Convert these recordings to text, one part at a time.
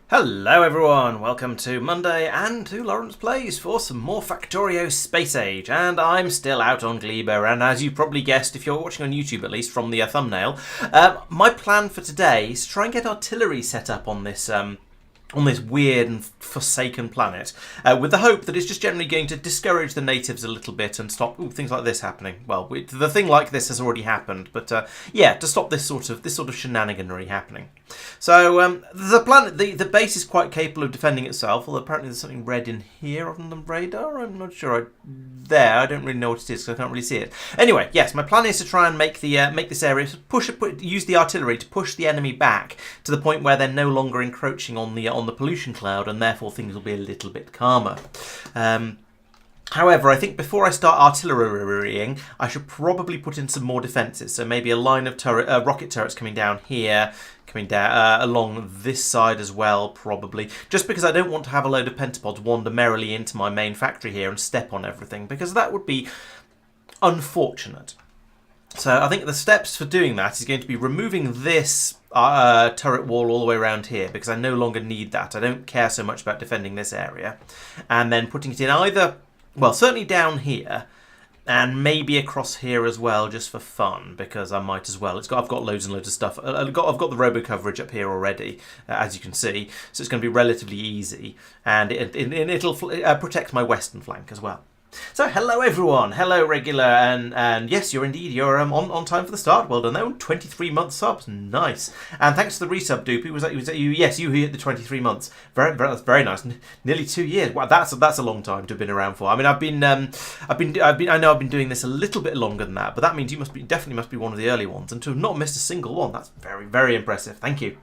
Hello everyone, welcome to Monday and to Laurence Plays for some more Factorio Space Age, and I'm still out on Gleba, and as you probably guessed if you're watching on YouTube at least from the thumbnail, my plan for today is to try and get artillery set up on this weird and forsaken planet, with the hope that it's just generally going to discourage the natives a little bit and stop things like this happening. Well, the thing like this has already happened, but yeah, to stop this sort of shenaniganry happening. So the planet, the base is quite capable of defending itself. Although apparently there's something red in here on the radar. I'm not sure. I don't really know what it is because I can't really see it. Anyway, yes, my plan is to try and make the make this area use the artillery to push the enemy back to the point where they're no longer encroaching on the pollution cloud, and therefore things will be a little bit calmer. However, I think before I start artillerying, I should probably put in some more defences. So maybe a line of rocket turrets coming down here, coming down along this side as well, probably. Just because I don't want to have a load of pentapods wander merrily into my main factory here and step on everything, because that would be unfortunate. So I think the steps for doing that is going to be removing this turret wall all the way around here, because I no longer need that. I don't care so much about defending this area. And then putting it in either, well, certainly down here, and maybe across here as well, just for fun, because I might as well. I've got loads and loads of stuff. I've got the robo coverage up here already, as you can see, so it's going to be relatively easy, and it'll protect my western flank as well. So hello everyone, hello regular, and yes, you're on time for the start. Well done though, 23 month subs, nice. And thanks to the resub, Doopy. Was that you? Yes, you hit the 23 months. That's very nice. Nearly 2 years. Wow, that's a long time to have been around for. I mean, I know I've been doing this a little bit longer than that, but that means you definitely must be one of the early ones, and to have not missed a single one, that's very, very impressive. Thank you.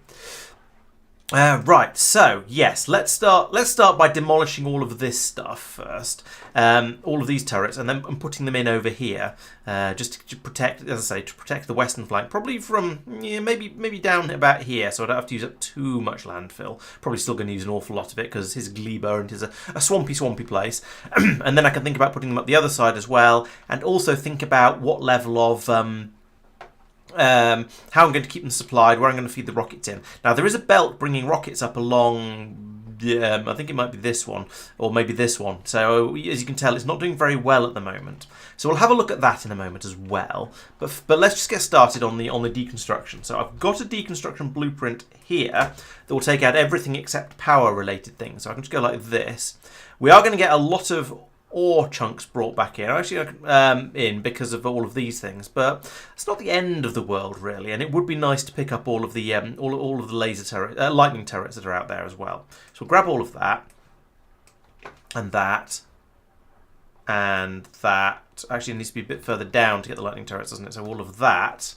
Right, so yes, let's start by demolishing all of this stuff first, all of these turrets, and then putting them in over here, just to protect, as I say, to protect the western flank, probably from maybe down about here, so I don't have to use up too much landfill. Probably still going to use an awful lot of it because his Gleba and is a swampy place, and then I can think about putting them up the other side as well, and also think about what level of how I'm going to keep them supplied, where I'm going to feed the rockets in. Now, there is a belt bringing rockets up along, I think it might be this one, or maybe this one. So, as you can tell, it's not doing very well at the moment. So we'll have a look at that in a moment as well. But let's just get started on the deconstruction. So I've got a deconstruction blueprint here that will take out everything except power-related things. So I can just go like this. We are going to get a lot of ore chunks brought back in, actually in because of all of these things, but it's not the end of the world really, and it would be nice to pick up all of the all of the laser lightning turrets that are out there as well. So we'll grab all of that and that and that actually needs to be a bit further down to get the lightning turrets, doesn't it? So all of that.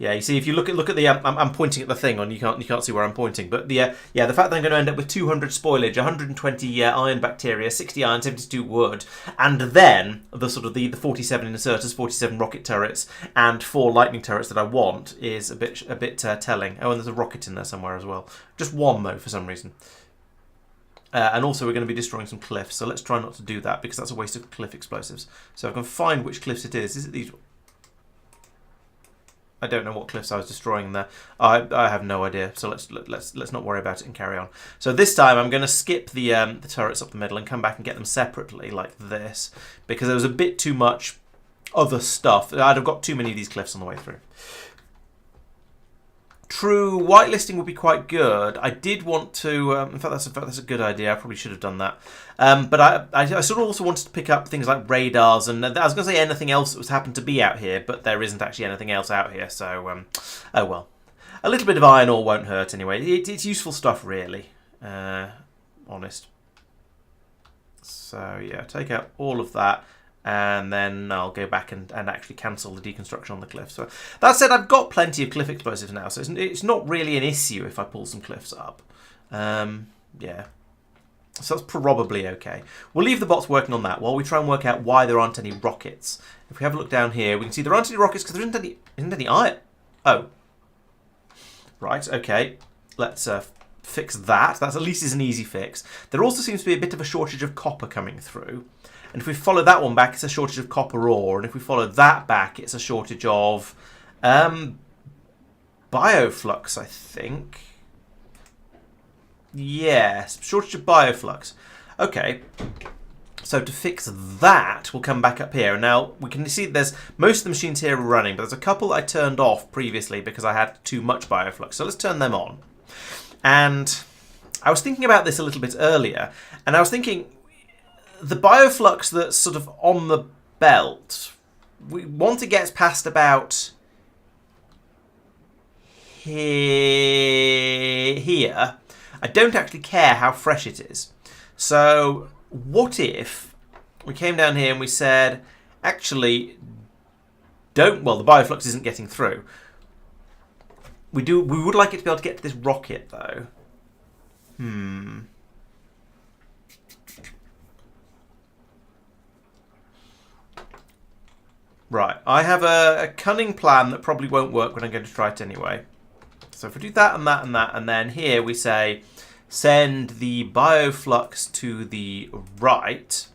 Yeah, you see, if you look at the, I'm pointing at the thing on. You can't see where I'm pointing, but the the fact that I'm going to end up with 200 spoilage, 120 iron bacteria, 60 iron, 72 wood, and then the sort of the 47 inserters, 47 rocket turrets, and 4 lightning turrets that I want is a bit telling. Oh, and there's a rocket in there somewhere as well. Just one though, for some reason. And also we're going to be destroying some cliffs, so let's try not to do that because that's a waste of cliff explosives. So I can find which cliffs it is. Is it these? I don't know what cliffs I was destroying there. I have no idea. So let's not worry about it and carry on. So this time I'm going to skip the turrets up the middle and come back and get them separately like this because there was a bit too much other stuff. I'd have got too many of these cliffs on the way through. True, whitelisting would be quite good. I did want to. In fact, that's a good idea. I probably should have done that. But I sort of also wanted to pick up things like radars, and I was going to say anything else that was happened to be out here, but there isn't actually anything else out here. So, oh well. A little bit of iron ore won't hurt anyway. It's useful stuff, really. Honest. So yeah, take out all of that. And then I'll go back and actually cancel the deconstruction on the cliff. So that said, I've got plenty of cliff explosives now, so it's not really an issue if I pull some cliffs up. Yeah. So that's probably okay. We'll leave the bots working on that while we try and work out why there aren't any rockets. If we have a look down here, we can see there aren't any rockets because there isn't any iron. Oh. Right, okay. Let's fix that. That at least is an easy fix. There also seems to be a bit of a shortage of copper coming through. And if we follow that one back, it's a shortage of copper ore. And if we follow that back, it's a shortage of Bioflux, I think. Yes, shortage of Bioflux. Okay. So to fix that, we'll come back up here. And now we can see there's most of the machines here are running, but there's a couple I turned off previously because I had too much Bioflux. So let's turn them on. And I was thinking about this a little bit earlier, and I was thinking the Bioflux that's sort of on the belt, once it gets past about here, I don't actually care how fresh it is. So what if we came down here and we said, actually, the Bioflux isn't getting through. We would like it to be able to get to this rocket, though. Right, I have a cunning plan that probably won't work, but I'm going to try it anyway. So if we do that and that and that, and then here we say, send the Bioflux to the right,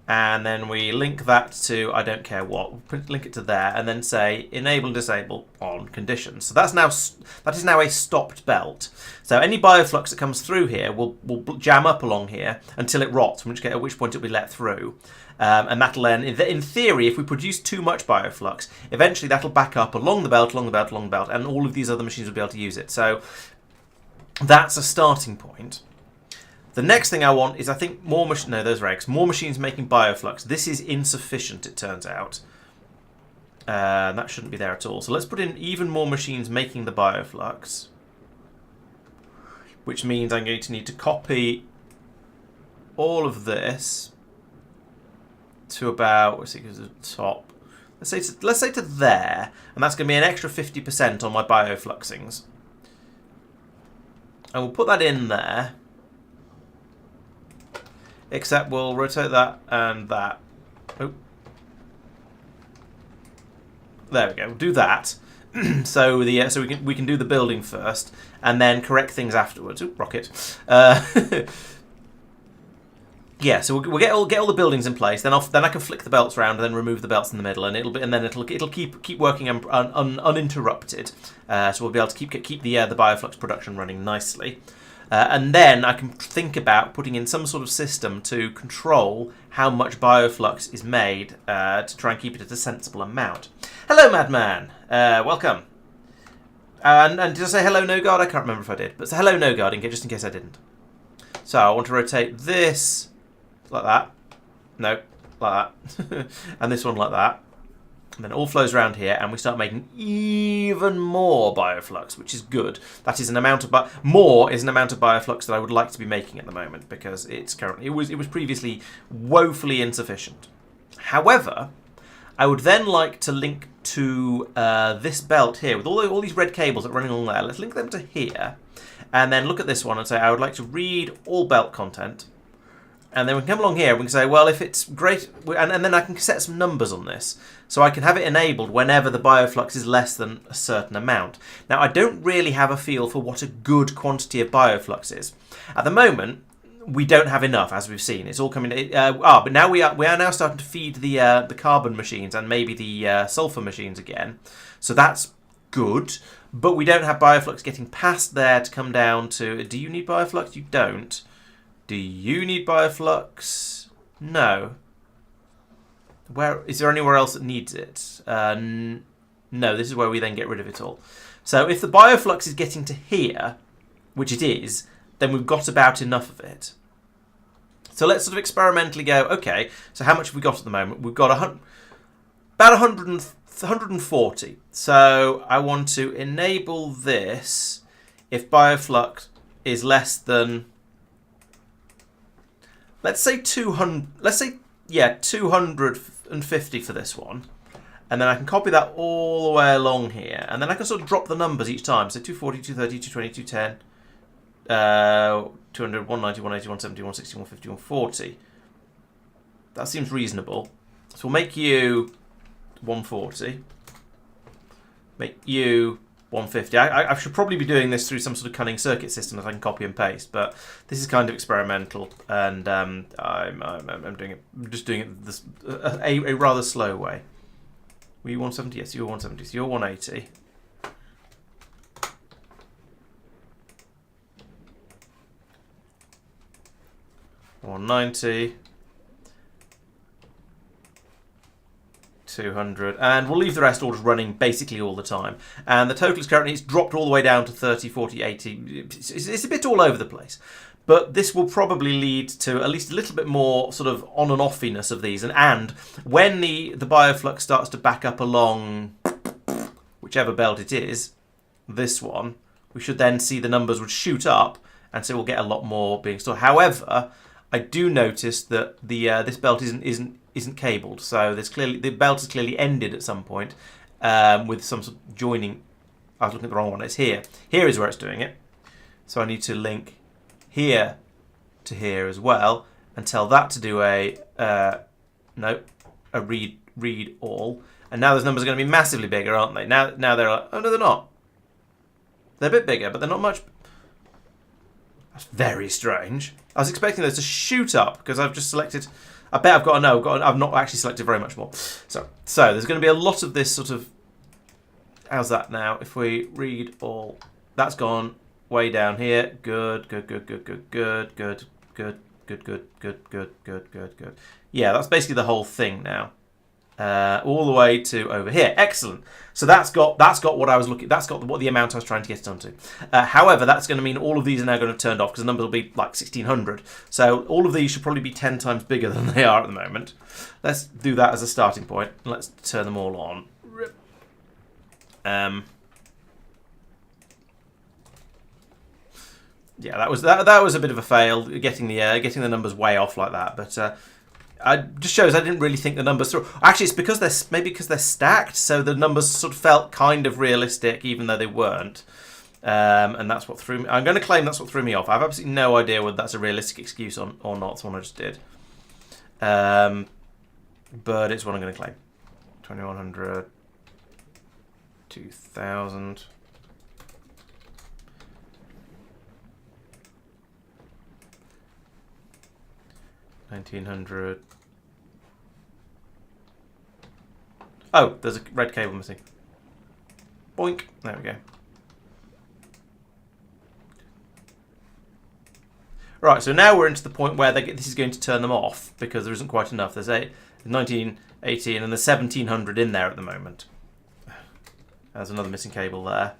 and then we link that to, I don't care what, link it to there, and then say, enable and disable on conditions. So that is now a stopped belt. So any Bioflux that comes through here will jam up along here until it rots, at which point it will be let through. And that'll then, in theory, if we produce too much Bioflux, eventually that'll back up along the belt, along the belt, along the belt, and all of these other machines will be able to use it. So that's a starting point. The next thing I want is, I think, more machines making Bioflux. This is insufficient, it turns out. That shouldn't be there at all. So let's put in even more machines making the Bioflux, which means I'm going to need to copy all of this to about, let's see, to the top. Let's say to there, and that's going to be an extra 50% on my Biofluxings. And we'll put that in there. Except we'll rotate that and that. Oh. There we go. We'll do that. So we can do the building first and then correct things afterwards. Ooh, rocket. Yeah, so we'll get all the buildings in place. Then I can flick the belts around and then remove the belts in the middle, and it'll keep working uninterrupted. So we'll be able to keep the Bioflux production running nicely. And then I can think about putting in some sort of system to control how much Bioflux is made to try and keep it at a sensible amount. Hello, Madman. Welcome. And did I say hello, No Guard? I can't remember if I did. But say hello, No Guard, just in case I didn't. So I want to rotate this like that. No, like that. And this one like that. And then it all flows around here, and we start making even more bioflux, which is good. That is an amount of more is an amount of bioflux that I would like to be making at the moment, because it's currently it was previously woefully insufficient. However, I would then like to link to this belt here with all these red cables that are running along there. Let's link them to here, and then look at this one and say I would like to read all belt content. And then we can come along here and we can say, well, if it's great, and then I can set some numbers on this. So I can have it enabled whenever the bioflux is less than a certain amount. Now, I don't really have a feel for what a good quantity of bioflux is. At the moment, we don't have enough, as we've seen. It's all coming. But now we are now starting to feed the carbon machines and maybe the sulfur machines again. So that's good. But we don't have bioflux getting past there to come down to. Do you need bioflux? You don't. Do you need bioflux? No. Where is there anywhere else that needs it? No, this is where we then get rid of it all. So if the bioflux is getting to here, which it is, then we've got about enough of it. So let's sort of experimentally go, okay, so how much have we got at the moment? We've got about 140. So I want to enable this if bioflux is less than, let's say 200. Let's say 250 for this one, and then I can copy that all the way along here, and then I can sort of drop the numbers each time. So 240, 230, 220, 210, 200, 190, 180, 170, 160, 150, 140. That seems reasonable. So we'll make you 140. Make you 150. I should probably be doing this through some sort of cunning circuit system that I can copy and paste, but this is kind of experimental, and I'm doing it. I'm just doing it this a rather slow way. Were you 170? Yes, you're 170. So you're 180. $190, 200, and we'll leave the rest all just running basically all the time. And the total is currently, it's dropped all the way down to 30, 40, 80. It's a bit all over the place. But this will probably lead to at least a little bit more sort of on and offiness of these. And when the bioflux starts to back up along whichever belt it is, this one, we should then see the numbers would shoot up, and so we'll get a lot more being stored. However, I do notice that the this belt isn't cabled, so there's clearly the belt is clearly ended at some point with some sort of joining. I was looking at the wrong one. It's here. Here is where it's doing it. So I need to link here to here as well, and tell that to do a read all. And now those numbers are going to be massively bigger, aren't they? Now they're like, oh no, they're not. They're a bit bigger, but they're not much. That's very strange. I was expecting those to shoot up because I've just selected. I bet I've got a no. I've not actually selected very much more. So there's going to be a lot of this sort of. How's that now? If we read all, that's gone way down here. Good. Yeah, that's basically the whole thing now. All the way to over here. Excellent. So that's got what I was looking. That's got what the amount I was trying to get it onto. However, that's going to mean all of these are now going to turn off because the numbers will be like 1600. So all of these should probably be 10 times bigger than they are at the moment. Let's do that as a starting point. Let's turn them all on. Yeah, that was a bit of a fail getting the numbers way off like that, but. It just shows I didn't really think the numbers through. Actually, it's because they're stacked, so the numbers sort of felt kind of realistic, even though they weren't. And that's what threw me. I'm going to claim that's what threw me off. I have absolutely no idea whether that's a realistic excuse or not. It's one I just did. But it's what I'm going to claim. 2100, 2000. $1900. Oh, there's a red cable missing. Boink. There we go. Right, so now we're into the point where this is going to turn them off because there isn't quite enough. There's 1918 and there's 1700 in there at the moment. There's another missing cable there.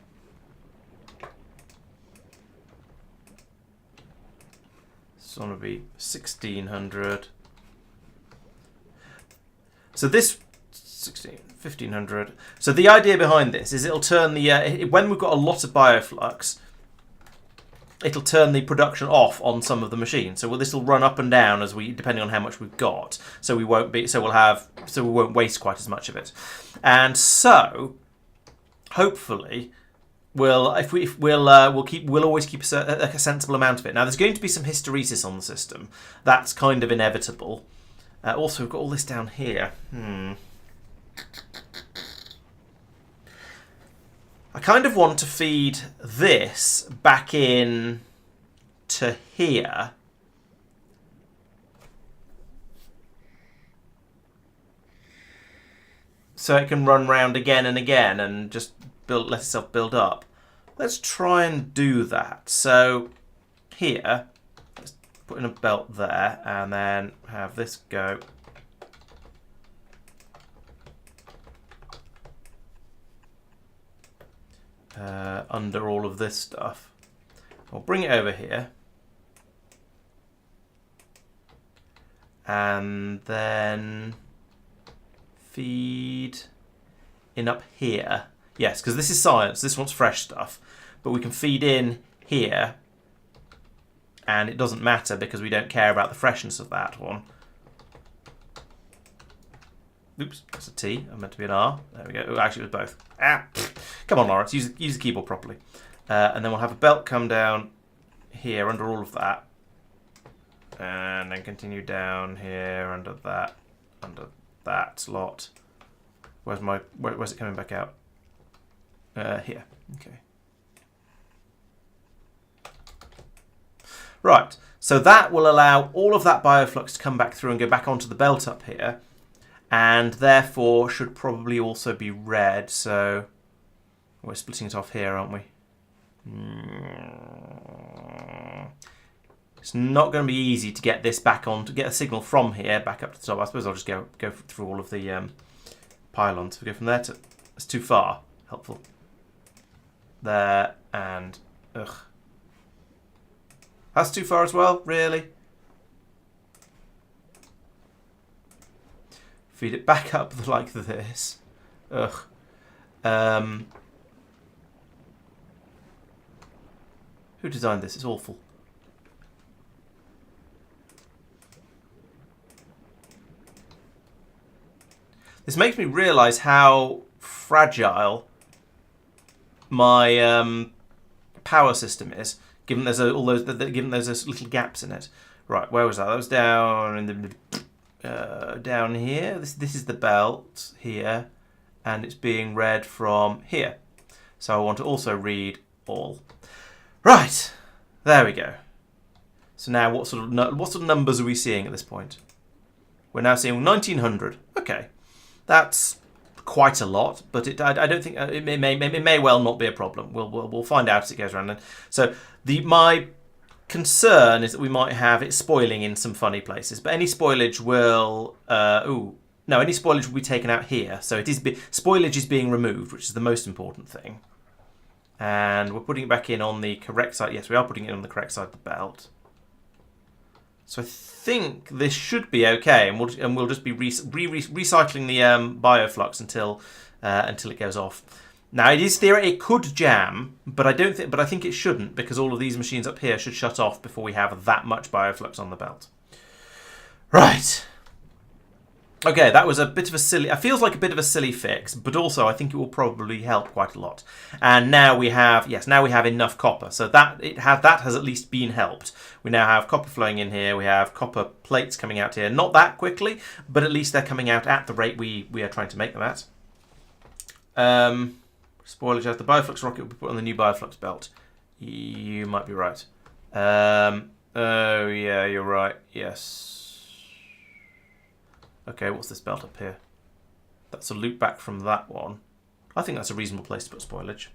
It's going to be 1600. So this 16, 1500. So the idea behind this is it'll turn the when we've got a lot of bioflux, it'll turn the production off on some of the machines. So this will run up and down as depending on how much we've got. So we won't waste quite as much of it. And so hopefully we'll always keep a sensible amount of it. Now there's going to be some hysteresis on the system. That's kind of inevitable. Also, we've got all this down here. I kind of want to feed this back in to here. So it can run round again and again and just let itself build up. Let's try and do that. So here, let's put in a belt there and then have this go. Under all of this stuff. I'll bring it over here. And then feed in up here. Yes, because this is science. This one's fresh stuff. But we can feed in here. And it doesn't matter because we don't care about the freshness of that one. Oops, that's a T. I meant to be an R. There we go. Oh, actually, it was both. Come on, Laurence. Use the keyboard properly. And then we'll have a belt come down here under all of that. And then continue down here under that slot. Where's it coming back out? Here. Okay. Right. So that will allow all of that bioflux to come back through and go back onto the belt up here. And therefore should probably also be red. So we're splitting it off here, aren't we? It's not going to be easy to get this back on, to get a signal from here back up to the top. I suppose I'll just go through all of the pylons. We go from there to... It's too far. Helpful. There and... Ugh. That's too far as well? Really? Feed it back up like this. Ugh. Who designed this? It's awful. This makes me realise how fragile my power system is, given there's given there's those little gaps in it. Right, where was that? That was down in the down here. This is the belt here, and it's being read from here. So I want to also read all. Right, there we go. So now, what sort of numbers are we seeing at this point? We're now seeing 1900. Okay, that's quite a lot, but I don't think it may well not be a problem. We'll find out as it goes around. Then. So my concern is that we might have it spoiling in some funny places, but any spoilage will any spoilage will be taken out here. So spoilage is being removed, which is the most important thing. And we're putting it back in on the correct side. Yes, we are putting it on the correct side of the belt. So I think this should be okay, and we'll just be recycling the bioflux until it goes off. Now it could jam, but I think it shouldn't, because all of these machines up here should shut off before we have that much bioflux on the belt. Right. Okay, that was a bit of a silly... It feels like a bit of a silly fix, but also I think it will probably help quite a lot. And now we have enough copper, so that has at least been helped. We now have copper flowing in here. We have copper plates coming out here. Not that quickly, but at least they're coming out at the rate we are trying to make them at. Spoilage as the Bioflux rocket will be put on the new Bioflux belt. You might be right. Oh yeah, you're right. Yes. Okay, what's this belt up here? That's a loop back from that one. I think that's a reasonable place to put spoilage.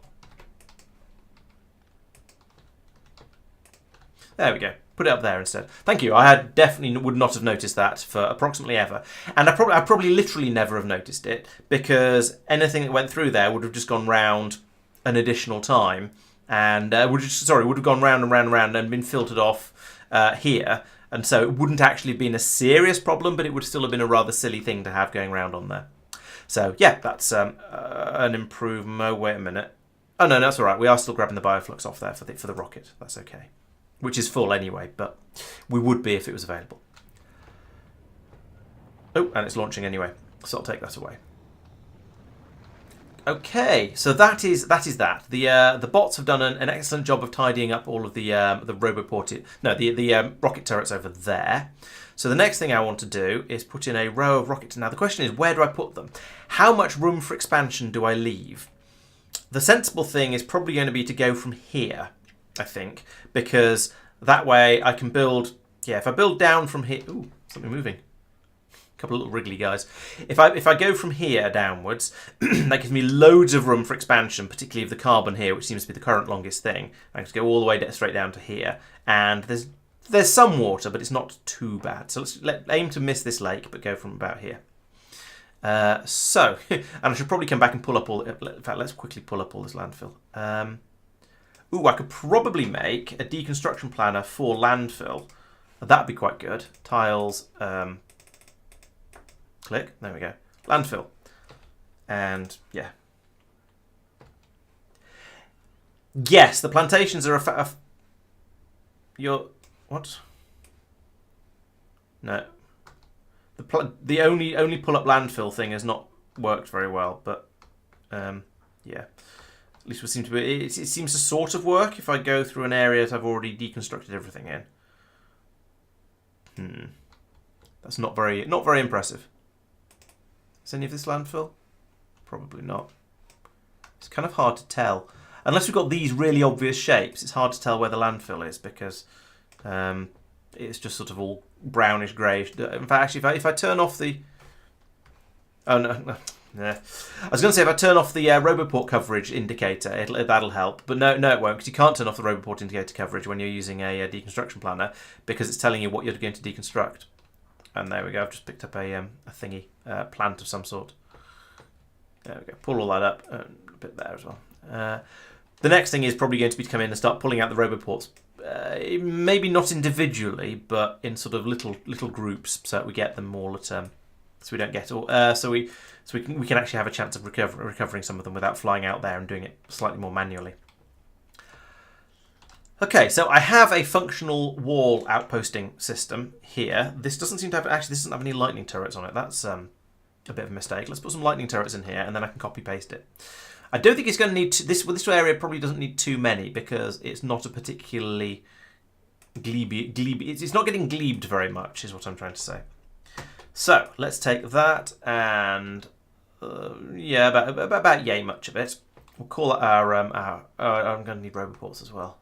There we go. Put it up there instead. Thank you. I definitely would not have noticed that for approximately ever. And I probably literally never have noticed it, because anything that went through there would have just gone round an additional time and would have gone round and round and round and been filtered off here. And so it wouldn't actually have been a serious problem, but it would still have been a rather silly thing to have going around on there. So yeah, that's an improvement. Oh, wait a minute. Oh no, that's all right. We are still grabbing the Bioflux off there for the rocket. That's okay. Which is full anyway, but we would be if it was available. Oh, and it's launching anyway, so I'll take that away. Okay, so that is that. The bots have done an excellent job of tidying up all of the roboport. No, the rocket turrets over there. So the next thing I want to do is put in a row of rockets. Now the question is, where do I put them? How much room for expansion do I leave? The sensible thing is probably going to be to go from here, I think, because that way I can build. Yeah, if I build down from here, ooh, something moving. Couple of little wriggly guys. If I go from here downwards, that gives me loads of room for expansion, particularly of the carbon here, which seems to be the current longest thing. I can go all the way straight down to here, and there's some water, but it's not too bad. So let's aim to miss this lake, but go from about here. And I should probably come back and pull up all. In fact, let's quickly pull up all this landfill. Ooh, I could probably make a deconstruction planner for landfill. That'd be quite good. Tiles. Click. There we go. Landfill. And yeah. Yes, the plantations are you're what? No. The only pull up landfill thing has not worked very well, but yeah. At least it seems to be. It seems to sort of work if I go through an area that I've already deconstructed everything in. That's not very impressive. Is any of this landfill? Probably not. It's kind of hard to tell. Unless we've got these really obvious shapes, it's hard to tell where the landfill is because it's just sort of all brownish greyish. In fact, actually, if I turn off the... Oh, no. Yeah. I was going to say, if I turn off the Roboport coverage indicator, that'll help. But no, it won't, because you can't turn off the Roboport indicator coverage when you're using a deconstruction planner because it's telling you what you're going to deconstruct. And there we go. I've just picked up a thingy, plant of some sort. There we go. Pull all that up. A bit there as well. The next thing is probably going to be to come in and start pulling out the Roboports. Maybe not individually, but in sort of little groups, so that we get them all at so we don't get all. So we can actually have a chance of recovering some of them without flying out there and doing it slightly more manually. Okay, so I have a functional wall outposting system here. This doesn't seem to have, actually this doesn't have any lightning turrets on it. That's a bit of a mistake. Let's put some lightning turrets in here and then I can copy paste it. I don't think it's going to need, this area probably doesn't need too many because it's not a particularly it's not getting glebed very much is what I'm trying to say. So let's take that and yeah, about yay much of it. We'll call it our I'm going to need Roboports as well.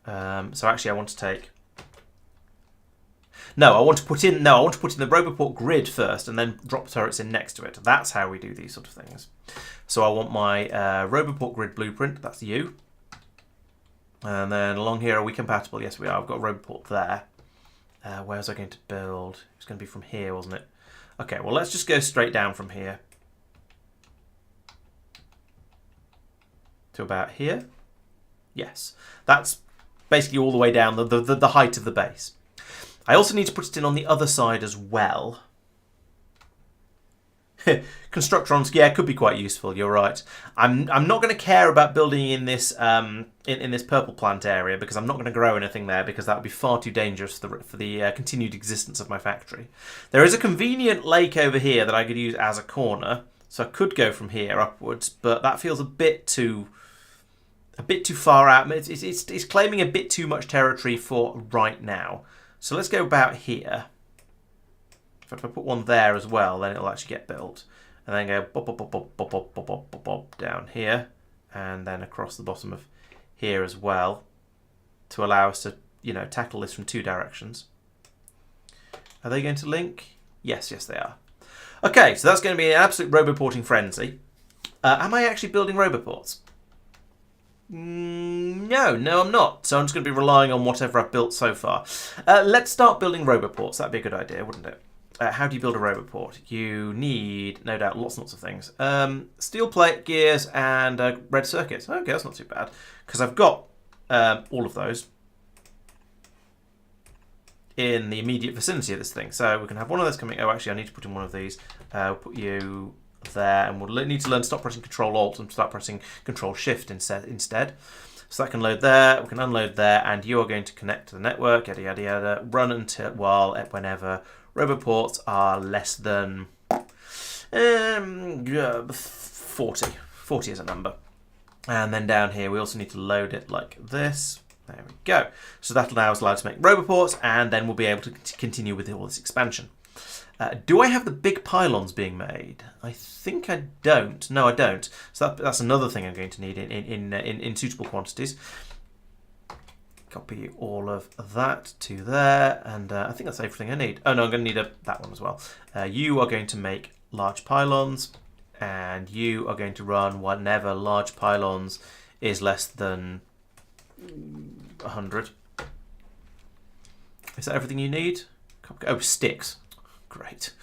So actually I want to take... I want to put in the Roboport grid first and then drop turrets in next to it. That's how we do these sort of things. So I want my Roboport grid blueprint, that's you. And then along here, are we compatible? Yes, we are. I've got a Roboport there. Where was I going to build? It was going to be from here, wasn't it? Okay, well, let's just go straight down from here to about here. Yes, that's basically all the way down the height of the base. I also need to put it in on the other side as well. Constructrons, yeah, could be quite useful. You're right. I'm not going to care about building in this in this purple plant area because I'm not going to grow anything there because that would be far too dangerous for the continued existence of my factory. There is a convenient lake over here that I could use as a corner, so I could go from here upwards, but that feels a bit too far out. It's claiming a bit too much territory for right now. So let's go about here. If I put one there as well, then it'll actually get built. And then go bop, bop, bop, bop, bop, bop, bop, bop, bop, bop, down here. And then across the bottom of here as well. To allow us to, tackle this from two directions. Are they going to link? Yes, they are. Okay, so that's going to be an absolute roboporting frenzy. Am I actually building roboports? No, I'm not. So I'm just going to be relying on whatever I've built so far. Let's start building roboports. That'd be a good idea, wouldn't it? How do you build a roboport? You need, no doubt, lots and lots of things. Steel plate, gears, and red circuits. Okay, that's not too bad. Because I've got all of those in the immediate vicinity of this thing. So we can have one of those coming. Oh, actually, I need to put in one of these. We'll put you there, and we'll need to learn to stop pressing Control Alt and start pressing Control Shift instead. So that can load there. We can unload there, and you are going to connect to the network. Yada yada yada. Run until whenever roboports are less than 40. 40 is a number. And then down here, we also need to load it like this. There we go. So that now is allowed to make roboports, and then we'll be able to continue with all this expansion. Do I have the big pylons being made? I think I don't. No, I don't. So that's another thing I'm going to need in suitable quantities. Copy all of that to there, and I think that's everything I need. Oh no, I'm going to need that one as well. You are going to make large pylons, and you are going to run whenever large pylons is less than 100. Is that everything you need? Oh, sticks. Great.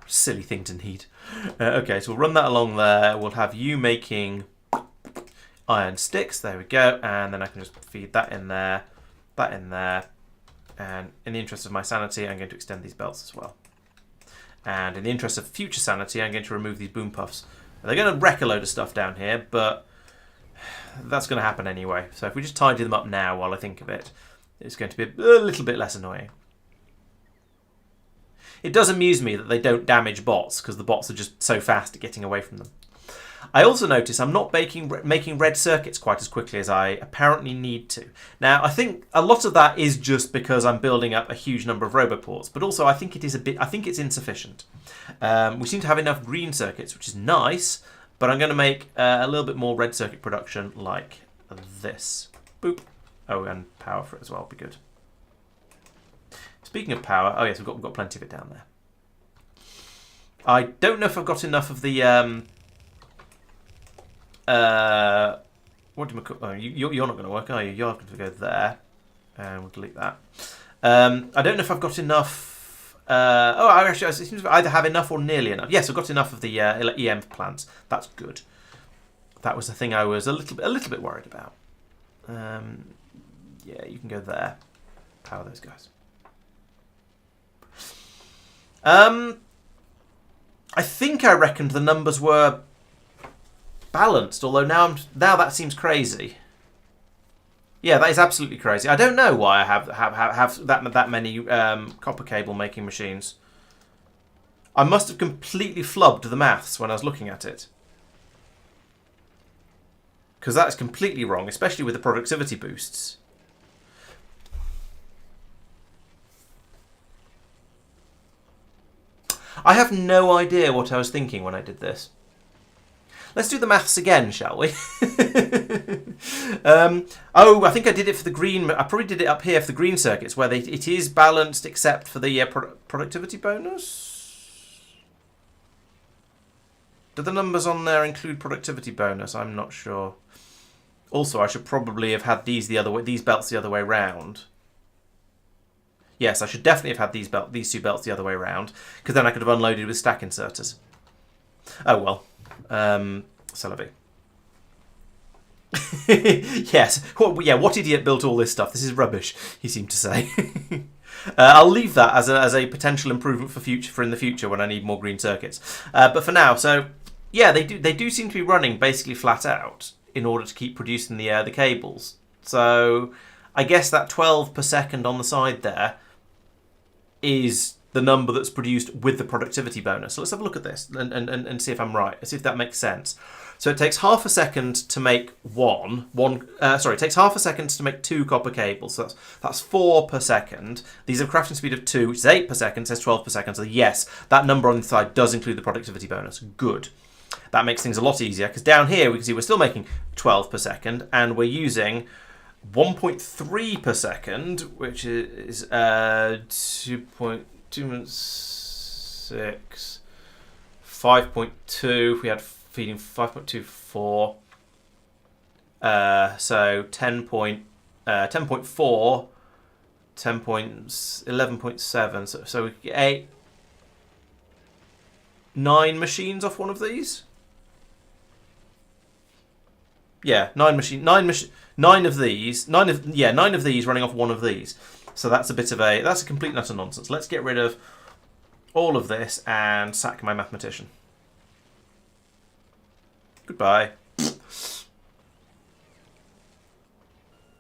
Silly thing to need. Okay, so we'll run that along there. We'll have you making iron sticks. There we go. And then I can just feed that in there, And in the interest of my sanity, I'm going to extend these belts as well. And in the interest of future sanity, I'm going to remove these boom puffs. They're going to wreck a load of stuff down here, but that's going to happen anyway. So if we just tidy them up now while I think of it, it's going to be a little bit less annoying. It does amuse me that they don't damage bots, because the bots are just so fast at getting away from them. I also notice I'm not making red circuits quite as quickly as I apparently need to. Now, I think a lot of that is just because I'm building up a huge number of roboports, but also I think it's insufficient. We seem to have enough green circuits, which is nice, but I'm going to make a little bit more red circuit production like this. Boop. Oh, and power for it as well would be good. Speaking of power, oh yes, we've got plenty of it down there. I don't know if I've got enough of the what do you call? Oh, you're not going to work, are you? You're going to go there, and we'll delete that. I don't know if I've got enough. Actually, it seems to either have enough or nearly enough. Yes, I've got enough of the EM plants. That's good. That was the thing I was a little bit worried about. Yeah, you can go there. Power those guys. I think I reckoned the numbers were balanced, although now that seems crazy. Yeah, that is absolutely crazy. I don't know why I have that many copper cable making machines. I must have completely flubbed the maths when I was looking at it, because that is completely wrong, especially with the productivity boosts. I have no idea what I was thinking when I did this. Let's do the maths again, shall we? I think I did it for the green. I probably did it up here for the green circuits, where it is balanced except for the productivity bonus. Do the numbers on there include productivity bonus? I'm not sure. Also, I should probably have had these belts the other way round. Yes, I should definitely have had these two belts the other way around, because then I could have unloaded with stack inserters. Oh well. Celebi. Yes. What idiot built all this stuff? This is rubbish, he seemed to say. I'll leave that as a potential improvement for in the future when I need more green circuits. But for now, so yeah, they do seem to be running basically flat out in order to keep producing the cables. So I guess that 12 per second on the side there is the number that's produced with the productivity bonus. So let's have a look at this and see if I'm right. See if that makes sense. So it takes half a second to make it takes half a second to make 2 copper cables. So that's 4 per second. These have a crafting speed of 2, which is 8 per second, says 12 per second. So yes, that number on the side does include the productivity bonus. Good. That makes things a lot easier, because down here we can see we're still making 12 per second, and we're using 1.3 per second, which is 2.26, 5.2. If we had feeding 5.24, so 10.4, 11.7. So we get 9 machines off one of these. Yeah, 9 9 of these. 9 of these running off one of these. So that's that's a complete nut of nonsense. Let's get rid of all of this and sack my mathematician. Goodbye.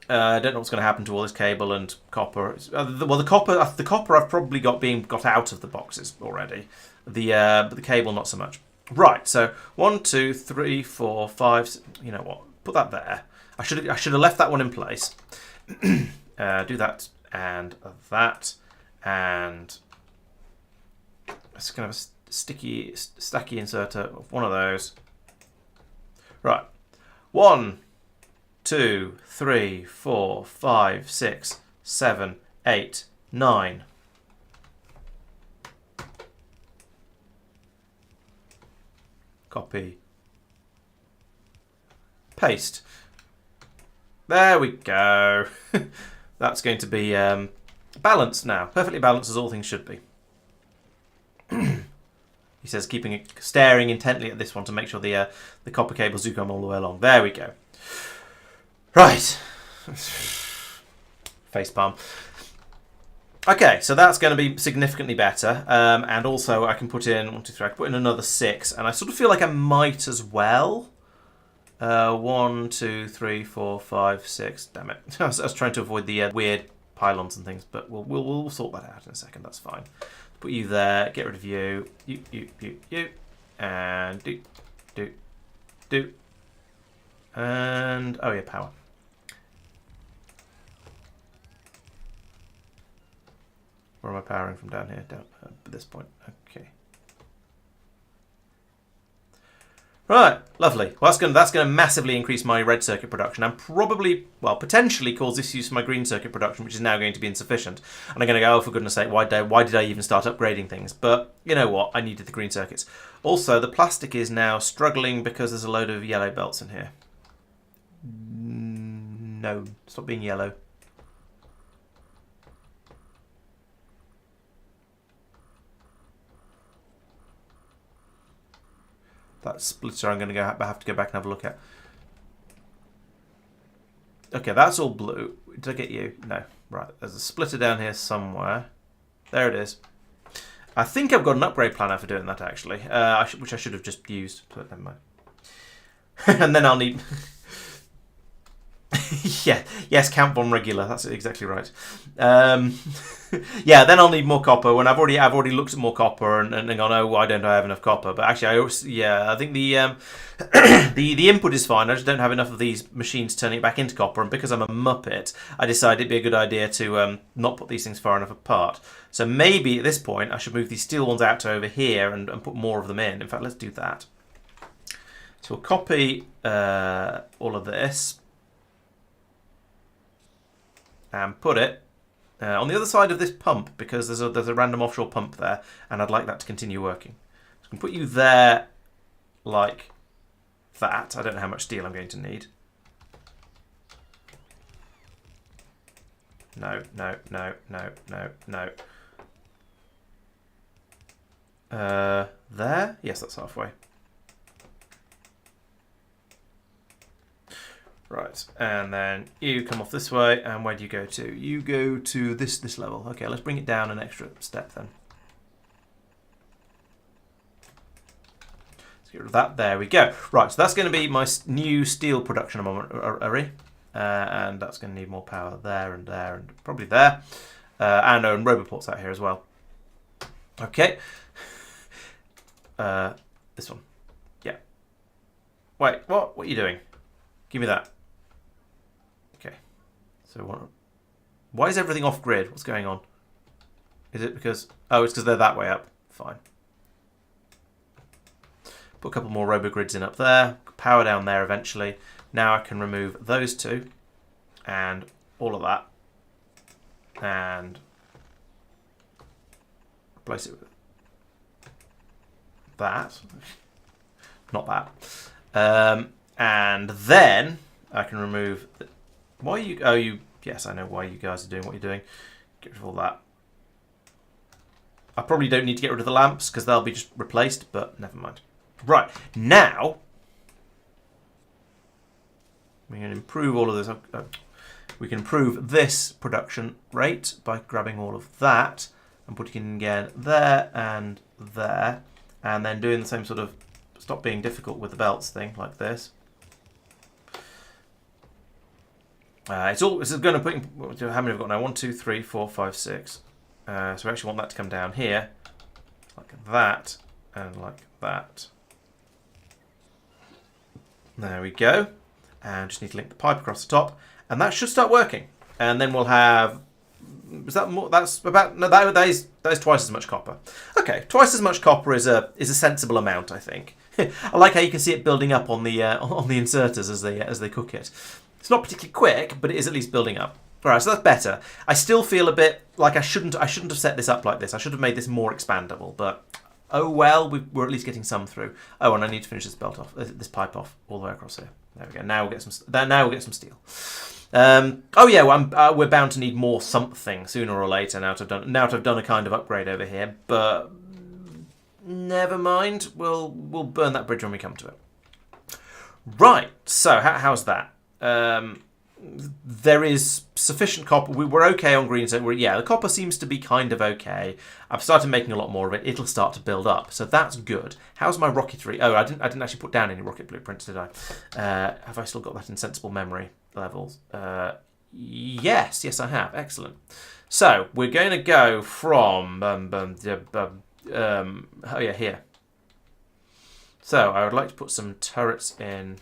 I don't know what's going to happen to all this cable and copper. Well, the copper I've probably got out of the boxes already. But the cable not so much. Right. So 1, 2, 3, 4, 5. You know what? Put that there. I should have left that one in place. Do that and that, and it's kind of a stacky inserter of one of those. Right. 1, 2, 3, 4, 5, 6, 7, 8, 9. Copy. Paste. There we go. That's going to be balanced now. Perfectly balanced as all things should be. He says, staring intently at this one to make sure the copper cables do come all the way along. There we go. Right. Facepalm. Okay, so that's going to be significantly better. And also I can put in, 1, 2, 3, I can put in another 6. And I sort of feel like I might as well. 1, 2, 3, 4, 5, 6. Damn it. I was trying to avoid the weird pylons and things, but we'll sort that out in a second. That's fine. Put you there. Get rid of you. You. And do. And, oh yeah, power. Where am I powering from down here? Down at this point. Okay. Right, lovely. Well, that's going to massively increase my red circuit production and probably, well, potentially cause issues for my green circuit production, which is now going to be insufficient. And I'm going to go, oh, for goodness sake, why did I even start upgrading things? But you know what? I needed the green circuits. Also, the plastic is now struggling because there's a load of yellow belts in here. No, stop being yellow. That splitter I'm going to have to go back and have a look at. Okay, that's all blue. Did I get you? No. Right, there's a splitter down here somewhere. There it is. I think I've got an upgrade planner for doing that, actually, which I should have just used, but never mind. And then I'll need... Yeah, yes, count bomb regular. That's exactly right. Yeah, then I'll need more copper. When I've already looked at more copper and gone, oh, why don't I have enough copper? But actually, I think the the input is fine. I just don't have enough of these machines turning it back into copper. And because I'm a muppet, I decided it'd be a good idea to not put these things far enough apart. So maybe at this point I should move these steel ones out to over here and put more of them in. In fact, let's do that. So we'll copy all of this. And put it on the other side of this pump because there's a random offshore pump there, and I'd like that to continue working. So I can put you there like that. I don't know how much steel I'm going to need. No. There? Yes, that's halfway. Right, and then you come off this way, and where do you go to? You go to this level. Okay, let's bring it down an extra step then. Let's get rid of that. There we go. Right, so that's going to be my new steel production array, and that's going to need more power there and probably there, and roboports out here as well. Okay, this one. Yeah. Wait, what? What are you doing? Give me that. So why is everything off grid? What's going on? Is it because... Oh, it's because they're that way up. Fine. Put a couple more robogrids in up there. Power down there eventually. Now I can remove those two. And all of that. And replace it with that. Not that. And then I can remove... Why are you... Oh, you... Yes, I know why you guys are doing what you're doing. Get rid of all that. I probably don't need to get rid of the lamps because they'll be just replaced, but never mind. Right, now... We can improve all of this. We can improve this production rate by grabbing all of that and putting it again there, and then doing the same sort of stop being difficult with the belts thing like this. It's going to put in, how many have we got now? 1, 2, 3, 4, 5, 6. So we actually want that to come down here, like that, and like that. There we go. And just need to link the pipe across the top, and that should start working. And then we'll have. Is that more? That's about no. That is twice as much copper. Okay, twice as much copper is a sensible amount, I think. I like how you can see it building up on the inserters as they cook it. It's not particularly quick, but it is at least building up. All right, so that's better. I still feel a bit like I shouldn't have set this up like this. I should have made this more expandable, but oh well, we're at least getting some through. Oh, and I need to finish this belt off, this pipe off all the way across here. There we go. Now we'll get some. Now we'll get some steel. Oh yeah, well, we're bound to need more something sooner or later. Now to have done a kind of upgrade over here, but never mind. We'll burn that bridge when we come to it. Right. So how's that? There is sufficient copper. We're okay on green. So the copper seems to be kind of okay. I've started making a lot more of it. It'll start to build up, so that's good. How's my rocketry? Oh, I didn't actually put down any rocket blueprints, did I? Have I still got that in sensible memory levels? Yes, I have. Excellent. So we're going to go from here. So I would like to put some turrets in.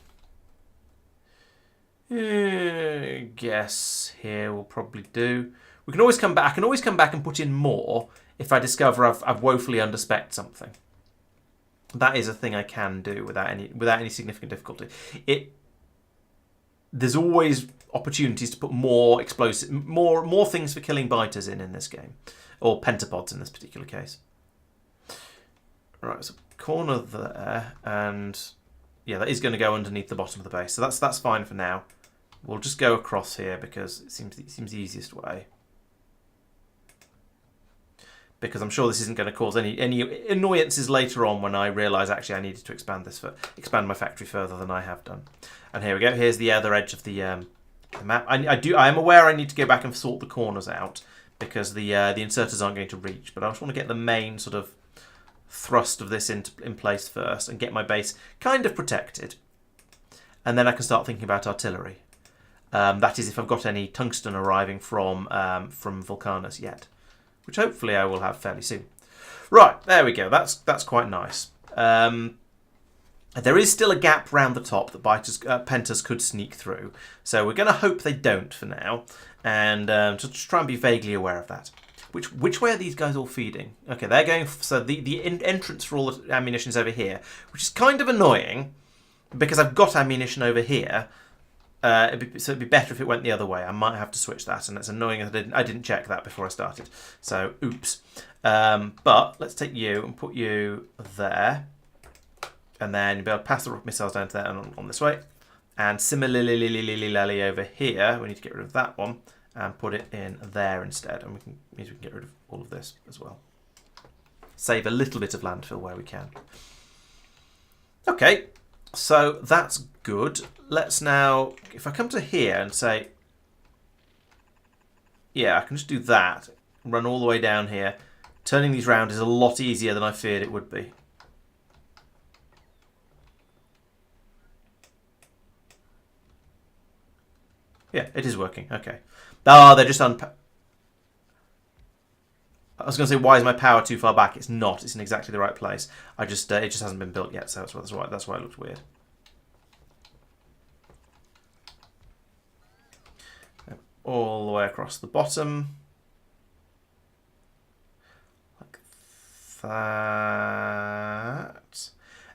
Guess here will probably do. We can always come back. I can always come back and put in more if I discover I've woefully underspec'd something. That is a thing I can do without any significant difficulty. There's always opportunities to put more explosive, more things for killing biters in this game, or pentapods in this particular case. Right, so corner there, and yeah, that is going to go underneath the bottom of the base. So that's fine for now. We'll just go across here because it seems the easiest way. Because I'm sure this isn't going to cause any annoyances later on when I realise actually I needed to expand my factory further than I have done. And here we go. Here's the other edge of the map. I am aware I need to go back and sort the corners out because the inserters aren't going to reach. But I just want to get the main sort of thrust of this in place first and get my base kind of protected. And then I can start thinking about artillery. That is if I've got any tungsten arriving from Vulcanus yet, which hopefully I will have fairly soon. Right, there we go. That's quite nice. There is still a gap round the top that pentas could sneak through, so we're going to hope they don't for now, and just try and be vaguely aware of that. Which way are these guys all feeding? Okay, they're going. So the entrance for all the ammunition is over here, which is kind of annoying because I've got ammunition over here. So it'd be better if it went the other way. I might have to switch that, and it's annoying that I didn't check that before I started. So oops. But let's take you and put you there, and then you'll be able to pass the rocket missiles down to there and on this way. And similarly over here, we need to get rid of that one and put it in there instead, and we can get rid of all of this as well. Save a little bit of landfill where we can. Okay, so that's good. Let's now, if I come to here and say, yeah, I can just do that, run all the way down here. Turning these round is a lot easier than I feared it would be. Yeah, it is working. Okay. Oh, they're just I was going to say, why is my power too far back? It's not. It's in exactly the right place. It just hasn't been built yet, so that's why it looked weird. All the way across the bottom. Like that.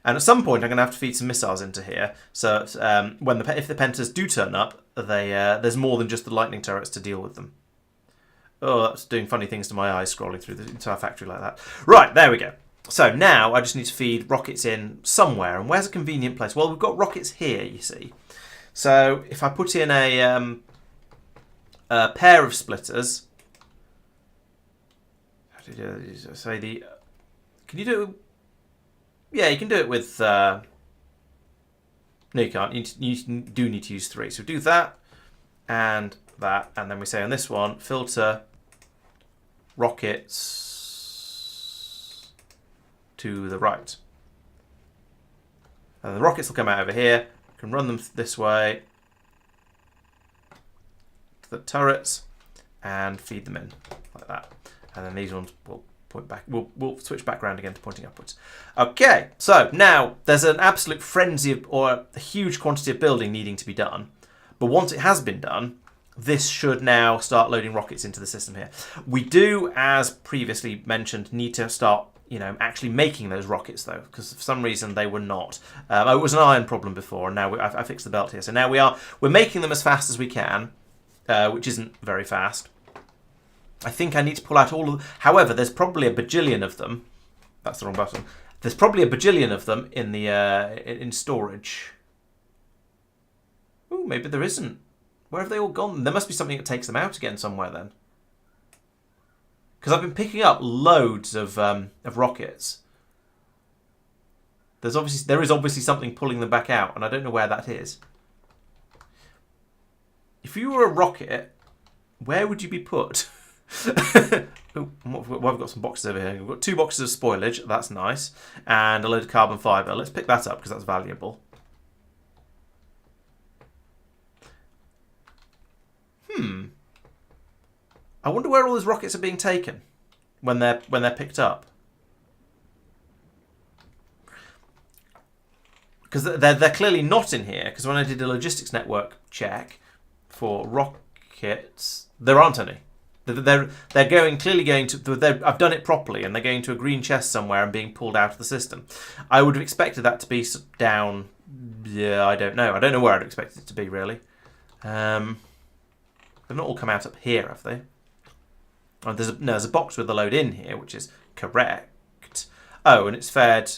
And at some point, I'm going to have to feed some missiles into here. So if the pentas do turn up, there's more than just the lightning turrets to deal with them. Oh, that's doing funny things to my eyes scrolling through the entire factory like that. Right, there we go. So now I just need to feed rockets in somewhere. And where's a convenient place? Well, we've got rockets here, you see. So if I put in a pair of splitters. How do you say the? Can you do? Yeah, you can do it with. No, you can't. You do need to use 3. So do that and that. And then we say on this one, filter rockets to the right. And the rockets will come out over here. You can run them this way to the turrets and feed them in like that. And then these ones will point back. We'll switch back around again to pointing upwards. Okay, so now there's an absolute frenzy or a huge quantity of building needing to be done. But once it has been done, this should now start loading rockets into the system here. We do, as previously mentioned, need to start, actually making those rockets though, because for some reason they were not. It was an iron problem before, and now I fixed the belt here. So now we're making them as fast as we can, which isn't very fast. I think I need to pull out all of them. However, there's probably a bajillion of them. That's the wrong button. There's probably a bajillion of them in the in storage. Ooh, maybe there isn't. Where have they all gone? There must be something that takes them out again somewhere then. Because I've been picking up loads of rockets. There is obviously something pulling them back out, and I don't know where that is. If you were a rocket, where would you be put? Ooh, we've got some boxes over here. We've got 2 boxes of spoilage. That's nice. And a load of carbon fibre. Let's pick that up because that's valuable. I wonder where all those rockets are being taken when they're picked up. Because they're clearly not in here. Because when I did a logistics network check for rockets, there aren't any. They're clearly going to. I've done it properly, and they're going to a green chest somewhere and being pulled out of the system. I would have expected that to be down. Yeah, I don't know. I don't know where I'd expect it to be really. They've not all come out up here, have they? Oh, there's a box with the load in here, which is correct. Oh, and it's fed.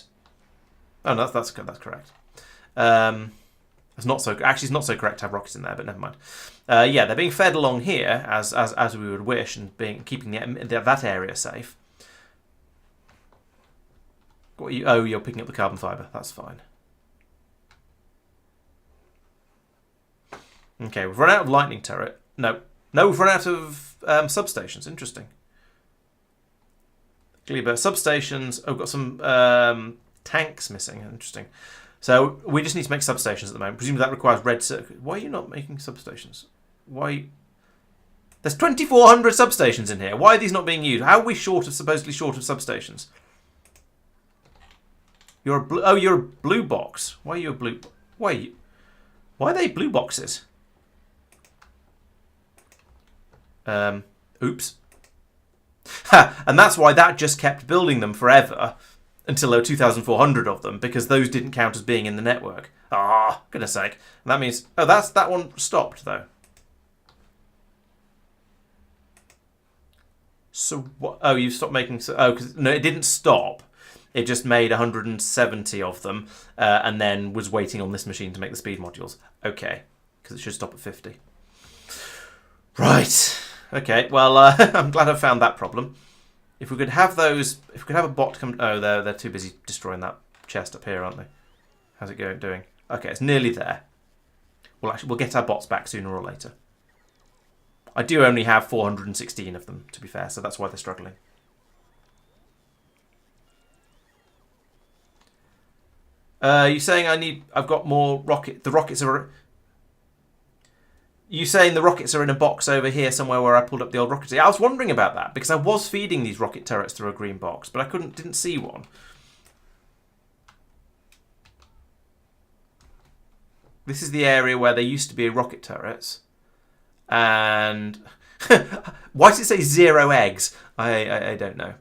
Oh, no, that's correct. It's not so it's not so correct to have rockets in there, but never mind. Yeah, they're being fed along here as we would wish, and keeping that area safe. You're picking up the carbon fibre. That's fine. Okay, we've run out of lightning turret. No, we've run out of substations. Interesting. Gleba substations. Oh, we've got some tanks missing. Interesting. So we just need to make substations at the moment. Presumably that requires red circuit. Why are you not making substations? Why? There's 2,400 substations in here. Why are these not being used? How are we supposedly short of substations? You're a blue. Oh, you're a blue box. Why are you a blue? Why are they blue boxes? Oops. Ha! And that's why that just kept building them forever until there were 2,400 of them, because those didn't count as being in the network. Ah, goodness sake. And that means... Oh, that one stopped, though. So what? Oh, you stopped making... Oh, because no, it didn't stop. It just made 170 of them, and then was waiting on this machine to make the speed modules. Okay, because it should stop at 50. Right. Okay, well, I'm glad I found that problem. If we could have those... If we could have a bot come... Oh, they're too busy destroying that chest up here, aren't they? How's it doing? Okay, it's nearly there. We'll get our bots back sooner or later. I do only have 416 of them, to be fair, so that's why they're struggling. You saying I've got more rocket... The rockets are... You saying the rockets are in a box over here somewhere where I pulled up the old rockets? I was wondering about that, because I was feeding these rocket turrets through a green box, but I didn't see one. This is the area where there used to be rocket turrets. And... Why does it say 0 eggs? I don't know.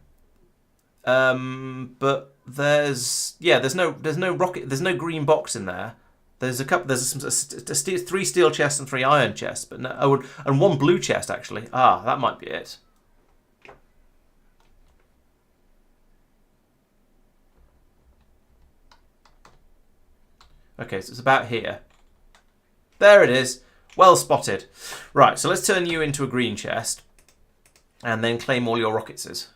But there's no green box in there. There's 3 steel chests and 3 iron chests, but no, and 1 blue chest actually. Ah, that might be it. Okay, so it's about here. There it is. Well spotted. Right, so let's turn you into a green chest, and then claim all your rocketses.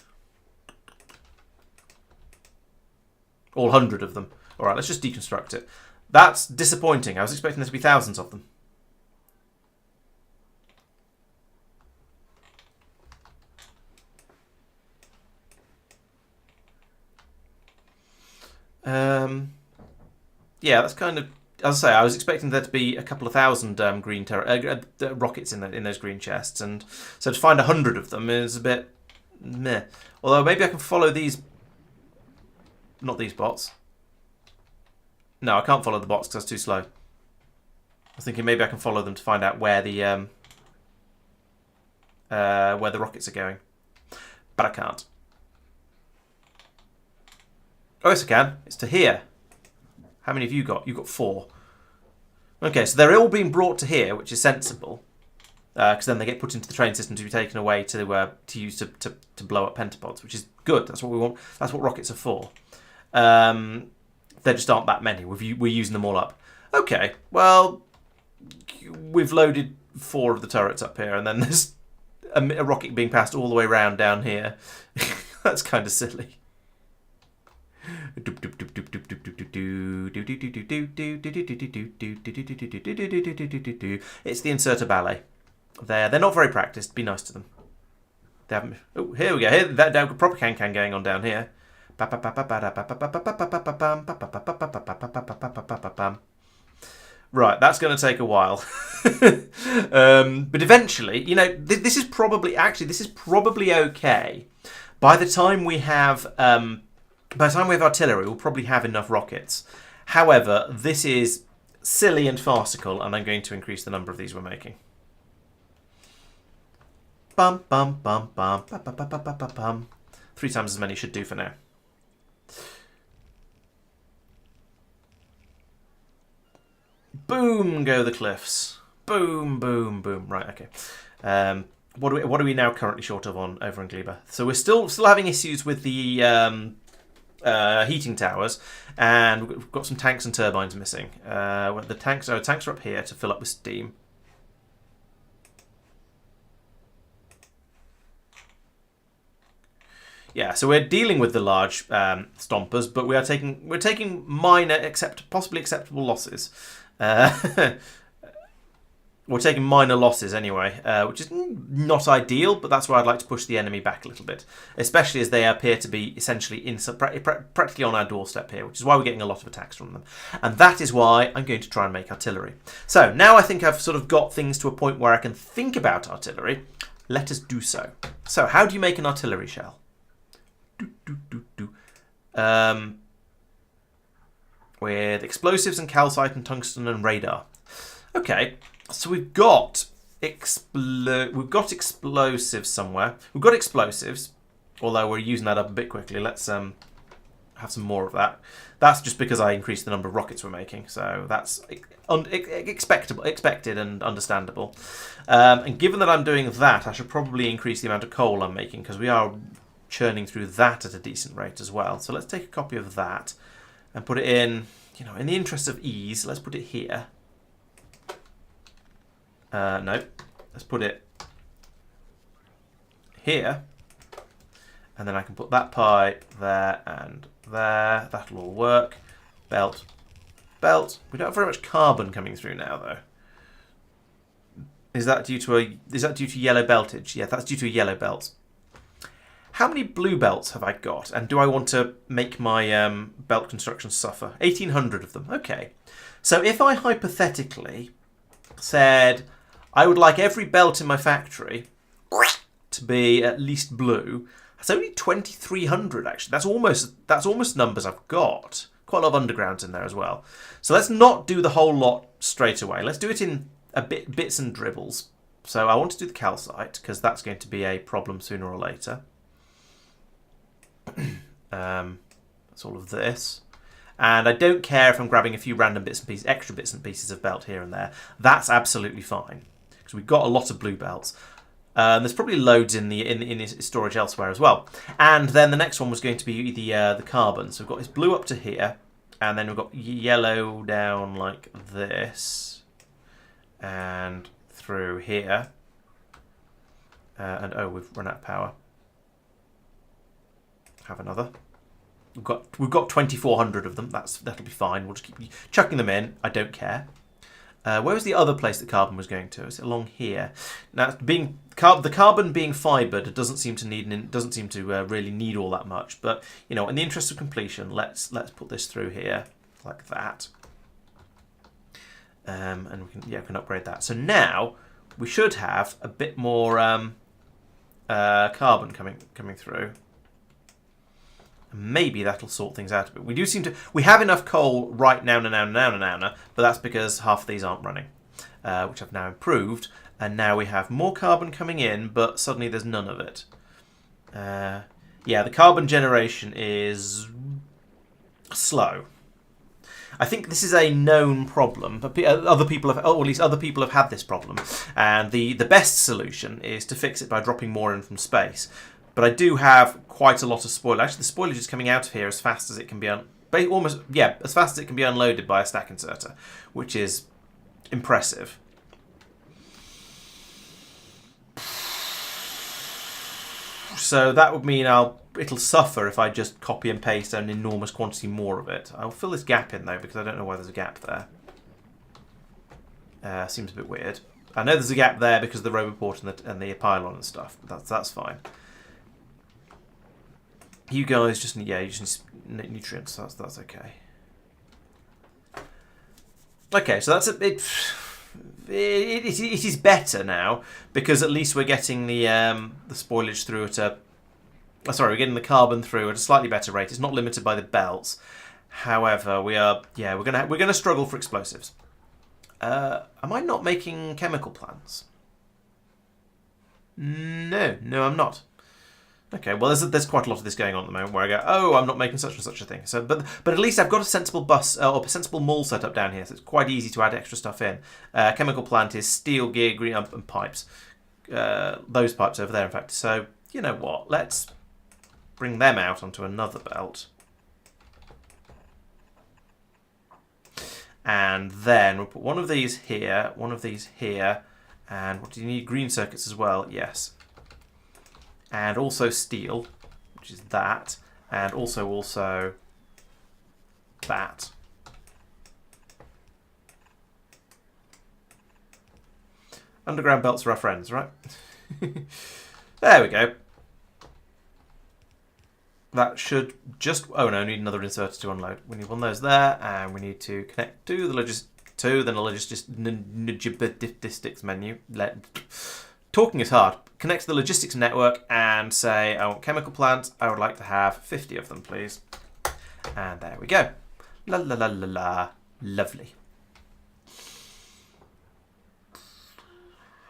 All 100 of them. All right, let's just deconstruct it. That's disappointing. I was expecting there to be thousands of them. Yeah, that's kind of... As I say, I was expecting there to be a couple of thousand green rockets in those green chests, and so to find 100 of them is a bit meh. Although maybe I can follow these... Not these bots. No, I can't follow the bots because that's too slow. I was thinking maybe I can follow them to find out where the rockets are going, but I can't. Oh, yes, I can. It's to here. How many have you got? You've got 4. Okay, so they're all being brought to here, which is sensible, because then they get put into the train system to be taken away to use to blow up pentapods, which is good. That's what we want. That's what rockets are for. There just aren't that many. We're using them all up. Okay, well, we've loaded 4 of the turrets up here, and then there's a rocket being passed all the way around down here. That's kind of silly. It's the inserter ballet. They're not very practiced. Be nice to them. They haven't. Oh, here we go. Here, that proper can going on down here. Right, that's going to take a while. But eventually, you know, this is probably okay. By the time we have artillery, we'll probably have enough rockets. However, this is silly and farcical, and I'm going to increase the number of these we're making. Bum bum bum bum bum bum bum bum bum. 3 times as many should do for now. Boom go the cliffs. Boom boom boom. Right, okay. What are we now currently short of over in Gleba? So we're still having issues with the heating towers, and we've got some tanks and turbines missing. The tanks are up here to fill up with steam. Yeah, so we're dealing with the large stompers, but we're taking minor, possibly acceptable losses. We're taking minor losses anyway, which is not ideal, but that's where I'd like to push the enemy back a little bit, especially as they appear to be essentially practically on our doorstep here, which is why we're getting a lot of attacks from them. And that is why I'm going to try and make artillery. So now I think I've sort of got things to a point where I can think about artillery. Let us do so. So how do you make an artillery shell? With explosives and calcite and tungsten and radar. Okay. So we've got explosives somewhere. We've got explosives, although we're using that up a bit quickly. Let's have some more of that. That's just because I increased the number of rockets we're making, so that's expected and understandable. And given that I'm doing that, I should probably increase the amount of coal I'm making, because we are churning through that at a decent rate as well. So let's take a copy of that and put it in, you know, in the interest of ease, let's put it here. No, let's put it here, and then I can put that pipe there and there. That'll all work. Belt. We don't have very much carbon coming through now, though. Is that due to yellow beltage? Yeah, that's due to a yellow belt. How many blue belts have I got? And do I want to make my belt construction suffer? 1,800 of them. Okay. So if I hypothetically said I would like every belt in my factory to be at least blue, that's only 2,300 actually. That's almost numbers I've got. Quite a lot of undergrounds in there as well. So let's not do the whole lot straight away. Let's do it in bits and dribbles. So I want to do the calcite because that's going to be a problem sooner or later. That's all of this. And I don't care if I'm grabbing a few random extra bits and pieces of belt here and there. That's absolutely fine. Because we've got a lot of blue belts. There's probably loads in the storage elsewhere as well. And then the next one was going to be the carbon. So we've got this blue up to here. And then we've got yellow down like this. And through here. And oh, we've run out of power. Have another. We've got 2,400 of them. That'll be fine. We'll just keep chucking them in. I don't care. Where was the other place that carbon was going to? Is it along here? Now, the carbon being fibred doesn't seem to really need all that much. But you know, in the interest of completion, let's put this through here like that, and we can upgrade that. So now we should have a bit more carbon coming through. Maybe that'll sort things out a bit. We have enough coal right now, but that's because half of these aren't running, which I've now improved. And now we have more carbon coming in, but suddenly there's none of it. Yeah, the carbon generation is slow. I think this is a known problem, but other people have, or at least other people have had this problem. And the best solution is to fix it by dropping more in from space. But I do have quite a lot of spoilage. Actually, the spoilage is coming out of here as fast as it can be as fast as it can be unloaded by a stack inserter, which is impressive. So that would mean it'll suffer if I just copy and paste an enormous quantity more of it. I'll fill this gap in though, because I don't know why there's a gap there. Seems a bit weird. I know there's a gap there because of the roboport and the pylon and stuff. But that's fine. You guys just need nutrients. So that's okay. Okay, so that's it is better now because at least we're getting the spoilage through at we're getting the carbon through at a slightly better rate. It's not limited by the belts. However, we're gonna struggle for explosives. Am I not making chemical plants? No, I'm not. Okay, well, there's quite a lot of this going on at the moment where I go, oh, I'm not making such and such a thing. So, but at least I've got a sensible bus or a sensible mall set up down here, so it's quite easy to add extra stuff in. Chemical plant is steel, gear, green, and pipes. Those pipes over there, in fact. So, you know what? Let's bring them out onto another belt. And then we'll put one of these here, one of these here. And what do you need? Green circuits as well, yes. And also steel, which is that, and also that. Underground belts are our friends, right? There we go. That should just... Oh no, we need another inserter to unload. We need one of those there, and we need to connect to the logistics menu. Talking is hard. Connect to the logistics network and say, I want chemical plants. I would like to have 50 of them, please. And there we go. La la la la la. Lovely.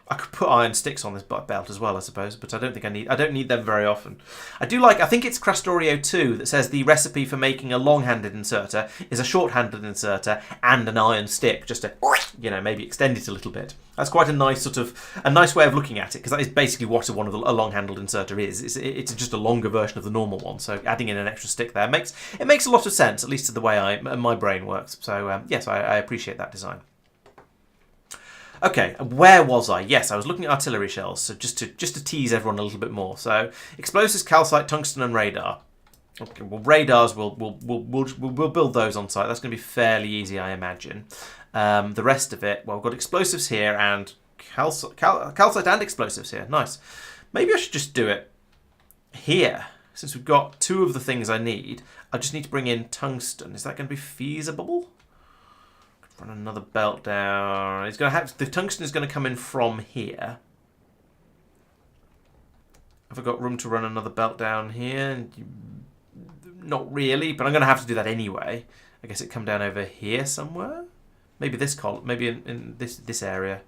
I could put iron sticks on this belt as well, I suppose, but I don't need them very often. I think it's Factorio 2 that says the recipe for making a long-handed inserter is a short-handed inserter and an iron stick, just to, maybe extend it a little bit. That's quite a nice way of looking at it, because that is basically what a long-handled inserter is. It's just a longer version of the normal one, so adding in an extra stick there makes a lot of sense, at least to the way my brain works. So yes, I appreciate that design. Okay, where was I? Yes, I was looking at artillery shells, so just to tease everyone a little bit more. So, explosives, calcite, tungsten, and radar. Okay, well, radars, we'll build those on site. That's going to be fairly easy, I imagine. The rest of it, well, we've got explosives here and calcite and explosives here. Nice. Maybe I should just do it here. Since we've got two of the things I need, I just need to bring in tungsten. Is that going to be feasible? Run another belt down. The tungsten is going to come in from here. Have I got room to run another belt down here? Not really, but I'm going to have to do that anyway. I guess it come down over here somewhere. Maybe this column. Maybe in this area.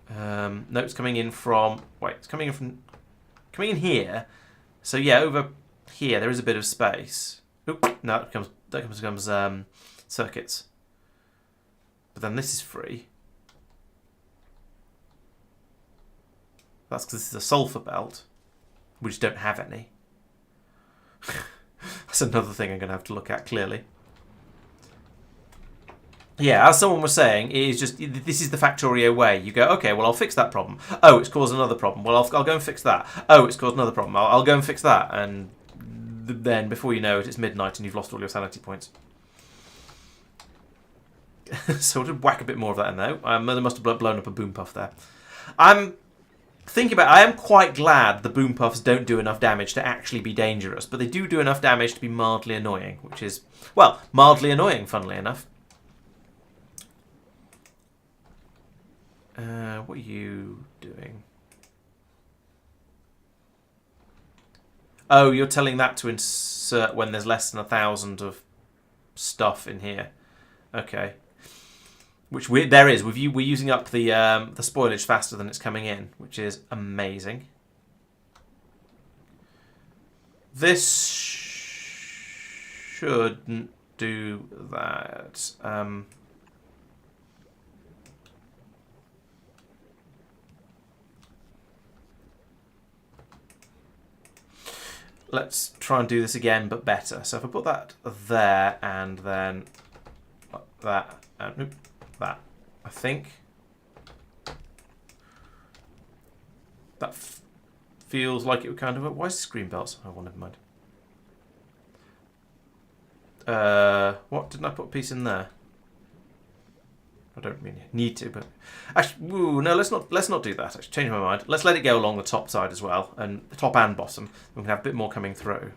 No, it's coming in from. Wait, it's coming in here. So yeah, over here there is a bit of space. Oop, no, that becomes circuits. But then this is free. That's because this is a sulfur belt. We just don't have any. That's another thing I'm going to have to look at, clearly. Yeah, as someone was saying, this is the Factorio way. You go, okay, well, I'll fix that problem. Oh, it's caused another problem. Well, I'll go and fix that. Oh, it's caused another problem. I'll go and fix that. And then before you know it, it's midnight and you've lost all your sanity points. So we'll whack a bit more of that in there. They must have blown up a boom puff there. I'm thinking about. I am quite glad the boom puffs don't do enough damage to actually be dangerous, but they do enough damage to be mildly annoying, which is, well, mildly annoying, funnily enough. What are you doing? Oh, you're telling that to insert when there's less than 1,000 of stuff in here. Okay. Which there is. We're using up the spoilage faster than it's coming in, which is amazing. This shouldn't do that. Let's try and do this again, but better. So if I put that there and then that and that, I think that feels like it would kind of. Why is the screen belts? Oh, well, never mind. What didn't I put a piece in there? I don't really need to, but actually, no. Let's not do that. Actually, change my mind. Let's let it go along the top side as well, and the top and bottom. We can have a bit more coming through.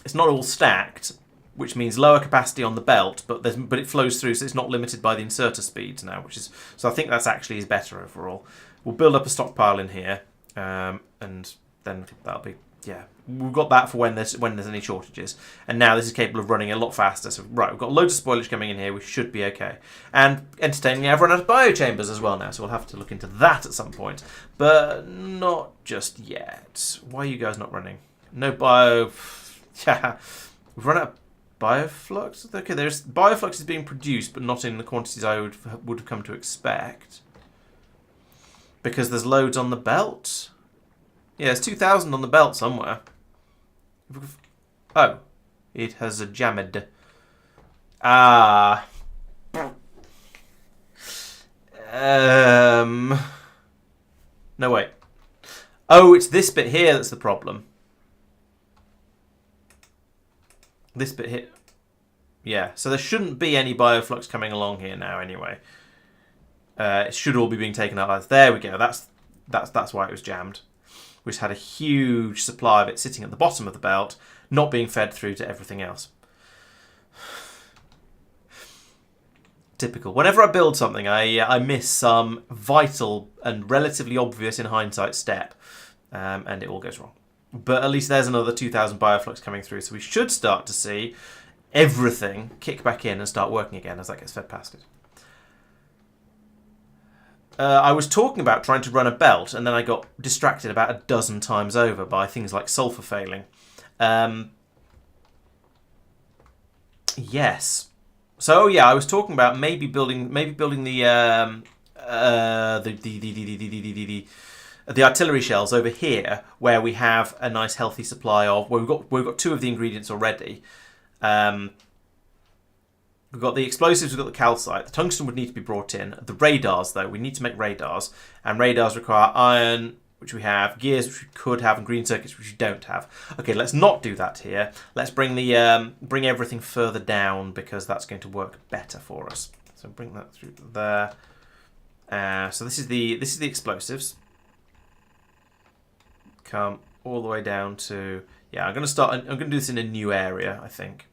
It's not all stacked, which means lower capacity on the belt, but it flows through, so it's not limited by the inserter speeds now, which is so. I think that's actually is better overall. We'll build up a stockpile in here, and then that'll be. Yeah, we've got that for when there's any shortages. And now this is capable of running a lot faster. So, right, we've got loads of spoilage coming in here. We should be okay. And entertainingly, I've run out of biochambers as well now. So we'll have to look into that at some point. But not just yet. Why are you guys not running? No bio... Yeah, we've run out of Bioflux? Okay, there's Bioflux is being produced, but not in the quantities I would have come to expect. Because there's loads on the belt. Yeah, there's 2,000 on the belt somewhere. Oh, it has a jammed. Ah. No, wait. Oh, it's this bit here that's the problem. This bit here. Yeah, so there shouldn't be any bioflux coming along here now anyway. It should all be being taken out. There we go. That's why it was jammed. Which had a huge supply of it sitting at the bottom of the belt, not being fed through to everything else. Typical. Whenever I build something, I miss some vital and relatively obvious in hindsight step, and it all goes wrong. But at least there's another 2,000 bioflux coming through, so we should start to see everything kick back in and start working again as that gets fed past it. I was talking about trying to run a belt, and then I got distracted about a dozen times over by things like sulfur failing. Yes. So yeah, I was talking about maybe building the artillery shells over here, where we have a nice healthy supply of. Well, we've got two of the ingredients already. We've got the explosives, we've got the calcite. The tungsten would need to be brought in. The radars, though, we need to make radars. And radars require iron, which we have, gears, which we could have, and green circuits, which we don't have. Okay, let's not do that here. Let's bring bring everything further down, because that's going to work better for us. So bring that through there. So this is the explosives. Come all the way down to... Yeah, I'm going to do this in a new area, I think.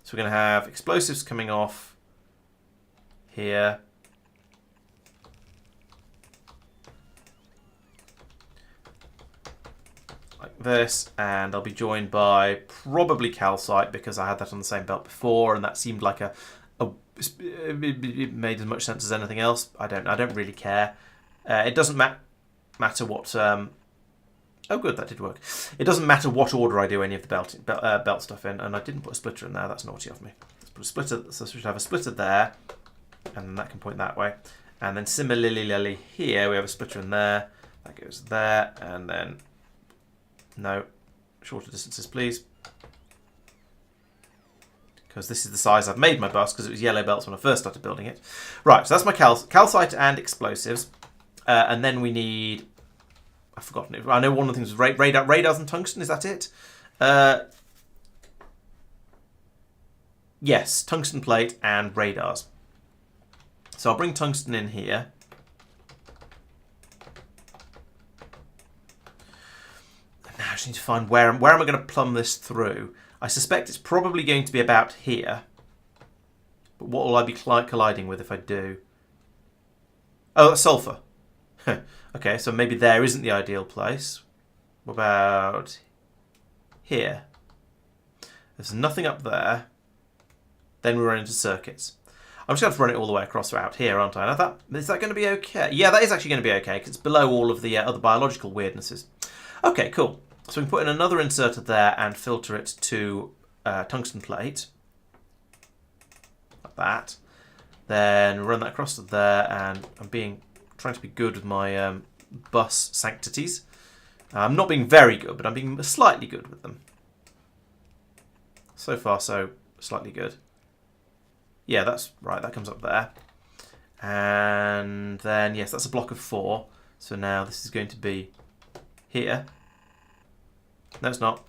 So we're going to have explosives coming off here. Like this. And I'll be joined by probably calcite, because I had that on the same belt before, and that seemed like it made as much sense as anything else. I don't really care. It doesn't matter what... Oh, good, that did work. It doesn't matter what order I do any of the belt stuff in, and I didn't put a splitter in there. That's naughty of me. Let's put a splitter. So we should have a splitter there, and then that can point that way. And then similarly here, we have a splitter in there. That goes there, and then no shorter distances, please, because this is the size I've made my bus, because it was yellow belts when I first started building it. Right, so that's my calcite and explosives, and then we need I've forgotten it. I know one of the things was radars and tungsten. Is that it? Yes, tungsten plate and radars. So I'll bring tungsten in here. Now I just need to find where am I going to plumb this through. I suspect it's probably going to be about here. But what will I be colliding with if I do? Oh, that's sulfur. Okay, so maybe there isn't the ideal place. What about here? There's nothing up there. Then we run into circuits. I'm just going to run it all the way across out here, aren't I? Now is that going to be okay? Yeah, that is actually going to be okay, because it's below all of the other biological weirdnesses. Okay, cool. So we can put in another inserter there and filter it to tungsten plate. Like that. Then run that across to there, and I'm trying to be good with my bus sanctities. I'm not being very good, but I'm being slightly good with them. So far, so slightly good. Yeah, that's right. That comes up there. And then, yes, that's a block of 4. So now this is going to be here. No, it's not.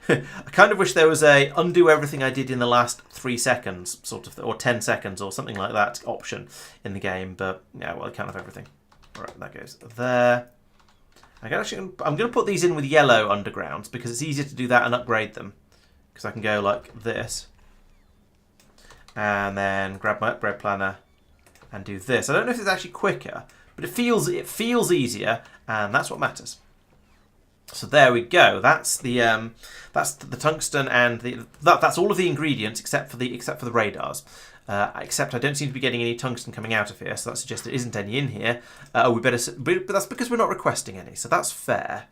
I kind of wish there was a undo everything I did in the last 3 seconds, sort of, or 10 seconds, or something like that option in the game. But yeah, well, I can't have everything. All right, that goes there. I'm going to put these in with yellow undergrounds because it's easier to do that and upgrade them. Because I can go like this. And then grab my upgrade planner and do this. I don't know if it's actually quicker, but it feels easier, and that's what matters. So there we go. That's the tungsten and that's all of the ingredients except for the radars. Except I don't seem to be getting any tungsten coming out of here, so that suggests there isn't any in here. But that's because we're not requesting any, so that's fair.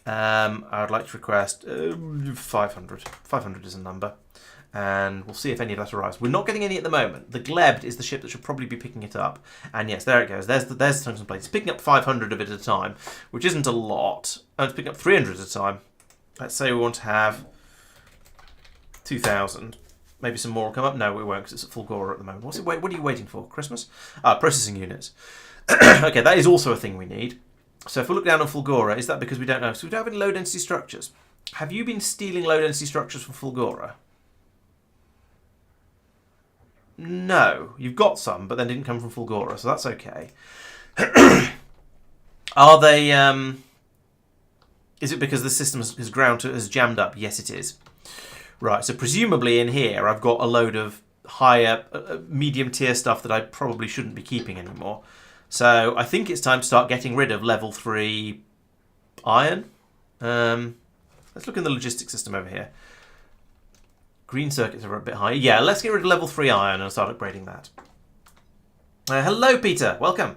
I would like to request 500. 500 is a number, and we'll see if any of that arrives. We're not getting any at the moment. The Gleba is the ship that should probably be picking it up, and yes, there it goes. There's the tungsten plate. It's picking up 500 of it at a time, which isn't a lot. Oh, it's picking up 300 at a time. Let's say we want to have 2,000. Maybe some more will come up. No, we won't, because it's at Fulgora at the moment. What are you waiting for? Christmas? Processing units. Okay, that is also a thing we need. So if we look down on Fulgora, is that because we don't know? So we don't have any low-density structures. Have you been stealing low-density structures from Fulgora? No. You've got some, but then didn't come from Fulgora, so that's okay. Are they... Is it because the system has jammed up? Yes, it is. Right, so presumably in here I've got a load of higher, medium tier stuff that I probably shouldn't be keeping anymore. So I think it's time to start getting rid of level 3 iron. Let's look in the logistics system over here. Green circuits are a bit high. Yeah, let's get rid of level 3 iron and start upgrading that. Hello, Peter. Welcome.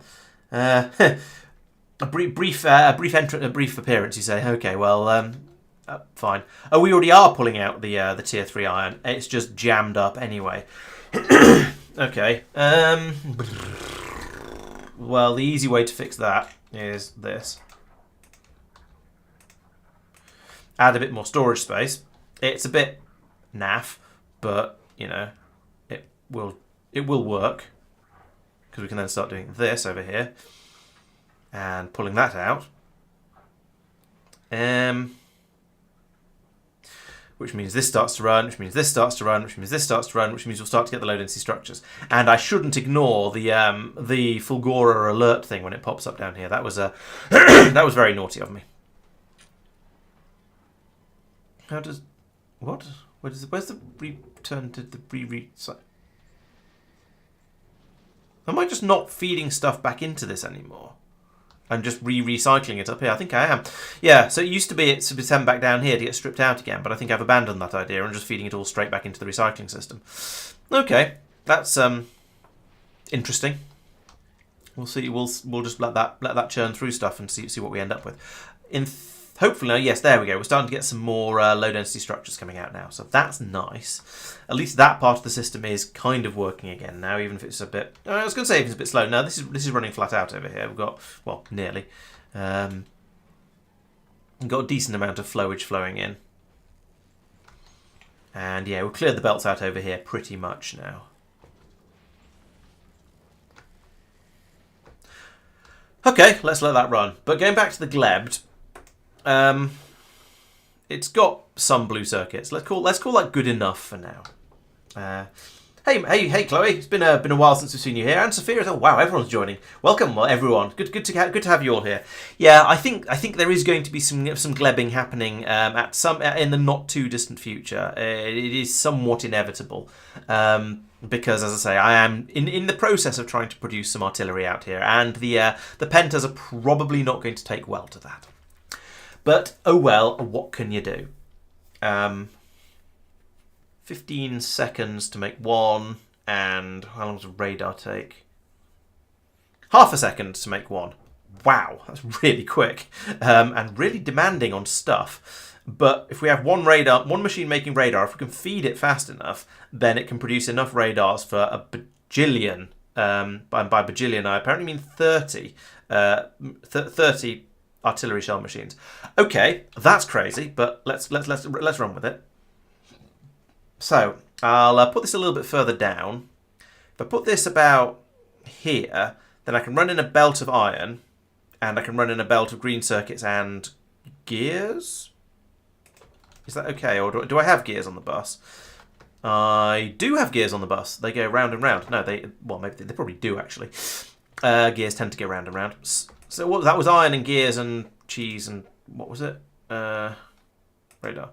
A brief appearance, you say. Okay, well... fine. Oh, we already are pulling out the tier 3 iron. It's just jammed up anyway. Okay. Well, the easy way to fix that is this. Add a bit more storage space. It's a bit naff, but you know, it will work, because we can then start doing this over here and pulling that out. Which means this starts to run, which means this starts to run, which means this starts to run, which means we'll start to get the low density structures. And I shouldn't ignore the Fulgora alert thing when it pops up down here. That was that was very naughty of me. How does what? Where's the return to the re-site? Am I just not feeding stuff back into this anymore? And just recycling it up here. I think I am. Yeah, so it used to be it's to be sent back down here to get stripped out again, but I think I've abandoned that idea and just feeding it all straight back into the recycling system. Okay, that's interesting. We'll see. We'll just let that churn through stuff and see what we end up with. Hopefully, now, yes, there we go. We're starting to get some more low-density structures coming out now, so that's nice. At least that part of the system is kind of working again now, even if it's a bit... I was going to say if it's a bit slow. No, this is running flat out over here. We've got, well, nearly. We've got a decent amount of flowage flowing in. And, yeah, we've cleared the belts out over here pretty much now. Okay, let's let that run. But going back to the Glebed, it's got some blue circuits. Let's call that good enough for now. Hey, Chloe! It's been a while since we've seen you here, and Sophia. Oh wow, everyone's joining. Welcome, everyone. Good to have you all here. Yeah, I think there is going to be some glebbing happening in the not too distant future. It is somewhat inevitable because, as I say, I am in the process of trying to produce some artillery out here, and the pentas are probably not going to take well to that. But oh well, what can you do? 15 seconds to make one, and how long does radar take? Half a second to make one. Wow, that's really quick and really demanding on stuff. But if we have one machine making radar, if we can feed it fast enough, then it can produce enough radars for a bajillion. By bajillion, I apparently mean 30. 30 artillery shell machines. Okay, that's crazy, but let's run with it. So I'll put this a little bit further down. If I put this about here, then I can run in a belt of iron, and I can run in a belt of green circuits and gears. Is that okay, or do I have gears on the bus? I do have gears on the bus. They go round and round. No, maybe they probably do actually. Gears tend to go round and round. So that was iron and gears and cheese and what was it? Radar.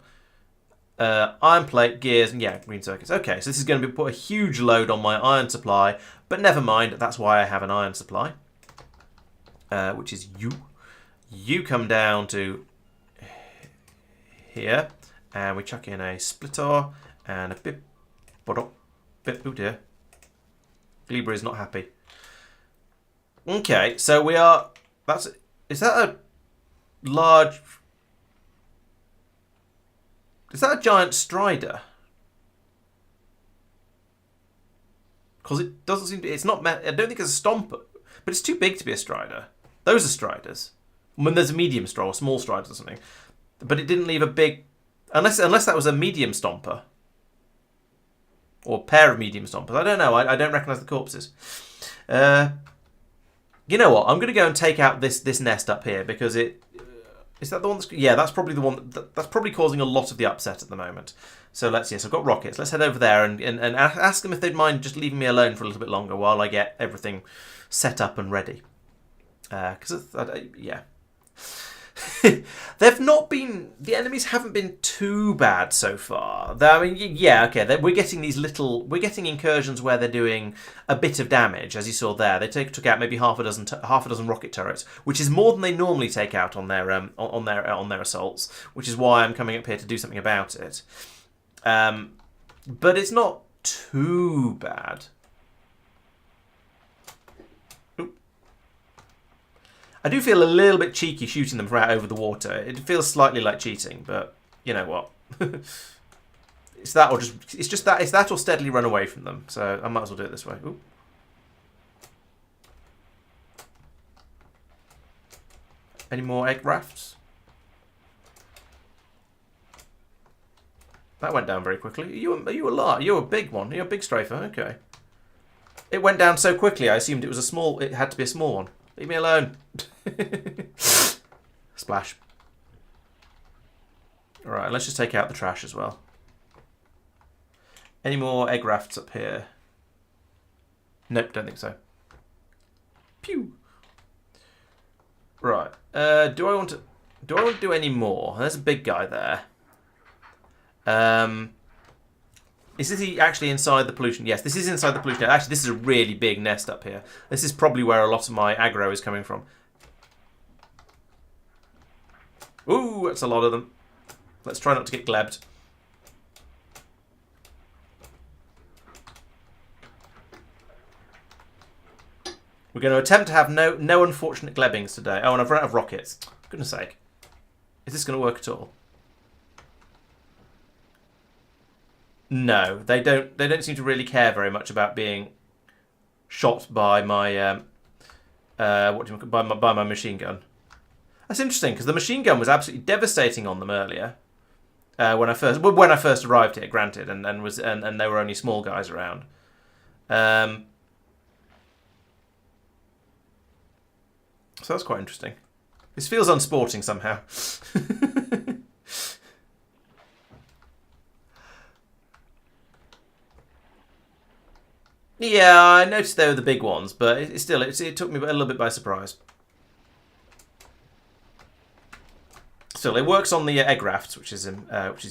Iron plate, gears, and yeah, green circuits. Okay, so this is going to put a huge load on my iron supply, but never mind, that's why I have an iron supply, which is you. You come down to here, and we chuck in a splitter and a bip. Oh dear. Gleba is not happy. Okay, so we are. Is that a large? Is that a giant strider? Because it doesn't seem to. It's not. I don't think it's a stomper, but it's too big to be a strider. Those are striders. When there's a medium strider or small striders or something, but it didn't leave a big. Unless that was a medium stomper. Or a pair of medium stompers. I don't know. I don't recognise the corpses. You know what? I'm going to go and take out this nest up here because it. Is that the one that's... Yeah, that's probably the one... That's probably causing a lot of the upset at the moment. So let's... Yes, I've got rockets. Let's head over there and ask them if they'd mind just leaving me alone for a little bit longer while I get everything set up and ready. Because, yeah. They've not been... The enemies haven't been too bad so far. I mean, yeah, okay. We're getting these little... We're getting incursions where they're doing a bit of damage, as you saw there. They took out maybe half a dozen rocket turrets, which is more than they normally take out on their assaults, which is why I'm coming up here to do something about it. But it's not too bad. I do feel a little bit cheeky shooting them from out over the water. It feels slightly like cheating, but you know what? It's that or steadily run away from them. So I might as well do it this way. Ooh. Any more egg rafts? That went down very quickly. Are you a lot? You're a big one. You're a big strafer. Okay. It went down so quickly. I assumed it was a small. It had to be a small one. Leave me alone. Splash. Alright, let's just take out the trash as well. Any more egg rafts up here? Nope, don't think so. Pew. Right. Do I want to do any more? There's a big guy there. Is this actually inside the pollution? Yes, this is inside the pollution. Actually, this is a really big nest up here. This is probably where a lot of my aggro is coming from. Ooh, that's a lot of them. Let's try not to get glebbed. We're going to attempt to have no unfortunate glebbings today. Oh, and I've run out of rockets. Goodness sake. Is this going to work at all? No, they don't seem to really care very much about being shot by my by my machine gun. That's interesting because the machine gun was absolutely devastating on them earlier when I first arrived here. Granted, and there were only small guys around. So So that's quite interesting. This feels unsporting somehow. Yeah, I noticed they were the big ones, but it took me a little bit by surprise. Still, it works on the egg rafts, which is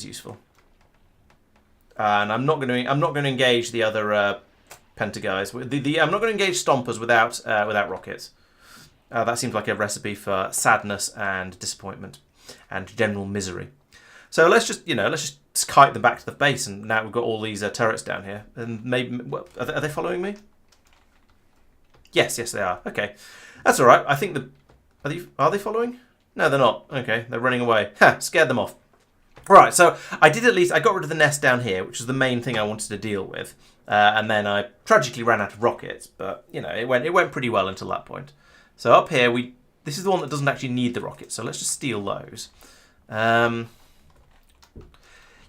useful. And I'm not going to engage the other penta guys. I'm not going to engage stompers without rockets. That seems like a recipe for sadness and disappointment and general misery. So let's just kite them back to the base, and now we've got all these turrets down here. And maybe are they following me? Yes, they are. Okay, that's all right. I think are they following? No, they're not. Okay, they're running away. Ha! Scared them off. Right, so I got rid of the nest down here, which was the main thing I wanted to deal with, and then I tragically ran out of rockets. But it went pretty well until that point. So up here this is the one that doesn't actually need the rockets. So let's just steal those.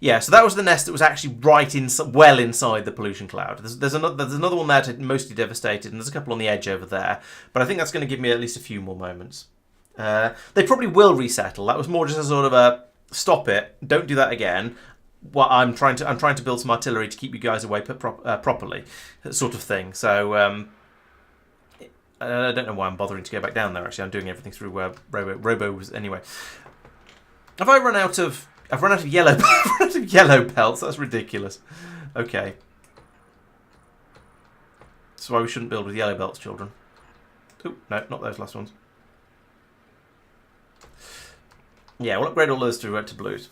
Yeah, so that was the nest that was actually well inside the pollution cloud. There's another one there mostly devastated, and there's a couple on the edge over there. But I think that's going to give me at least a few more moments. They probably will resettle. That was more just a sort of a stop it, don't do that again. Well, I'm trying to build some artillery to keep you guys away properly, sort of thing. So I don't know why I'm bothering to go back down there. Actually, I'm doing everything through robos anyway. Have I run out of? I've run out of yellow. I've run out of yellow pelts. That's ridiculous. Okay. That's why we shouldn't build with yellow belts, children. Oh no, not those last ones. Yeah, we'll upgrade all those to blues.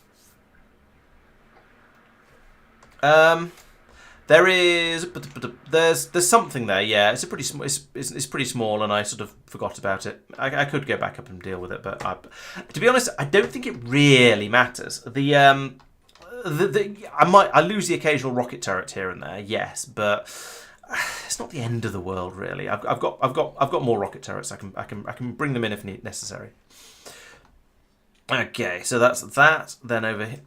There's something there. Yeah, it's pretty small, and I sort of forgot about it. I could go back up and deal with it, but to be honest, I don't think it really matters. I lose the occasional rocket turret here and there, yes, but it's not the end of the world really. I've got more rocket turrets. I can bring them in if necessary. Okay, so that's that. Then over here,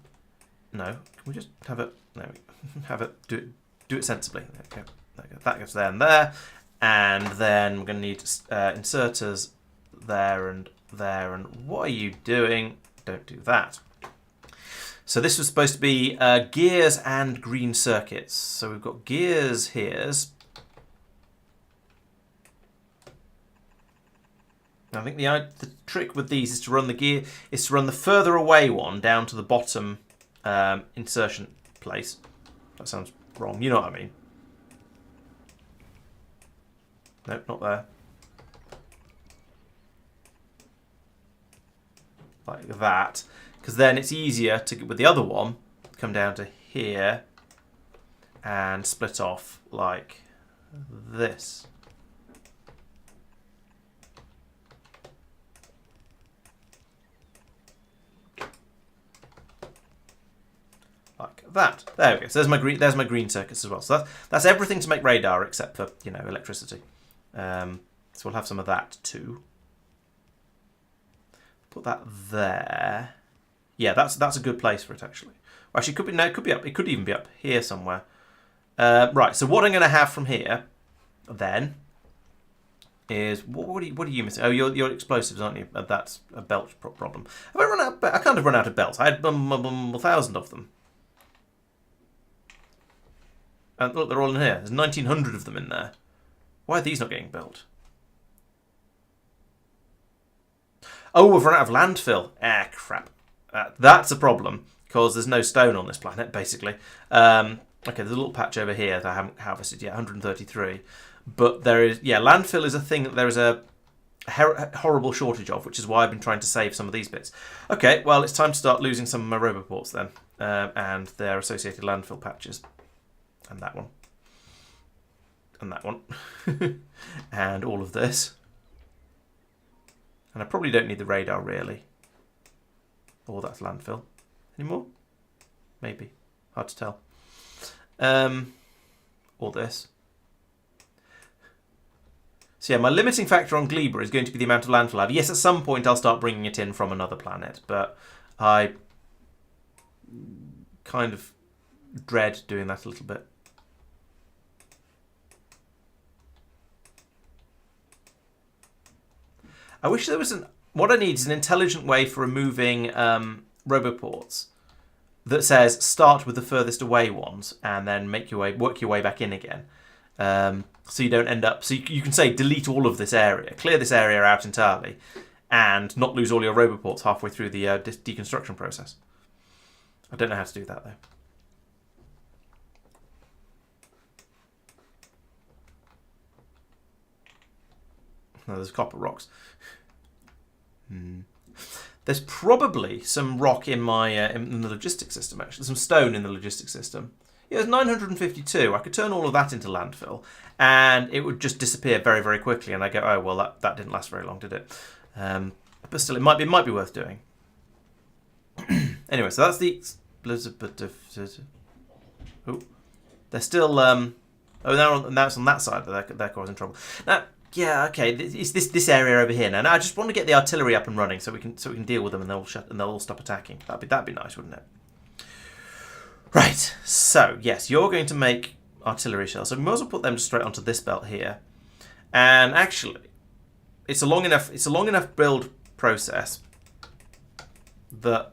no, can we just have it? No, have it. Do it sensibly. There we go. That goes there and there, and then we're going to need inserters there and there. And what are you doing? Don't do that. So this was supposed to be gears and green circuits. So we've got gears here. I think the trick with these is to run the further away one down to the bottom insertion place. That sounds wrong. You know what I mean? Nope, not there. Like that, because then it's easier to with the other one come down to here and split off like this. Like that. There we go. So there's my green circuits as well. So that's everything to make radar except for electricity. So we'll have some of that too. Put that there. Yeah, that's a good place for it actually. Well, actually, it could be up. It could even be up here somewhere. Right. So what I'm going to have from here then is what are you missing? Oh, your explosives, aren't you? That's a belt problem. Have I run out? I can't have run out of belts. I had 1,000 of them. And look, they're all in here. There's 1,900 of them in there. Why are these not getting built? Oh, we've run out of landfill. Ah, crap. That's a problem, because there's no stone on this planet, basically. Okay, there's a little patch over here that I haven't harvested yet, 133. But there is, landfill is a thing that there is a horrible shortage of, which is why I've been trying to save some of these bits. Okay, well, it's time to start losing some of my roboports then, and their associated landfill patches. And that one. And that one. And all of this. And I probably don't need the radar, really. Or that's landfill. Any more? Maybe. Hard to tell. Or this. So yeah, my limiting factor on Gleba is going to be the amount of landfill I have. Yes, at some point I'll start bringing it in from another planet, but I kind of dread doing that a little bit. I wish there was an... What I need is an intelligent way for removing roboports that says start with the furthest away ones and then work your way back in again. So you don't end up... So you can say delete all of this area, clear this area out entirely, and not lose all your roboports halfway through the deconstruction process. I don't know how to do that, though. No, there's copper rocks. There's probably some rock in my in the logistics system, actually. Some stone in the logistics system. Yeah, there's 952. I could turn all of that into landfill, and it would just disappear very, very quickly. And I go, oh, well, that didn't last very long, did it? But still, it might be worth doing. Anyway, so that's the... Oh, they're still... Oh, now it's on that side that they're causing trouble. Now, yeah, okay, it's this area over here now. Now I just want to get the artillery up and running so we can deal with them and they'll all stop attacking. That'd be nice, wouldn't it? Right. So yes, you're going to make artillery shells. So we might as well put them straight onto this belt here. And actually, it's a long enough build process that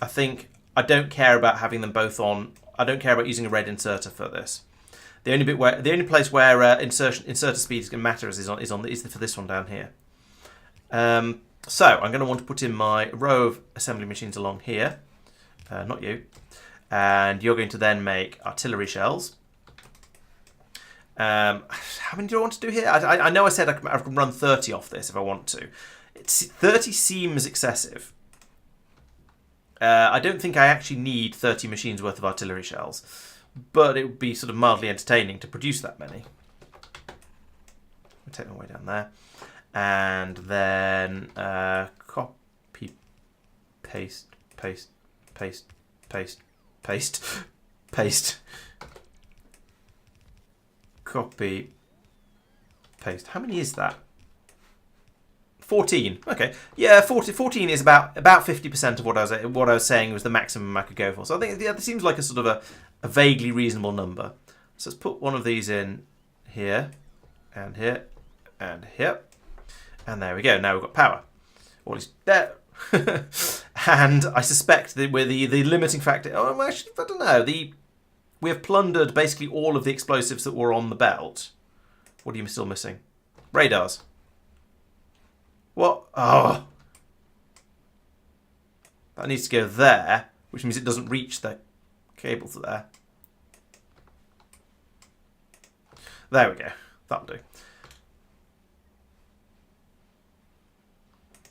I think I don't care about having them both on. I don't care about using a red inserter for this. The only place where inserter speed is going to matter is for this one down here. So I'm going to want to put in my row of assembly machines along here, not you, and you're going to then make artillery shells. How many do I want to do here? I know I said I can run 30 off this if I want to. 30 seems excessive. I don't think I actually need 30 machines worth of artillery shells. But it would be sort of mildly entertaining to produce that many. I'll take my way down there. And then copy, paste, paste, paste, paste, paste, paste. Copy, paste. How many is that? 14. Okay. Yeah, 14 is about 50% of what I was saying was the maximum I could go for. So I think it seems like a sort of a vaguely reasonable number. So let's put one of these in here, and here, and here. And there we go. Now we've got power. Or at least there. And I suspect that we're the limiting factor... Oh, actually, I don't know. We have plundered basically all of the explosives that were on the belt. What are you still missing? Radars. What? Oh. That needs to go there, which means it doesn't reach the cables there. There we go. That'll do.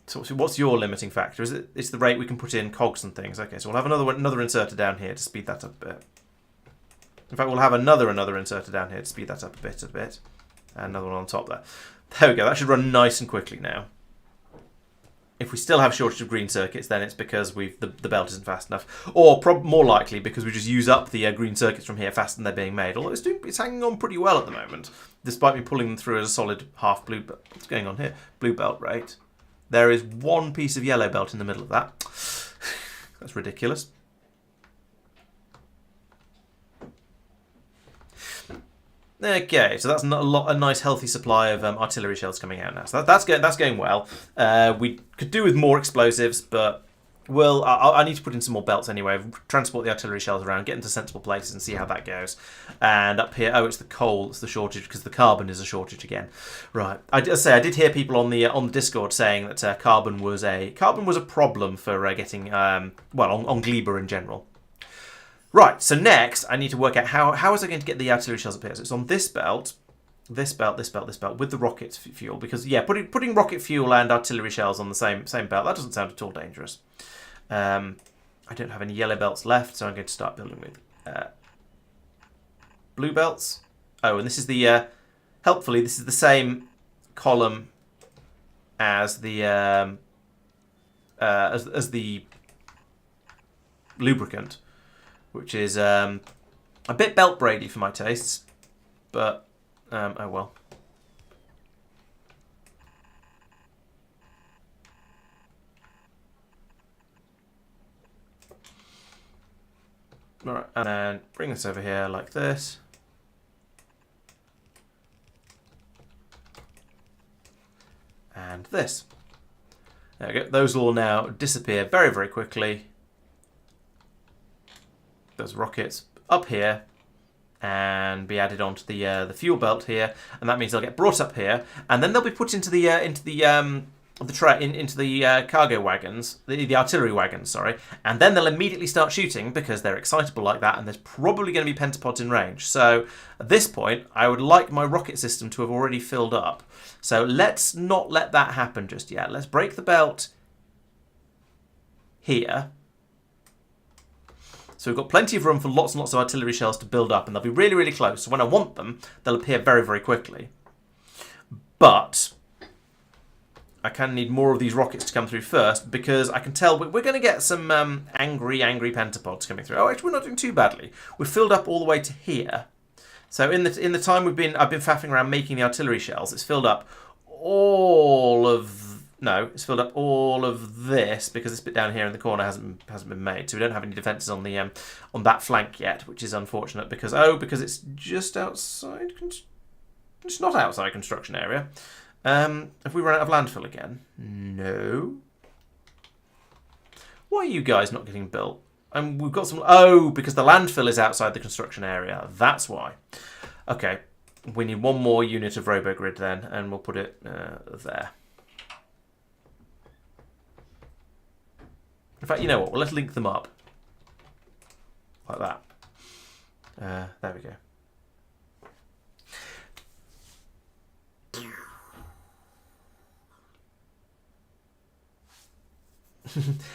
So what's your limiting factor? It's the rate we can put in cogs and things. Okay, so we'll have another inserter down here to speed that up a bit. In fact, we'll have another inserter down here to speed that up a bit. And another one on top there. There we go. That should run nice and quickly now. If we still have shortage of green circuits, then it's because the belt isn't fast enough. Or more likely, because we just use up the green circuits from here faster than they're being made. Although it's hanging on pretty well at the moment, despite me pulling them through as a solid half blue belt. What's going on here? Blue belt rate. There is one piece of yellow belt in the middle of that. That's ridiculous. Okay, so that's a nice healthy supply of artillery shells coming out now. So that's going well. We could do with more explosives, but I need to put in some more belts anyway. Transport the artillery shells around, get into sensible places, and see how that goes. And up here, it's the coal, it's the shortage because the carbon is a shortage again. Right, I did hear people on the Discord saying that carbon was a problem for getting on Gleba in general. Right, so next I need to work out how is I going to get the artillery shells up here. So it's on this belt, this belt with the rocket fuel. Because, yeah, putting rocket fuel and artillery shells on the same belt, that doesn't sound at all dangerous. I don't have any yellow belts left, so I'm going to start building with blue belts. Oh, and this is the... helpfully, this is the same column as the... as the lubricant. Which is a bit belt braidy for my tastes, but oh well. All right, and then bring this over here like this. and this. There we go. Those will now disappear very, very quickly. Those rockets up here and be added onto the fuel belt here, and that means they'll get brought up here, and then they'll be put into the cargo wagons, the artillery wagons, sorry, and then they'll immediately start shooting because they're excitable like that, and there's probably going to be pentapods in range. So at this point, I would like my rocket system to have already filled up. So let's not let that happen just yet. Let's break the belt here. So we've got plenty of room for lots and lots of artillery shells to build up, and they'll be really, really close. So when I want them, they'll appear very, very quickly. But I kind of need more of these rockets to come through first, because I can tell we're going to get some angry pentapods coming through. Oh, actually, we're not doing too badly. We've filled up all the way to here. So in the time I've been faffing around making the artillery shells, it's filled up all of this, because this bit down here in the corner hasn't been made, so we don't have any defences on the on that flank yet, which is unfortunate because it's just outside. It's not outside construction area. Have we run out of landfill again? No. Why are you guys not getting built? And we've got some. Oh, because the landfill is outside the construction area. That's why. Okay, we need one more unit of RoboGrid then, and we'll put it there. In fact, you know what? Well, let's link them up. Like that. There we go.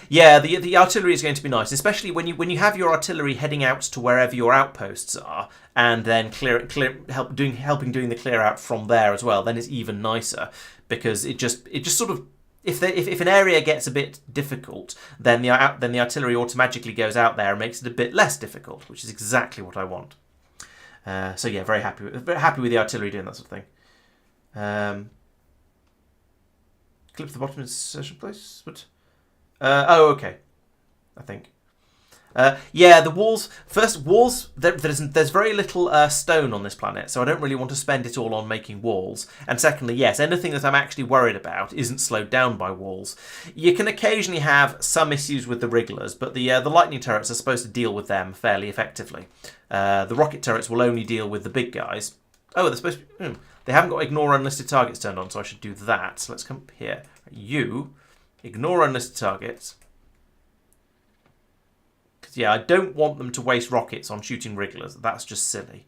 Yeah, the artillery is going to be nice, especially when you have your artillery heading out to wherever your outposts are, and then helping doing the clear out from there as well. Then it's even nicer, because it just sort of, if an area gets a bit difficult, then the artillery automatically goes out there and makes it a bit less difficult, which is exactly what I want. So yeah, very happy with the artillery doing that sort of thing. Clip the bottom insertion place, but oh, okay. I think. Yeah, the walls. First, walls. There's very little stone on this planet, so I don't really want to spend it all on making walls. And secondly, yes, anything that I'm actually worried about isn't slowed down by walls. You can occasionally have some issues with the wrigglers, but the lightning turrets are supposed to deal with them fairly effectively. The rocket turrets will only deal with the big guys. Oh, they're supposed to be, they haven't got ignore unlisted targets turned on, so I should do that. So let's come up here. You ignore unlisted targets. Yeah, I don't want them to waste rockets on shooting wrigglers. That's just silly.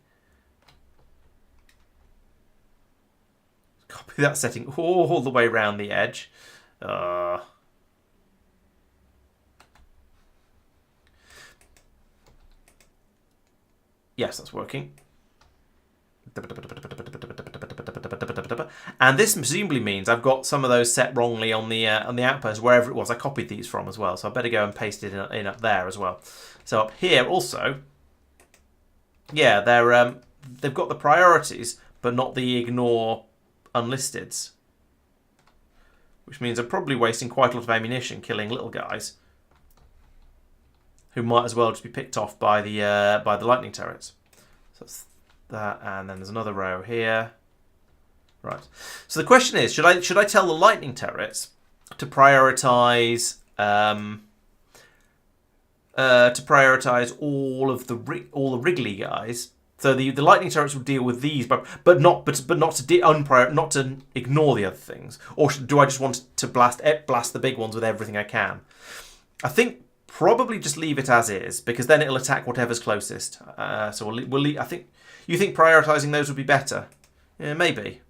Copy that setting all the way around the edge. Yes, that's working. And this presumably means I've got some of those set wrongly on the outpost, wherever it was I copied these from as well. So I better go and paste it in up there as well. So up here also, yeah, they've got the priorities, but not the ignore unlisteds, which means I'm probably wasting quite a lot of ammunition killing little guys who might as well just be picked off by the lightning turrets. So that's that, and then there's another row here. Right. So the question is, should I tell the lightning turrets to prioritize all the wriggly guys? So the lightning turrets will deal with these, but not to ignore the other things. Or do I just want to blast the big ones with everything I can? I think probably just leave it as is, because then it'll attack whatever's closest. So we'll leave, I think you think prioritizing those would be better. Yeah, maybe.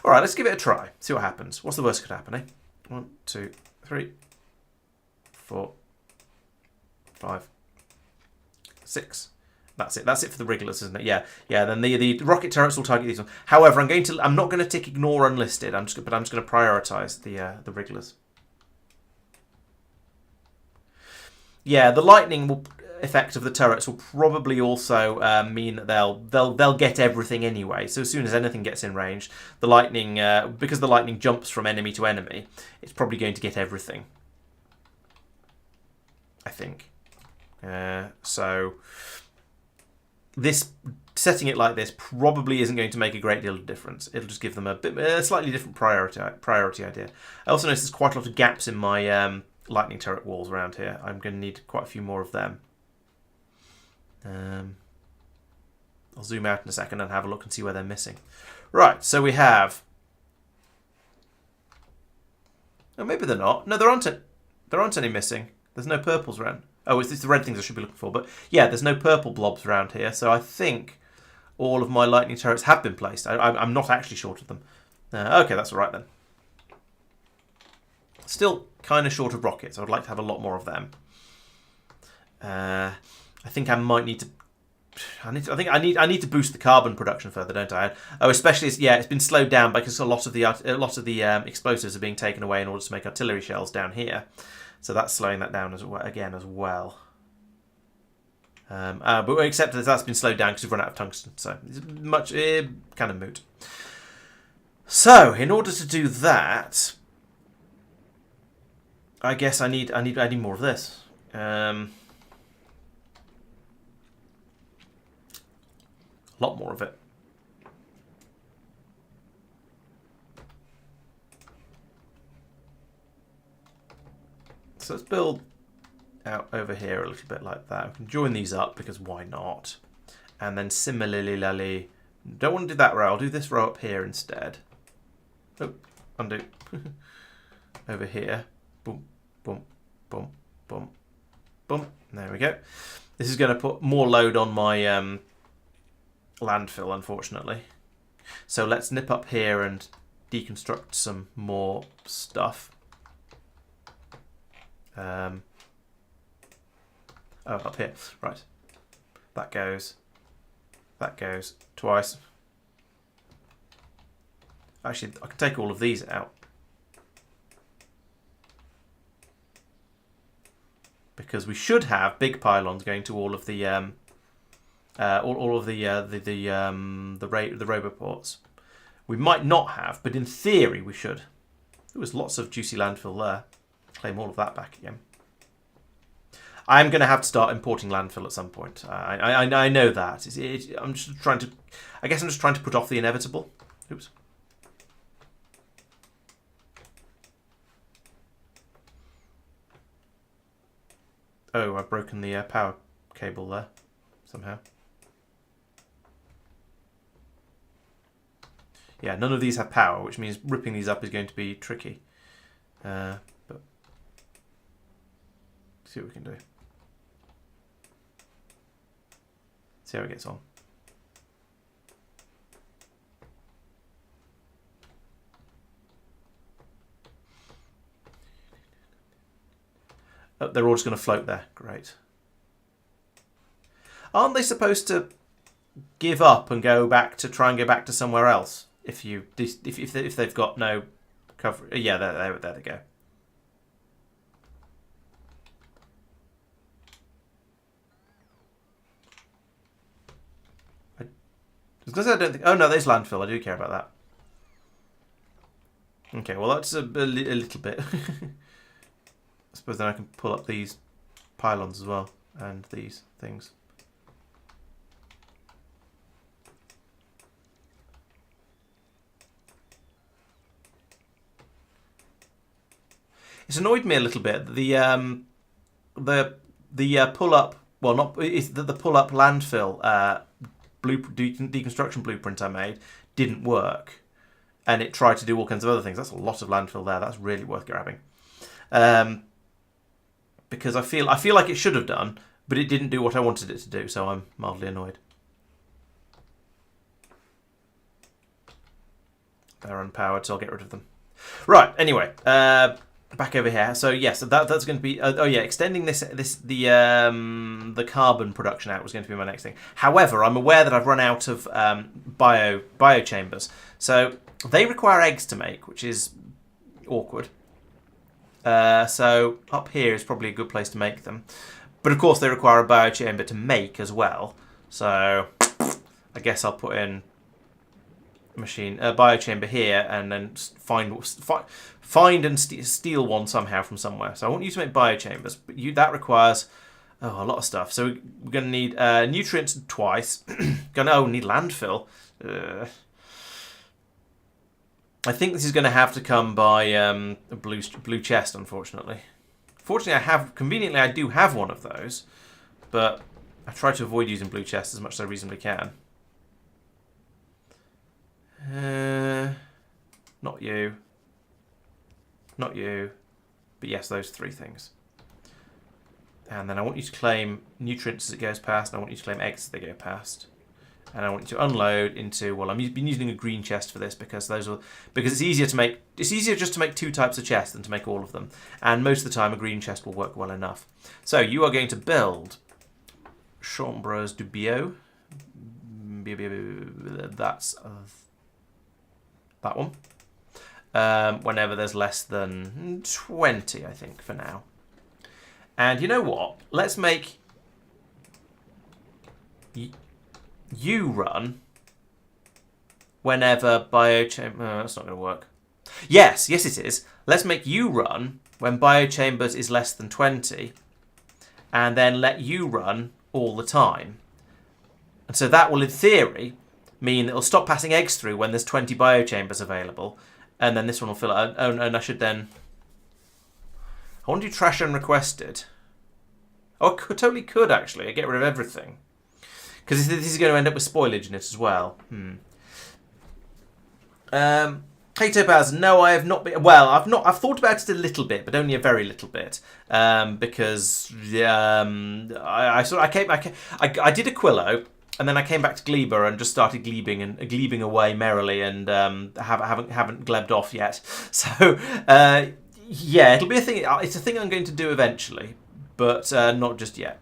All right, let's give it a try. See what happens. What's the worst that could happen, eh? 1, 2, 3, 4, 5, 6. That's it. That's it for the wrigglers, isn't it? Yeah. Yeah. Then the rocket turrets will target these ones. However, I'm not going to tick ignore unlisted. I'm just going to prioritize the wrigglers. Yeah, the lightning effect of the turrets will probably also mean that they'll get everything anyway. So as soon as anything gets in range, the lightning, because the lightning jumps from enemy to enemy, it's probably going to get everything, I think. So this setting it like this probably isn't going to make a great deal of difference. It'll just give them a slightly different priority idea. I also notice there's quite a lot of gaps in my lightning turret walls around here. I'm going to need quite a few more of them. I'll zoom out in a second and have a look and see where they're missing. Right, so we have... Oh, maybe they're not. No, there aren't any missing. There's no purples around. Oh, it's the red things I should be looking for. But yeah, there's no purple blobs around here. So I think all of my lightning turrets have been placed. I'm not actually short of them. Okay, that's all right then. Still kind of short of rockets. I would like to have a lot more of them. I think I might need to... I need to boost the carbon production further, don't I? Oh, especially it's been slowed down because a lot of the explosives are being taken away in order to make artillery shells down here, so that's slowing that down as well. But except that that's been slowed down because we've run out of tungsten, so it's much kind of moot. So in order to do that, I guess I need more of this. A lot more of it. So let's build out over here a little bit like that. We can join these up because why not? And then similarly, don't want to do that row. I'll do this row up here instead. Oh, undo. Over here. Boom, boom, boom, boom, boom. There we go. This is going to put more load on my landfill, unfortunately. So let's nip up here and deconstruct some more stuff. Oh, up here. Right. That goes twice. Actually, I can take all of these out. Because we should have big pylons going to all of the the roboports. We might not have, but in theory we should. There was lots of juicy landfill there. Claim all of that back again. I am going to have to start importing landfill at some point. I know that. I'm just trying to. I guess I'm just trying to put off the inevitable. Oops. Oh, I've broken the power cable there somehow. Yeah, none of these have power, which means ripping these up is going to be tricky. But see what we can do. See how it gets on. Oh, they're all just going to float there. Great. Aren't they supposed to give up and go back to try and go back to somewhere else if they've got no cover? Yeah, there they go. Because I don't think. Oh no, there's landfill. I do care about that. Okay, well that's a little bit. I suppose then I can pull up these pylons as well and these things. It's annoyed me a little bit. The pull up. Well, not it's the pull up landfill deconstruction blueprint I made didn't work, and it tried to do all kinds of other things. That's a lot of landfill there. That's really worth grabbing. Because I feel like it should have done, but it didn't do what I wanted it to do, so I'm mildly annoyed. They're unpowered, so I'll get rid of them. Right. Anyway, back over here. So yes, that's going to be. Oh yeah, extending the carbon production out was going to be my next thing. However, I'm aware that I've run out of bio chambers, so they require eggs to make, which is awkward. So up here is probably a good place to make them, but of course they require a biochamber to make as well. So I guess I'll put in a biochamber here, and then find and steal one somehow from somewhere. So I want you to make biochambers, but that requires Oh, a lot of stuff. So we're going to need nutrients twice. Need landfill. I think this is going to have to come by a blue chest, unfortunately. Fortunately, conveniently, I do have one of those, but I try to avoid using blue chests as much as I reasonably can. Not you. Not you. But yes, those three things. And then I want you to claim nutrients as it goes past, and I want you to claim eggs as they go past. And I want you to unload into, well, I've been using a green chest for this because it's easier to make. It's easier just to make 2 types of chests than to make all of them. And most of the time, a green chest will work well enough. So you are going to build chambres du bio. That's that one. Whenever there's less than 20, I think, for now. And you know what? Let's make you run whenever biochamber... that's not going to work. Yes, it is. Let's make you run when biochambers is less than 20, and then let you run all the time. And so that will, in theory, mean it'll stop passing eggs through when there's 20 biochambers available, and then this one will fill up. And I should then... I want to do trash unrequested. Oh, I totally could, actually. I get rid of everything. Because this is going to end up with spoilage in it as well. Hectopause, no, I have not been... Well, I've thought about it a little bit, but only a very little bit. Because I did Aquilo, and then I came back to Gleba and just started glebing away merrily, and haven't glebbed off yet. So yeah, it'll be a thing. It's a thing I'm going to do eventually, but not just yet.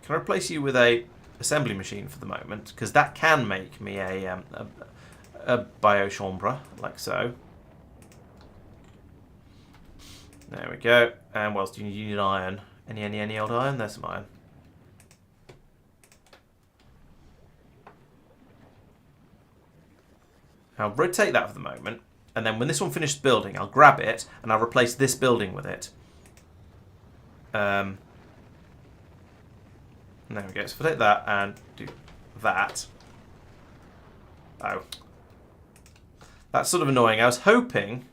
Can I replace you with a assembly machine for the moment? Because that can make me a biochambre, like so. There we go. And what else do you need? You need iron. Any old iron? There's some iron. I'll rotate that for the moment, and then when this one finishes building, I'll grab it and I'll replace this building with it. There we go. So if I take that and do that. Oh. That's sort of annoying. I was hoping...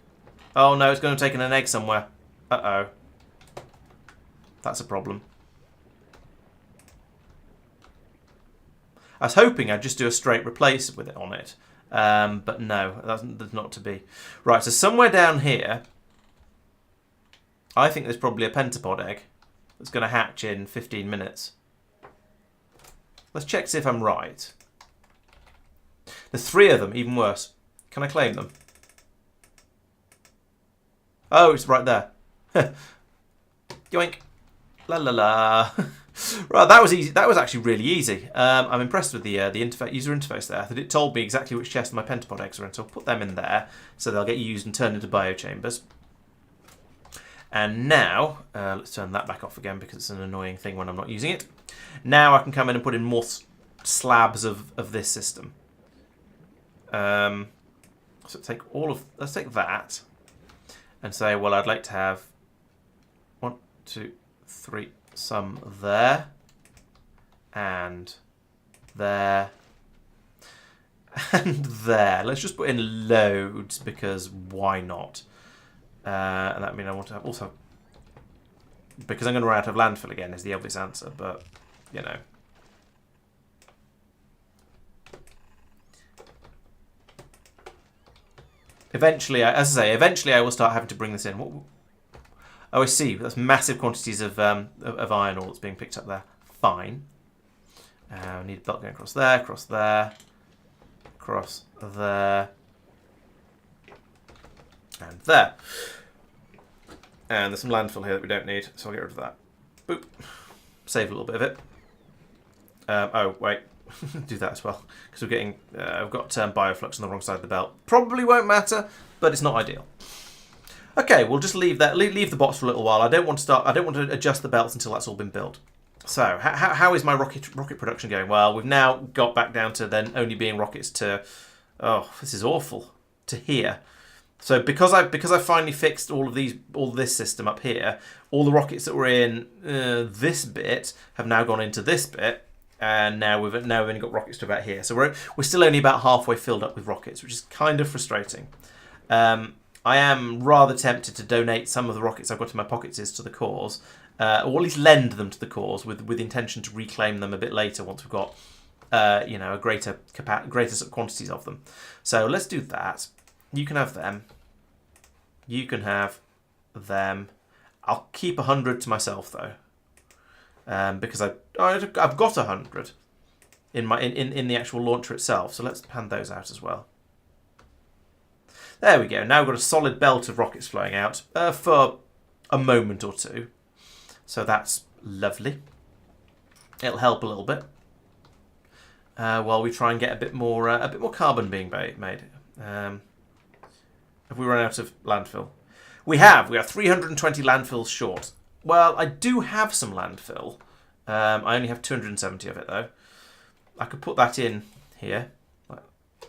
Oh no, it's going to take an egg somewhere. Uh-oh. That's a problem. I was hoping I'd just do a straight replace with it on it. But no, that's not to be. Right, so somewhere down here, I think there's probably a pentapod egg that's going to hatch in 15 minutes. Let's check to see if I'm right. There's 3 of them, even worse. Can I claim them? Oh, it's right there. Yoink. La la la. Right, that was easy. That was actually really easy. I'm impressed with the user interface there. That it told me exactly which chest my pentapod eggs are in, so I'll put them in there, so they'll get used and turned into biochambers. And now, let's turn that back off again because it's an annoying thing when I'm not using it. Now I can come in and put in more slabs of this system. So let's take that and say, well, I'd like to have 1, 2, 3. Some there, and there, and there. Let's just put in loads, because why not? And that means I want to have also... Because I'm going to run out of landfill again is the obvious answer, but, you know. Eventually, as I say, eventually I will start having to bring this in. Oh, I see. That's massive quantities of iron ore that's being picked up there. Fine. We need a belt going across there, across there, across there, and there. And there's some landfill here that we don't need, so I'll get rid of that. Boop. Save a little bit of it. Oh, wait. Do that as well. Because we're getting... I've got Bioflux on the wrong side of the belt. Probably won't matter, but it's not ideal. Okay, we'll just leave that. Leave the box for a little while. I don't want to adjust the belts until that's all been built. So, how is my rocket production going? Well, we've now got back down to then only being rockets to... Oh, this is awful. To here. So because I finally fixed all this system up here, all the rockets that were in this bit have now gone into this bit, and now we've only got rockets to about here. So we're still only about halfway filled up with rockets, which is kind of frustrating. I am rather tempted to donate some of the rockets I've got in my pockets to the cause, or at least lend them to the cause with intention to reclaim them a bit later once we've got a greater quantities of them. So let's do that. You can have them. You can have them. I'll keep 100 to myself though, because I've got 100 in the actual launcher itself. So let's hand those out as well. There we go. Now we've got a solid belt of rockets flowing out for a moment or two. So that's lovely. It'll help a little bit while we try and get a bit more carbon being made. Have we run out of landfill? We have. We are 320 landfills short. Well, I do have some landfill. I only have 270 of it though. I could put that in here.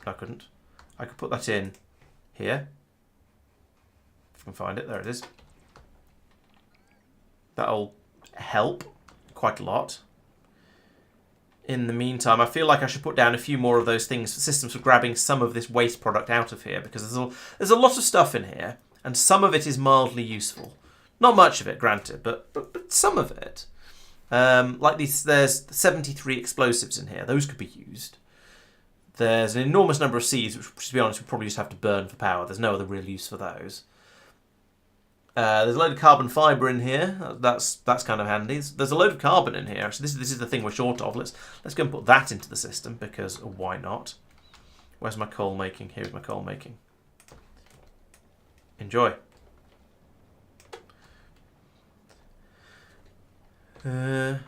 I couldn't. I could put that in here. If I can find it. There it is. That'll help quite a lot. In the meantime, I feel like I should put down a few more of those systems for grabbing some of this waste product out of here, because there's a lot of stuff in here, and some of it is mildly useful. Not much of it, granted, but some of it. Like there's 73 explosives in here. Those could be used. There's an enormous number of seeds, which, to be honest, we probably just have to burn for power. There's no other real use for those. There's a load of carbon fibre in here. That's kind of handy. There's a load of carbon in here. Actually, this is the thing we're short of. Let's go and put that into the system, because why not? Where's my coal making? Here's my coal making. Enjoy. Yeah.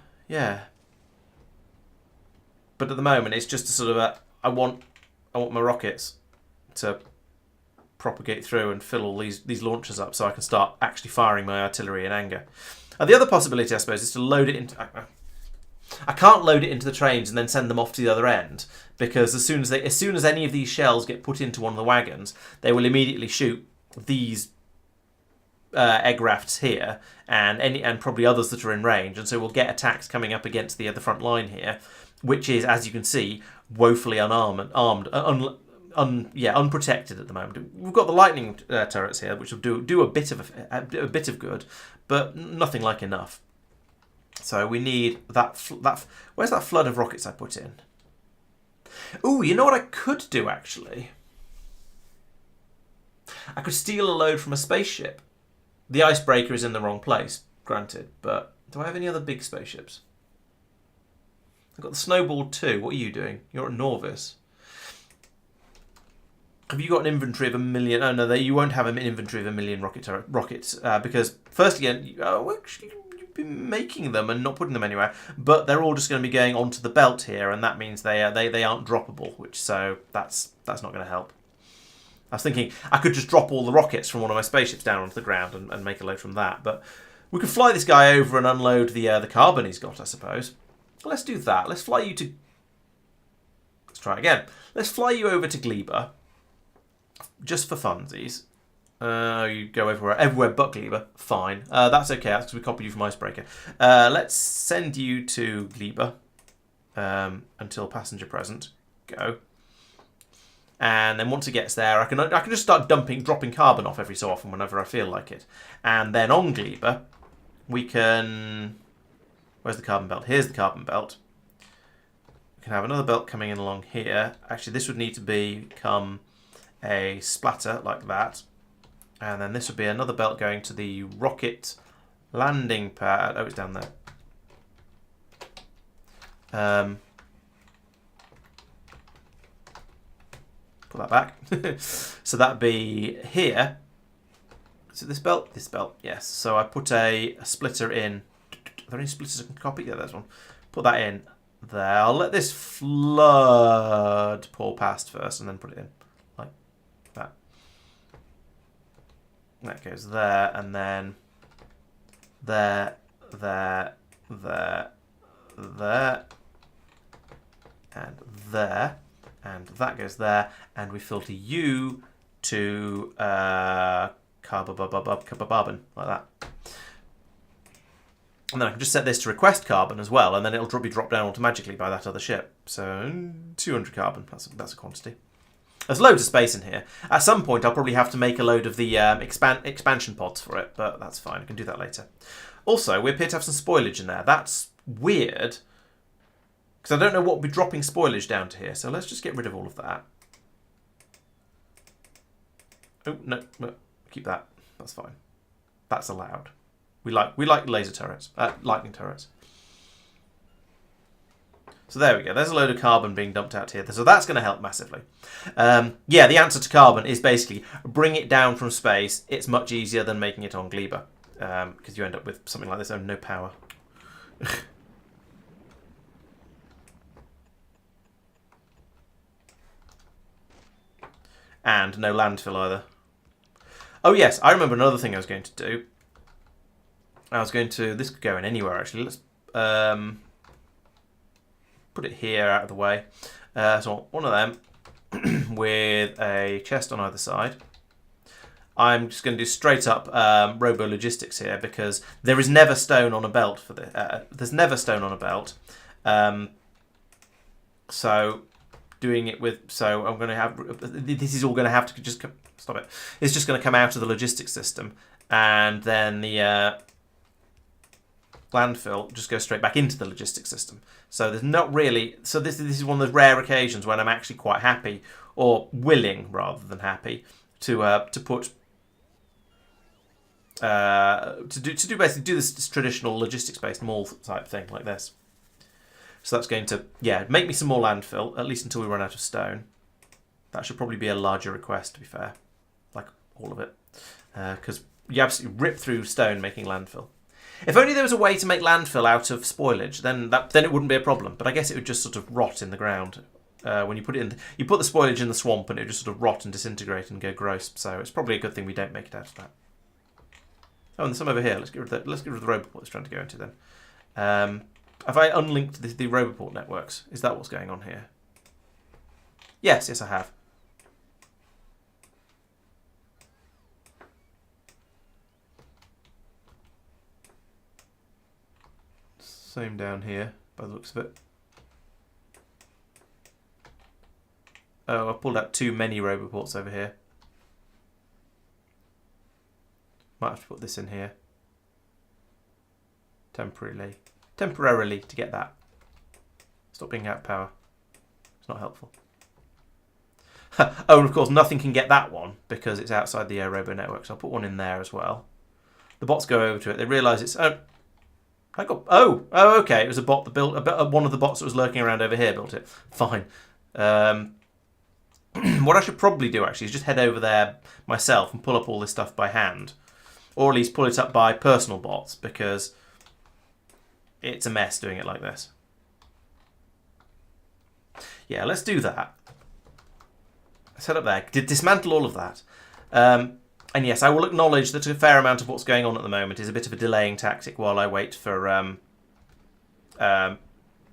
But at the moment, it's just a sort of I want my rockets to propagate through and fill all these launchers up so I can start actually firing my artillery in anger. The other possibility, I suppose, is to load it into... I can't load it into the trains and then send them off to the other end, because as soon as any of these shells get put into one of the wagons, they will immediately shoot these egg rafts here and probably others that are in range, and so we'll get attacks coming up against the front line here, which is, as you can see, woefully unprotected at the moment. We've got the lightning turrets here, which will do a bit of good, but nothing like enough. So we need that. Where's that flood of rockets I put in? Ooh, you know what I could do actually? I could steal a load from a spaceship. The icebreaker is in the wrong place, granted, but do I have any other big spaceships? I've got the Snowball 2. What are you doing? You're at Norvis. Have you got an inventory of 1 million? Oh, no, you won't have an inventory of 1 million rockets because, firstly, you've been making them and not putting them anywhere, but they're all just going to be going onto the belt here, and that means they aren't droppable, so that's not going to help. I was thinking I could just drop all the rockets from one of my spaceships down onto the ground and make a load from that, but we could fly this guy over and unload the carbon he's got, I suppose. Let's do that. Let's fly you to... Let's try again. Let's fly you over to Gleba. Just for funsies. You go everywhere but Gleba. Fine. That's okay. That's because we copied you from Icebreaker. Let's send you to Gleba until passenger present. Go. And then once it gets there, I can just start dropping carbon off every so often whenever I feel like it. And then on Gleba, we can... Where's the carbon belt? Here's the carbon belt. We can have another belt coming in along here. Actually, this would need to become a splatter like that. And then this would be another belt going to the rocket landing pad. Oh, it's down there. Put that back. So that'd be here. So this belt, yes. So I put a splitter in. Are there any splitters I can copy? Yeah, there's one. Put that in there. I'll let this flood pour past first and then put it in. Like that. That goes there, and then there, and there, and that goes there, and we filter you to carbon, like that. And then I can just set this to request carbon as well, and then it'll be dropped down automatically by that other ship. So 200 carbon, that's a quantity. There's loads of space in here. At some point, I'll probably have to make a load of the expansion pods for it, but that's fine. I can do that later. Also, we appear to have some spoilage in there. That's weird, because I don't know what will be dropping spoilage down to here. So let's just get rid of all of that. Oh, no, keep that. That's fine. That's allowed. We like laser turrets, lightning turrets. So there we go. There's a load of carbon being dumped out here. So that's going to help massively. Yeah, the answer to carbon is basically bring it down from space. It's much easier than making it on Gleba, because you end up with something like this and no power. And no landfill either. Oh yes, I remember another thing I was going to do. This could go in anywhere actually. Let's put it here out of the way. So one of them with a chest on either side. I'm just going to do straight up robo logistics here because there is never stone on a belt for this. There's never stone on a belt. So doing it with, so I'm going to have, this is all going to have to just, stop it. It's just going to come out of the logistics system, and then the landfill just goes straight back into the logistics system. So there's not really, so this is one of those rare occasions when I'm actually quite happy, or willing rather than happy, to put to basically do this traditional logistics based mall type thing like this. So that's going to, yeah, make me some more landfill, at least until we run out of stone. That should probably be a larger request, to be fair. Like, all of it. Because you absolutely rip through stone making landfill. If only there was a way to make landfill out of spoilage, then it wouldn't be a problem. But I guess it would just sort of rot in the ground. When you put it in, you put the spoilage in the swamp and it would just sort of rot and disintegrate and go gross. So it's probably a good thing we don't make it out of that. Oh, and there's some over here. Let's get rid of the roboport it's trying to go into then. Have I unlinked the roboport networks? Is that what's going on here? Yes, I have. Same down here, by the looks of it. Oh, I pulled out too many roboports over here. Might have to put this in here. Temporarily to get that. Stop being out of power. It's not helpful. Oh, and of course nothing can get that one because it's outside the robo network, so I'll put one in there as well. The bots go over to it. They realise it's... Oh, okay. It was a bot that built... one of the bots that was lurking around over here built it. Fine. What I should probably do, actually, is just head over there myself and pull up all this stuff by hand. Or at least pull it up by personal bots, because it's a mess doing it like this. Yeah, let's do that. Let's head up there. Dismantle all of that. And yes, I will acknowledge that a fair amount of what's going on at the moment is a bit of a delaying tactic while I wait for...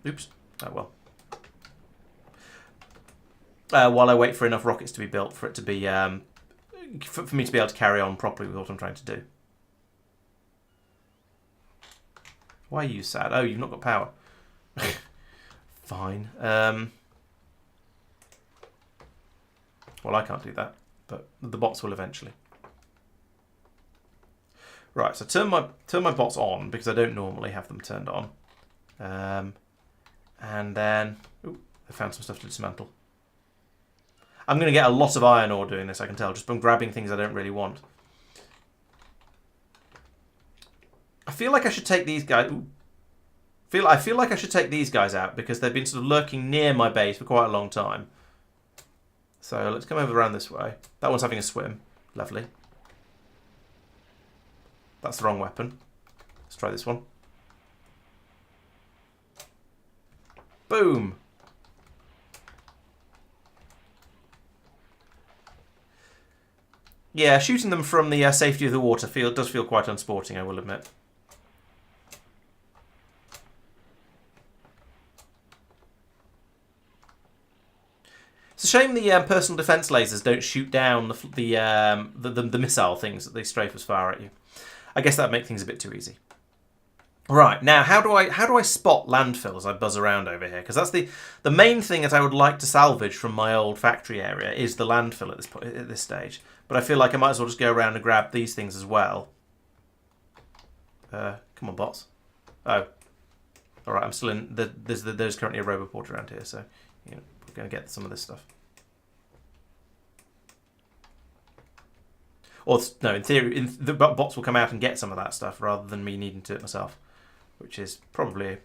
oops. Oh, well. While I wait for enough rockets to be built for it to be... for me to be able to carry on properly with what I'm trying to do. Why are you sad? Oh, you've not got power. Fine. Well, I can't do that, but the bots will eventually. Right, so turn my bots on because I don't normally have them turned on. And then... Ooh, I found some stuff to dismantle. I'm going to get a lot of iron ore doing this, I can tell, just from grabbing things I don't really want. I feel like I should take these guys... Ooh. I feel like I should take these guys out because they've been sort of lurking near my base for quite a long time. So let's come over around this way. That one's having a swim. Lovely. That's the wrong weapon. Let's try this one. Boom! Yeah, shooting them from the safety of the water does feel quite unsporting, I will admit. It's a a shame the personal defense lasers don't shoot down the missile things that the strafers fire at you. I guess that'd make things a bit too easy. Right, now how do I spot landfill as I buzz around over here? Because that's the main thing that I would like to salvage from my old factory area is the landfill at this stage. But I feel like I might as well just go around and grab these things as well. Come on, bots. Oh. Alright, I'm still in... There's currently a roboport around here, so we're going to get some of this stuff. Or, no, in theory, the bots will come out and get some of that stuff rather than me needing to do it myself. Which is probably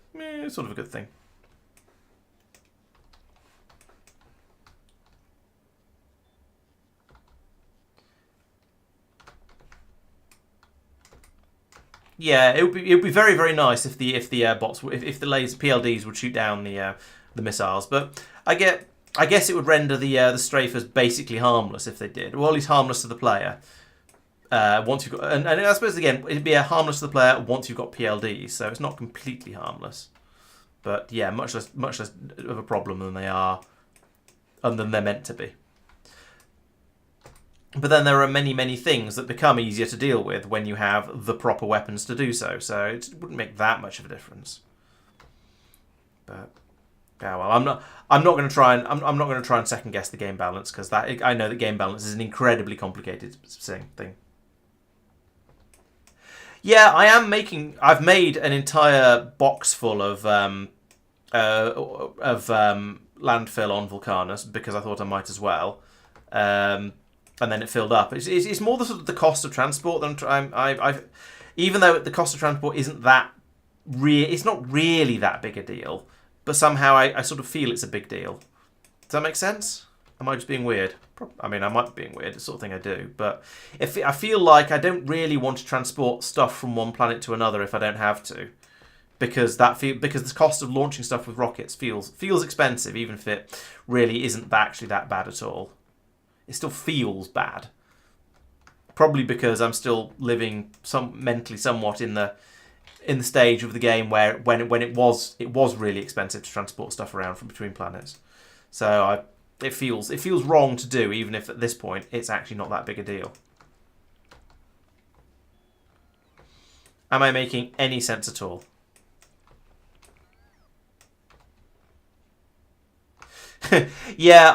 sort of a good thing. Yeah, it would be very, very nice if the bots if the laser PLDs would shoot down the missiles, but I guess it would render the strafers basically harmless if they did, or at least harmless to the player. Once you've got, and I suppose again it'd be a harmless to the player once you've got PLDs, so it's not completely harmless, but yeah, much less of a problem than they are, and than they're meant to be. But then there are many, many things that become easier to deal with when you have the proper weapons to do so. So it wouldn't make that much of a difference. But yeah, well, I'm not going to try and second guess the game balance, because I know that game balance is an incredibly complicated thing. Yeah, I've made an entire box full of landfill on Vulcanus because I thought I might as well. And then it filled up. It's more the sort of the cost of transport than even though the cost of transport isn't that it's not really that big a deal, but somehow I sort of feel it's a big deal. Does that make sense? Am I just being weird? I mean, I might be being weird. It's the sort of thing I do, but if I feel like I don't really want to transport stuff from one planet to another if I don't have to, because the cost of launching stuff with rockets feels expensive, even if it really isn't actually that bad at all. It still feels bad. Probably because I'm still living mentally somewhat in the stage of the game where when it was really expensive to transport stuff around from between planets. So it feels wrong to do, even if at this point it's actually not that big a deal. Am I making any sense at all? Yeah,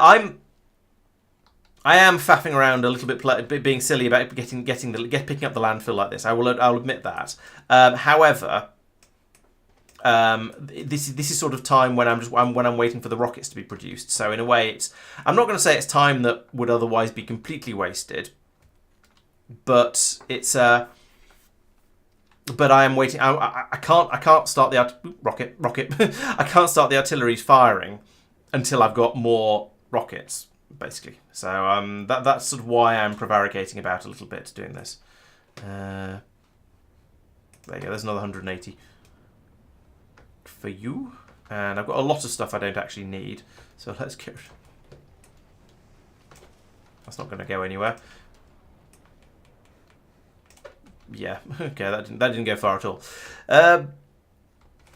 I am faffing around a little bit, being silly about picking up the landfill like this. I'll admit that. However, this is sort of time when I'm waiting for the rockets to be produced. So in a way, I'm not going to say it's time that would otherwise be completely wasted, but it's but I am waiting. I can't start the rocket. I can't start the artillery's firing until I've got more rockets, basically. So that's sort of why I'm prevaricating about a little bit doing this. There you go. There's another 180 for you, and I've got a lot of stuff I don't actually need. So let's get. That's not going to go anywhere. Yeah. Okay. That didn't go far at all.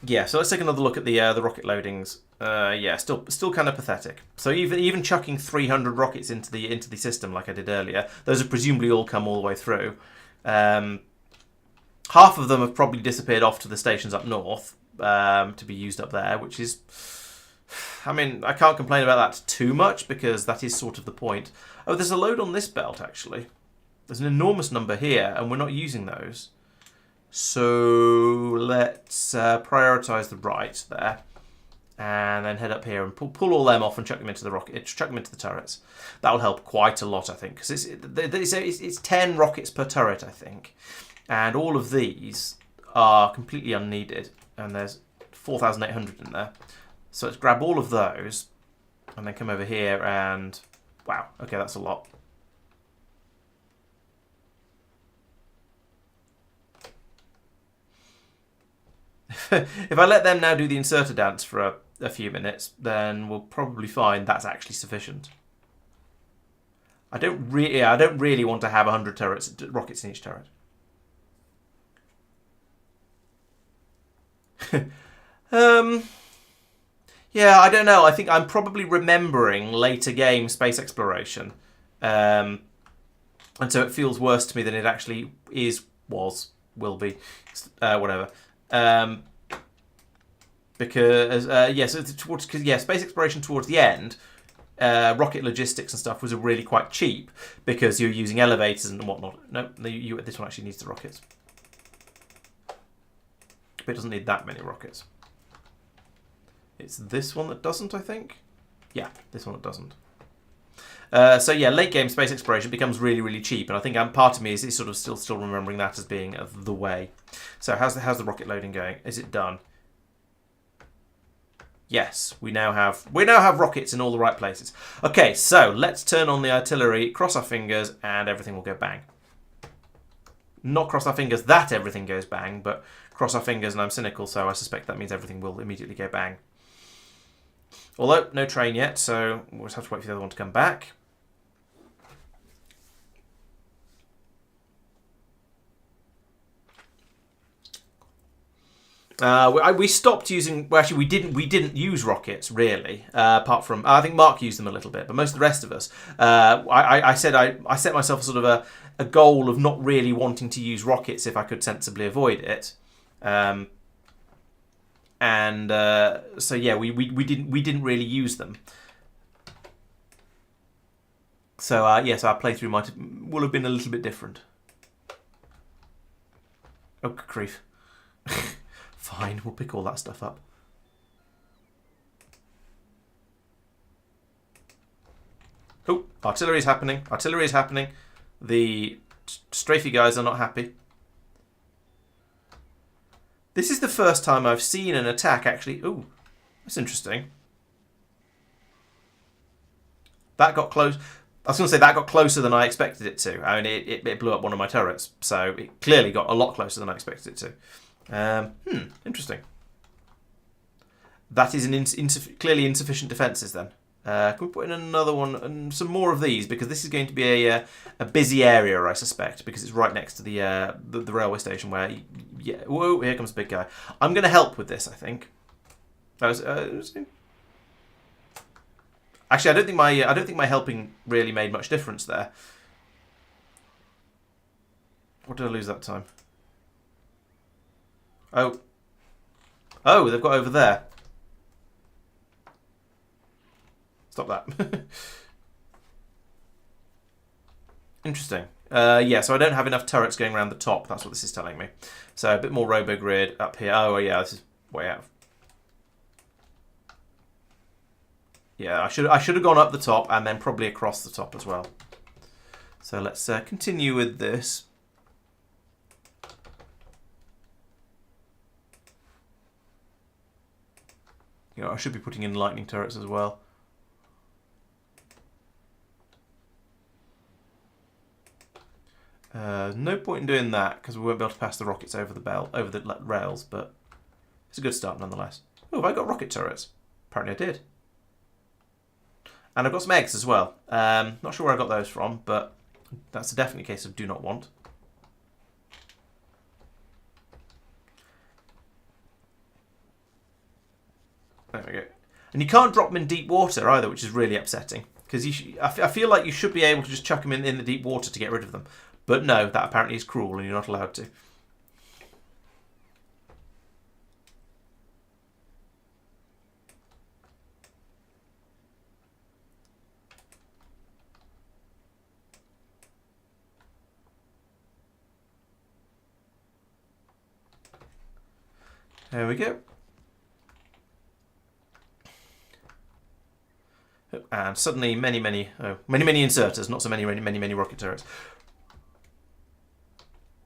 Yeah. So let's take another look at the rocket loadings. Yeah, still kind of pathetic. So even chucking 300 rockets into the system like I did earlier, those have presumably all come all the way through. Half of them have probably disappeared off to the stations up north to be used up there, which is, I mean, I can't complain about that too much because that is sort of the point. Oh, there's a load on this belt actually. There's an enormous number here, and we're not using those. So let's prioritise the right there. And then head up here and pull all them off and chuck them into the turrets. That'll help quite a lot, I think, because it's 10 rockets per turret, I think, and all of these are completely unneeded. And there's 4,800 in there, so let's grab all of those, and then come over here and wow, okay, that's a lot. If I let them now do the inserter dance for a few minutes, then we'll probably find that's actually sufficient. I don't really want to have 100 rockets in each turret. Yeah, I don't know. I think I'm probably remembering later game space exploration. And so it feels worse to me than it actually will be, whatever. Because, space exploration towards the end, rocket logistics and stuff was really quite cheap because you're using elevators and whatnot. No, this one actually needs the rockets. But it doesn't need that many rockets. It's this one that doesn't, I think. Yeah, this one that doesn't. So yeah, late game space exploration becomes really, really cheap, and I think part of me is sort of still remembering that as being the way. So how's the rocket loading going? Is it done? Yes, we now have rockets in all the right places. Okay, so let's turn on the artillery, cross our fingers, and everything will go bang. Not cross our fingers that everything goes bang, but cross our fingers, and I'm cynical, so I suspect that means everything will immediately go bang. Although, no train yet, so we'll just have to wait for the other one to come back. We stopped using. Well, actually, we didn't use rockets really. Apart from, I think Mark used them a little bit, but most of the rest of us. I set myself sort of a goal of not really wanting to use rockets if I could sensibly avoid it. So yeah, we didn't really use them. So yes, our playthrough will have been a little bit different. Oh, grief. Fine, we'll pick all that stuff up. Oh, artillery is happening. Artillery is happening. The strafey guys are not happy. This is the first time I've seen an attack actually. Ooh, that's interesting. That got close. I was going to say that got closer than I expected it to. I mean, it blew up one of my turrets, so it clearly got a lot closer than I expected it to. Interesting. That is clearly insufficient defences then. Can we put in another one and some more of these, because this is going to be a busy area, I suspect, because it's right next to the railway station where whoa, here comes the big guy. I'm going to help with this, I think. Actually, I don't think my helping really made much difference there. What did I lose that time? Oh, they've got over there. Stop that. Interesting. Yeah, so I don't have enough turrets going around the top. That's what this is telling me. So a bit more robo-grid up here. Oh, yeah, this is way out. Yeah, I should have gone up the top and then probably across the top as well. So let's continue with this. You know, I should be putting in lightning turrets as well. No point in doing that because we won't be able to pass the rockets over the rails, but it's a good start nonetheless. Oh, have I got rocket turrets? Apparently I did. And I've got some eggs as well. Not sure where I got those from, but that's a definite case of do not want. There we go. And you can't drop them in deep water either, which is really upsetting. Because I feel like you should be able to just chuck them in the deep water to get rid of them. But no, that apparently is cruel and you're not allowed to. There we go. And suddenly many inserters, not so many rocket turrets.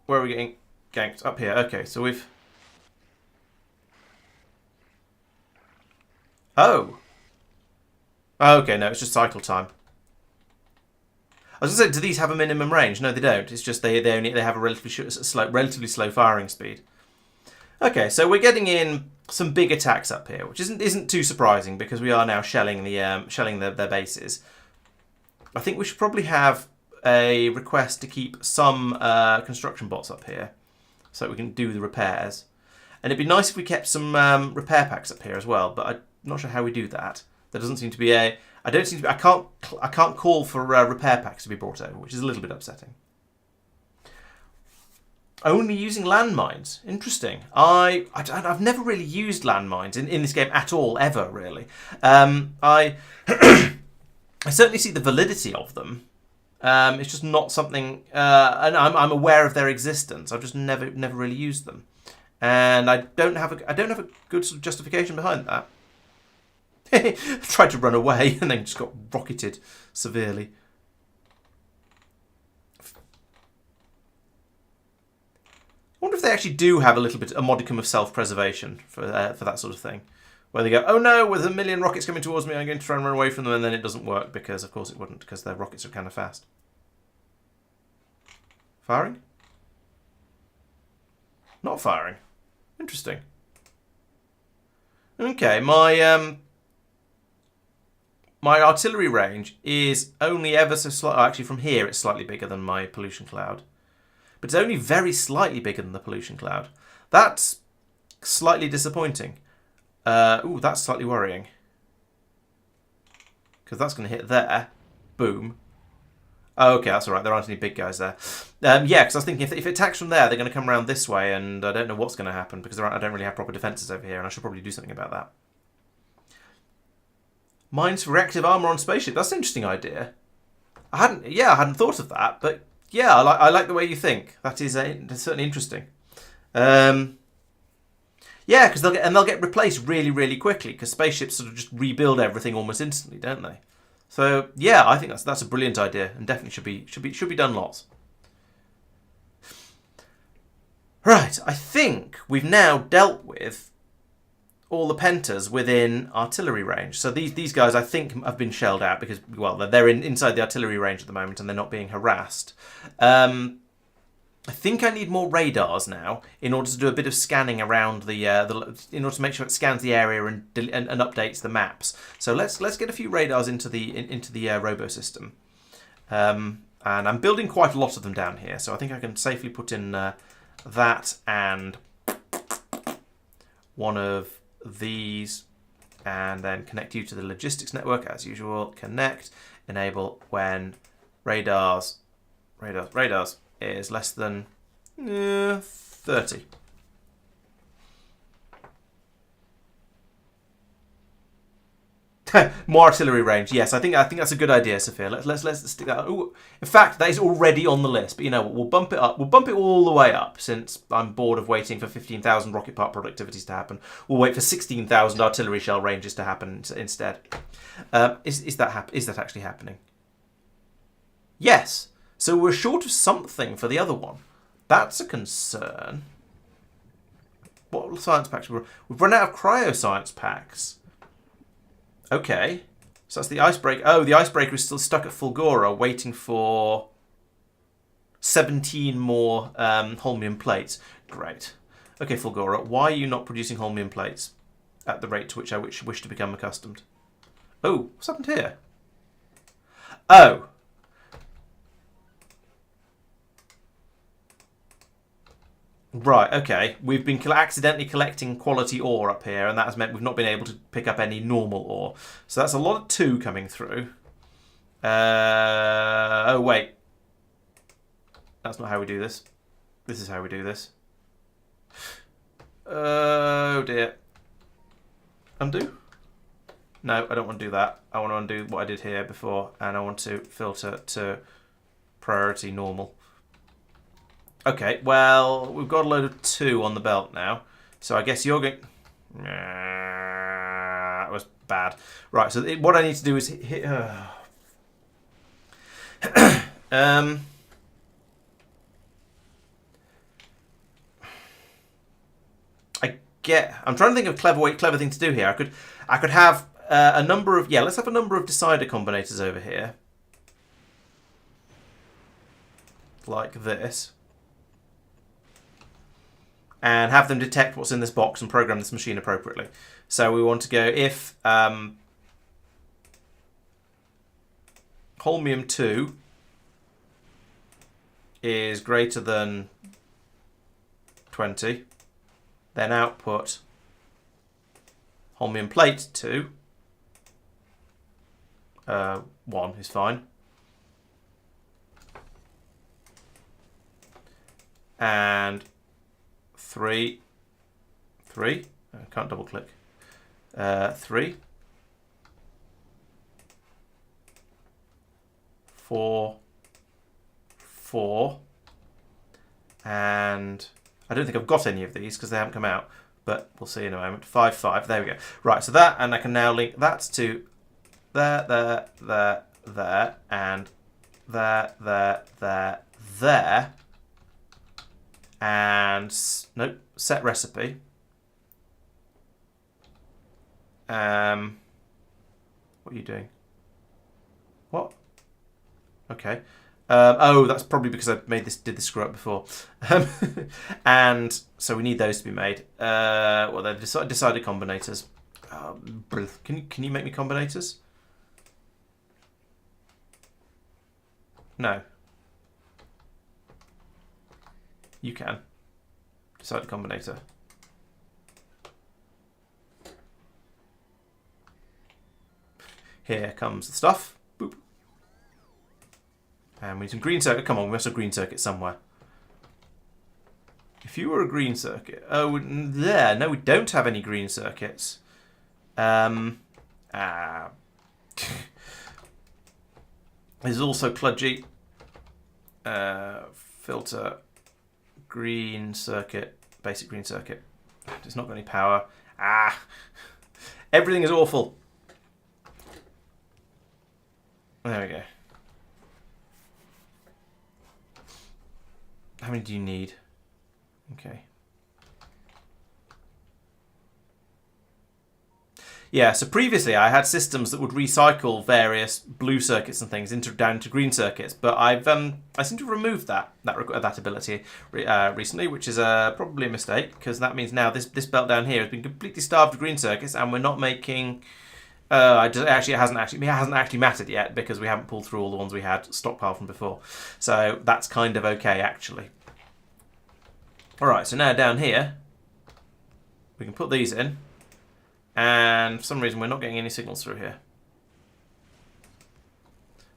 Where are we getting ganked? Up here. Okay, so we've... Oh! Okay, no, it's just cycle time. I was going to say, do these have a minimum range? No, they don't. It's just they have a relatively slow firing speed. Okay, so we're getting in some big attacks up here, which isn't too surprising because we are now shelling their bases. I think we should probably have a request to keep some construction bots up here so that we can do the repairs. And it'd be nice if we kept some repair packs up here as well, but not sure how we do that. There doesn't seem to be a. I don't seem to. I can't call for repair packs to be brought over, which is a little bit upsetting. Only using landmines. Interesting. I've never really used landmines in this game at all, ever really. I I certainly see the validity of them. It's just not something, and I'm aware of their existence. I've just never really used them, and I don't have a good sort of justification behind that. Tried to run away and then just got rocketed severely. I wonder if they actually do have a modicum of self-preservation for that sort of thing. Where they go, oh no, with a million rockets coming towards me, I'm going to try and run away from them, and then it doesn't work, because of course it wouldn't, because their rockets are kind of fast. Firing? Not firing. Interesting. Okay, my artillery range is only ever so slightly... Actually, from here it's slightly bigger than my pollution cloud. But it's only very slightly bigger than the pollution cloud. That's slightly disappointing. Ooh, that's slightly worrying. Because that's going to hit there. Boom. Oh, okay, that's all right. There aren't any big guys there. Yeah, because I was thinking if it attacks from there, they're going to come around this way, and I don't know what's going to happen, because I don't really have proper defences over here, and I should probably do something about that. Mines for reactive armour on spaceship. That's an interesting idea. I hadn't thought of that, but yeah, I like the way you think. That's certainly interesting. Yeah, because they'll get replaced really, really quickly, because spaceships sort of just rebuild everything almost instantly, don't they? So yeah, I think that's a brilliant idea, and definitely should be done lots. Right, I think we've now dealt with all the pentas within artillery range. So these guys, I think, have been shelled out because, well, they're inside the artillery range at the moment and they're not being harassed. I think I need more radars now in order to do a bit of scanning around in order to make sure it scans the area and updates the maps. So let's get a few radars into the robo system. And I'm building quite a lot of them down here, so I think I can safely put in that and one of these, and then connect you to the logistics network as usual. Connect, enable when radars is less than 30. More artillery range. Yes, I think that's a good idea, Sophia. Let's stick that. Ooh, in fact, that is already on the list. But you know what? We'll bump it up. We'll bump it all the way up. Since I'm bored of waiting for 15,000 rocket part productivities to happen, we'll wait for 16,000 artillery shell ranges to happen instead. Is that actually happening? Yes. So we're short of something for the other one. That's a concern. What science packs? We've run out of cryoscience packs. Okay, so that's the icebreaker. Oh, the icebreaker is still stuck at Fulgora, waiting for 17 more holmium plates. Great. Okay, Fulgora, why are you not producing holmium plates at the rate to which I wish to become accustomed? Oh, what's happened here? Oh. Right, okay. We've been accidentally collecting quality ore up here, and that has meant we've not been able to pick up any normal ore. So that's a lot of 2 coming through. Oh, wait. That's not how we do this. This is how we do this. Oh, dear. Undo? No, I don't want to do that. I want to undo what I did here before, and I want to filter to priority normal. Okay, well, we've got a load of 2 on the belt now. So I guess you're going... That was bad. Right, so what I need to do is hit... I'm trying to think of a clever thing to do here. I could have a number of... Yeah, let's have a number of decider combinators over here. Like this. And have them detect what's in this box and program this machine appropriately. So we want to go if holmium 2 is greater than 20, then output Holmium plate 2. 1 is fine. And 3. I can't double click. 3. 4. 4. And I don't think I've got any of these because they haven't come out, but we'll see in a moment. 5, 5. There we go. Right, so that, and I can now link that to there, and there. And nope, set recipe. What are you doing? What? Okay. Oh, that's probably because I did this screw up before. And so we need those to be made. Well, they're decided combinators. Can you make me combinators? No. You can. Decided combinator. Here comes the stuff. Boop. And we need some green circuit. Come on, we must have a green circuit somewhere. If you were a green circuit... Oh, there. No, we don't have any green circuits. This is also kludgy. Filter. Green circuit. Basic green circuit. It's not got any power. Everything is awful. There we go. How many do you need? Okay. Yeah, so previously I had systems that would recycle various blue circuits and things down to green circuits, but I seem to have removed that ability recently, which is probably a mistake, because that means now this belt down here has been completely starved of green circuits, and we're not making. It hasn't actually mattered yet because we haven't pulled through all the ones we had stockpiled from before, so that's kind of okay actually. All right, so now down here we can put these in. And for some reason, we're not getting any signals through here.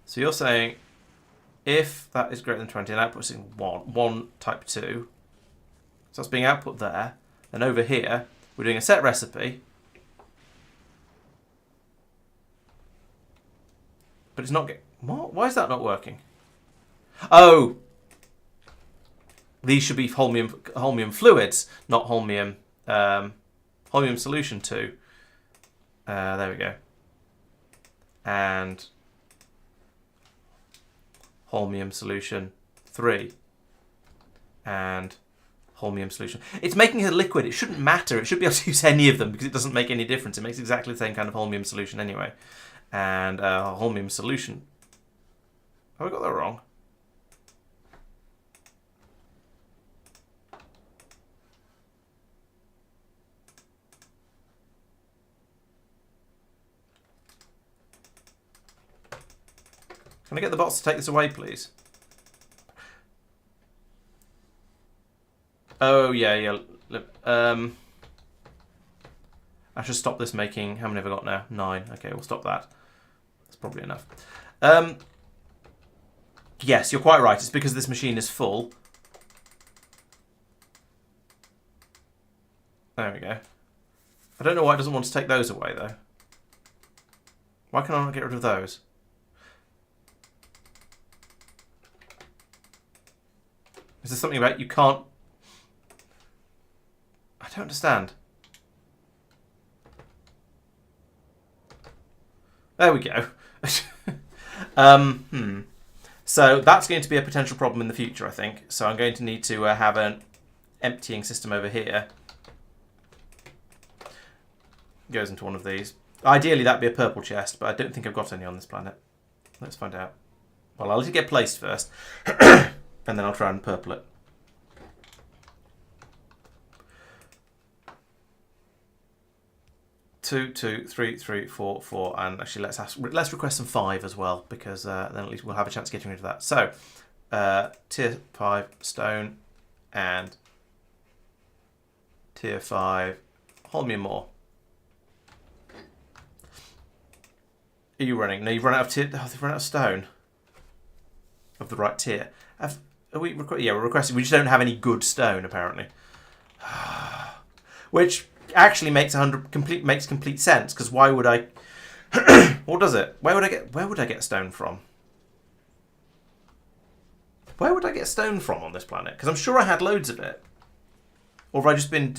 So you're saying if that is greater than 20 and output is 1 type 2, so that's being output there, then over here, we're doing a set recipe. But it's not getting... What? Why is that not working? Oh! These should be holmium fluids, not holmium solution 2. There we go. And holmium solution 3. And holmium solution. It's making it a liquid. It shouldn't matter. It should be able to use any of them because it doesn't make any difference. It makes exactly the same kind of holmium solution anyway. And holmium solution. Have I got that wrong? Can I get the bots to take this away, please? Oh, yeah. I should stop this making... How many have I got now? 9. Okay, we'll stop that. That's probably enough. Yes, you're quite right. It's because this machine is full. There we go. I don't know why it doesn't want to take those away, though. Why can I not get rid of those? Is there something about you can't... I don't understand. There we go. So that's going to be a potential problem in the future, I think. So I'm going to need to have an emptying system over here. Goes into one of these. Ideally, that'd be a purple chest, but I don't think I've got any on this planet. Let's find out. Well, I'll let it get placed first. And then I'll try and purple it. Two, 3, 3, 4, 4, and actually let's request some 5 as well because then at least we'll have a chance of getting rid of that. So tier 5 stone and tier 5 holmium ore. Are you running? No, you've run out of tier. Oh, they've run out of stone. Of the right tier. Are we? Yeah, we're requesting. We just don't have any good stone apparently. Which actually makes complete sense, because why would I? What does it? Where would I get stone from? Where would I get stone from on this planet? Because I'm sure I had loads of it. Or have I just been?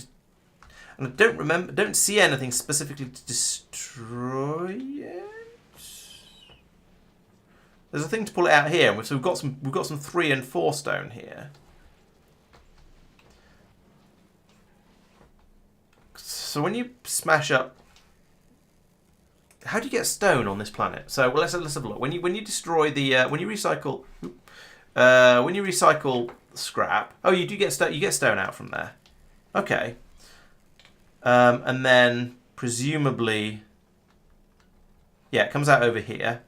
And I don't see anything specifically to destroy it. There's a thing to pull it out here, so we've got some 3 and 4 stone here. So when you smash up, how do you get stone on this planet? So well, let's have a look. When you destroy the when you recycle scrap, oh, you do get stone. You get stone out from there. Okay. And then presumably, yeah, it comes out over here.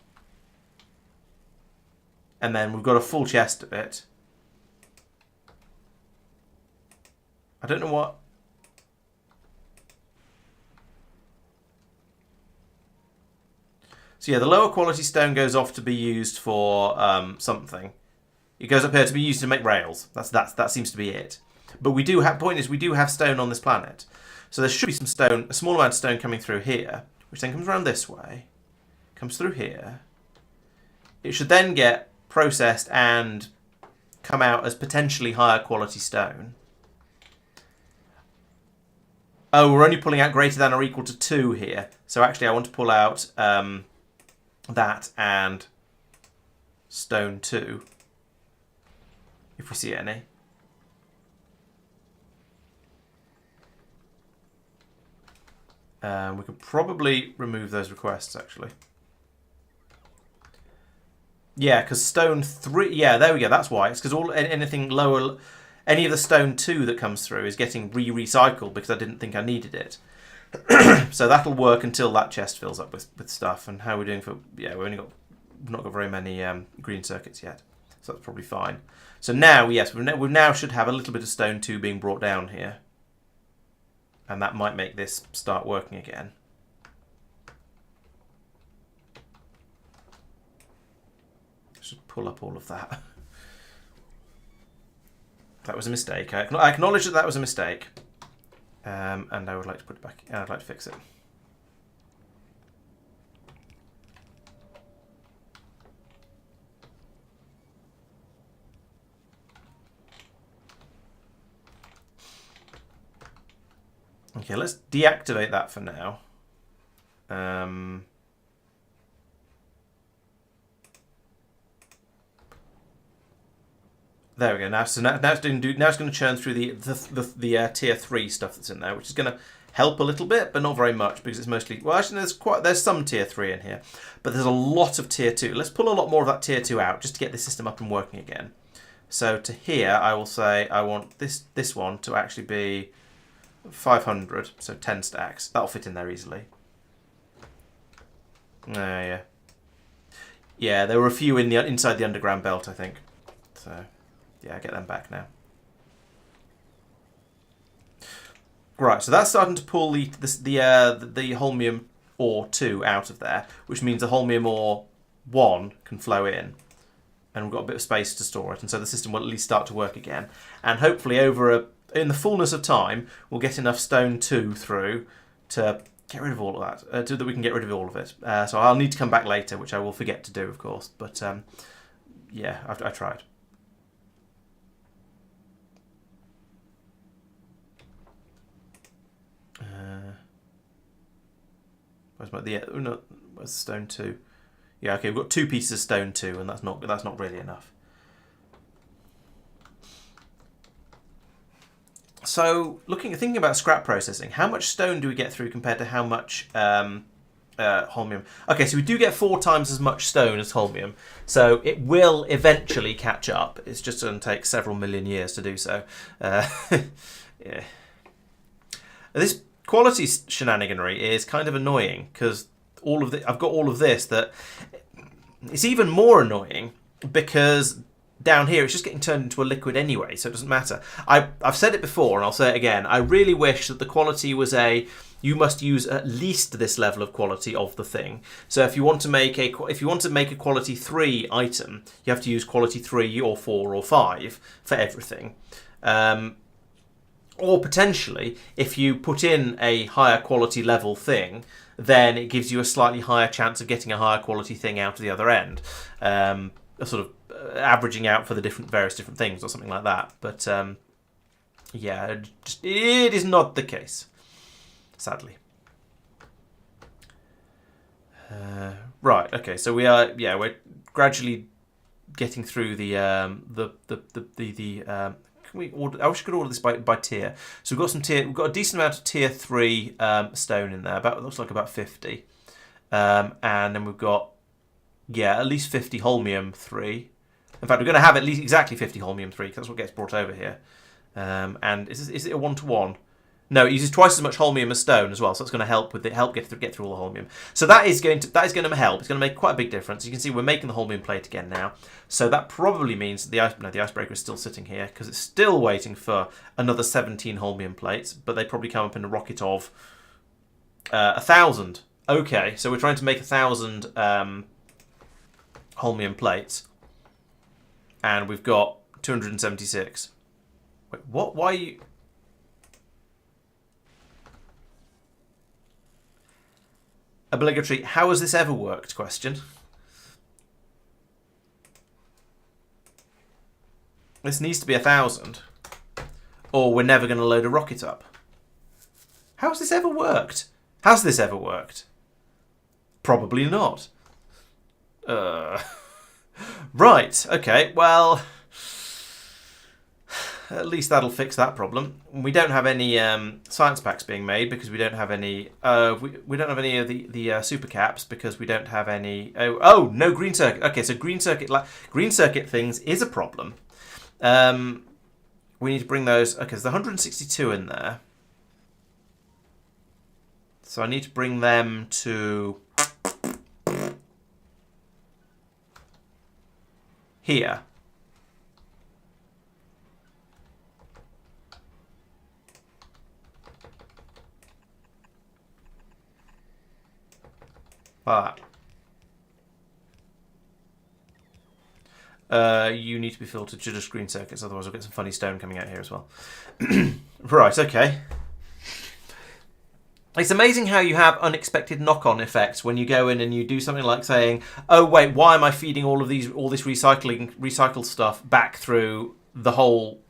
And then we've got a full chest of it. I don't know what. So yeah, the lower quality stone goes off to be used for something. It goes up here to be used to make rails. That seems to be it. But we do have, point is, we do have stone on this planet. So there should be some stone, a small amount of stone coming through here, which then comes around this way, comes through here. It should then get processed and come out as potentially higher quality stone. Oh, we're only pulling out greater than or equal to 2 here. So actually I want to pull out that and stone 2, if we see any. We could probably remove those requests, actually. Yeah, because stone 3... Yeah, there we go. That's why. It's because anything lower... Any of the stone 2 that comes through is getting recycled because I didn't think I needed it. So that'll work until that chest fills up with stuff. And how are we doing for... Yeah, we've not got very many green circuits yet. So that's probably fine. So now, yes, we now should have a little bit of stone 2 being brought down here. And that might make this start working again. Just pull up all of that. That was a mistake. I acknowledge that was a mistake. And I would like to put it back. And I'd like to fix it. Okay, let's deactivate that for now. There we go. Now, so now it's going to churn through the tier 3 stuff that's in there, which is going to help a little bit, but not very much because it's mostly. Well, actually, there's some tier 3 in here, but there's a lot of tier 2. Let's pull a lot more of that tier 2 out just to get the system up and working again. So to here, I will say I want this one to actually be 500, so 10 stacks. That'll fit in there easily. Yeah. Yeah, there were a few inside the underground belt, I think. So, yeah, get them back now. Right, so that's starting to pull the holmium ore 2 out of there, which means the holmium ore 1 can flow in. And we've got a bit of space to store it, and so the system will at least start to work again. And hopefully in the fullness of time, we'll get enough stone 2 through to get rid of all of that, so that we can get rid of all of it. So I'll need to come back later, which I will forget to do, of course. But yeah, I tried. Where's stone 2? Yeah, okay, we've got 2 pieces of stone 2, and that's not really enough. So, thinking about scrap processing, how much stone do we get through compared to how much holmium? Okay, so we do get 4 times as much stone as holmium, so it will eventually catch up. It's just going to take several million years to do so. Yeah. This quality shenaniganry is kind of annoying because I've got all of this that it's even more annoying because down here, it's just getting turned into a liquid anyway, so it doesn't matter. I've said it before, and I'll say it again. I really wish that the quality was you must use at least this level of quality of the thing. So if you want to make a quality 3 item, you have to use quality 3 or 4 or 5 for everything. Or potentially, if you put in a higher quality level thing, then it gives you a slightly higher chance of getting a higher quality thing out of the other end. Sort of averaging out for the various different things or something like that. But yeah, it is not the case, sadly. Right. Okay. So we're gradually getting through the can we order? I wish I could order this by tier. So we've got a decent amount of tier 3 stone in there. Looks like about 50, and then we've got at least 50 holmium 3. In fact, we're going to have at least exactly 50 holmium 3 because that's what gets brought over here. And is it a 1-to-1? No, it uses twice as much holmium as stone as well, so it's going to help get through all the holmium. So that is going to help. It's going to make quite a big difference. You can see we're making the holmium plate again now. So that probably means the icebreaker is still sitting here because it's still waiting for another 17 holmium plates, but they probably come up in a rocket of 1,000. Okay, so we're trying to make 1,000 holmium plates, and we've got 276. Wait, what? Why are you... Obligatory, how has this ever worked? Question. This needs to be 1,000, or we're never going to load a rocket up. How has this ever worked? Has this ever worked? Probably not. Right, okay, well... At least that'll fix that problem. We don't have any science packs being made because we don't have any. We don't have any of the super caps because we don't have any. Oh, no green circuit. Okay, so green circuit things is a problem. We need to bring those. Okay, there's 162 in there. So I need to bring them to here. Like that. You need to be filtered to just green circuits, otherwise we'll get some funny stone coming out here as well. Right, okay. It's amazing how you have unexpected knock-on effects when you go in and you do something like saying, oh wait, why am I feeding all this recycled stuff back through the whole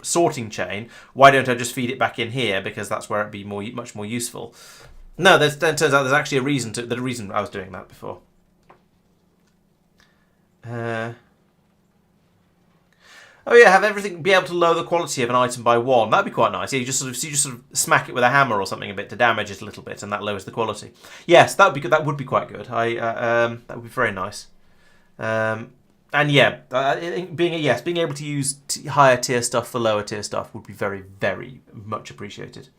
sorting chain? Why don't I just feed it back in here, because that's where it'd be much more useful. No, then turns out there's actually a reason I was doing that before. Oh yeah, have everything be able to lower the quality of an item by 1. That'd be quite nice. Yeah, you just sort of smack it with a hammer or something a bit to damage it a little bit, and that lowers the quality. Yes, that would be good. That would be quite good. That would be very nice. And yeah, being able to use higher tier stuff for lower tier stuff would be very, very much appreciated.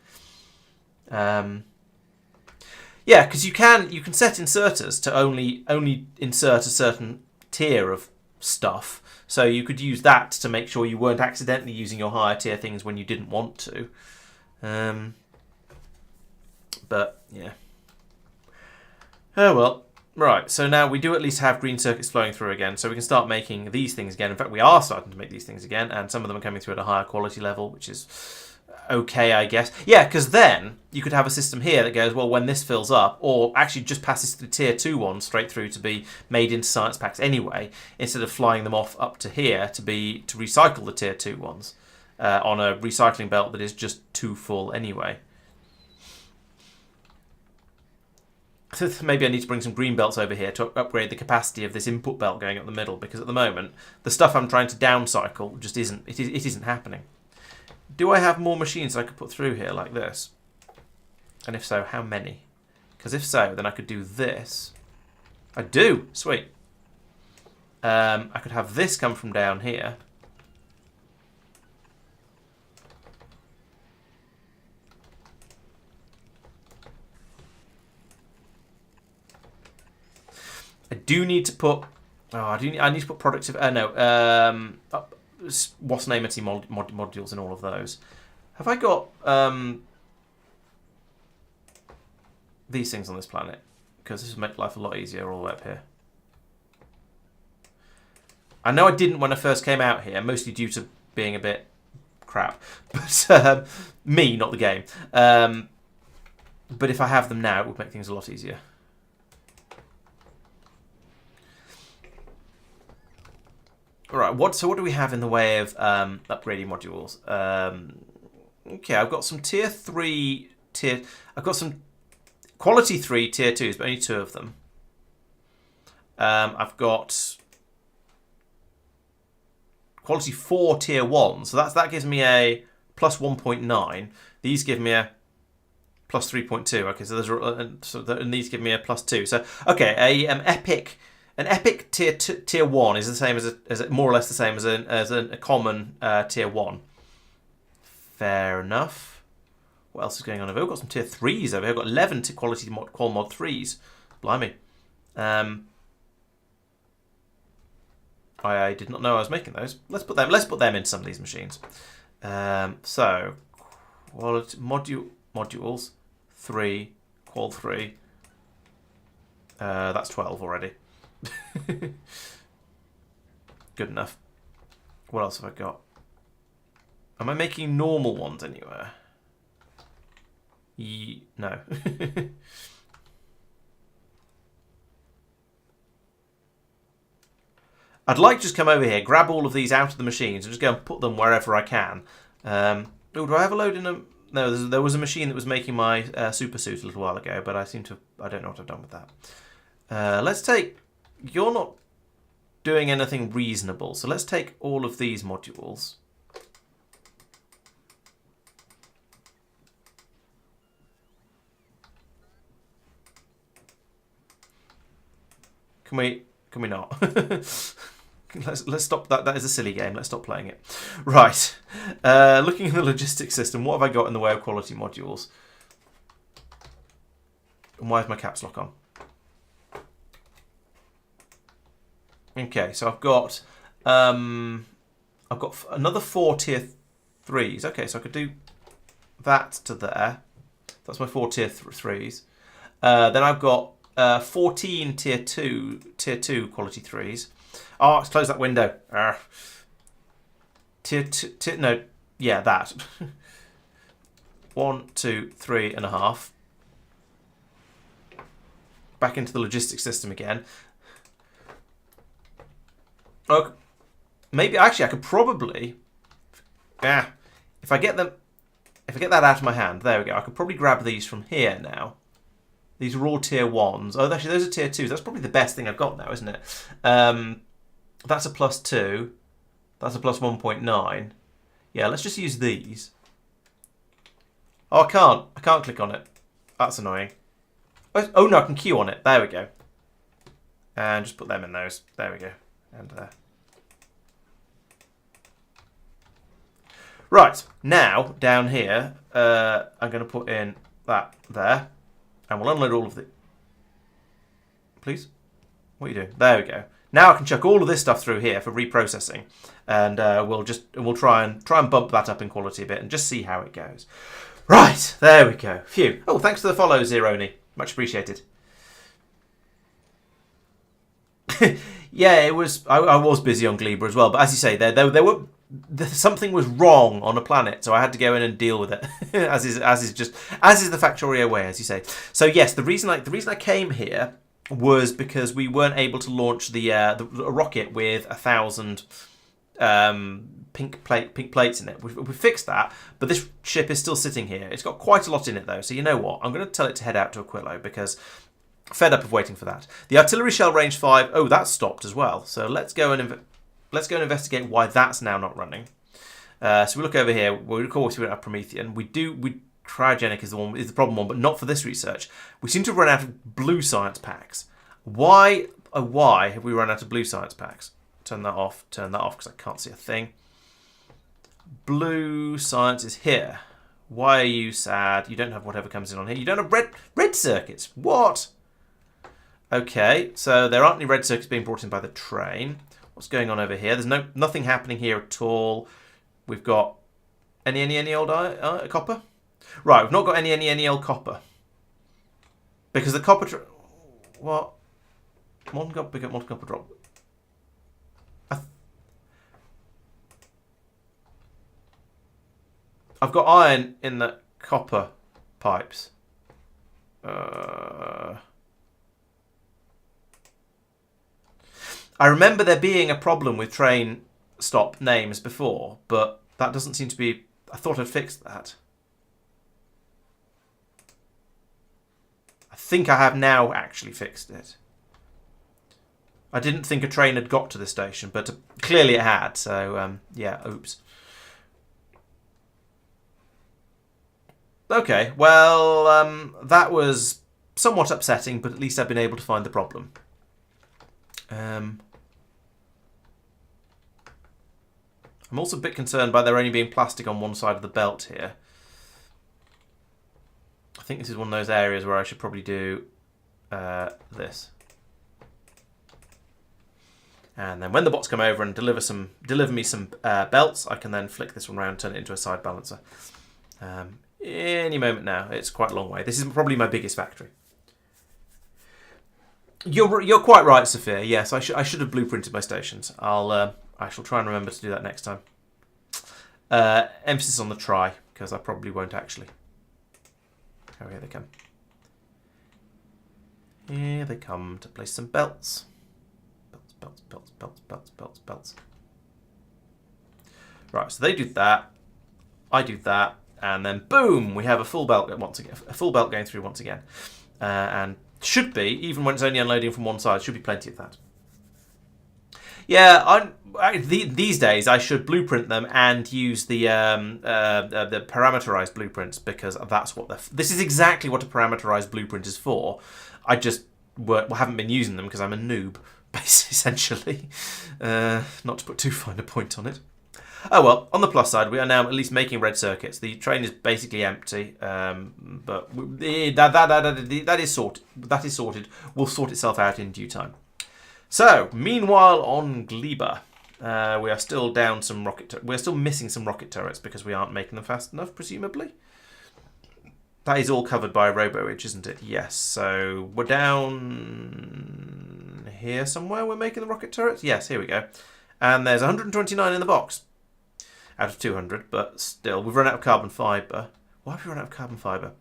Yeah, because you can set inserters to only insert a certain tier of stuff. So you could use that to make sure you weren't accidentally using your higher tier things when you didn't want to. But yeah. Oh well. Right, so now we do at least have green circuits flowing through again, so we can start making these things again. In fact, we are starting to make these things again, and some of them are coming through at a higher quality level, which is okay, I guess. Yeah, because then you could have a system here that goes, well, when this fills up, or actually just passes the tier 2 ones straight through to be made into science packs anyway, instead of flying them off up to here to recycle the tier 2 ones on a recycling belt that is just too full anyway. Maybe I need to bring some green belts over here to upgrade the capacity of this input belt going up the middle, because at the moment the stuff I'm trying to downcycle just isn't happening. Do I have more machines that I could put through here like this? And if so, how many? Because if so, then I could do this. I do! Sweet. I could have this come from down here. I do need to put Oh, I need to put productive. No. What's nameity modules in all of those? Have I got these things on this planet? Because this would make life a lot easier all the way up here. I know I didn't when I first came out here, mostly due to being a bit crap. But me, not the game. But if I have them now, it would make things a lot easier. Alright, so what do we have in the way of upgrading modules? Okay, I've got some tier 3 I've got some quality 3 tier 2s, but only 2 of them. I've got quality 4 tier 1, so that gives me a plus 1.9. These give me a plus 3.2. Okay, so and these give me a plus 2. So okay, an epic tier 1 is the same as more or less the same as a common tier 1. Fair enough. What else is going on over here? We've got some tier 3s over here. We've got 11 quality qual mod 3s. Blimey. I did not know I was making those. Let's put them in some of these machines. So quality modules 3 qual 3. That's 12 already. Good enough. What else have I got? Am I making normal ones anywhere? No. I'd like to just come over here, grab all of these out of the machines, and just go and put them wherever I can. Oh, do I have a load in them? No, there was a machine that was making my super suit a little while ago, but I don't know what I've done with that. Let's take... You're not doing anything reasonable, so let's take all of these modules. Can we not? Let's stop that. That is a silly game. Let's stop playing it. Right. Looking at the logistics system, what have I got in the way of quality modules? And why is my caps lock on? Okay, so I've got another 4 tier 3s. Okay, so I could do that to there. That's my 4 tier 3s. Then I've got 14 tier 2 quality 3s. Oh, let's close that window. Tier 2, no, yeah, that. 1, 2, 3.5. Back into the logistics system again. Okay. Maybe actually I could probably, if I get that out of my hand, there we go. I could probably grab these from here now. These are all tier 1s. Oh, actually, those are tier 2s. That's probably the best thing I've got now, isn't it? That's a plus 2. That's a plus 1.9. Yeah, let's just use these. Oh, I can't click on it. That's annoying. Oh, no, I can queue on it. There we go. And just put them in those. There we go. And there. Right, now, down here, I'm going to put in that there. And we'll unload all of the... Please? What are you doing? There we go. Now I can chuck all of this stuff through here for reprocessing. And we'll try and bump that up in quality a bit and just see how it goes. Right, there we go. Phew. Oh, thanks for the follow, Zeroni. Much appreciated. Yeah, it was. I was busy on Gleba as well, but as you say, something was wrong on a planet, so I had to go in and deal with it, as is the Factorio way, as you say. So yes, the reason I came here was because we weren't able to launch the rocket with 1,000 pink plates in it. We fixed that, but this ship is still sitting here. It's got quite a lot in it though, so you know what? I'm going to tell it to head out to Aquilo because. Fed up of waiting for that. The artillery shell range 5. Oh, that's stopped as well. So let's go and investigate why that's now not running. So we look over here. We of course we don't have Promethean. We cryogenic is the problem one, but not for this research. We seem to have run out of blue science packs. Why? Oh, why have we run out of blue science packs? Turn that off. Turn that off because I can't see a thing. Blue science is here. Why are you sad? You don't have whatever comes in on here. You don't have red circuits. What? Okay, so there aren't any red circuits being brought in by the train. What's going on over here? There's nothing happening here at all. We've got any old copper? Right, we've not got any old copper. Because the copper... What? Molten copper pick up, molten copper drop. I've got iron in the copper pipes. I remember there being a problem with train stop names before, but that doesn't seem to be... I thought I'd fixed that. I think I have now actually fixed it. I didn't think a train had got to the station, but clearly it had, so yeah, oops. Okay, well, that was somewhat upsetting, but at least I've been able to find the problem. I'm also a bit concerned by there only being plastic on one side of the belt here. I think this is one of those areas where I should probably do this. And then when the bots come over and deliver me some belts, I can then flick this one around and turn it into a side balancer. Any moment now. It's quite a long way. This is probably my biggest factory. You're quite right, Sophia. Yes, I should have blueprinted my stations. I shall try and remember to do that next time. Emphasis on the try, because I probably won't actually. Oh, here they come. Here they come to place some belts. Belts. Right, so they do that. I do that. And then boom, we have a full belt once again. A full belt going through once again, and should be, even when it's only unloading from one side, should be plenty of that. Yeah, these days I should blueprint them and use the parameterized blueprints, because that's what this is exactly what a parameterized blueprint is for. I just haven't been using them because I'm a noob, essentially. Not to put too fine a point on it. Oh well, on the plus side, we are now at least making red circuits. The train is basically empty, but that is sorted. That is sorted. Will sort itself out in due time. So, meanwhile, on Gleba, we are still down some rocket. We're still missing some rocket turrets because we aren't making them fast enough, presumably. That is all covered by a robo-edge, isn't it? Yes. So we're down here somewhere. We're making the rocket turrets. Yes, here we go. And there's 129 in the box. Out of 200, but still, we've run out of carbon fibre. Why have we run out of carbon fibre?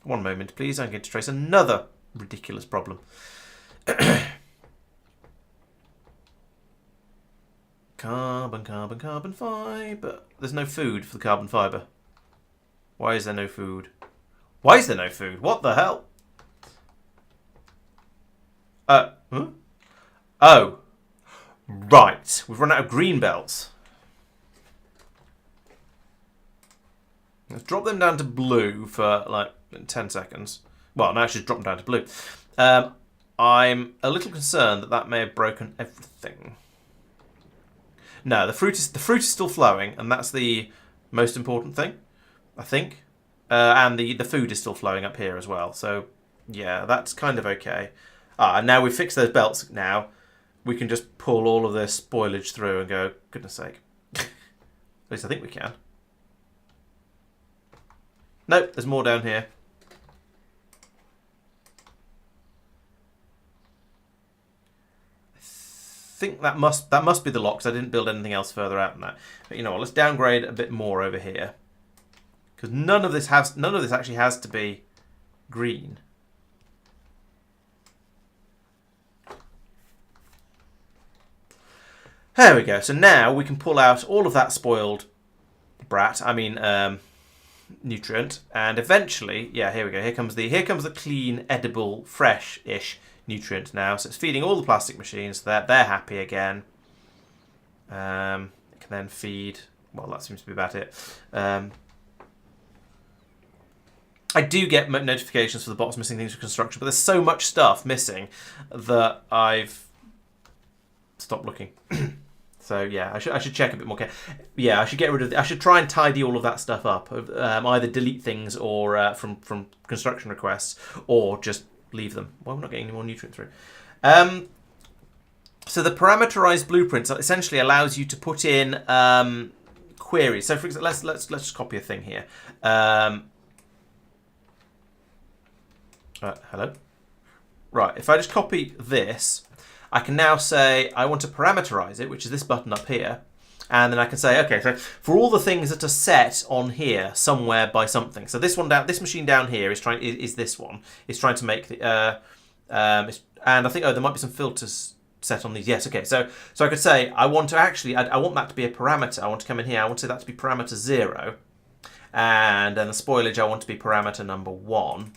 One moment, please. I'm going to trace another ridiculous problem. Carbon fibre. There's no food for the carbon fibre. Why is there no food? Why is there no food? What the hell? Huh? Oh. Right. We've run out of green belts. Let's drop them down to blue for like 10 seconds. Well, now just drop them down to blue. I'm a little concerned that may have broken everything. No, the fruit is still flowing, and that's the most important thing, I think. And the food is still flowing up here as well. So yeah, that's kind of okay. And now we've fixed those belts. Now we can just pull all of this spoilage through and go, goodness sake. At least I think we can. Nope, there's more down here. I think that must be the lock, because I didn't build anything else further out than that. But you know what, let's downgrade a bit more over here. Because none of this actually has to be green. There we go. So now we can pull out all of that spoiled brat. I mean, nutrient, and eventually, yeah, here we go. Here comes the clean, edible, fresh-ish nutrient now. So it's feeding all the plastic machines. So they're happy again. It can then feed. Well, that seems to be about it. I do get notifications for the bots missing things for construction, but there's so much stuff missing that I've stopped looking. So yeah, I should check a bit more. Yeah, I should get rid of. I should try and tidy all of that stuff up. Either delete things or from construction requests, or just leave them. Well, we're not getting any more nutrient through. So the parameterized blueprints essentially allows you to put in queries. So for example, let's just copy a thing here. Hello. Right. If I just copy this, I can now say I want to parameterize it, which is this button up here. And then I can say, okay, so for all the things that are set on here somewhere by something. So this one down, this machine down here is this one. It's trying to make the, and I think, oh, there might be some filters set on these. Yes, okay. So I could say I want to actually, I want that to be a parameter. I want to come in here. I want to say that to be parameter 0, and then the spoilage I want to be parameter number 1.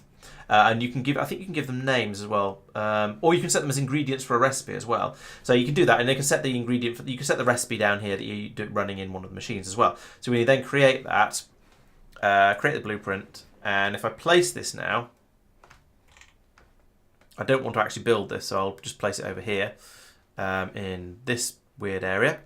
And you can give, I think you can give them names as well, or you can set them as ingredients for a recipe as well. So you can do that, and they can set the ingredient. You can set the recipe down here that you're running in one of the machines as well. So when you then create that, create the blueprint, and if I place this now, I don't want to actually build this, so I'll just place it over here in this weird area,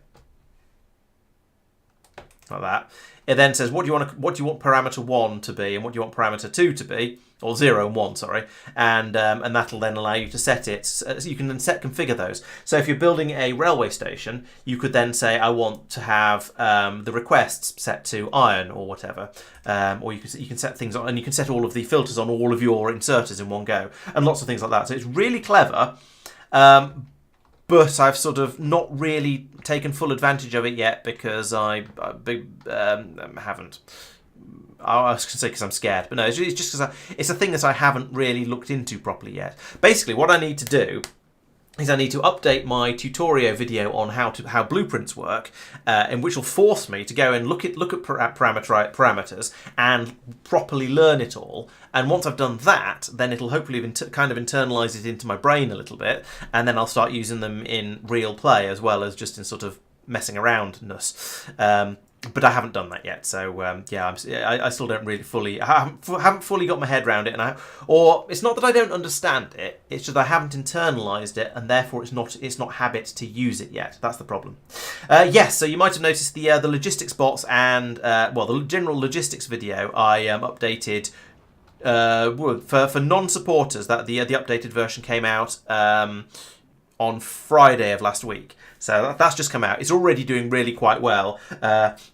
like that. It then says what do you want parameter 1 to be, and what do you want parameter 2 to be, or 0 and 1, sorry, and that'll then allow you to set it. So you can then configure those. So if you're building a railway station, you could then say I want to have the requests set to iron or whatever, or you can set things on, and you can set all of the filters on all of your inserters in one go, and lots of things like that. So it's really clever. But I've sort of not really taken full advantage of it yet because I haven't. I was going to say because I'm scared, but no, it's just because it's a thing that I haven't really looked into properly yet. Basically, what I need to do is I need to update my tutorial video on how blueprints work, and which will force me to go and look at parameters and properly learn it all. And once I've done that, then it'll hopefully kind of internalize it into my brain a little bit, and then I'll start using them in real play as well as just in sort of messing aroundness. But I haven't done that yet, so yeah, I still don't really fully. I haven't fully got my head around it, or it's not that I don't understand it. It's just I haven't internalized it, and therefore it's not habit to use it yet. That's the problem. Yes, so you might have noticed the logistics bots and the general logistics video I updated for non-supporters. That the updated version came out on Friday of last week. So that's just come out. It's already doing really quite well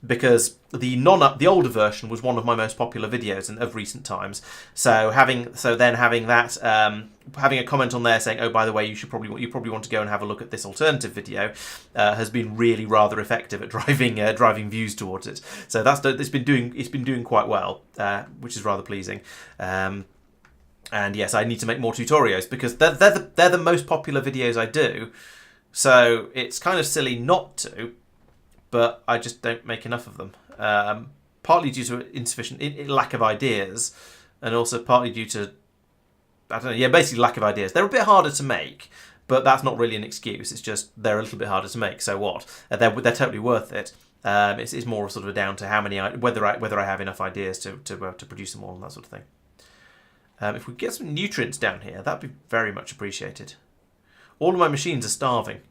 because the older version was one of my most popular videos of recent times. So having that having a comment on there saying, oh, by the way, you probably want to go and have a look at this alternative video has been really rather effective at driving views towards it. So it's been doing quite well, which is rather pleasing. And yes, I need to make more tutorials because they're the most popular videos I do. So it's kind of silly not to, but I just don't make enough of them. Partly due to insufficient lack of ideas, and also partly due to, I don't know, yeah, basically lack of ideas. They're a bit harder to make, but that's not really an excuse. It's just they're a little bit harder to make. So what? They're totally worth it. It's more sort of down to how many, whether I have enough ideas to produce them all and that sort of thing. If we get some nutrients down here, that'd be very much appreciated. All of my machines are starving.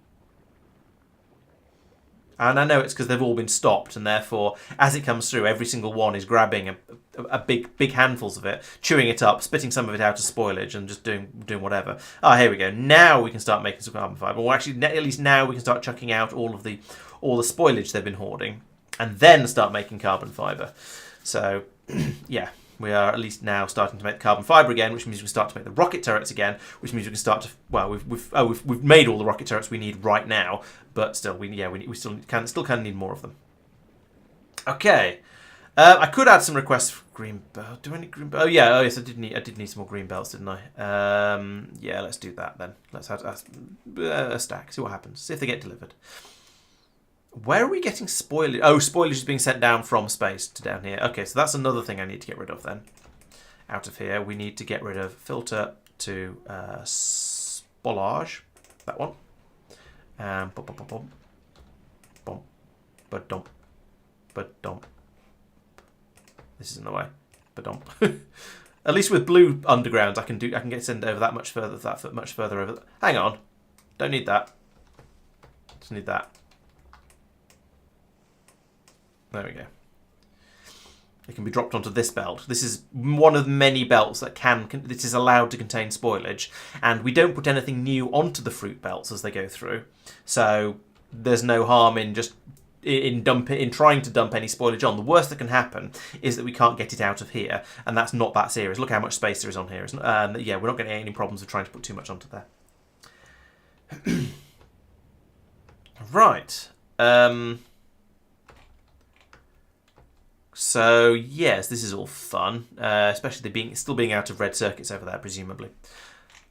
And I know it's because they've all been stopped, and therefore, as it comes through, every single one is grabbing a big handfuls of it, chewing it up, spitting some of it out as spoilage, and just doing whatever. Ah, here we go. Now we can start making some carbon fibre. Well, actually, at least now we can start chucking out all the spoilage they've been hoarding, and then start making carbon fibre. So, yeah. We are at least now starting to make carbon fibre again, which means we can start to make the rocket turrets again, which means we can start to, well, we've made all the rocket turrets we need right now, but still we still kind of need more of them. Okay, I could add some requests for green belt. Do I need green belt? Oh yes, I did need some more green belts, didn't I? Yeah, let's do that then. Let's add a stack. See what happens. See if they get delivered. Where are we getting spoilage? Oh, spoilage is being sent down from space to down here. Okay, so that's another thing I need to get rid of then. Out of here, we need to get rid of filter to spoilage. That one. This is in the way. At least with blue undergrounds, I can send over that much further over. Hang on, don't need that. Just need that. There we go. It can be dropped onto this belt. This is one of many belts that this is allowed to contain spoilage, and we don't put anything new onto the fruit belts as they go through. So there's no harm in just in trying to dump any spoilage on. The worst that can happen is that we can't get it out of here, and that's not that serious. Look how much space there is on here. Yeah, we're not getting any problems with trying to put too much onto there. Right. So yes, this is all fun, especially still being out of red circuits over there, presumably.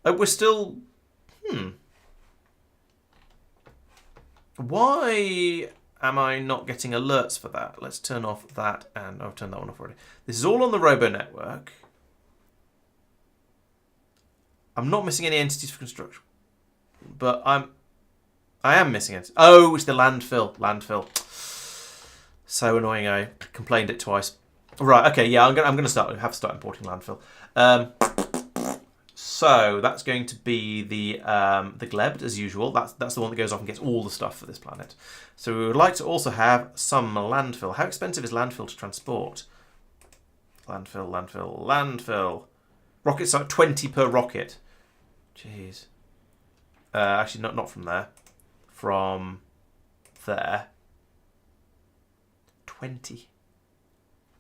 We're still. Why am I not getting alerts for that? Let's turn off that, and I've turned that one off already. This is all on the Robo network. I'm not missing any entities for construction, but I am missing it. Oh, it's the landfill. Landfill. So annoying. I complained it twice. Right. Okay. Yeah. I'm gonna have to start importing landfill. So that's going to be the Gleba as usual. That's the one that goes off and gets all the stuff for this planet. So we would like to also have some landfill. How expensive is landfill to transport? Landfill. Rockets are 20 per rocket. Jeez. Actually, not from there. From there. 20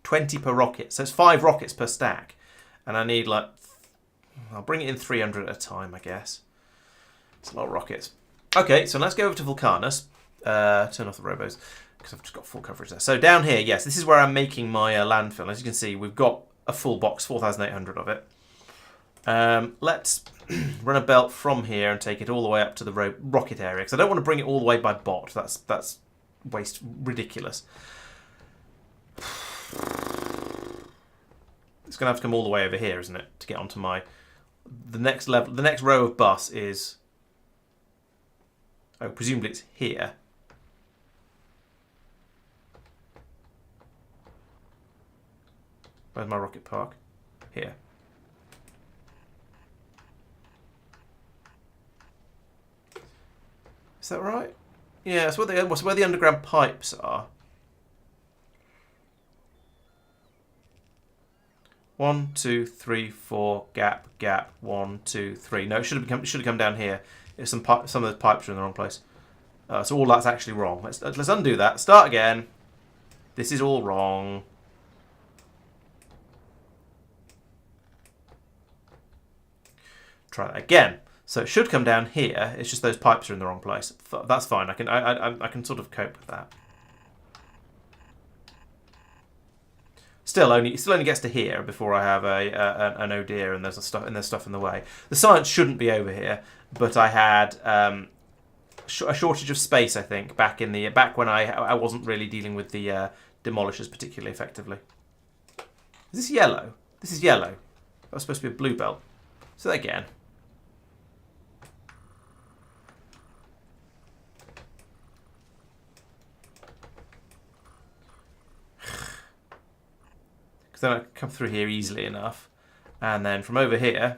per rocket. So it's 5 rockets per stack. And I need I'll bring it in 300 at a time, I guess. It's a lot of rockets. Okay, so let's go over to Vulcanus. Turn off the robos, because I've just got full coverage there. So down here, yes, this is where I'm making my landfill. As you can see, we've got a full box, 4,800 of it. Let's run a belt from here and take it all the way up to the rocket area, because I don't want to bring it all the way by bot. That's ridiculous. It's going to have to come all the way over here, isn't it, to get onto the next level. The next row of bus is, presumably it's here. Where's my rocket park? Here. Is that right? Yeah, it's where the underground pipes are. 1, 2, 3, 4, gap, 1, 2, 3. No, it should have come down here. It's some of the pipes are in the wrong place. So all that's actually wrong. Let's undo that. Start again. This is all wrong. Try that again. So it should come down here. It's just those pipes are in the wrong place. That's fine. I can sort of cope with that. Still only gets to here before I have an oh dear and there's stuff in the way. The science shouldn't be over here, but I had a shortage of space, I think, back when I wasn't really dealing with the demolishers particularly effectively. Is this yellow? This is yellow. That was supposed to be a blue belt. So that again. Then I come through here easily enough, and then from over here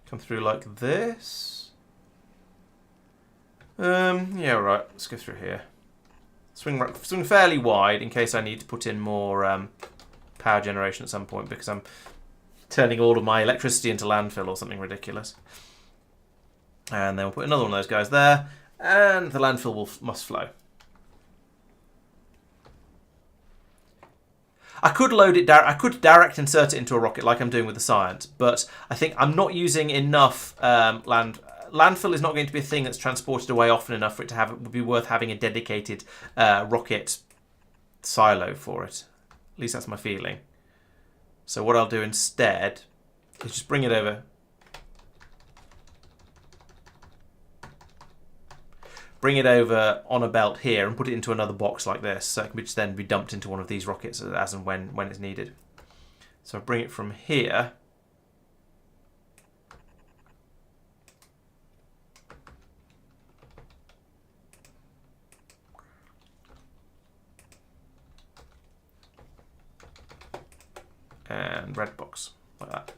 come through like this. Yeah, right. Let's go through here. Swing fairly wide in case I need to put in more power generation at some point, because I'm turning all of my electricity into landfill or something ridiculous. And then we'll put another one of those guys there, and the landfill must flow. I could load it I could direct insert it into a rocket like I'm doing with the Science, but I think I'm not using enough landfill is not going to be a thing that's transported away often enough for it would be worth having a dedicated rocket silo for it. At least that's my feeling. So what I'll do instead is just bring it over. Bring it over on a belt here and put it into another box like this, so it can then be dumped into one of these rockets as and when it's needed. So I bring it from here. And red box, like that.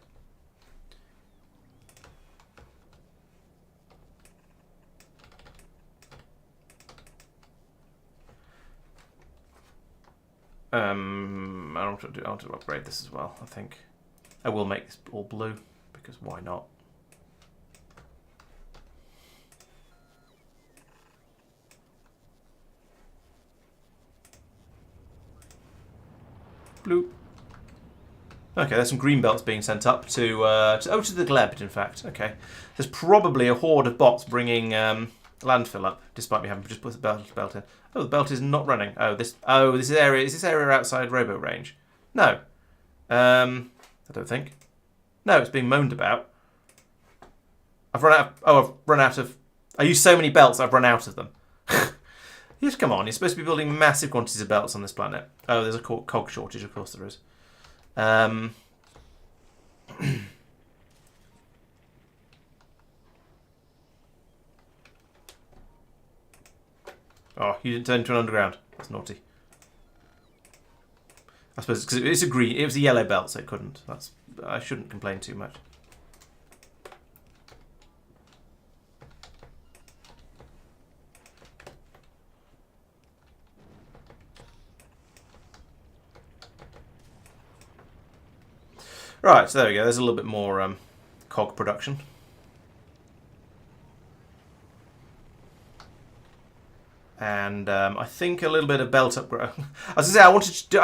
I want to upgrade this as well, I think. I will make this all blue, because why not? Blue. Okay, there's some green belts being sent up to the Gleba, in fact. Okay. There's probably a horde of bots bringing landfill up, despite me having just put the belt in. Oh, the belt is not running. This area is this area outside robo range? No. I don't think. No, it's being moaned about. I've run out of I use so many belts I've run out of them. Just come on, you're supposed to be building massive quantities of belts on this planet. Oh, there's a cog shortage, of course there is. Oh, you didn't turn into an underground. That's naughty. I suppose because it's a green, it was a yellow belt, so it couldn't. I shouldn't complain too much. Right, so there we go. There's a little bit more cog production. And I think a little bit of belt upgrade. As I say, I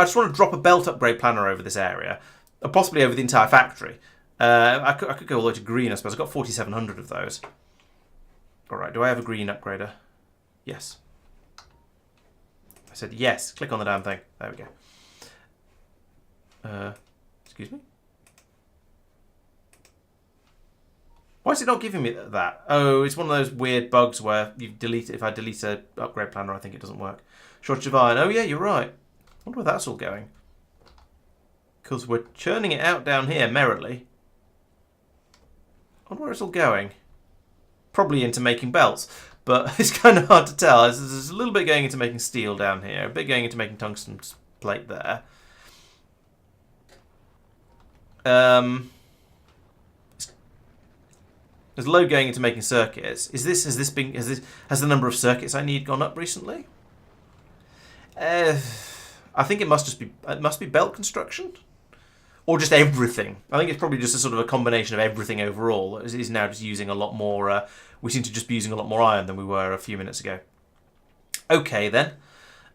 just want to drop a belt upgrade planner over this area, or possibly over the entire factory. I could go all the way to green, I suppose. I've got 4,700 of those. All right, do I have a green upgrader? Yes. I said yes. Click on the damn thing. There we go. Excuse me? Why is it not giving me that? Oh, it's one of those weird bugs where you delete it. If I delete a upgrade planner, I think it doesn't work. Shortage of iron. Oh yeah, you're right. I wonder where that's all going. Because we're churning it out down here merrily. I wonder where it's all going. Probably into making belts, but it's kind of hard to tell. There's a little bit going into making steel down here, a bit going into making tungsten plate there. There's a load going into making circuits. Has the number of circuits I need gone up recently? I think it must be belt construction, or just everything. I think it's probably just a sort of a combination of everything overall. It is now just using a lot more. We seem to just be using a lot more iron than we were a few minutes ago. Okay then,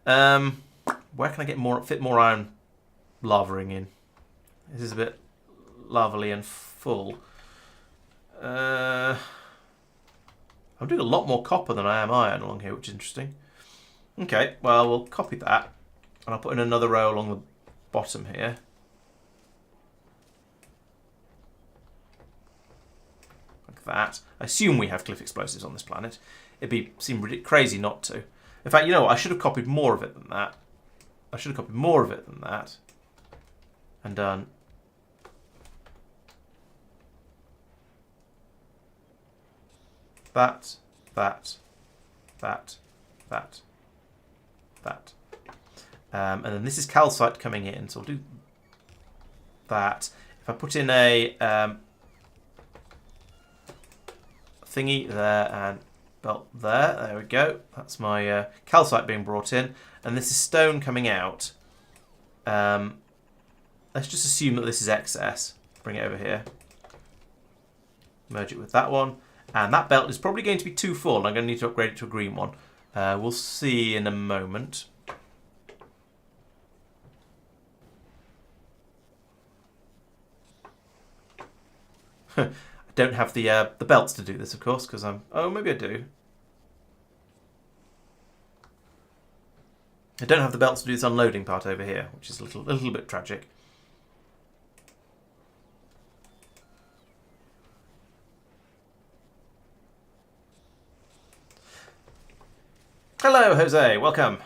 where can I get fit more iron lavaing in? This is a bit lavally and full. I'm doing a lot more copper than I am iron along here, which is interesting. Okay, well, we'll copy that. And I'll put in another row along the bottom here. Like that. I assume we have cliff explosives on this planet. It'd seem ridiculous, crazy not to. In fact, you know what? I should have copied more of it than that. And done. That. And then this is calcite coming in, so I'll do that. If I put in a thingy there and belt there we go. That's my calcite being brought in, and this is stone coming out. Let's just assume that this is excess. Bring it over here. Merge it with that one. And that belt is probably going to be too full. I'm going to need to upgrade it to a green one. We'll see in a moment. I don't have the belts to do this, of course, because I'm... Oh, maybe I do. I don't have the belts to do this unloading part over here, which is a little bit tragic. Hello, Jose. Welcome.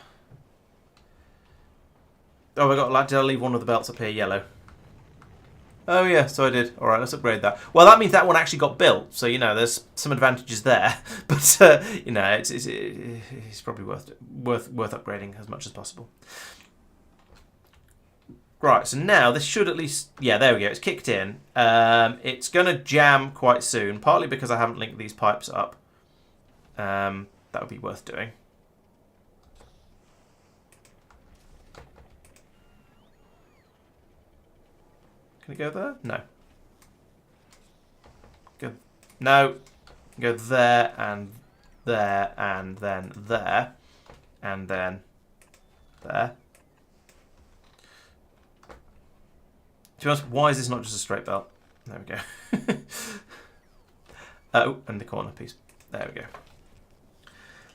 Oh, did I leave one of the belts up here yellow? Oh, yeah, so I did. All right, let's upgrade that. Well, that means that one actually got built, so, you know, there's some advantages there. But, you know, it's probably worth upgrading as much as possible. Right, so now this should at least... Yeah, there we go. It's kicked in. It's going to jam quite soon, partly because I haven't linked these pipes up. That would be worth doing. Can it go there? No. Go. No. Go there and there and then there and then there. To be honest, why is this not just a straight belt? There we go. Oh, and the corner piece. There we go.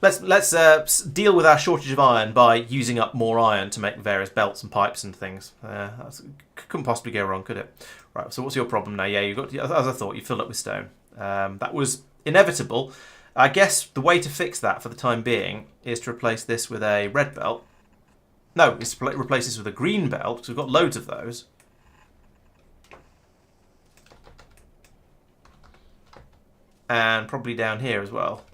Let's deal with our shortage of iron by using up more iron to make various belts and pipes and things. Couldn't possibly go wrong, could it? Right. So what's your problem now? Yeah, you got, as I thought, you filled up with stone. That was inevitable. I guess the way to fix that for the time being is to replace this with a red belt. No, it's to replace this with a green belt because we've got loads of those. And probably down here as well.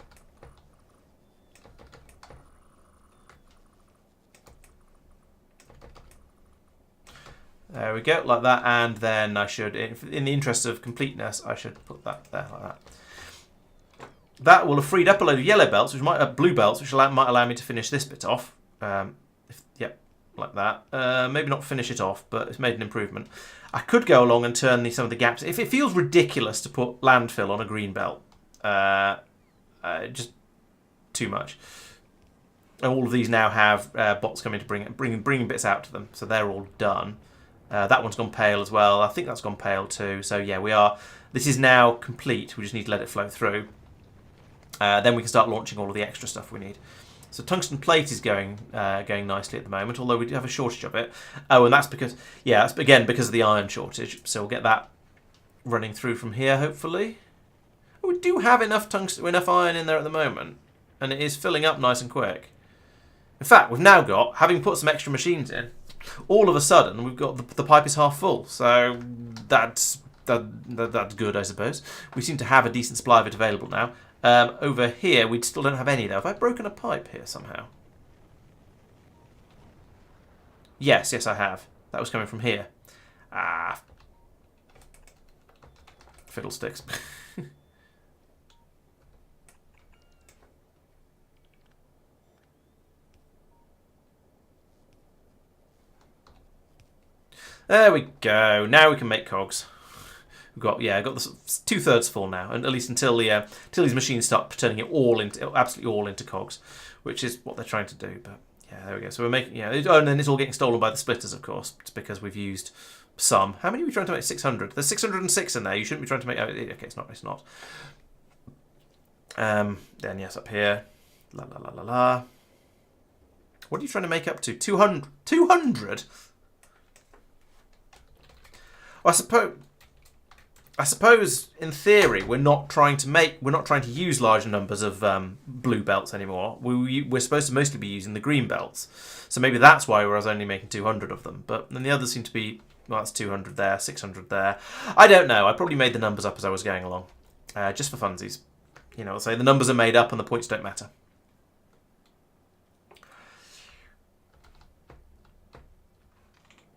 There we go, like that, and then I should, in the interest of completeness, I should put that there, like that. That will have freed up a load of yellow belts, which might blue belts, which might allow me to finish this bit off. Yep, like that. Maybe not finish it off, but it's made an improvement. I could go along and turn some of the gaps. If it feels ridiculous to put landfill on a green belt, just too much. And all of these now have bots coming to bringing bits out to them, so they're all done. That one's gone pale as well. I think that's gone pale too. So yeah, we are. This is now complete. We just need to let it flow through. Then we can start launching all of the extra stuff we need. So tungsten plate is going nicely at the moment, although we do have a shortage of it. Oh, and that's because that's again because of the iron shortage. So we'll get that running through from here, hopefully. We do have enough iron in there at the moment, and it is filling up nice and quick. In fact, we've now got, having put some extra machines in, all of a sudden we've got the pipe is half full. So that's good, I suppose. We seem to have a decent supply of it available now. Over here, we still don't have any, though. Have I broken a pipe here somehow? Yes, I have. That was coming from here. Ah. Fiddlesticks. There we go. Now we can make cogs. We've got got this 2/3 full now, and at least until these machines start turning it absolutely all into cogs, which is what they're trying to do. But yeah, there we go. So we're making and then it's all getting stolen by the splitters, of course. It's because we've used some. How many are we trying to make? 600. There's 606 in there. You shouldn't be trying to make. Okay, it's not. It's not. Then yes, up here. La la la la la. What are you trying to make up to? 200. 200. I suppose, in theory, we're not trying to use large numbers of blue belts anymore. We're supposed to mostly be using the green belts, so maybe that's why we're only making 200 of them. But then the others seem to be, well, that's 200 there, 600 there. I don't know. I probably made the numbers up as I was going along, just for funsies. I'll say the numbers are made up and the points don't matter.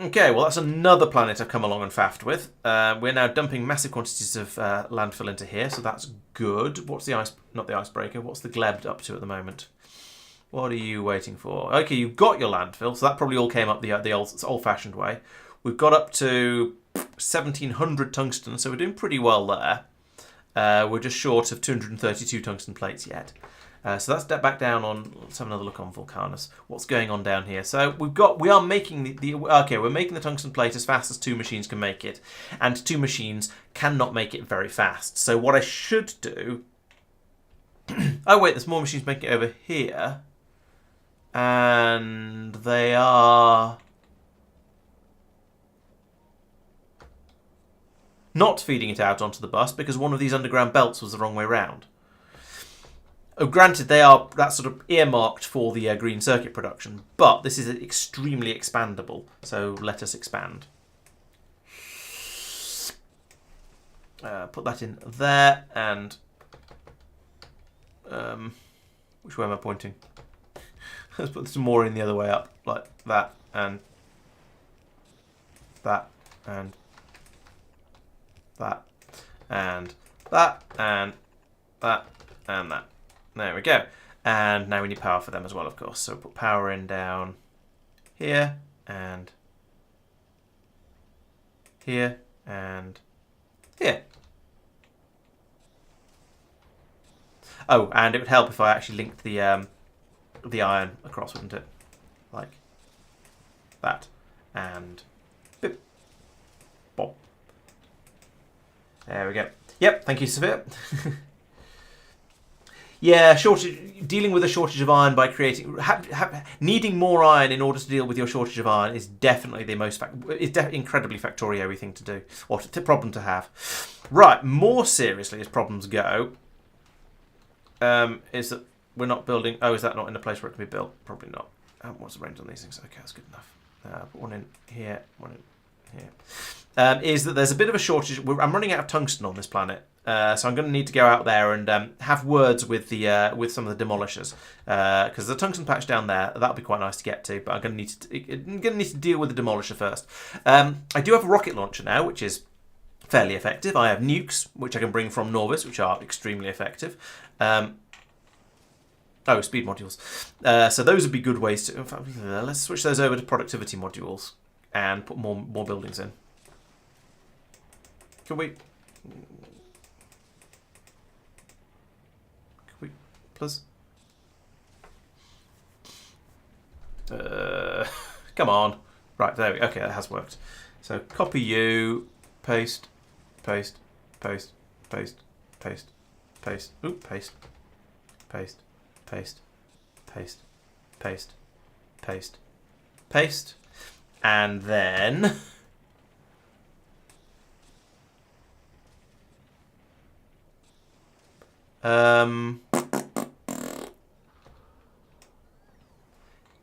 Okay, well that's another planet I've come along and faffed with. We're now dumping massive quantities of landfill into here, so that's good. What's the not the icebreaker, what's the Gleb up to at the moment? What are you waiting for? Okay, you've got your landfill, so that probably all came up the old-fashioned way. We've got up to 1,700 tungsten, so we're doing pretty well there. We're just short of 232 tungsten plates yet. So that's back down on. Let's have another look on Vulcanus. What's going on down here? So we are making we're making the tungsten plate as fast as 2 machines can make it, and 2 machines cannot make it very fast. So what I should do. Oh wait, there's more machines making it over here, and they are not feeding it out onto the bus because one of these underground belts was the wrong way round. Oh, granted, that's sort of earmarked for the green circuit production, but this is extremely expandable, so let us expand. Put that in there, and which way am I pointing? Let's put some more in the other way up, like that, and that, and that, and that, and that, and that. There we go. And now we need power for them as well, of course. So put power in down here, and here, and here. Oh, and it would help if I actually linked the iron across, wouldn't it? Like that. And bip. Bop. There we go. Yep, thank you, Sophia. Yeah, dealing with a shortage of iron by creating... needing more iron in order to deal with your shortage of iron is definitely the most... incredibly Factorio-y thing to do. Or problem to have. Right, more seriously as problems go, is that we're not building... Oh, is that not in a place where it can be built? Probably not. What's the range on these things? Okay, that's good enough. Put one in here, one in here. Is that there's a bit of a shortage... I'm running out of tungsten on this planet. So I'm going to need to go out there and have words with the with some of the demolishers, because the tungsten patch down there, that'll be quite nice to get to. But I'm going to need to deal with the demolisher first. I do have a rocket launcher now, which is fairly effective. I have nukes, which I can bring from Norvis, which are extremely effective. Oh, speed modules. So those would be good ways to... In fact, let's switch those over to productivity modules and put more buildings in. Can we... Please. Come on. Right, there we go. Okay, that has worked. So copy you, paste, paste, paste, paste, paste, paste, oop, paste, paste, paste, paste, paste, paste, paste, and then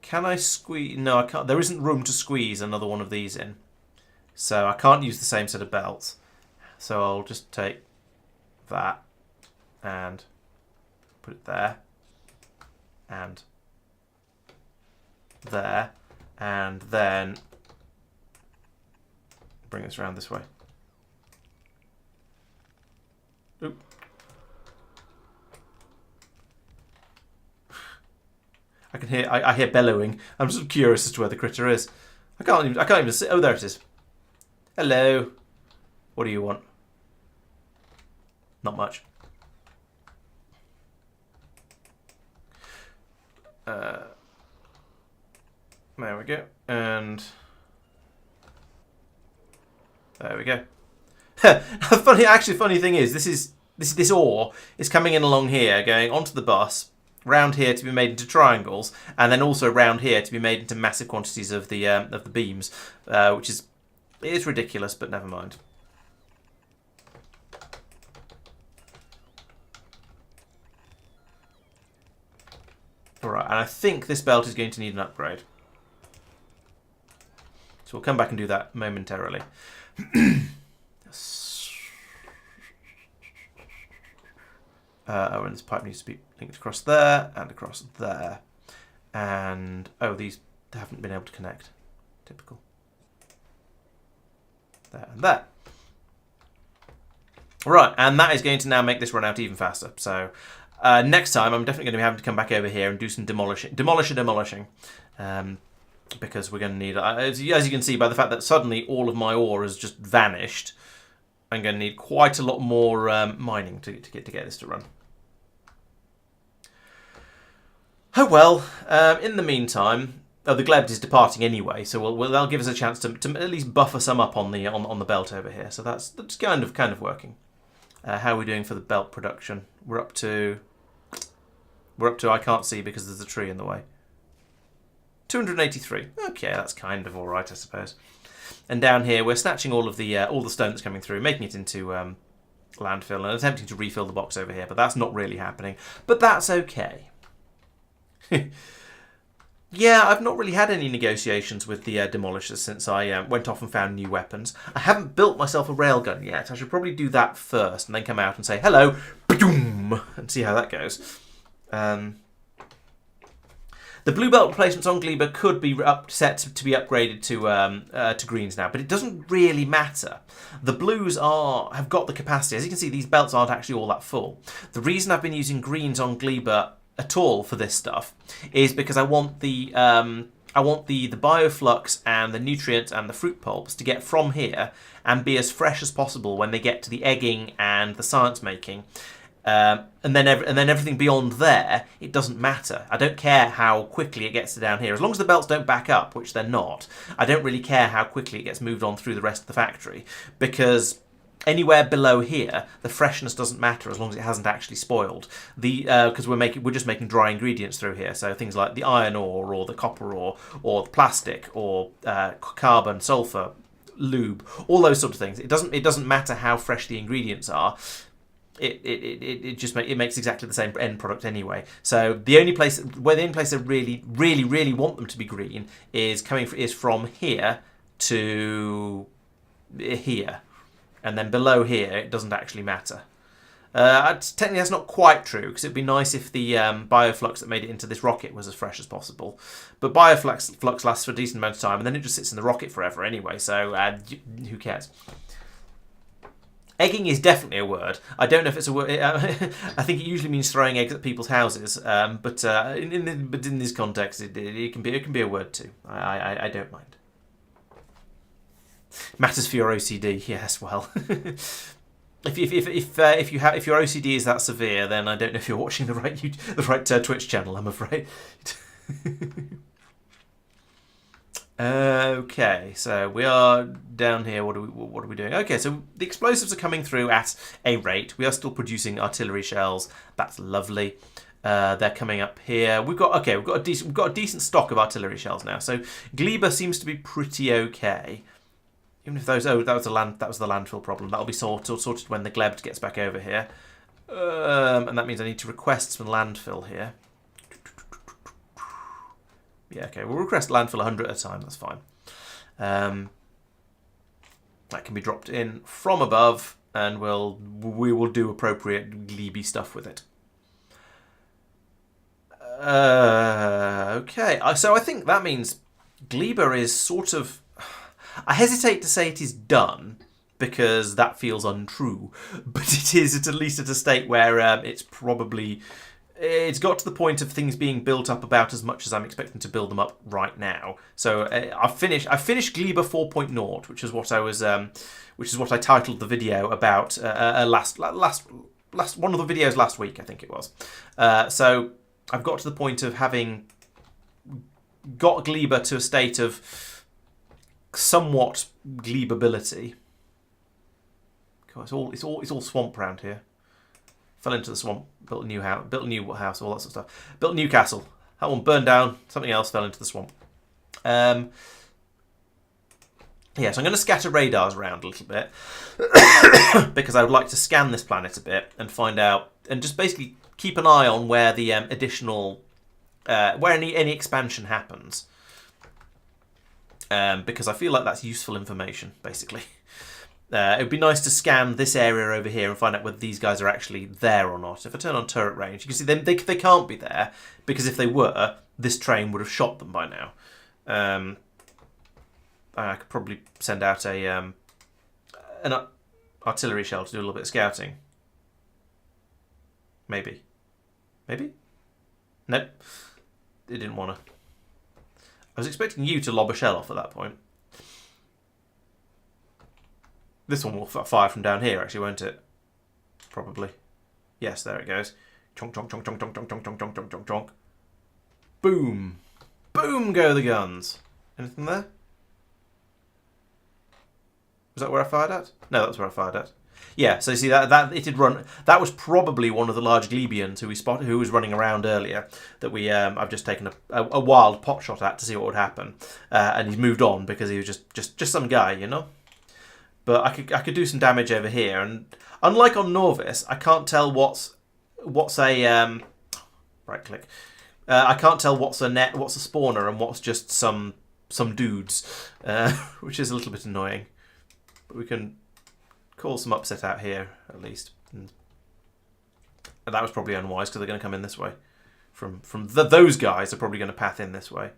can I squeeze? No, I can't. There isn't room to squeeze another one of these in. So I can't use the same set of belts. So I'll just take that and put it there. And there. And then bring this around this way. Oop. I hear bellowing. I'm just curious as to where the critter is. I can't even see. Oh, there it is. Hello. What do you want? Not much. There we go. And there we go. Funny thing is, this ore is coming in along here, going onto the bus, round here to be made into triangles, and then also round here to be made into massive quantities of the beams, which is ridiculous, but never mind. All right, and I think this belt is going to need an upgrade, so we'll come back and do that momentarily. Oh, and this pipe needs to be linked across there and across there. And, oh, these haven't been able to connect. Typical. There and there. Right, and that is going to now make this run out even faster. So, next time I'm definitely going to be having to come back over here and do some demolishing. Because we're going to need, as you can see by the fact that suddenly all of my ore has just vanished, I'm going to need quite a lot more mining to get this to run. Oh well, in the meantime, the Gleba is departing anyway, so that'll give us a chance to at least buffer some up on the belt over here. So that's kind of working. How are we doing for the belt production? We're up to I can't see because there's a tree in the way. 283. Okay, that's kind of all right, I suppose. And down here, we're snatching all the stone that's coming through, making it into landfill, and attempting to refill the box over here. But that's not really happening. But that's okay. Yeah, I've not really had any negotiations with the demolishers since I went off and found new weapons. I haven't built myself a railgun yet. I should probably do that first and then come out and say hello, and see how that goes. The blue belt replacements on Gleba could be set to be upgraded to greens now, but it doesn't really matter. The blues have got the capacity. As you can see, these belts aren't actually all that full. The reason I've been using greens on Gleba at all for this stuff is because I want the I want the bioflux and the nutrients and the fruit pulps to get from here and be as fresh as possible when they get to the egging and the science making. And then everything beyond there, it doesn't matter. I don't care how quickly it gets to down here. As long as the belts don't back up, which they're not, I don't really care how quickly it gets moved on through the rest of the factory, because anywhere below here, the freshness doesn't matter as long as it hasn't actually spoiled. Because we're just making dry ingredients through here, so things like the iron ore or the copper ore or the plastic or carbon, sulfur, lube, all those sort of things. It doesn't matter how fresh the ingredients are. It makes exactly the same end product anyway. So the only place I really want them to be green is from here to here. And then below here, it doesn't actually matter. Technically, that's not quite true, because it'd be nice if the Bioflux that made it into this rocket was as fresh as possible. But Bioflux lasts for a decent amount of time, and then it just sits in the rocket forever anyway, so who cares? Egging is definitely a word. I don't know if it's a word. I think it usually means throwing eggs at people's houses, but in this context, it can be a word too. I don't mind. Matters for your OCD, yes. Well, if your OCD is that severe, then I don't know if you're watching the right Twitch channel, I'm afraid. Okay, so we are down here. What are we doing? Okay, so the explosives are coming through at a rate. We are still producing artillery shells. That's lovely. They're coming up here. We've got a decent stock of artillery shells now. So Gleba seems to be pretty okay. Even if that was the landfill problem. That'll be sorted when the Gleba gets back over here. And that means I need to request some landfill here. Yeah, okay, we'll request landfill 100 at a time, that's fine. That can be dropped in from above, and we will do appropriate Glebe stuff with it. Okay, so I think that means Gleba is sort of... I hesitate to say it is done, because that feels untrue, but it is at least at a state where it's got to the point of things being built up about as much as I'm expecting to build them up right now. So I finished Gleba 4.0, which is what I titled the video about last one of the videos last week, I think it was. So I've got to the point of having got Gleba to a state of somewhat Glebability. It's all swamp around here. Fell into the swamp, built a new house, all that sort of stuff. Built a new castle. That one burned down. Something else fell into the swamp. Yeah, so I'm going to scatter radars around a little bit because I would like to scan this planet a bit and find out, and just basically keep an eye on where the additional, where any expansion happens. Because I feel like that's useful information, basically. It would be nice to scan this area over here and find out whether these guys are actually there or not. If I turn on turret range, you can see they can't be there, because if they were, this train would have shot them by now. I could probably send out an artillery shell to do a little bit of scouting. Maybe. Nope. It didn't want to. I was expecting you to lob a shell off at that point. This one will fire from down here, actually, won't it? Probably. Yes, there it goes. Chonk, chonk, chonk, chonk, chonk, chonk, chonk, chonk, chonk, chonk, chonk, chonk. Boom. Boom go the guns. Anything there? Was that where I fired at? No, that's where I fired at. Yeah, so you see that it did run. That was probably one of the large Glebians who was running around earlier. That I've just taken a wild pot shot at to see what would happen, and he's moved on because he was just some guy, you know. But I could do some damage over here, and unlike on Norvis, I can't tell what's a right click. I can't tell what's a spawner and what's just some dudes, which is a little bit annoying. But we can cause some upset out here at least. And that was probably unwise because they're going to come in this way. Those guys are probably going to path in this way.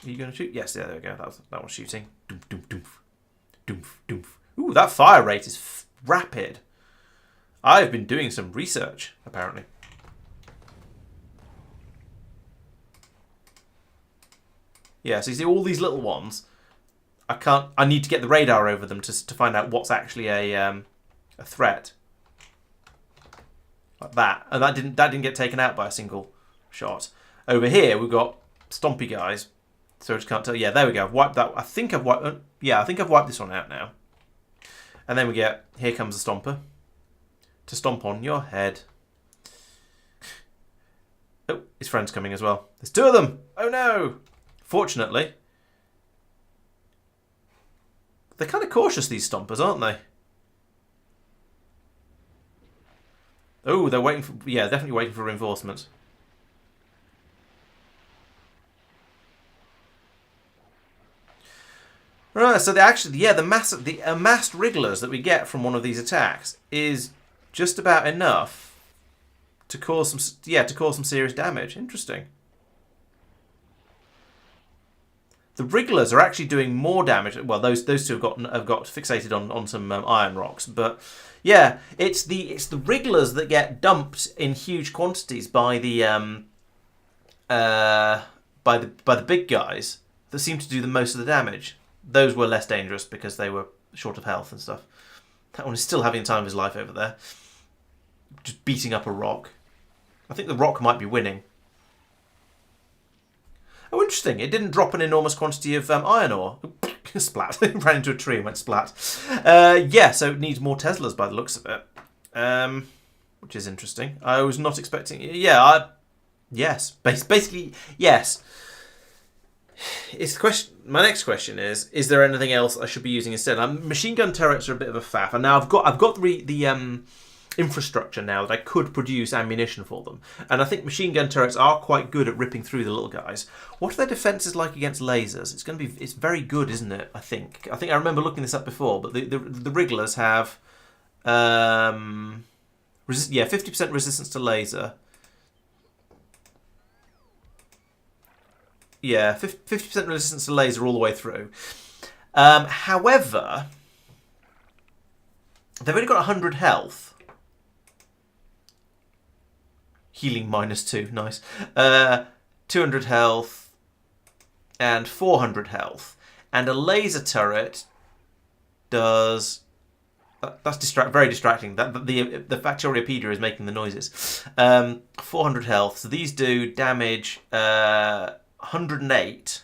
Are you going to shoot? Yes, yeah, there we go. That was shooting. Doof, doof, doof. Doof, doof. Ooh, that fire rate is rapid. I've been doing some research, apparently. Yeah, so you see all these little ones. I need to get the radar over them to find out what's actually a threat. Like that. And that didn't get taken out by a single shot. Over here we've got stompy guys. So I just can't tell. Yeah, there we go. I've wiped that. I think I've wiped this one out now. And then we get, here comes the stomper to stomp on your head. Oh, his friend's coming as well. There's two of them. Oh no. Fortunately, they're kind of cautious, these stompers, aren't they? Oh, they're waiting for... Yeah, definitely waiting for reinforcements. Right, so the amassed wrigglers that we get from one of these attacks is just about enough to cause some serious damage. Interesting. The wrigglers are actually doing more damage. Well, those two have got fixated on some iron rocks, but yeah, it's the wrigglers that get dumped in huge quantities by the big guys that seem to do the most of the damage. Those were less dangerous because they were short of health and stuff. That one is still having the time of his life over there, just beating up a rock. I think the rock might be winning. Oh, interesting. It didn't drop an enormous quantity of iron ore. Splat. Ran into a tree and went splat. Yeah, so it needs more Teslas by the looks of it. Which is interesting. I was not expecting... Yeah, yes. Basically, yes. It's the question. My next question is there anything else I should be using instead? Machine gun turrets are a bit of a faff. And now I've got the infrastructure now that I could produce ammunition for them, and I think machine gun turrets are quite good at ripping through the little guys. What are their defenses like against lasers? It's very good, isn't it? I think I remember looking this up before, but the wrigglers have 50% resistance to laser. Yeah, 50% resistance to laser all the way through. However, they've only got 100 health. Healing -2, nice. 200 health and 400 health. And a laser turret does... That's very distracting. The Factoriopedia is making the noises. 400 health. So these do damage 108.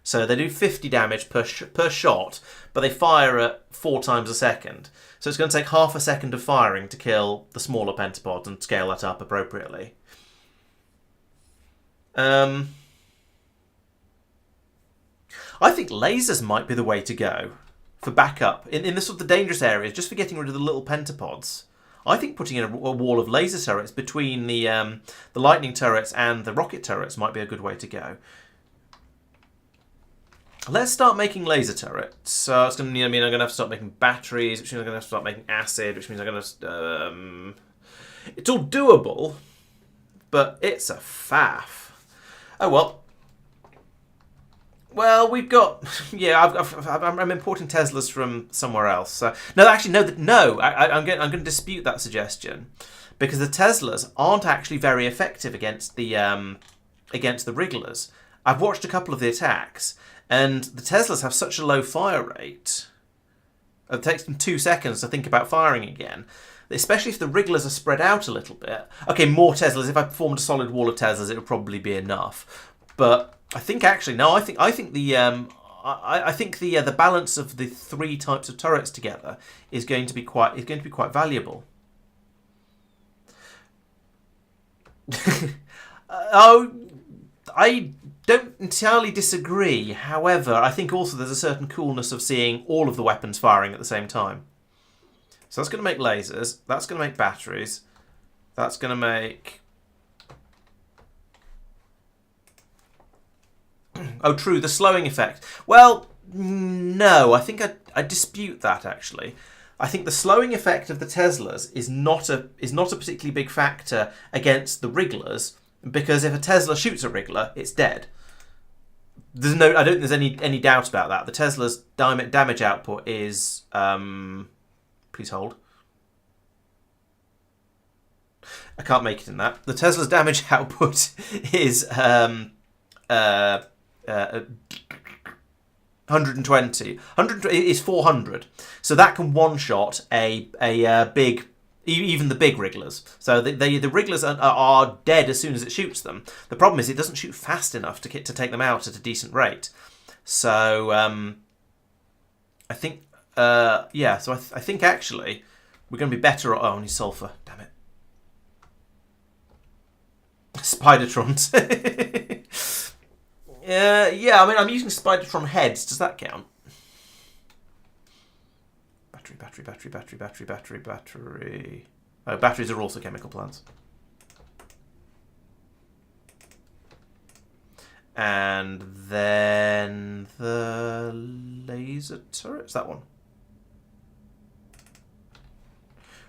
So they do 50 damage per shot, but they fire at 4 times a second. So it's going to take half a second of firing to kill the smaller pentapods and scale that up appropriately. I think lasers might be the way to go for backup in the sort of the dangerous areas, just for getting rid of the little pentapods. I think putting in a wall of laser turrets between the lightning turrets and the rocket turrets might be a good way to go. Let's start making laser turrets. So it's going to mean I'm going to have to start making batteries, which means I'm going to have to start making acid, which means I'm going to... it's all doable, but it's a faff. Oh, well. Well, we've got... Yeah, I'm importing Teslas from somewhere else. So, no, actually, no. I'm going to dispute that suggestion, because the Teslas aren't actually very effective against the wrigglers. I've watched a couple of the attacks, and the Teslas have such a low fire rate. It takes them 2 seconds to think about firing again. Especially if the wrigglers are spread out a little bit. Okay, more Teslas. If I performed a solid wall of Teslas, it would probably be enough. But I think actually no. I think the balance of the 3 types of turrets together is going to be quite valuable. I don't entirely disagree. However, I think also there's a certain coolness of seeing all of the weapons firing at the same time. So that's going to make lasers. That's going to make batteries. That's going to make... Oh, true, the slowing effect. Well, no, I think I dispute that, actually. I think the slowing effect of the Teslas is not a particularly big factor against the wrigglers, because if a Tesla shoots a wriggler, it's dead. I don't think there's any doubt about that. The Tesla's damage output is... please hold. I can't make it in that. The Tesla's damage output is 120. 120 is 400. So that can one-shot a big, even the big wrigglers. So the wrigglers are dead as soon as it shoots them. The problem is it doesn't shoot fast enough to take them out at a decent rate. So I think, yeah, so I think actually we're going to be better. Oh, I need sulfur. Damn it. Spidertrons. Yeah, I mean, I'm using Spidertron heads. Does that count? Battery. Oh, batteries are also chemical plants. And then the laser turrets, that one.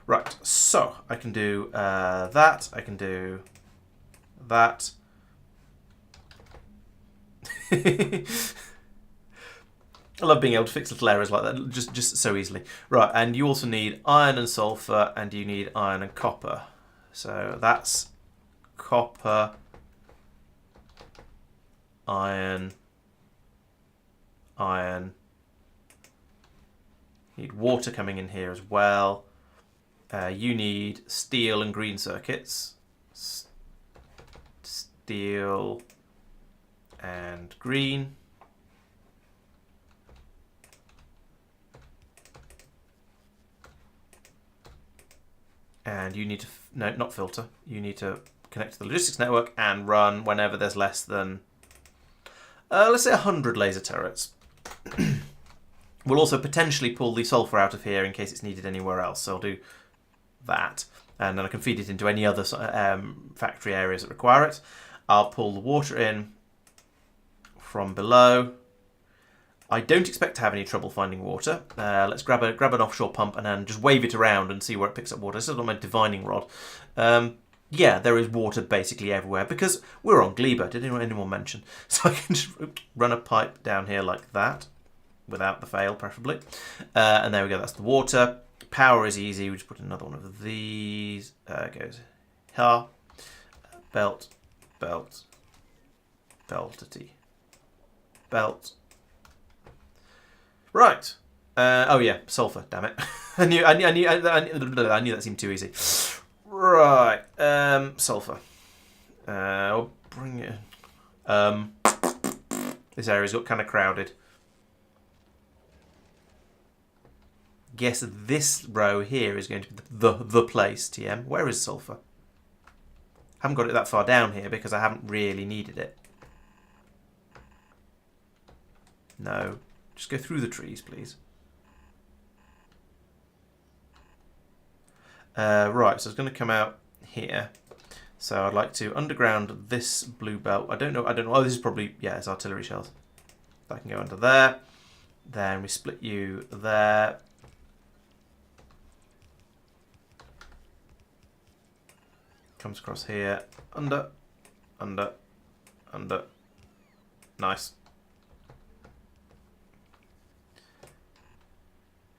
Right, so I can do that. I can do that. I love being able to fix little errors like that, just so easily. Right, and you also need iron and sulfur, and you need iron and copper. So that's copper, iron. You need water coming in here as well. You need steel and green circuits. Steel and green. And you need to, no, not filter. You need to connect to the logistics network and run whenever there's less than, let's say 100 laser turrets. We'll also potentially pull the sulfur out of here in case it's needed anywhere else. So I'll do that. And then I can feed it into any other factory areas that require it. I'll pull the water in from below. I don't expect to have any trouble finding water. Let's grab an offshore pump and then just wave it around and see where it picks up water. This is not my divining rod. Yeah, there is water basically everywhere because we're on Gleba. Did anyone mention? So I can just run a pipe down here like that, without the fail, preferably. And there we go. That's the water. Power is easy. We just put another one of these. Goes here. Belt. Right. Oh yeah, sulfur. Damn it. I knew that seemed too easy. Right. Sulfur. I'll bring it in. This area's got kind of crowded. Guess this row here is going to be the place, TM. Where is sulfur? Haven't got it that far down here because I haven't really needed it. No. Just go through the trees, please. Right, so it's going to come out here. So I'd like to underground this blue belt. I don't know. Oh, this is probably, yeah, it's artillery shells. That can go under there. Then we split you there. Comes across here. Under. Nice.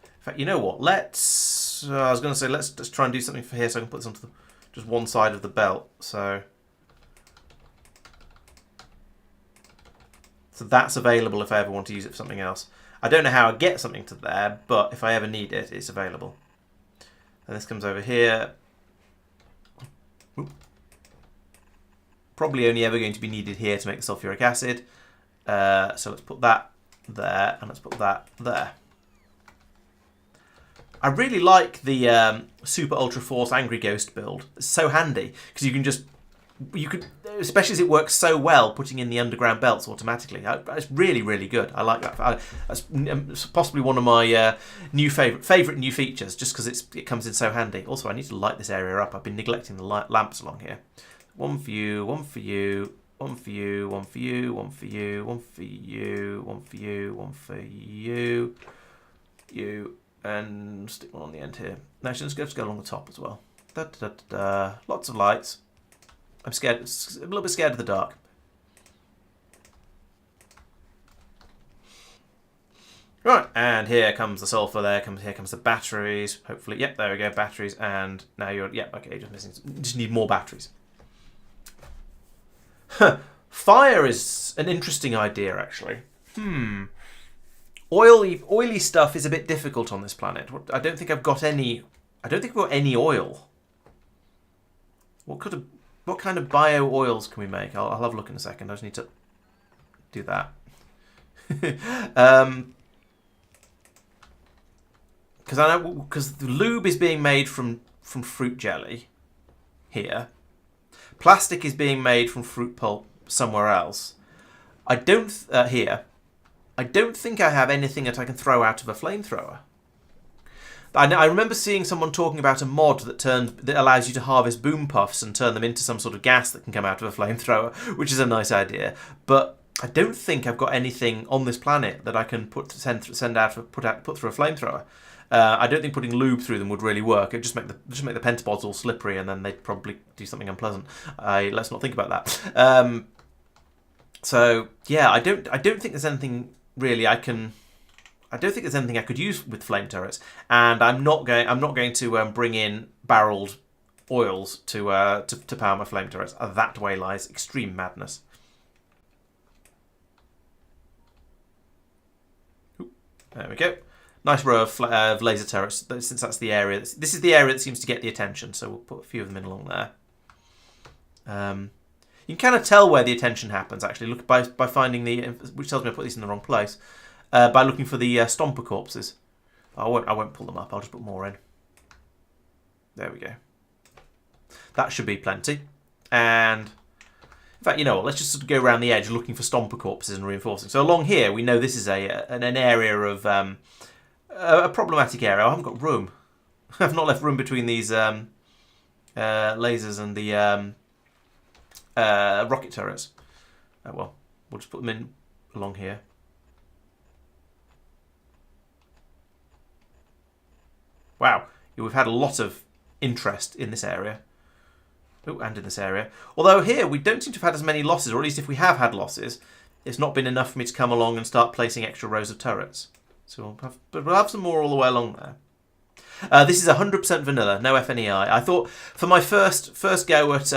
In fact, you know what? Let's. I was going to say let's just try and do something for here, so I can put this onto just one side of the belt. So that's available if I ever want to use it for something else. I don't know how I get something to there, but if I ever need it, it's available. And this comes over here. Oop. Probably only ever going to be needed here to make the sulfuric acid. So let's put that there, and let's put that there. I really like the Super Ultra Force Angry Ghost build. It's so handy because you could, especially as it works so well, putting in the underground belts automatically. It's really, really good. I like that. That's possibly one of my new favourite new features, just because it comes in so handy. Also, I need to light this area up. I've been neglecting the lamps along here. One for you, one for you, one for you, one for you, one for you, one for you, one for you, one for you, you. And stick one on the end here. Actually, let's go along the top as well. Lots of lights. I'm scared. A little bit scared of the dark. Right, and here comes the sulfur. Here comes the batteries. Hopefully, yep, there we go, batteries. And now you're, yep, okay, just need more batteries. Fire is an interesting idea, actually. Oily stuff is a bit difficult on this planet. I don't think I've got any. I don't think we've got any oil. What kind of bio oils can we make? I'll have a look in a second. I just need to do that. Because the lube is being made from fruit jelly here. Plastic is being made from fruit pulp somewhere else. Here. I don't think I have anything that I can throw out of a flamethrower. I remember seeing someone talking about a mod that allows you to harvest boom puffs and turn them into some sort of gas that can come out of a flamethrower, which is a nice idea. But I don't think I've got anything on this planet that I can put through a flamethrower. I don't think putting lube through them would really work. It'd just make the pentapods all slippery, and then they'd probably do something unpleasant. Let's not think about that. So yeah, I don't think there's anything really I don't think there's anything I could use with flame turrets, and I'm not going to bring in barreled oils to power my flame turrets. That way lies extreme madness. Ooh, there we go. Nice row of laser turrets. Since that's the area, this is the area that seems to get the attention, so we'll put a few of them in along there. You can kind of tell where the attention happens, actually. Look by finding which tells me I put these in the wrong place. By looking for the stomper corpses. I won't pull them up. I'll just put more in. There we go. That should be plenty. And in fact, you know what? Let's just sort of go around the edge looking for stomper corpses and reinforcing. So along here, we know this is an area of a problematic area. I haven't got room. I've not left room between these lasers and the rocket turrets. Oh well, we'll just put them in along here. Wow, we've had a lot of interest in this area. Oh, and in this area. Although here, we don't seem to have had as many losses, or at least if we have had losses, it's not been enough for me to come along and start placing extra rows of turrets. So we'll have some more all the way along there. This is 100% vanilla, no FNEI. I thought for my first go at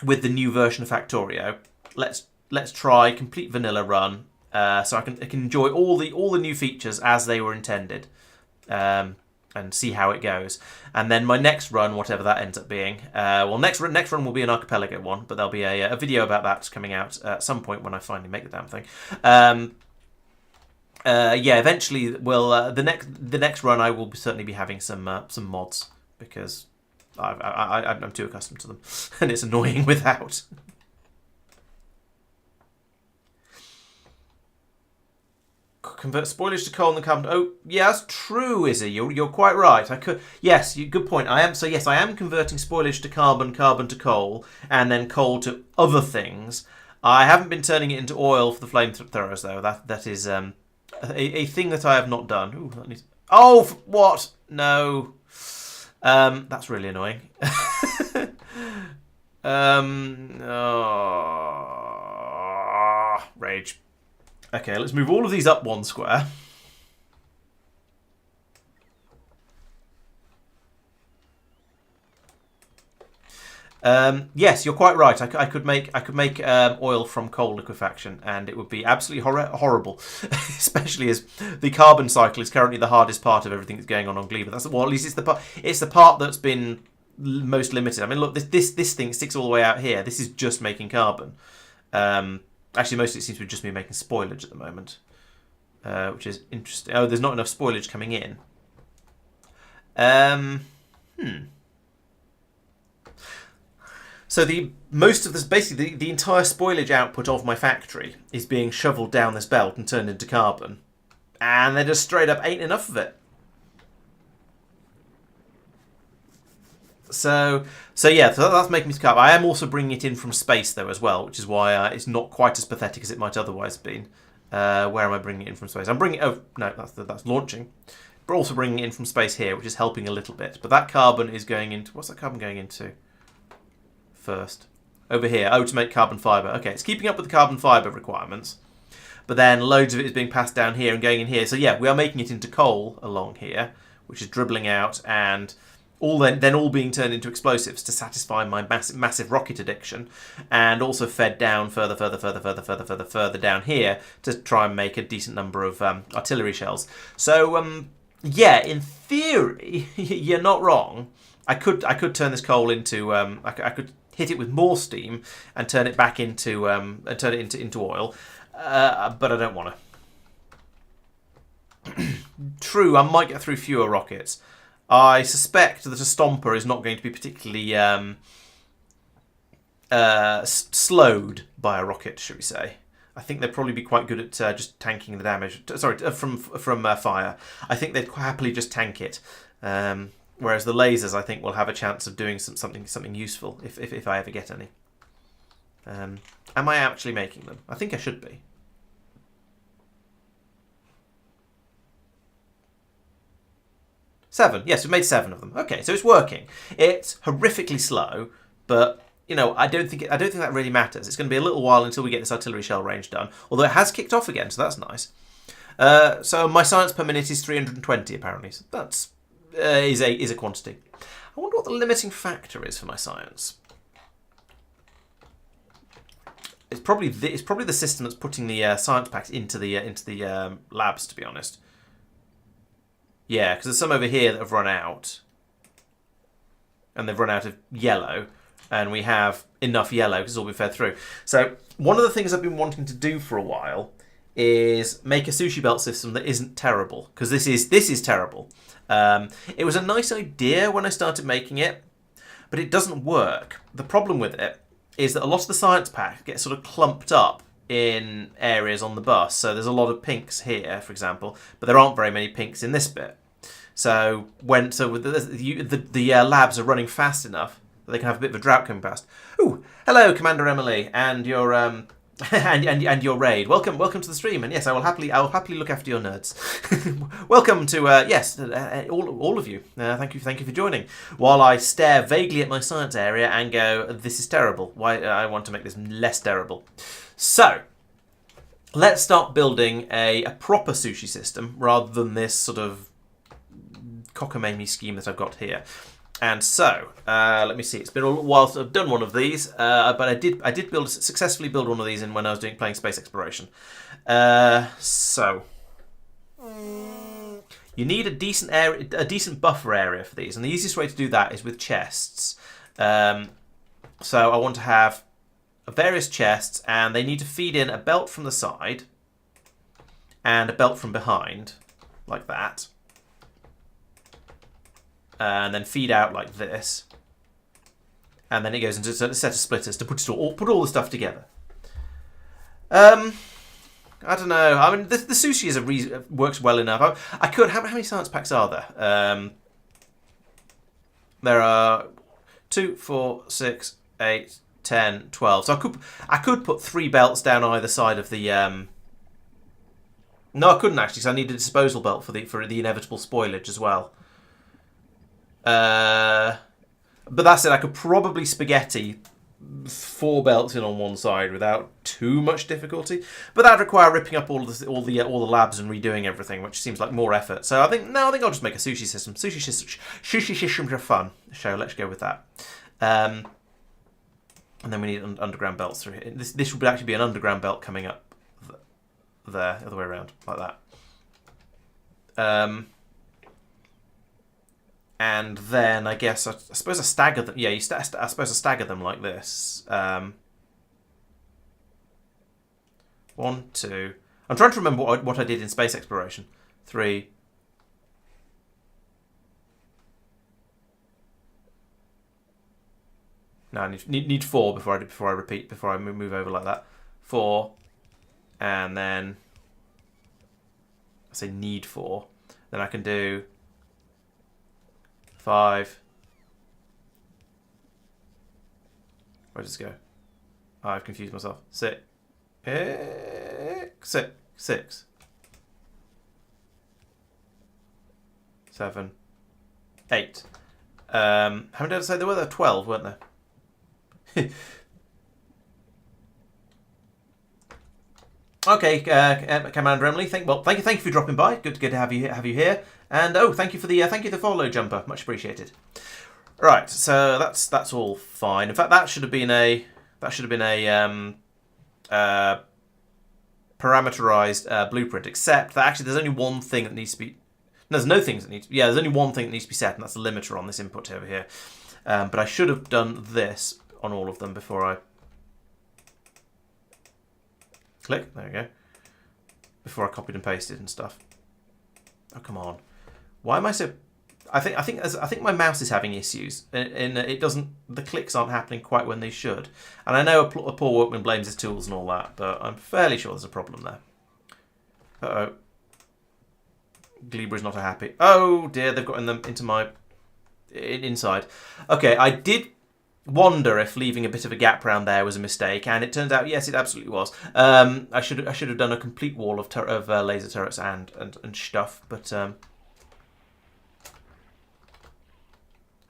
with the new version of Factorio, let's try complete vanilla run, so I can enjoy all the new features as they were intended. And see how it goes. And then my next run, whatever that ends up being, next run will be an archipelago one, but there'll be a video about that coming out at some point when I finally make the damn thing. Yeah, eventually, the next run I will certainly be having some mods, because I'm too accustomed to them, and it's annoying without. Convert spoilage to coal and carbon. Oh, yeah, that's true, Izzy. You're quite right. Good point. I am converting spoilage to carbon, carbon to coal, and then coal to other things. I haven't been turning it into oil for the flamethrowers, though. That is a thing that I have not done. Ooh, that needs... Oh, what? No. That's really annoying. Rage. Okay, let's move all of these up one square. Yes, you're quite right. I could make oil from coal liquefaction, and it would be absolutely horrible, especially as the carbon cycle is currently the hardest part of everything that's going on Gleba. At least it's the part that's been most limited. I mean, look, this thing sticks all the way out here. This is just making carbon. Actually, mostly it seems to be just me making spoilage at the moment, which is interesting. Oh, there's not enough spoilage coming in. So basically the entire spoilage output of my factory is being shoveled down this belt and turned into carbon, and there just straight up ain't enough of it. So that's making me carbon. I am also bringing it in from space though as well, which is why it's not quite as pathetic as it might otherwise have been. Where am I bringing it in from space? I'm bringing. Oh no, that's launching. But also bringing it in from space here, which is helping a little bit. But that carbon is going into... What's that carbon going into first? Over here. Oh, to make carbon fibre. Okay, it's keeping up with the carbon fibre requirements. But then loads of it is being passed down here and going in here. So yeah, we are making it into coal along here, which is dribbling out and all being turned into explosives to satisfy my massive rocket addiction, and also fed down further down here to try and make a decent number of artillery shells. So yeah, in theory, you're not wrong. I could turn this coal into I could hit it with more steam and turn it back into into oil, but I don't want to. True, I might get through fewer rockets. I suspect that a Stomper is not going to be particularly slowed by a rocket, should we say. I think they'd probably be quite good at just tanking the damage. Sorry, from fire. I think they'd happily just tank it. Whereas the lasers, I think, will have a chance of doing something useful if I ever get any. Am I actually making them? I think I should be. Seven. Yes, we've made 7 of them. Okay, so it's working. It's horrifically slow, but I don't think that really matters. It's going to be a little while until we get this artillery shell range done. Although it has kicked off again, so that's nice. So my science per minute is 320 apparently. So that's is a quantity. I wonder what the limiting factor is for my science. It's probably the system that's putting the science packs into the labs, to be honest. Yeah, because there's some over here that have run out. And they've run out of yellow. And we have enough yellow because it's all been fed through. So one of the things I've been wanting to do for a while is make a sushi belt system that isn't terrible. Because this is terrible. It was a nice idea when I started making it. But it doesn't work. The problem with it is that a lot of the science pack gets sort of clumped up in areas on the bus. So there's a lot of pinks here, for example, but there aren't very many pinks in this bit. So the labs are running fast enough that they can have a bit of a drought coming past. Ooh, hello, Commander Emily, and your and your raid. Welcome to the stream. And yes, I will happily look after your nerds. Welcome to all of you. Thank you for joining. While I stare vaguely at my science area and go, this is terrible. Why I want to make this less terrible. So, let's start building a proper sushi system rather than this sort of cockamamie scheme that I've got here. And so, let me see. It's been a while since I've done one of these, but I did successfully build one of these when I was playing space exploration. So, you need a decent buffer area for these, and the easiest way to do that is with chests. So I want to have various chests, and they need to feed in a belt from the side and a belt from behind, like that. And then feed out like this. And then it goes into a set of splitters to put all the stuff together. I don't know. I mean, the sushi works well enough. I could. How many science packs are there? There are 2, 4, 6, 8, 10, 12. So I could put 3 belts down either side of the. No, I couldn't actually. So I need a disposal belt for the inevitable spoilage as well. But that's it. I could probably spaghetti 4 belts in on one side without too much difficulty. But that'd require ripping up all the labs and redoing everything, which seems like more effort. So I think I'll just make a sushi system. Sushi systems are fun. So let's go with that. And then we need underground belts through here. This would actually be an underground belt coming up there, the other way around, like that. And then I guess I suppose I stagger them. Yeah, I suppose I stagger them like this. 1, 2. I'm trying to remember what I did in space exploration. 3. No, I need 4 before I move over like that. 4, and then I say need 4. Then I can do 5. Where does it go? Oh, I've confused myself. 6. 7. 8. How many did I say there were? There were 12, weren't there? Okay, Commander Emily. Thank you for dropping by. Good to have you here. And thank you for the follow jumper. Much appreciated. Right, so that's all fine. In fact, that should have been a parameterized blueprint. Except that actually there's only one thing that needs to be. No, there's no things that need to. Yeah, there's only one thing that needs to be set, and that's the limiter on this input over here. But I should have done this on all of them before I click. There we go. Before I copied and pasted and stuff. Oh, come on. Why am I so... I think my mouse is having issues. And it doesn't... The clicks aren't happening quite when they should. And I know a poor workman blames his tools and all that, but I'm fairly sure there's a problem there. Uh-oh. Gleba is not happy. Oh, dear, they've gotten them into my... inside. Okay, I did wonder if leaving a bit of a gap around there was a mistake, and it turns out yes, it absolutely was. I should have done a complete wall of laser turrets and stuff, but how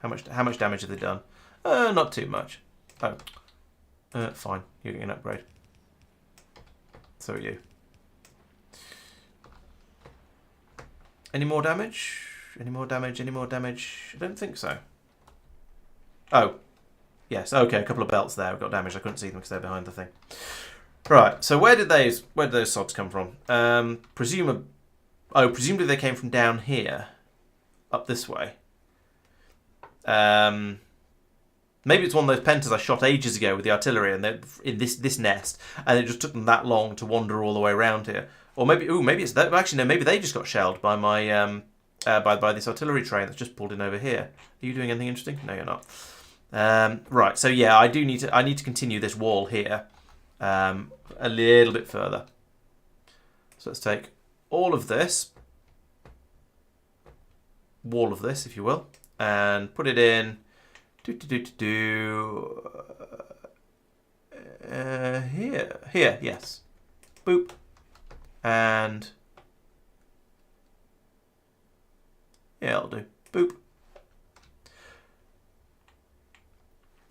much damage have they done? Not too much. Oh, fine. You're getting an upgrade. So are you. Any more damage? Any more damage? Any more damage? I don't think so. Oh. Yes, okay, a couple of belts there. We've got damage. I couldn't see them because they're behind the thing. Right, so where did those sods come from? Presumably they came from down here. Up this way. Maybe it's one of those pentas I shot ages ago with the artillery and they're in this nest, and it just took them that long to wander all the way around here. Or maybe it's that. Actually, no, maybe they just got shelled by my by this artillery train that's just pulled in over here. Are you doing anything interesting? No, you're not. Right, so yeah, I need to continue this wall here a little bit further. So let's take all of this, wall of this, if you will, and put it in. Here, yes. Boop, and yeah, I'll do. Boop.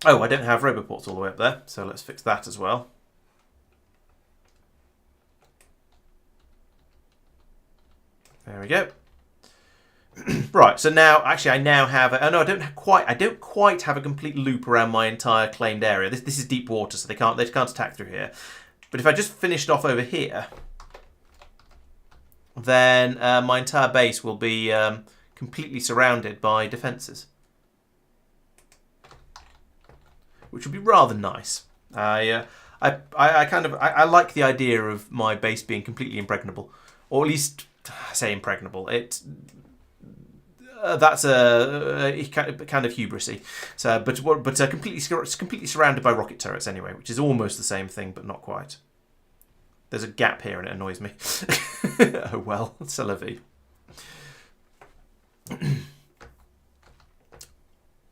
Oh, I don't have roboports all the way up there, so let's fix that as well. There we go. Right, so now, actually, I now have... Oh no, I don't quite have a complete loop around my entire claimed area. This is deep water, so they can't attack through here. But if I just finished off over here, then my entire base will be completely surrounded by defences, which would be rather nice. I like the idea of my base being completely impregnable, or at least I say impregnable. That's a kind of hubrisy. So, but completely surrounded by rocket turrets anyway, which is almost the same thing, but not quite. There's a gap here, and it annoys me. Oh well, c'est la vie.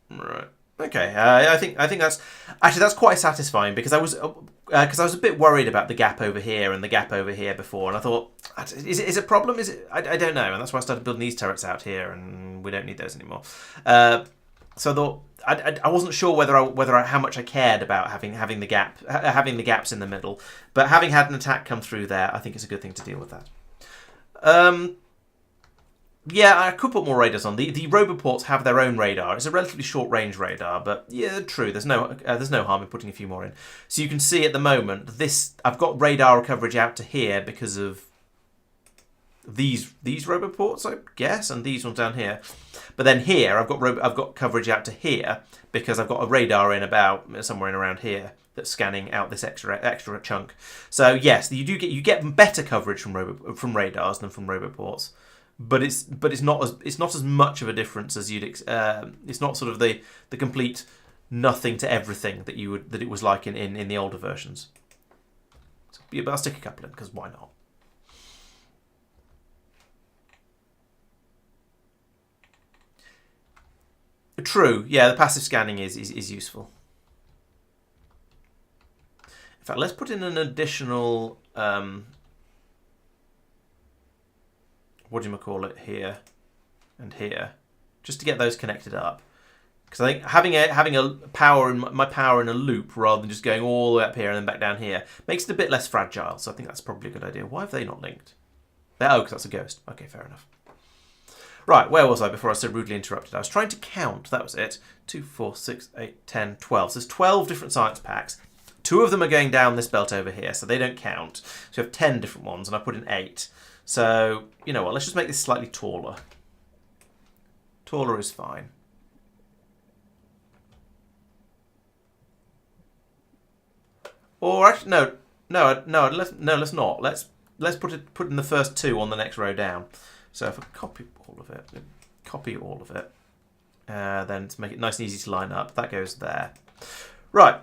Right. Okay. I think that's quite satisfying because I was a bit worried about the gap over here and the gap over here before, and I thought, is it a problem? Is it? I don't know, and that's why I started building these turrets out here, and we don't need those anymore. So I thought I wasn't sure how much I cared about having the gaps in the middle, but having had an attack come through there, I think it's a good thing to deal with that. Yeah, I could put more radars on. The roboports have their own radar. It's a relatively short range radar, but yeah, true. There's no harm in putting a few more in. So you can see at the moment I've got radar coverage out to here because of these roboports, I guess, and these ones down here. But then here I've got coverage out to here because I've got a radar in about somewhere in around here that's scanning out this extra chunk. So yes, you get better coverage from radars than from roboports. But it's not as much of a difference as you'd. It's not sort of the complete nothing to everything that it was like in the older versions. So, yeah, but I'll stick a couple in because why not? True. Yeah, the passive scanning is useful. In fact, let's put in an additional. What do you call it, here and here, just to get those connected up, Because I think having a power in my power in a loop rather than just going all the way up here and then back down here makes it a bit less fragile. So I think that's probably a good idea. Why have they not linked? Oh, because that's a ghost. Okay, fair enough. Right, where was I before I was so rudely interrupted? I was trying to count. That was it. 2, 4, 6, 8, 10, 12. So there's 12 different science packs. 2 of them are going down this belt over here, so they don't count. So we have 10 different ones, and I put in 8. So, you know what, let's just make this slightly taller. Taller is fine. Or actually, let's not. Let's put in the first 2 on the next row down. So if I copy all of it, then to make it nice and easy to line up, that goes there. Right.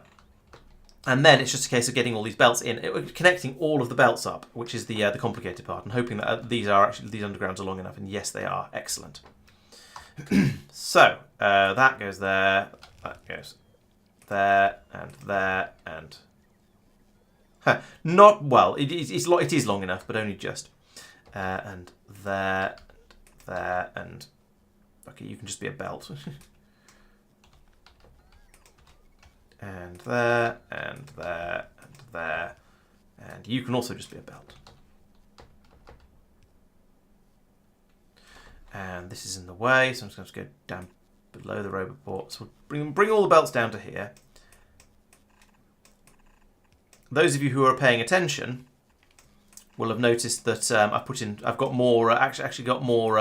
And then it's just a case of getting all these belts in, connecting all of the belts up, which is the complicated part, and hoping that these undergrounds are long enough. And yes, they are. Excellent. So that goes there, that goes there, and not well. It is long enough, but only just. And there, and okay, you can just be a belt. And there, and there, and there, and you can also just be a belt. And this is in the way, so I'm just going to go down below the robot port. So we'll bring all the belts down to here. Those of you who are paying attention will have noticed that I've got more. Actually got more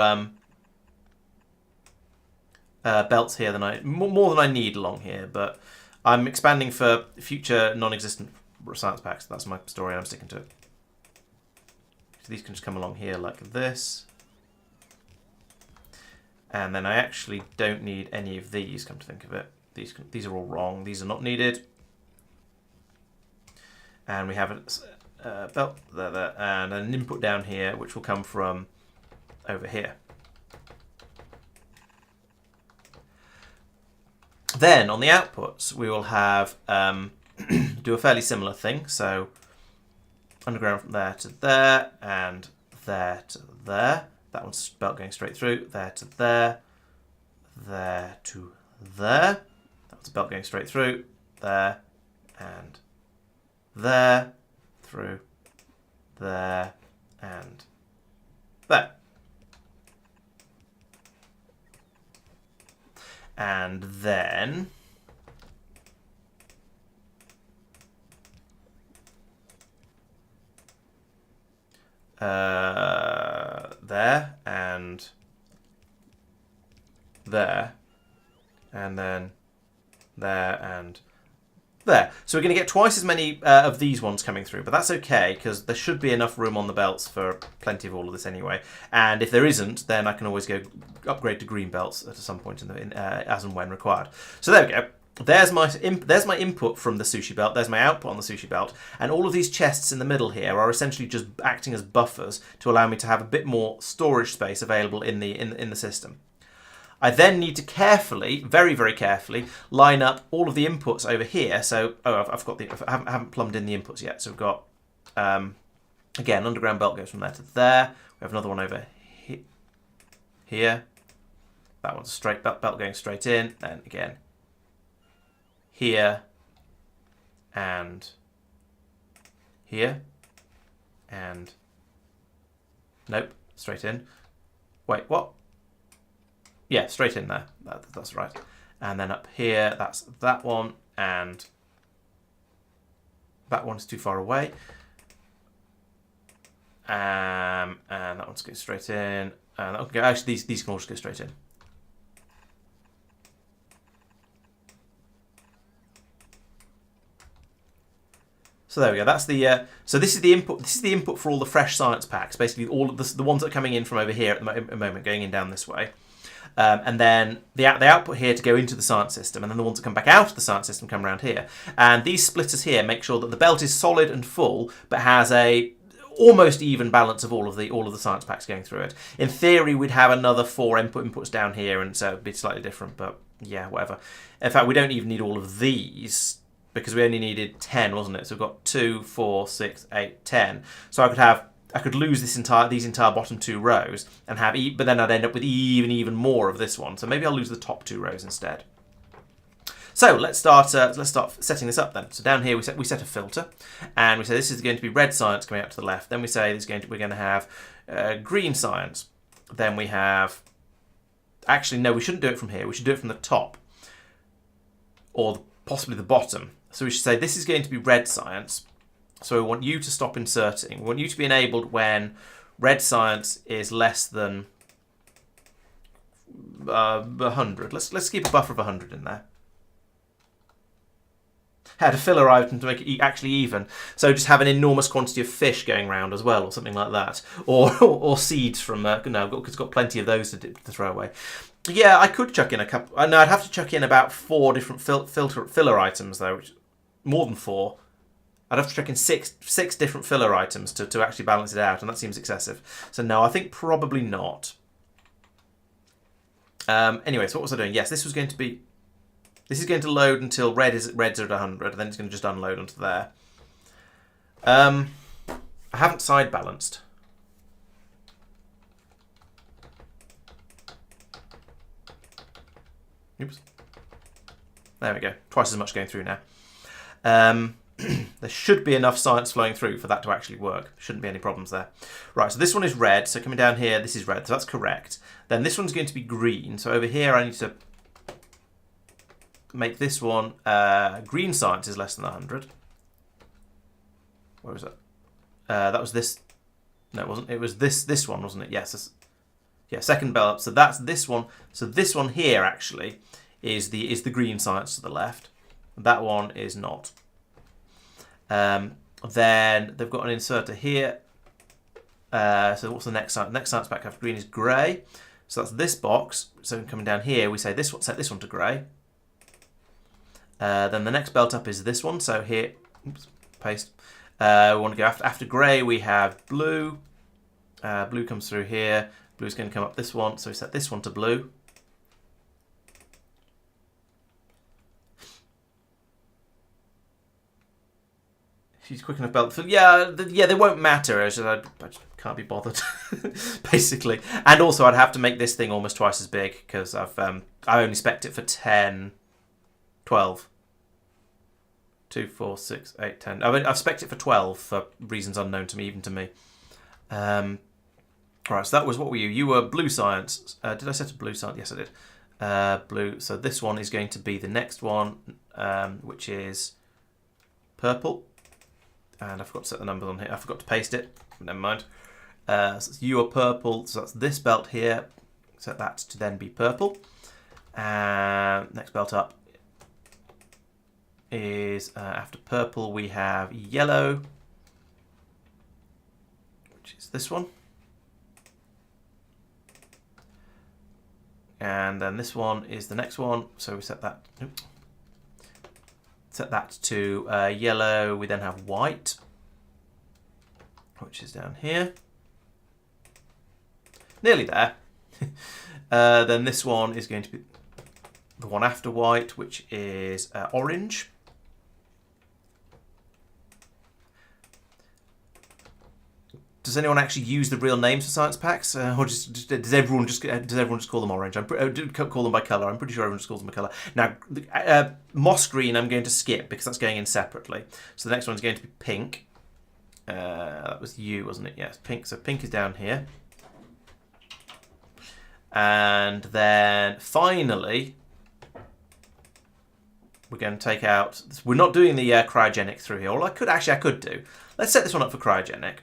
belts here than more than I need along here, but I'm expanding for future non-existent science packs. That's my story, and I'm sticking to it. So these can just come along here like this. And then I actually don't need any of these, come to think of it. These are all wrong. These are not needed. And we have a belt there, and an input down here, which will come from over here. Then on the outputs, we will have do a fairly similar thing. So underground from there to there, and there to there. That one's belt going straight through. There to there, there to there. That one's a belt going straight through. There and there, through there and there. And then there and there, and then there and there. So we're going to get twice as many of these ones coming through, but that's okay because there should be enough room on the belts for plenty of all of this anyway. And if there isn't, then I can always go upgrade to green belts at some point as and when required. So there we go. There's my input from the sushi belt. There's my output on the sushi belt, and all of these chests in the middle here are essentially just acting as buffers to allow me to have a bit more storage space available in the system. I then need to carefully, very, very carefully, line up all of the inputs over here. So, I haven't plumbed in the inputs yet. So we've got, again, underground belt goes from there to there. We have another one over here. That one's a straight belt going straight in. Then again, here and here and nope, straight in. Wait, what? Yeah, straight in there. That's right. And then up here, that's that one, and that one's too far away. And that one's going straight in. And that one can go, actually, these can all just go straight in. So there we go. That's the so this is the input. This is the input for all the fresh science packs. Basically, all of the ones that are coming in from over here at the moment, going in down this way. And then the output here to go into the science system, and then the ones that come back out of the science system come around here. And these splitters here make sure that the belt is solid and full, but has a almost even balance of all of the science packs going through it. In theory, we'd have another 4 inputs down here, and so it'd be slightly different. But yeah, whatever. In fact, we don't even need all of these because we only needed 10, wasn't it? So we've got 2, 4, 6, 8, 10. So I could lose these entire bottom 2 rows and have, but then I'd end up with even more of this one. So maybe I'll lose the top 2 rows instead. So let's start setting this up then. So down here we set a filter, and we say this is going to be red science coming out to the left. Then we say we're going to have green science. Then we have, actually no, we shouldn't do it from here. We should do it from the top, or possibly the bottom. So we should say this is going to be red science. So we want you to stop inserting. We want you to be enabled when red science is less than 100. Let's keep a buffer of 100 in there. Had a filler item to make it actually even. So just have an enormous quantity of fish going around as well, or something like that, or seeds from no, because it's got plenty of those to throw away. Yeah, I could chuck in a couple. No, I'd have to chuck in about 4 different filler items though, which more than 4. I'd have to chuck in six different filler items to actually balance it out, and that seems excessive. So no, I think probably not. Anyway, so what was I doing? Yes, this is going to load until red's at 100, then it's going to just unload onto there. I haven't side balanced. Oops. There we go. Twice as much going through now. There should be enough science flowing through for that to actually work. Shouldn't be any problems there. Right, so this one is red. So coming down here, this is red. So that's correct. Then this one's going to be green. So over here, I need to make this one green science is less than 100. Where was that? That was this. No, it wasn't. It was this one, wasn't it? Yes. Yeah, second bell up. So that's this one. So this one here actually is the green science to the left. That one is not. Then they've got an inserter here. So what's the next science? Next science back after green is grey. So that's this box. So coming down here, we say this one, set this one to grey. Then the next belt up is this one. So here, oops, paste. We want to go after grey. We have blue. Blue comes through here. Blue's going to come up this one. So we set this one to blue. She's quick enough belt. Yeah, they won't matter. I just can't be bothered, basically. And also, I'd have to make this thing almost twice as big because I only spec'd it for 10, 12. 2, 4, 6, 8, 10. I've spec'd it for 12 for reasons unknown to me, even to me. Right, so that was, what were you? You were blue science. Did I set a blue science? Yes, I did. Blue. So this one is going to be the next one, which is purple. And I forgot to set the numbers on here. I forgot to paste it. Never mind. So you are purple. So that's this belt here. Set that to then be purple. And next belt up is after purple we have yellow, which is this one. And then this one is the next one. So we set that. Oops. Set that to yellow. We then have white, which is down here. Nearly there. Then this one is going to be the one after white, which is orange. Does anyone actually use the real names for science packs, or does everyone just call them orange? Call them by colour. I'm pretty sure everyone just calls them by colour. Now, moss green, I'm going to skip because that's going in separately. So the next one's going to be pink. That was you, wasn't it? Yes, pink. So pink is down here, and then finally we're going to take out. We're not doing the cryogenic through here. Or I could do. Let's set this one up for cryogenic.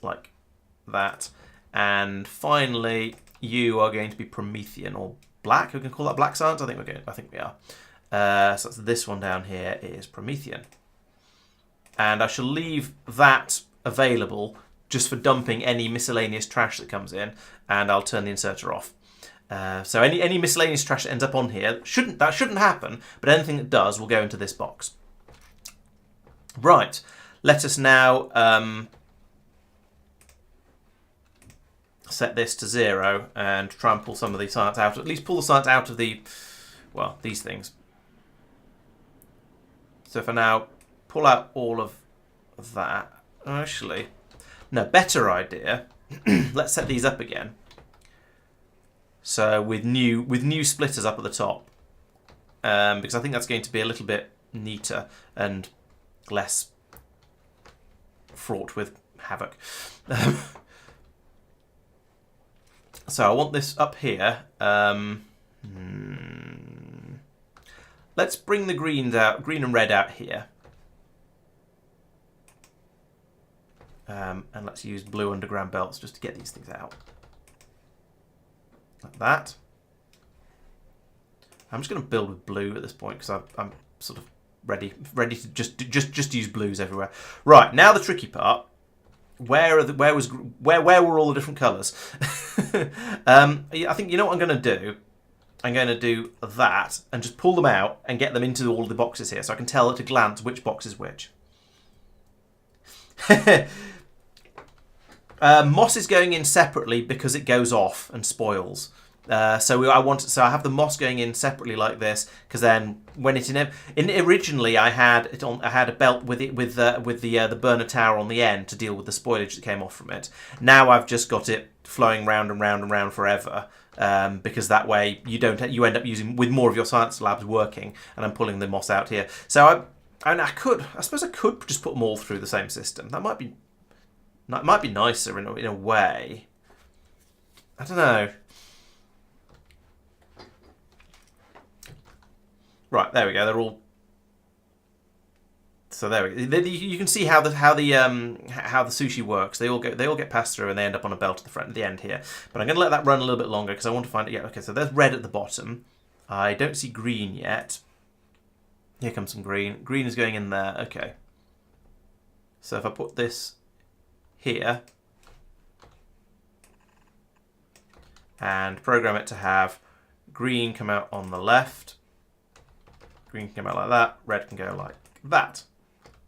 Like that, and finally you are going to be Promethean or black. We can call that black science. I think we are. So that's this one down here is Promethean, and I shall leave that available just for dumping any miscellaneous trash that comes in, and I'll turn the inserter off. So any miscellaneous trash that ends up on here shouldn't happen, but anything that does will go into this box. Right. Let us now set this to 0 and try and pull some of the science out. At least pull the science out of the, well, these things. So if I now pull out all of that, actually, no, better idea. Let's set these up again. So with new splitters up at the top, because I think that's going to be a little bit neater and less fraught with havoc. So I want this up here. Let's bring the greens out, green and red out here. And let's use blue underground belts just to get these things out. Like that. I'm just going to build with blue at this point because I'm sort of ready to just use blues everywhere. Right, now the tricky part. Where were all the different colours? I think you know what I'm going to do. I'm going to do that and just pull them out and get them into all the boxes here, so I can tell at a glance which box is which. Moss is going in separately because it goes off and spoils. So I have the moss going in separately like this, because then when originally I had a belt with the burner tower on the end to deal with the spoilage that came off from it. Now I've just got it flowing round and round and round forever, because that way you end up using with more of your science labs working, and I'm pulling the moss out here. So I suppose I could just put them all through the same system. That might be nicer in a way. I don't know. Right, there we go. They're all. So there we go. You can see how the sushi works. They all get passed through and they end up on a belt at the front, at the end here. But I'm going to let that run a little bit longer because I want to find it. Yeah, okay. So there's red at the bottom. I don't see green yet. Here comes some green. Green is going in there. Okay. So if I put this here and program it to have green come out on the left. Green can come out like that. Red can go like that.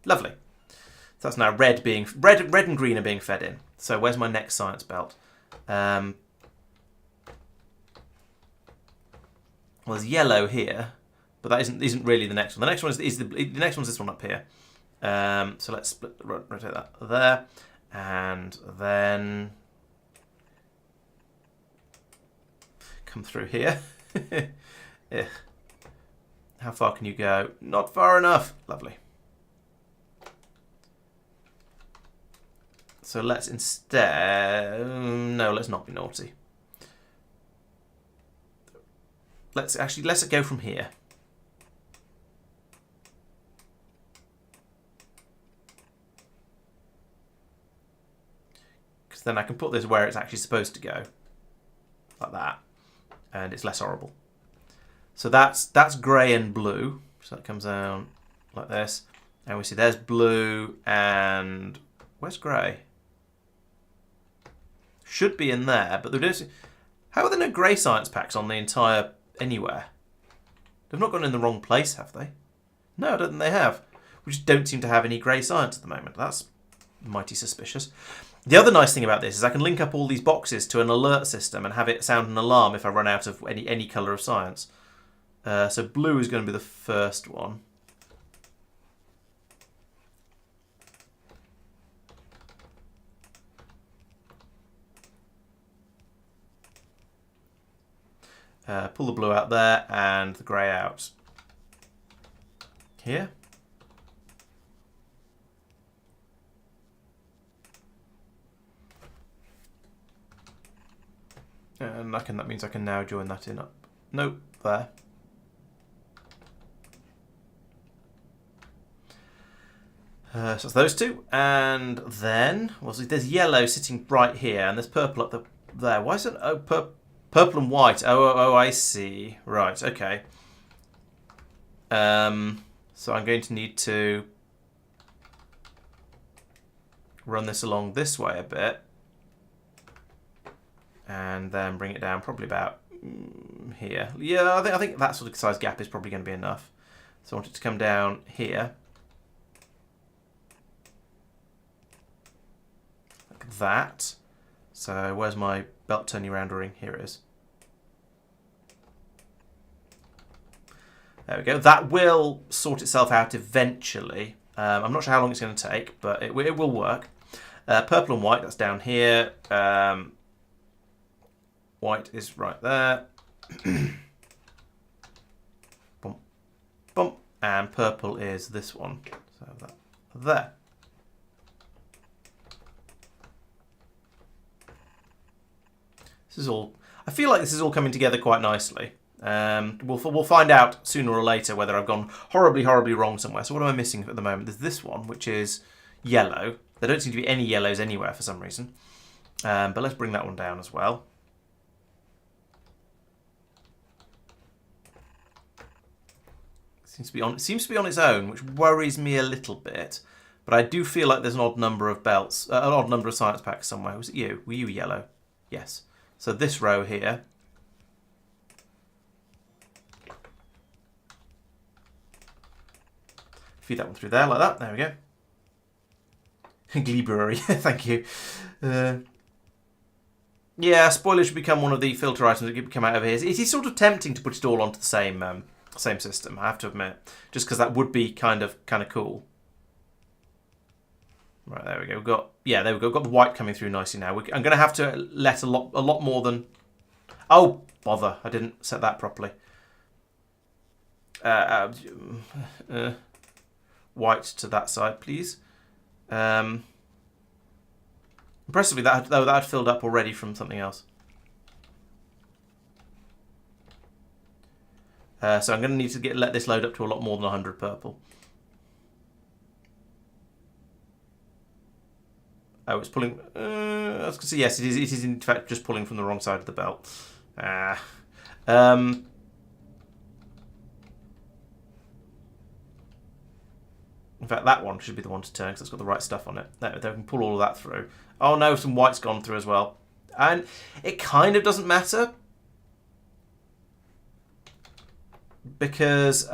Lovely. So that's now red and green are being fed in. So where's my next science belt? Well, there's yellow here, but that isn't really the next one. The next one is the next one's this one up here. So let's rotate that there, and then come through here. Yeah. How far can you go? Not far enough. Lovely. So let's instead... No, let's not be naughty. Let's go from here. Because then I can put this where it's actually supposed to go. Like that. And it's less horrible. So that's grey and blue. So that comes down like this. And we see there's blue and... Where's grey? Should be in there, but they don't see... How are there no grey science packs on the entire... anywhere? They've not gone in the wrong place, have they? No, I don't think they have. We just don't seem to have any grey science at the moment. That's mighty suspicious. The other nice thing about this is I can link up all these boxes to an alert system and have it sound an alarm if I run out of any colour of science. So blue is going to be the first one. Pull the blue out there and the grey out here. And that means I can now join that in up. Nope, there. So it's those two, and then there's yellow sitting right here, and there's purple up there. Why is it purple and white? Oh, I see. Right, okay. So I'm going to need to run this along this way a bit, and then bring it down probably about here. Yeah, I think that sort of size gap is probably going to be enough. So I want it to come down here. That. So where's my belt turning round ring? Here it is. There we go. That will sort itself out eventually. I'm not sure how long it's going to take, but it will work. Purple and white, that's down here. white is right there. Bump, bump. And purple is this one. So that there. This is all. I feel like this is all coming together quite nicely. We'll find out sooner or later whether I've gone horribly, horribly wrong somewhere. So what am I missing at the moment? There's this one, which is yellow. There don't seem to be any yellows anywhere for some reason. But let's bring that one down as well. Seems to be on its own, which worries me a little bit. But I do feel like there's an odd number of belts, an odd number of science packs somewhere. Was it you? Were you yellow? Yes. So this row here. Feed that one through there like that. There we go. Gleba, thank you. Yeah, spoilers should become one of the filter items that come out of here. It is sort of tempting to put it all onto the same system, I have to admit, just because that would be kind of cool. Right, there we go. There we go. We've got the white coming through nicely now. I'm going to have to let a lot more than. Oh bother! I didn't set that properly. White to that side, please. Impressively, that had filled up already from something else. So I'm going to need to let this load up to a lot more than 100 purple. Oh, it's pulling. I was going to say yes. It is in fact just pulling from the wrong side of the belt. In fact, that one should be the one to turn because it's got the right stuff on it. There, we can pull all of that through. Oh no, some white's gone through as well. And it kind of doesn't matter. Because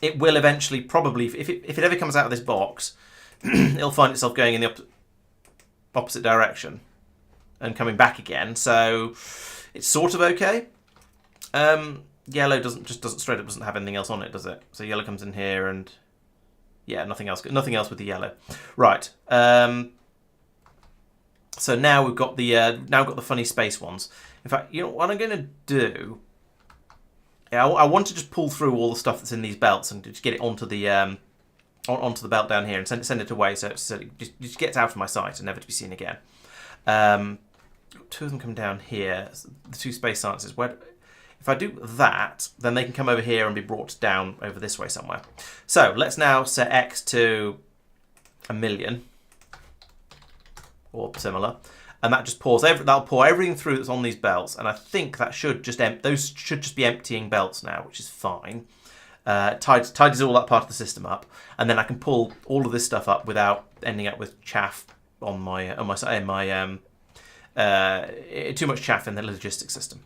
it will eventually probably, if it ever comes out of this box, it'll find itself going in the opposite direction and coming back again. So it's sort of okay. Yellow doesn't straight up doesn't have anything else on it, does it? So yellow comes in here and yeah, nothing else with the yellow. Right. So now we've got the funny space ones. In fact, you know what I'm going to do? Yeah, I want to just pull through all the stuff that's in these belts and just get it onto the belt down here and send it away so it just gets out of my sight and never to be seen again. Two of them come down here. The two space sciences. If I do that, then they can come over here and be brought down over this way somewhere. So let's now set X to 1,000,000 or similar, and that just that'll pour everything through that's on these belts, and I think that should just those should just be emptying belts now, which is fine. Tidies all that part of the system up, and then I can pull all of this stuff up without ending up with chaff on my too much chaff in the logistics system.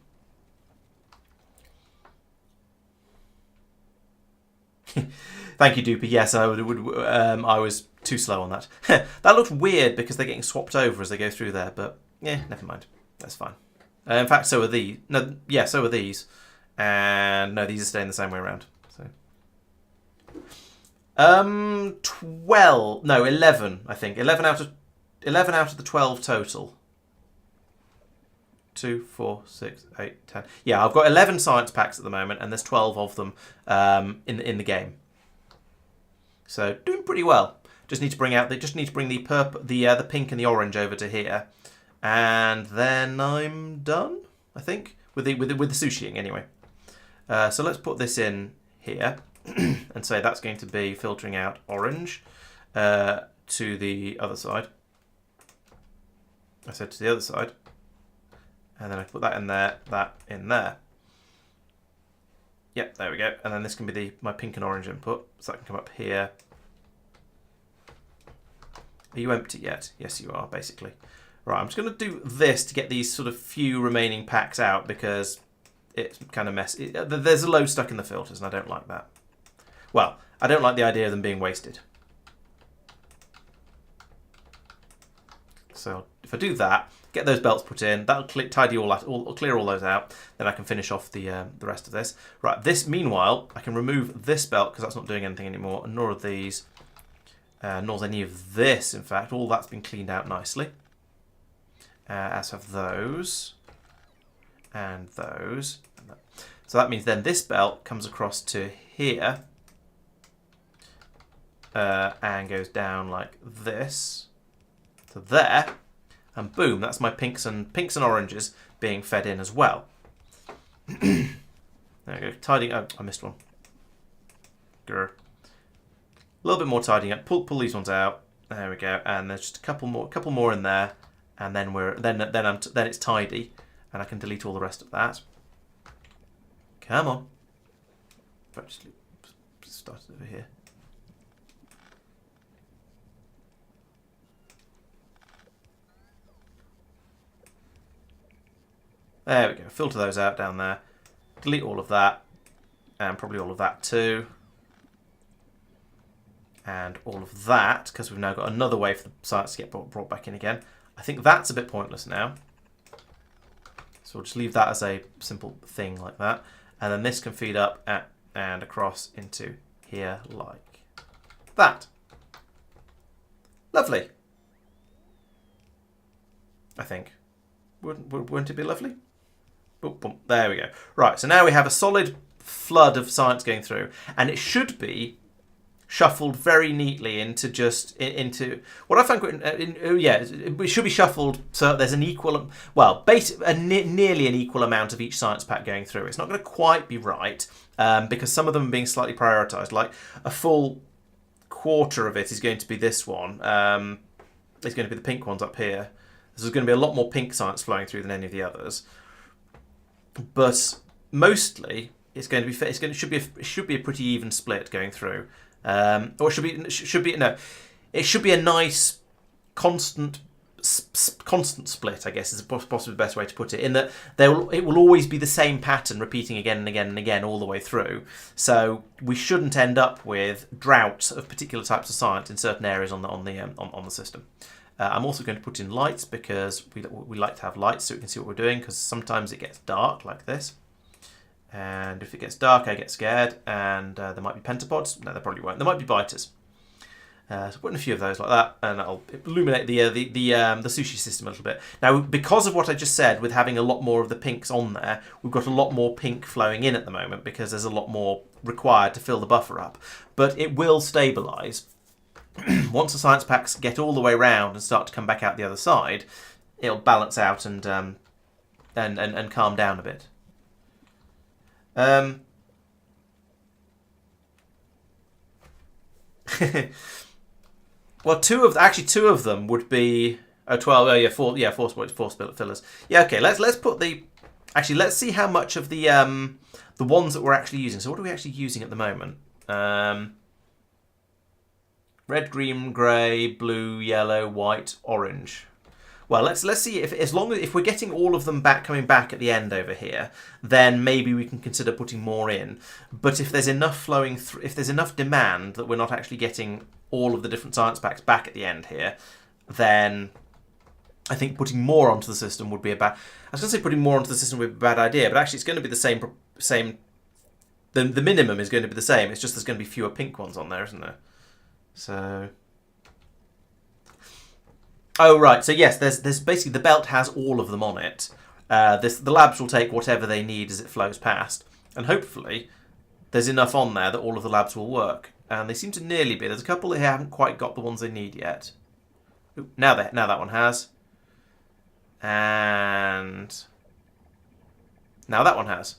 Thank you, Doopy. Yes, I was too slow on that. That looks weird because they're getting swapped over as they go through there, but yeah, never mind. That's fine. In fact, so are these. No, yeah, so are these. And no, these are staying the same way around. So 11, I think. 11 out of the 12 total. 2, 4, 6, 8, 10. Yeah, I've got 11 science packs at the moment, and there's 12 of them in the game. So doing pretty well. Just need to bring the purple, the pink and the orange over to here, and then I'm done. I think with the sushiing anyway. So let's put this in here and say that's going to be filtering out orange to the other side. I said to the other side. And then I put that in there, that in there. Yep, there we go. And then this can be my pink and orange input. So that can come up here. Are you empty yet? Yes, you are, basically. Right, I'm just going to do this to get these sort of few remaining packs out because it's kind of messy. There's a load stuck in the filters and I don't like that. Well, I don't like the idea of them being wasted. So if I do that, get those belts put in, that'll tidy all that, clear all those out. Then I can finish off the rest of this. Right. This meanwhile, I can remove this belt because that's not doing anything anymore, and nor are these, nor is any of this. In fact, all that's been cleaned out nicely. As have those. and those. So that means then this belt comes across to here and goes down like this to there, and boom, that's my pinks and oranges being fed in as well. There we go, tidying. Oh, I missed one. Grr. A little bit more tidying up. Pull these ones out. There we go, and there's just a couple more in there, and then then it's tidy, and I can delete all the rest of that. Come on. Actually, started over here. There we go. Filter those out down there. Delete all of that, and probably all of that too. And all of that, because we've now got another way for the science to get brought back in again. I think that's a bit pointless now. So we'll just leave that as a simple thing like that. And then this can feed up and across into here like that. Lovely. I think. Wouldn't it be lovely? Boom, boom. There we go. Right, so now we have a solid flood of science going through. And it should be shuffled very neatly into what I found. It should be shuffled so there's an equal, well, nearly an equal amount of each science pack going through. It's not going to quite be right because some of them are being slightly prioritised. Like a full quarter of it is going to be this one. It's going to be the pink ones up here. There's going to be a lot more pink science flowing through than any of the others. But mostly, it's going to be. It should be a pretty even split going through. Or it should be a nice constant split, I guess is possibly the best way to put it, in that it will always be the same pattern repeating again and again and again all the way through. So we shouldn't end up with droughts of particular types of science in certain areas on the system. I'm also going to put in lights because we like to have lights so we can see what we're doing, because sometimes it gets dark like this. And if it gets dark, I get scared, and there might be pentapods. No, there probably won't. There might be biters. So put in a few of those like that, and that'll illuminate the sushi system a little bit. Now, because of what I just said, with having a lot more of the pinks on there, we've got a lot more pink flowing in at the moment because there's a lot more required to fill the buffer up. But it will stabilise. Once the science packs get all the way round and start to come back out the other side, it'll balance out and calm down a bit. Well, two of them would be 12. Oh yeah, four fillers. Yeah, okay. Let's put the. Actually, let's see how much of the ones that we're actually using. So what are we actually using at the moment? Red, green, grey, blue, yellow, white, orange. Well, let's see if we're getting all of them coming back at the end over here, then maybe we can consider putting more in. But if there's enough flowing through, if there's enough demand that we're not actually getting all of the different science packs back at the end here, then I think putting more onto the system would be a bad. I was going to say putting more onto the system would be a bad idea, but actually it's going to be the same. The minimum is going to be the same. It's just there's going to be fewer pink ones on there, isn't there? So. Oh, right. So, yes, there's basically the belt has all of them on it. The labs will take whatever they need as it flows past. And hopefully there's enough on there that all of the labs will work. And they seem to nearly be. There's a couple that haven't quite got the ones they need yet. Ooh, now that one has. And now that one has.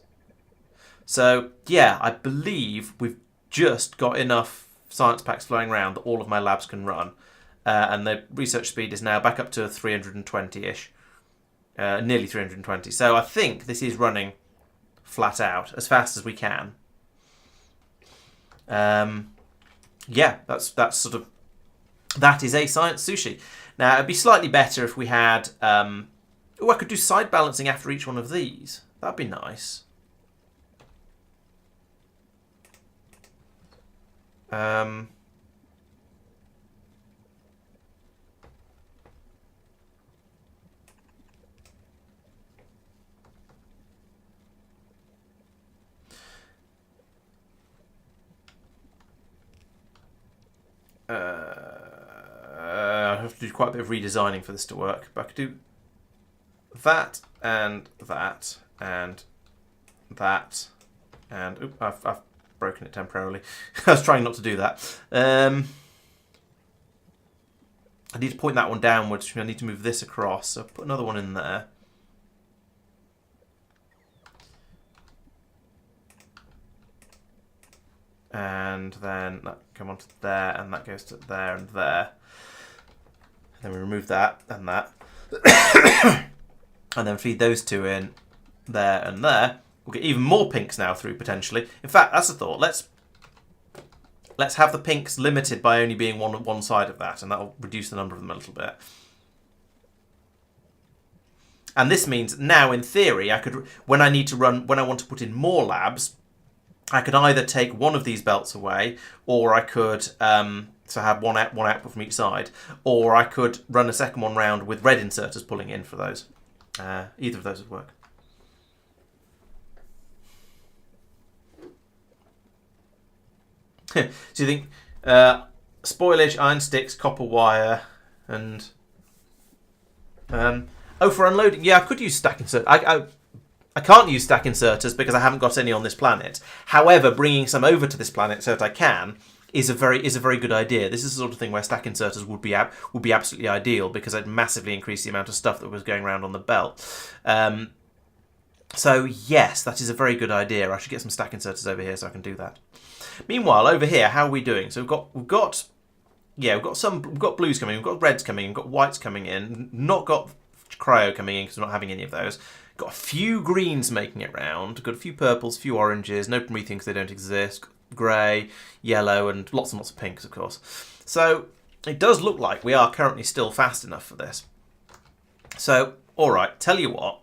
So, yeah, I believe we've just got enough science packs flowing around that all of my labs can run. And the research speed is now back up to 320-ish. Nearly 320. So I think this is running flat out, as fast as we can. Yeah, that is a science sushi. Now, it'd be slightly better if we had... I could do side balancing after each one of these. That'd be nice. I have to do quite a bit of redesigning for this to work, but I could do that and that, and that, and oop, I've broken it temporarily. I was trying not to do that. I need to point that one downwards, which means I need to move this across. So put another one in there. And then that come on to there, and that goes to there and there. And then we remove that and that. And then feed those two in there and there. We'll get even more pinks now through, potentially. In fact, that's a thought. Let's have the pinks limited by only being one side of that, and that'll reduce the number of them a little bit. And this means now, in theory, I could, when I want to put in more labs, I could either take one of these belts away, or I could so have one output from each side, or I could run a second one round with red inserters pulling in for those. Either of those would work. So you think spoilage, iron sticks, copper wire, and oh, for unloading, yeah, I could use stack insert. I can't use stack inserters because I haven't got any on this planet. However, bringing some over to this planet so that I can is a very good idea. This is the sort of thing where stack inserters would be absolutely ideal, because I'd massively increase the amount of stuff that was going around on the belt. So yes, that is a very good idea. I should get some stack inserters over here so I can do that. Meanwhile, over here, how are we doing? So we've got blues coming, we've got reds coming, we've got whites coming in. Not got cryo coming in because we're not having any of those. Got a few greens making it round. Got a few purples, a few oranges. No Promethean because they don't exist. Grey, yellow, and lots of pinks, of course. So it does look like we are currently still fast enough for this. So, all right. Tell you what.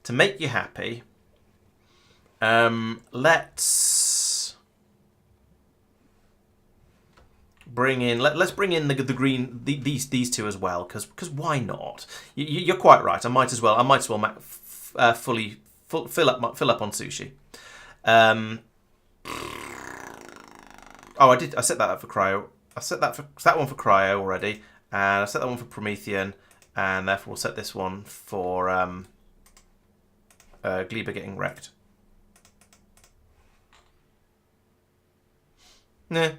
To make you happy, let's bring in. Let's bring in the green. These two as well, because why not? You're quite right. I might as well. Fill up on sushi. Oh, I set that up for cryo. I set that one for cryo already, and I set that one for Promethean, and therefore we'll set this one for Gleba getting wrecked. Nah,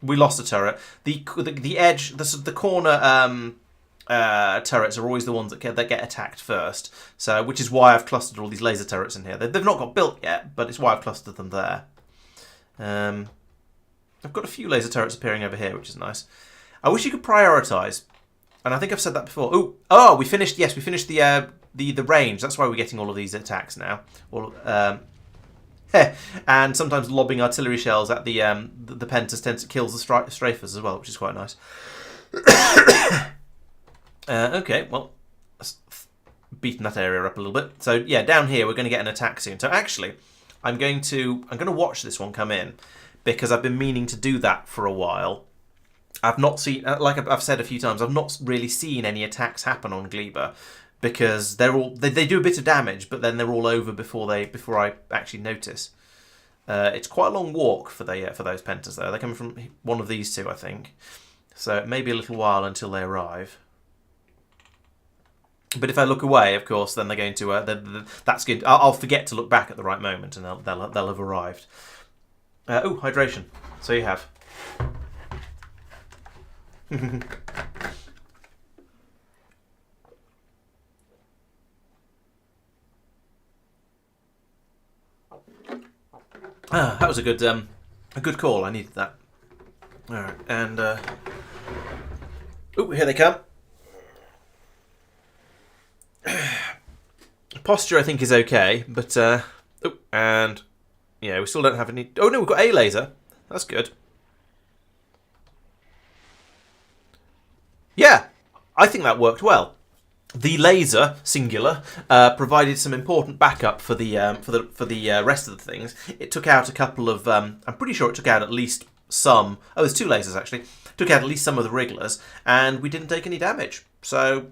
we lost a turret. The edge, the corner turrets are always the ones that get attacked first. So, which is why I've clustered all these laser turrets in here. They've not got built yet, but it's why I've clustered them there. I've got a few laser turrets appearing over here, which is nice. I wish you could prioritise, and I think I've said that before. Oh, we finished. Yes, we finished the range. That's why we're getting all of these attacks now. And sometimes lobbing artillery shells at the pentas kills the strafers as well, which is quite nice. Okay, well, beaten that area up a little bit. So yeah, down here we're going to get an attack soon. So actually, I'm going to watch this one come in, because I've been meaning to do that for a while. I've not seen, like I've said a few times, I've not really seen any attacks happen on Gleba, because they do a bit of damage, but then they're all over before I actually notice. It's quite a long walk for those pentas though. They're coming from one of these two, I think. So it may be a little while until they arrive. But if I look away, of course, then they're going to. That's good. I'll forget to look back at the right moment, and they'll have arrived. Hydration. So you have. That was a good call. I needed that. All right, and here they come. Posture, I think, is okay, but and yeah, we still don't have any. Oh no, we've got a laser. That's good. Yeah, I think that worked well. The laser, singular, provided some important backup for the rest of the things. It took out a couple of. I'm pretty sure it took out at least some. Oh, there's two lasers actually. Took out at least some of the wrigglers, and we didn't take any damage. So,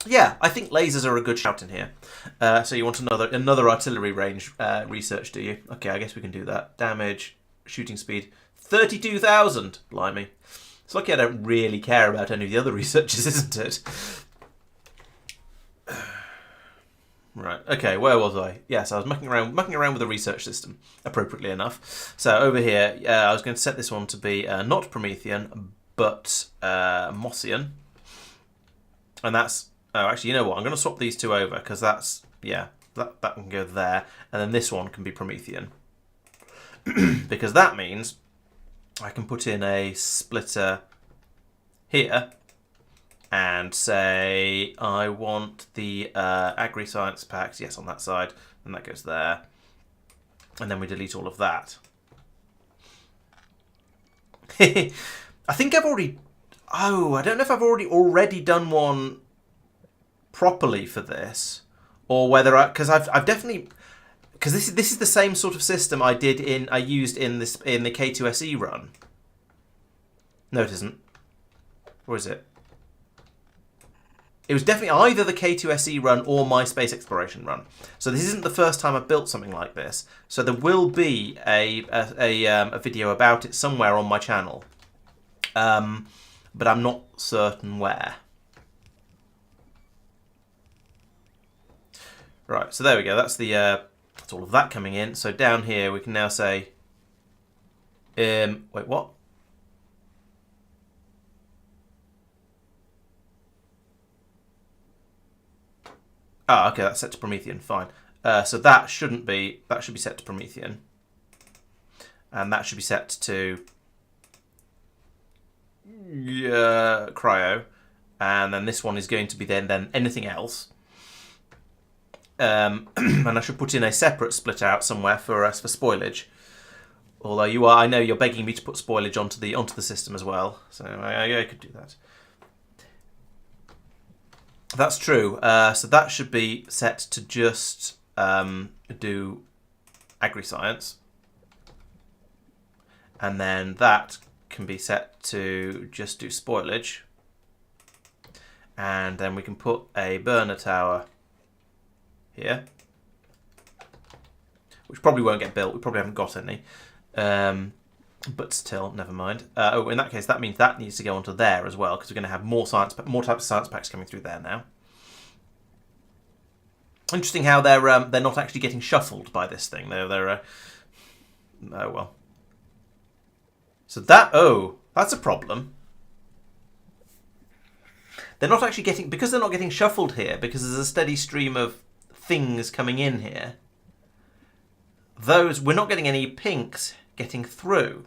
yeah, I think lasers are a good shout in here. So you want another artillery range research, do you? Okay, I guess we can do that. Damage, shooting speed, 32,000. Blimey. It's lucky I don't really care about any of the other researches, isn't it? Right. Okay. Where was I? Yes, I was mucking around with the research system, appropriately enough. So over here, I was going to set this one to be not Promethean, but Mossian, and that's. Oh, actually, you know what? I'm going to swap these two over because that's that can go there, and then this one can be Promethean because that means I can put in a splitter here. And say I want the agri-science packs, yes, on that side, and that goes there. And then we delete all of that. I think I've already... Oh, I don't know if I've already done one properly for this. Or whether I... Because I've definitely... Because this is the same sort of system I used in the K2SE run. No, it isn't. Or is it? It was definitely either the K2SE run or my space exploration run. So this isn't the first time I've built something like this. So there will be a video about it somewhere on my channel. But I'm not certain where. Right, so there we go. That's that's all of that coming in. So down here we can now say, wait, what? Ah, okay, that's set to Promethean, fine. So that should be set to Promethean. And that should be set to Cryo. And then this one is going to be then anything else. And I should put in a separate split out somewhere for spoilage. Although I know you're begging me to put spoilage onto the system as well. So I could do that. That's true. So that should be set to just do agri-science. And then that can be set to just do spoilage. And then we can put a burner tower here. Which probably won't get built. We probably haven't got any. But still, never mind. Oh, in that case, that means that needs to go onto there as well, because we're going to have more types of science packs coming through there now. Interesting how they're not actually getting shuffled by this thing. They're oh well. So that's a problem. They're not actually getting, because they're not getting shuffled here, because there's a steady stream of things coming in here. We're not getting any pinks getting through.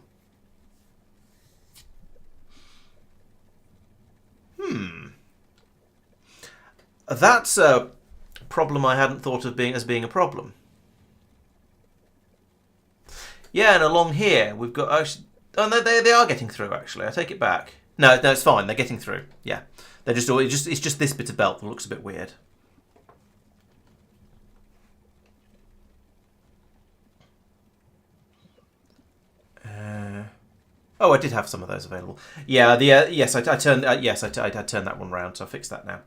That's a problem I hadn't thought of being a problem. Yeah, and along here we've got actually. Oh no, they are getting through. Actually, I take it back. No, it's fine. They're getting through. Yeah, they're it's just this bit of belt that looks a bit weird. Oh, I did have some of those available. Yeah, yes, I turned I turned that one round, so I fixed that now.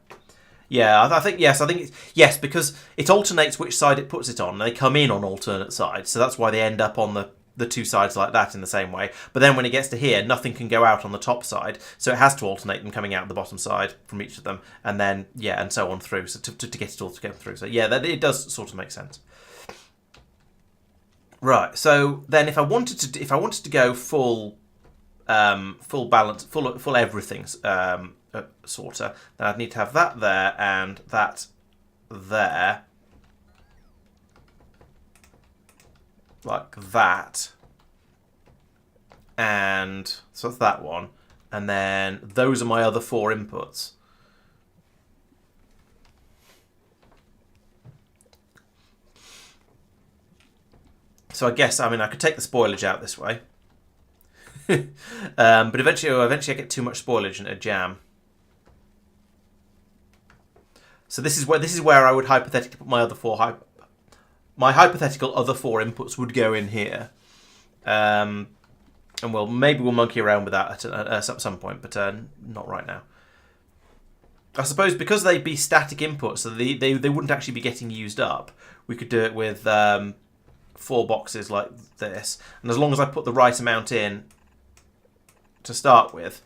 Yeah, I think it's because it alternates which side it puts it on. They come in on alternate sides, so that's why they end up on the two sides like that in the same way. But then when it gets to here, nothing can go out on the top side, so it has to alternate them coming out the bottom side from each of them, and then and so on through, so to get it all to go through. So yeah, it does sort of make sense. Right. So then, if I wanted to go full balance, full everything sorter, then I'd need to have that there and that there, like that, and so that's that one, and then those are my other four inputs. So I guess, I could take the spoilage out this way. But eventually I get too much spoilage and a jam. So this is where I would hypothetically put my other my hypothetical other four inputs would go in here. And maybe we'll monkey around with that at some point, but not right now. I suppose because they'd be static inputs, so they wouldn't actually be getting used up. We could do it with 4 boxes like this, and as long as I put the right amount in to start with,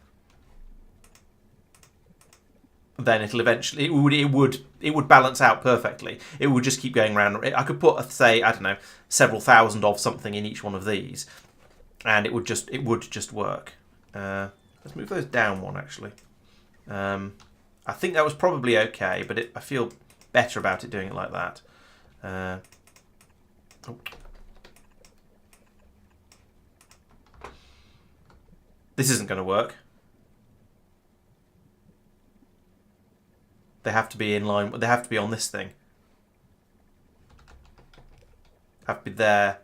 then it'll eventually it would balance out perfectly. It would just keep going around. I could put, say, I don't know, several thousand of something in each one of these, and it would just work. Let's move those down one actually. I think that was probably okay, but I feel better about it doing it like that. Oh. This isn't going to work. They have to be in line. They have to be on this thing. Have to be there,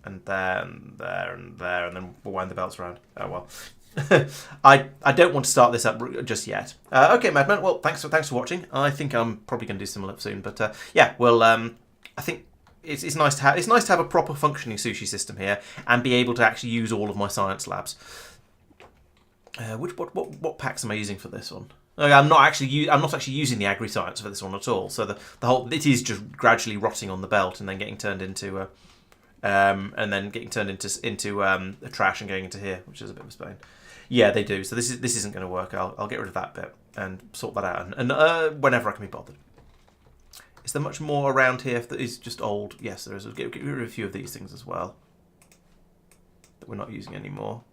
and there, and there, and there, and then we'll wind the belts around. Oh well. I don't want to start this up just yet. Okay, Madman. Well, thanks for watching. I think I'm probably going to do similar soon, but yeah. Well, I think it's nice to have a proper functioning sushi system here and be able to actually use all of my science labs. What packs am I using for this one? I'm not actually using the agri-science for this one at all. So the whole it is just gradually rotting on the belt and then getting turned into a trash and going into here, which is a bit of a pain. Yeah, they do. So this isn't going to work. I'll get rid of that bit and sort that out, and whenever I can be bothered. Is there much more around here that is just old? Yes, there is. I'll get rid of a few of these things as well that we're not using anymore.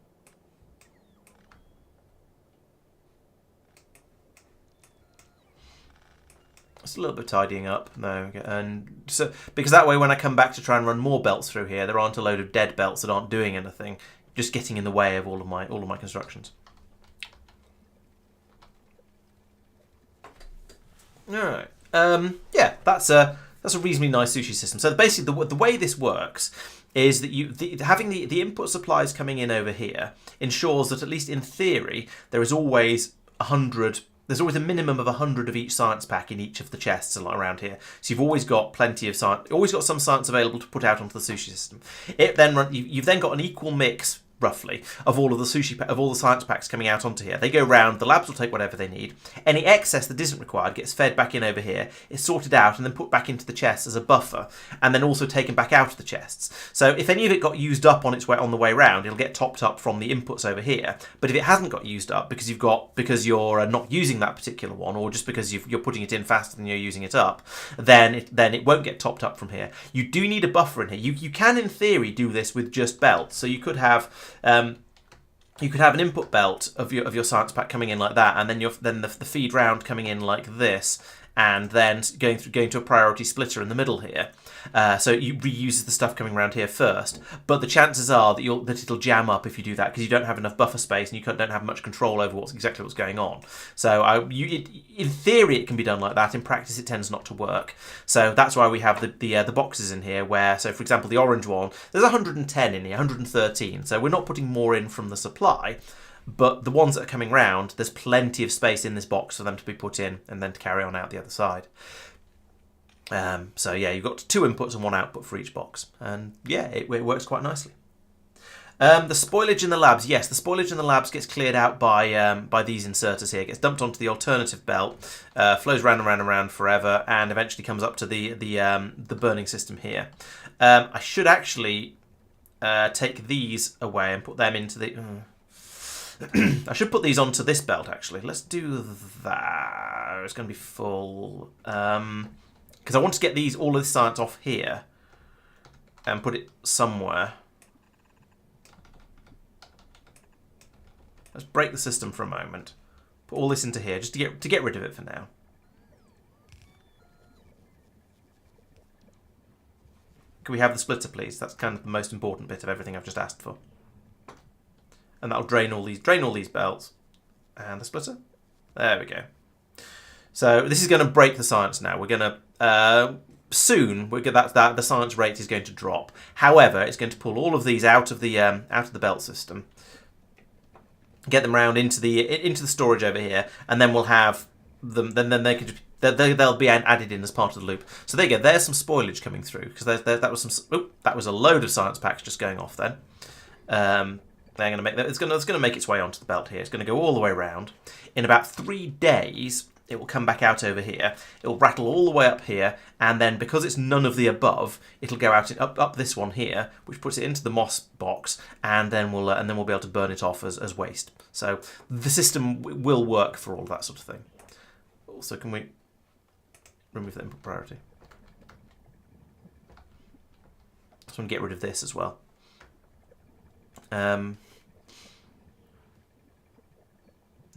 It's a little bit tidying up, no, and so because that way when I come back to try and run more belts through here, there aren't a load of dead belts that aren't doing anything, just getting in the way of all of my constructions. All right, yeah, that's a reasonably nice sushi system. So basically, the way this works is that having the input supplies coming in over here ensures that at least in theory there is always 100. There's always a minimum of 100 of each science pack in each of the chests around here. So you've always got plenty of science, always got some science available to put out onto the sushi system. You've then got an equal mix, roughly, of all of the science packs coming out onto here. They go round, the labs will take whatever they need. Any excess that isn't required gets fed back in over here, is sorted out and then put back into the chests as a buffer, and then also taken back out of the chests. So if any of it got used up on the way round, it'll get topped up from the inputs over here. But if it hasn't got used up because you're not using that particular one, or just because you're putting it in faster than you're using it up, then it won't get topped up from here. You do need a buffer in here. You can in theory do this with just belts. So you could have an input belt of your science pack coming in like that, and then the feed round coming in like this, and then going to a priority splitter in the middle here. So you reuse the stuff coming around here first, but the chances are that it'll jam up if you do that because you don't have enough buffer space and you don't have much control over exactly what's going on. So in theory it can be done like that. In practice it tends not to work. So that's why we have the boxes in here where, so for example, the orange one, there's 110 in here, 113. So we're not putting more in from the supply. But the ones that are coming round, there's plenty of space in this box for them to be put in and then to carry on out the other side. So yeah, you've got 2 inputs and 1 output for each box. And yeah, it works quite nicely. The spoilage in the labs, yes, the spoilage in the labs gets cleared out by these inserters here. It gets dumped onto the alternative belt, flows round and round and round forever, and eventually comes up to the burning system here. I should actually take these away and put them into the... I should put these onto this belt, actually. Let's do that. It's going to be full. Because I want to get all of this science off here and put it somewhere. Let's break the system for a moment. Put all this into here, just to get rid of it for now. Can we have the splitter, please? That's kind of the most important bit of everything I've just asked for. And that'll drain all these belts. And the splitter. There we go. So this is going to break the science now. We're going to soon. The science rate is going to drop. However, it's going to pull all of these out of the belt system, get them round into the storage over here, and then we'll have them. Then they could. They'll be added in as part of the loop. So there you go. There's some spoilage coming through because that was a load of science packs just going off then. They're going to make that. It's going to make its way onto the belt here. It's going to go all the way around. In about 3 days, it will come back out over here. It will rattle all the way up here, and then because it's none of the above, it'll go out up this one here, which puts it into the moss box, and then we'll be able to burn it off as waste. So the system will work for all of that sort of thing. Also, can we remove the input priority? So I'm going to get rid of this as well.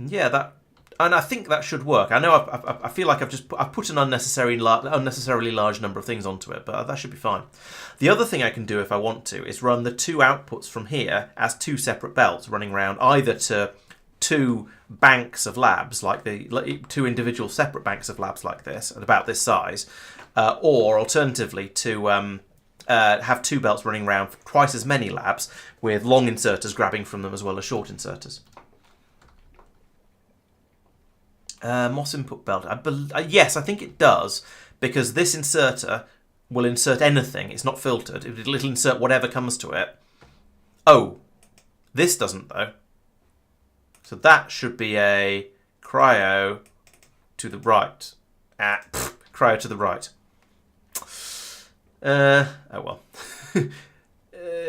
Yeah, that, and I think that should work. I know I feel like I've put an unnecessarily large number of things onto it, but that should be fine. The other thing I can do if I want to is run the two outputs from here as two separate belts running around either to two banks of labs, like two individual separate banks of labs like this, at about this size, or alternatively to have two belts running around for twice as many labs with long inserters grabbing from them as well as short inserters. Moss input belt. Yes, I think it does, because this inserter will insert anything. It's not filtered. It'll insert whatever comes to it. Oh, this doesn't though. So that should be a cryo to the right. Cryo to the right. Oh well.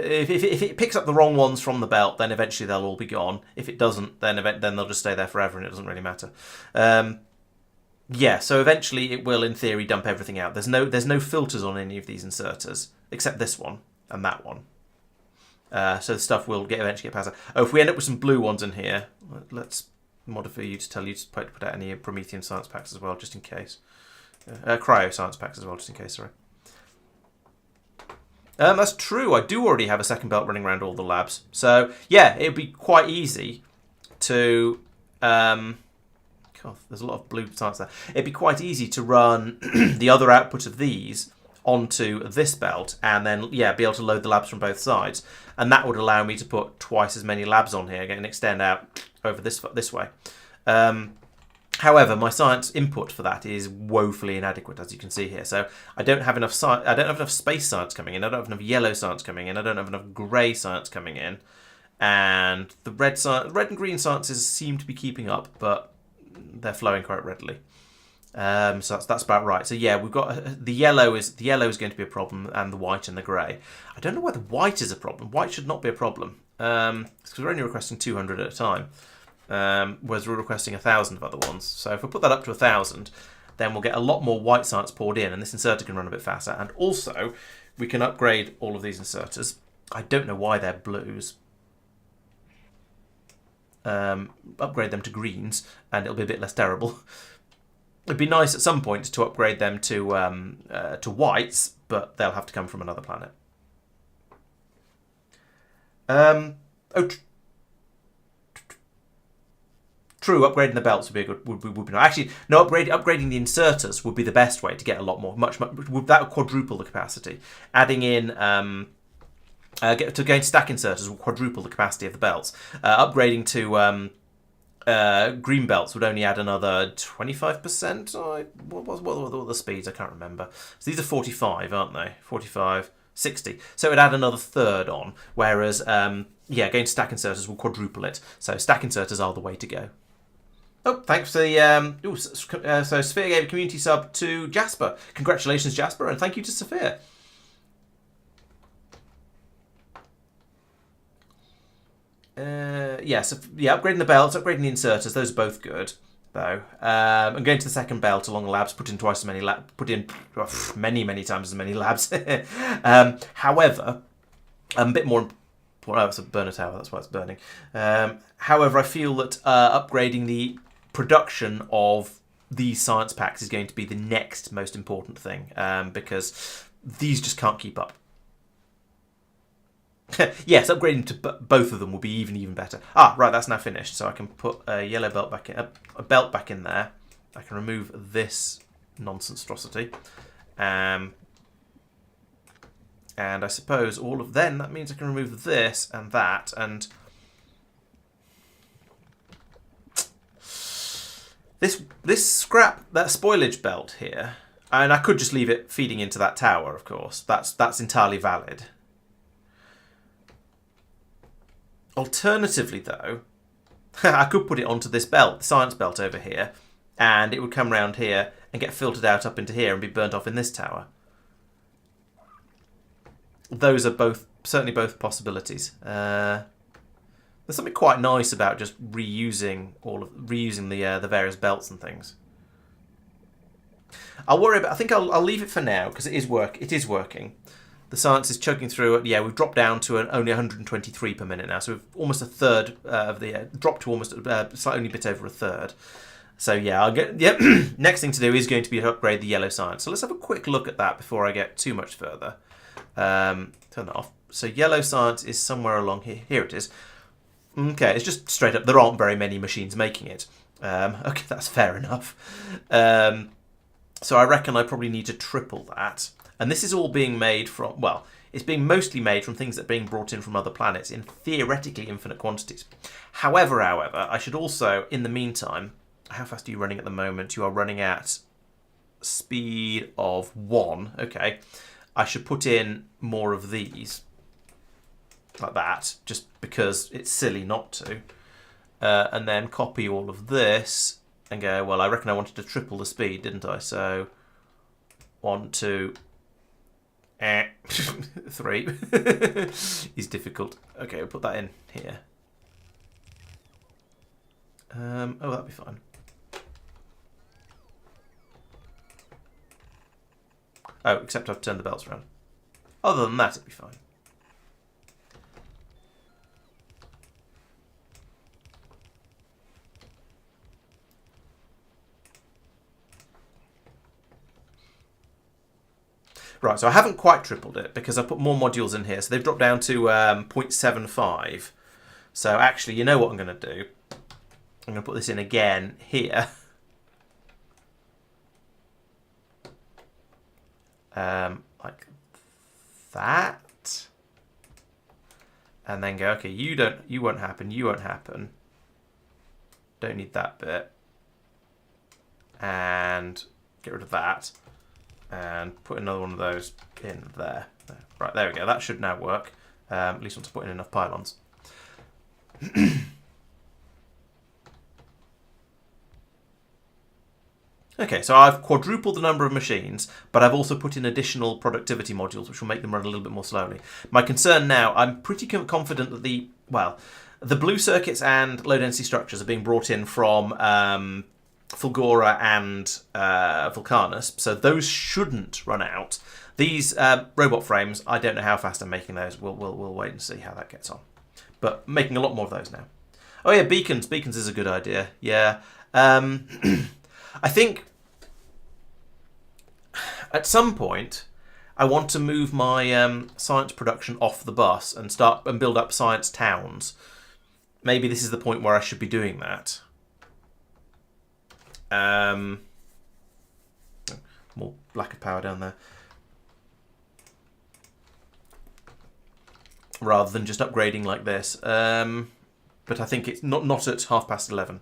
If it picks up the wrong ones from the belt, then eventually they'll all be gone. If it doesn't, then they'll just stay there forever, and it doesn't really matter. Yeah, so eventually it will, in theory, dump everything out. There's no filters on any of these inserters except this one and that one. So the stuff will eventually get passed out. Oh, if we end up with some blue ones in here, let's modify you to tell you to put out any Promethean science packs as well, just in case. Cryo science packs as well, just in case. Sorry. That's true. I do already have a second belt running around all the labs. So, yeah, it'd be quite easy to... God, there's a lot of blue science there. It'd be quite easy to run the other output of these onto this belt and then, yeah, be able to load the labs from both sides. And that would allow me to put twice as many labs on here and extend out over this way. However, my science input for that is woefully inadequate, as you can see here. So I don't have enough I don't have enough space science coming in. I don't have enough yellow science coming in. I don't have enough grey science coming in. And the red and green sciences seem to be keeping up, but they're flowing quite readily. So that's about right. So yeah, we've got the yellow is going to be a problem, and the white and the grey. I don't know whether white is a problem. White should not be a problem because we're only requesting 200 at a time. Whereas we're requesting 1,000 of other ones. So if we put that up to 1,000, then we'll get a lot more white science poured in, and this inserter can run a bit faster. And also, we can upgrade all of these inserters. I don't know why they're blues. Upgrade them to greens, and it'll be a bit less terrible. It'd be nice at some point to upgrade them to whites, but they'll have to come from another planet. True, upgrading the belts would be would be nice. Actually, no, upgrading the inserters would be the best way to get a lot more. That would quadruple the capacity. Adding in going stack inserters will quadruple the capacity of the belts. Upgrading to green belts would only add another 25%. What were the speeds? I can't remember. So these are 45, aren't they? 45, 60. So it would add another third on. Whereas, going to stack inserters will quadruple it. So stack inserters are the way to go. Oh, thanks for the... so Sophia gave a community sub to Jasper. Congratulations, Jasper, and thank you to Sophia. Upgrading the belts, upgrading the inserters, those are both good, though. And going to the second belt along the labs, put in many times as many labs. However, a bit more... Well, it's a burner tower, that's why it's burning. However, I feel that upgrading the production of these science packs is going to be the next most important thing, because these just can't keep up. Yes, upgrading to both of them will be even better. Right, that's now finished, so I can put a yellow belt back in, a belt back in there. I can remove this nonsense-strosity. And I suppose that means I can remove this and that, and this scrap, that spoilage belt here, and I could just leave it feeding into that tower, of course. That's entirely valid. Alternatively, though, I could put it onto this belt, the science belt over here, and it would come round here and get filtered out up into here and be burnt off in this tower. Those are certainly both possibilities. There's something quite nice about just reusing the various belts and things. I'll worry about. I think I'll leave it for now because it is working. The science is chugging through it. Yeah, we've dropped down to only 123 per minute now, so we've almost a third of the dropped to almost only a bit over a third. So yeah, I'll get. Yep. Next thing to do is going to be to upgrade the yellow science. So let's have a quick look at that before I get too much further. Turn that off. So yellow science is somewhere along here. Here it is. Okay, it's just straight up. There aren't very many machines making it. Okay, that's fair enough. So I reckon I probably need to triple that. And this is all being made from, well, it's being mostly made from things that are being brought in from other planets in theoretically infinite quantities. However, I should also, in the meantime, how fast are you running at the moment? You are running at speed of 1. Okay. I should put in more of these. Like that, just because it's silly not to. And then copy all of this and go, well, I reckon I wanted to triple the speed, didn't I? So 1, 2, 3 is difficult. Okay, we'll put that in here. Oh, that'll be fine. Oh, except I've turned the belts around. Other than that, it'll be fine. Right, so I haven't quite tripled it because I put more modules in here. So they've dropped down to 0.75. So actually, you know what I'm going to do? I'm going to put this in again here. Like that. And then go, okay, you won't happen. Don't need that bit. And get rid of that. And put another one of those in there. Right, there we go. That should now work. At least once I put in enough pylons. Okay, so I've quadrupled the number of machines, but I've also put in additional productivity modules, which will make them run a little bit more slowly. My concern now, I'm pretty confident that the blue circuits and low density structures are being brought in from Fulgora and Vulcanus, so those shouldn't run out. These robot frames, I don't know how fast I'm making those. We'll wait and see how that gets on. But making a lot more of those now. Oh yeah, beacons. Beacons is a good idea. Yeah. I think at some point I want to move my science production off the bus and start and build up science towns. Maybe this is the point where I should be doing that. More lack of power down there. Rather than just upgrading like this. But I think it's not at 11:30.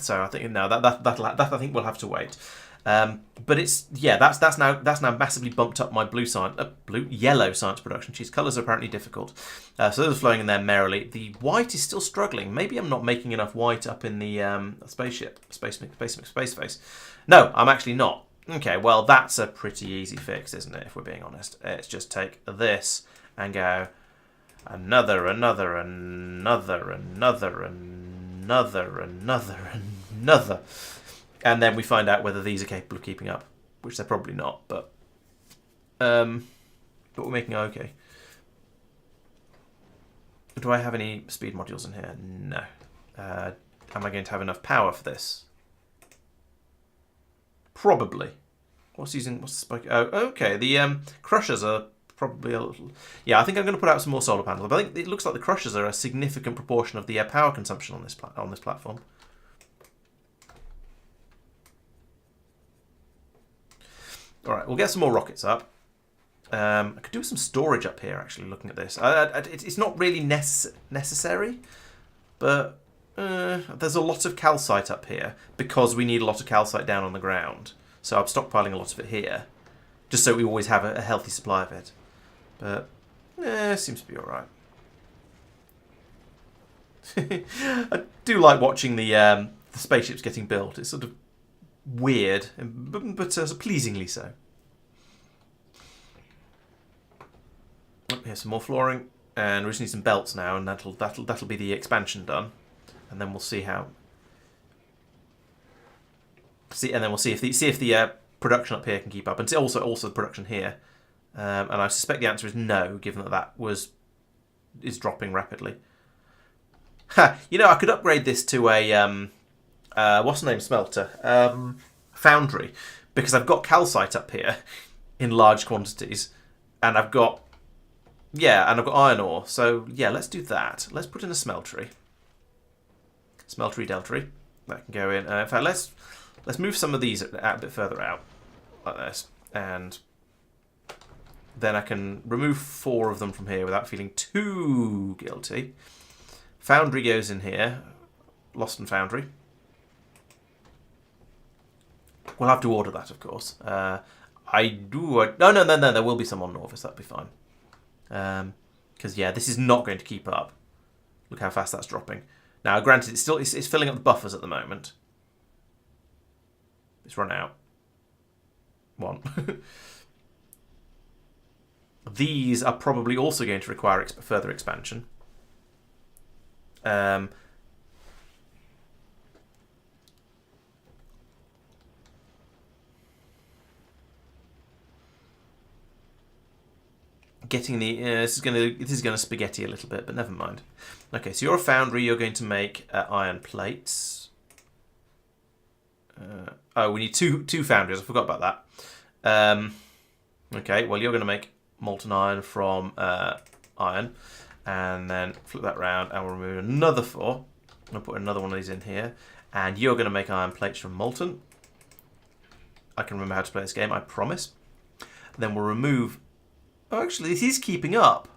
So I think no, that I think we'll have to wait. But it's that's now massively bumped up my yellow science production. Jeez, colours are apparently difficult. So those are flowing in there merrily. The white is still struggling. Maybe I'm not making enough white up in the spaceship, space face. No, I'm actually not. Okay, well that's a pretty easy fix, isn't it? If we're being honest, it's just take this and go another, and then we find out whether these are capable of keeping up, which they're probably not, but we're making okay. Do I have any speed modules in here? No. Am I going to have enough power for this? Probably. What's the spike? Oh, okay. The crushers are probably a little. Yeah, I think I'm going to put out some more solar panels. But I think it looks like the crushers are a significant proportion of the power consumption on this platform. All right, we'll get some more rockets up. I could do with some storage up here, actually, looking at this. It's not really necessary, but there's a lot of calcite up here because we need a lot of calcite down on the ground. So I'm stockpiling a lot of it here, just so we always have a healthy supply of it. But, it seems to be all right. I do like watching the spaceships getting built. It's sort of weird, but pleasingly so. Here's some more flooring, and we just need some belts now, and that'll be the expansion done, and then we'll see how. See, and then we'll see if the production up here can keep up, and also the production here. And I suspect the answer is no, given that is dropping rapidly. You know, I could upgrade this to a what's the name smelter, foundry, because I've got calcite up here in large quantities, and I've got iron ore. So yeah, let's do that. Let's put in a smeltery, deltery that can go in. In fact, let's move some of these a bit further out like this, and then I can remove 4 of them from here without feeling too guilty. Foundry goes in here. Lost and Foundry. We'll have to order that, of course. No, there will be some on Norvis. That'll be fine. Because yeah, this is not going to keep up. Look how fast that's dropping. Now, granted, it's filling up the buffers at the moment. It's run out. 1. These are probably also going to require further expansion. Getting the this is gonna spaghetti a little bit, but never mind. Okay, so you're a foundry. You're going to make iron plates. We need two foundries. I forgot about that. Okay, well you're going to make molten iron from iron, and then flip that around, and we'll remove another 4. I'll put another one of these in here, and you're going to make iron plates from molten. I can remember how to play this game, I promise. Then we'll remove. Oh, actually, this is keeping up.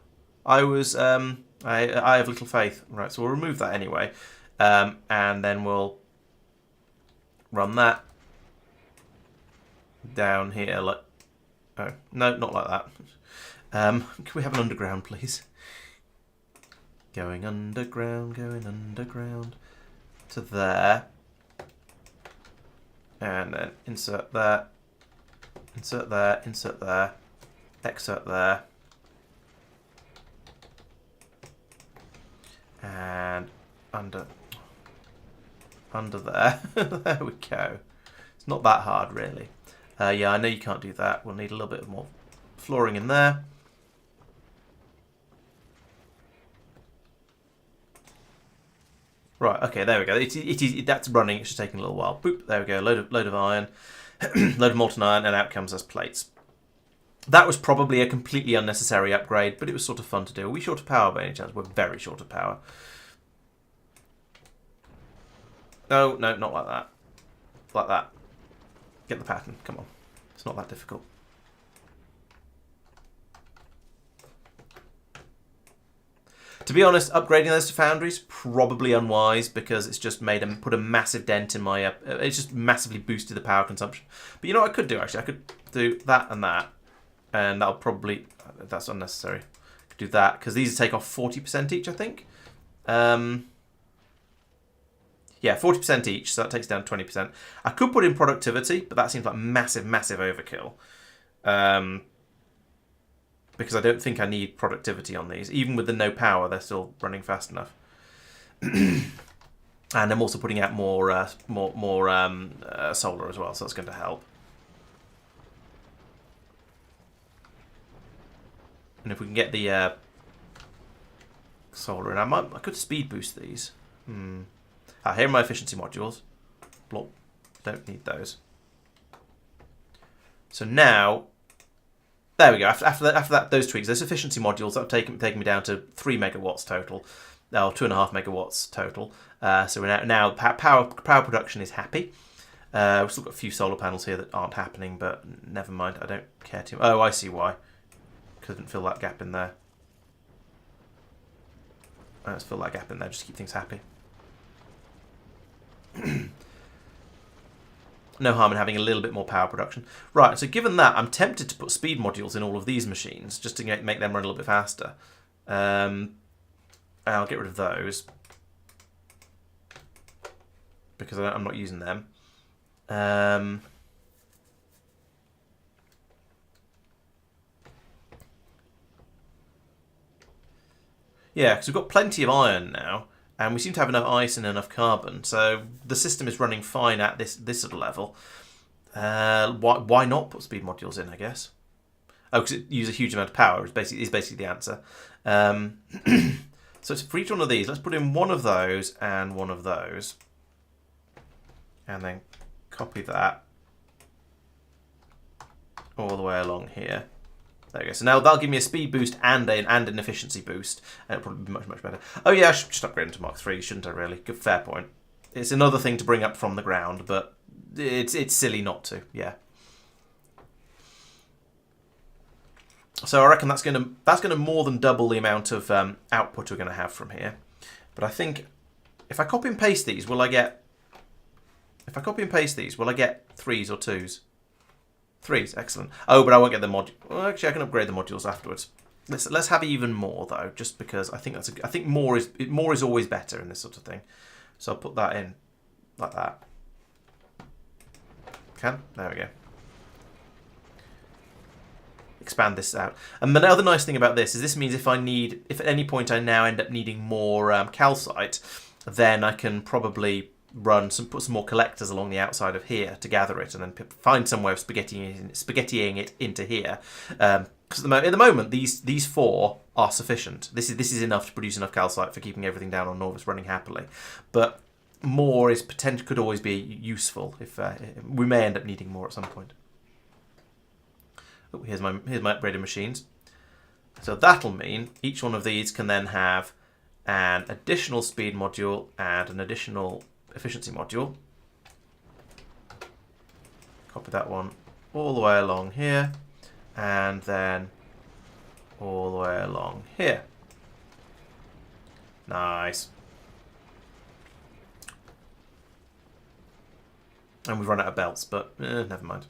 I have little faith. Right, so we'll remove that anyway, and then we'll run that down here. Like, oh no, not like that. Can we have an underground, please? Going underground to there, and then insert there, insert there, insert there, exert there, and under there. There we go. It's not that hard, really. Yeah, I know you can't do that. We'll need a little bit more flooring in there. Right, okay, there we go. That's running. It's just taking a little while. Boop, there we go. Load of iron, load of molten iron, and out comes those plates. That was probably a completely unnecessary upgrade, but it was sort of fun to do. Are we short of power by any chance? We're very short of power. No, not like that. Like that. Get the pattern. Come on. It's not that difficult. To be honest, upgrading those to foundries probably unwise, because it's just put a massive dent in my. It's just massively boosted the power consumption. But you know what I could do actually? I could do that, and that'll probably. That's unnecessary. I could do that because these take off 40% each, I think. Yeah, 40% each, so that takes down 20%. I could put in productivity, but that seems like massive overkill. Because I don't think I need productivity on these. Even with the no power, they're still running fast enough. And I'm also putting out more solar as well, so that's going to help. And if we can get the solar in, I could speed boost these. Here are my efficiency modules. Block. Don't need those. So now, there we go. After that, those tweaks, those efficiency modules, that have taken me down to 3 megawatts total. Or 2.5 megawatts total. So we're now power production is happy. We've still got a few solar panels here that aren't happening, but never mind. I don't care too much. Oh, I see why. Couldn't fill that gap in there. Let's fill that gap in there just to keep things happy. No harm in having a little bit more power production. Right, so given that, I'm tempted to put speed modules in all of these machines just to make them run a little bit faster. I'll get rid of those because I'm not using them. Yeah, because we've got plenty of iron now. And we seem to have enough ice and enough carbon, so the system is running fine at this sort of level. Why not put speed modules in, I guess? Oh, because it uses a huge amount of power is basically the answer. So it's for each one of these, let's put in one of those and one of those. And then copy that all the way along here. There we go. So now that'll give me a speed boost and an efficiency boost. And it'll probably be much, much better. Oh yeah, I should just upgrade into Mark 3, shouldn't I really? Good, fair point. It's another thing to bring up from the ground, but it's silly not to, yeah. So I reckon that's gonna more than double the amount of output we're gonna have from here. But I think if I copy and paste these, will I get 3s or 2s? 3s, excellent. Oh, but I won't get the module. Well, actually, I can upgrade the modules afterwards. Let's have even more though, just because I think more is always better in this sort of thing. So I'll put that in like that. There we go. Expand this out. And the other nice thing about this is this means if at any point I now end up needing more calcite, then I can probably put some more collectors along the outside of here to gather it, and then find some way of spaghettiing it into here. Because at the moment these 4 are sufficient. This is enough to produce enough calcite for keeping everything down on Norvis running happily. But more could always be useful if we may end up needing more at some point. Oh, here's my upgraded machines. So that'll mean each one of these can then have an additional speed module and an additional efficiency module. Copy that one all the way along here, and then all the way along here. Nice. And we've run out of belts, but never mind.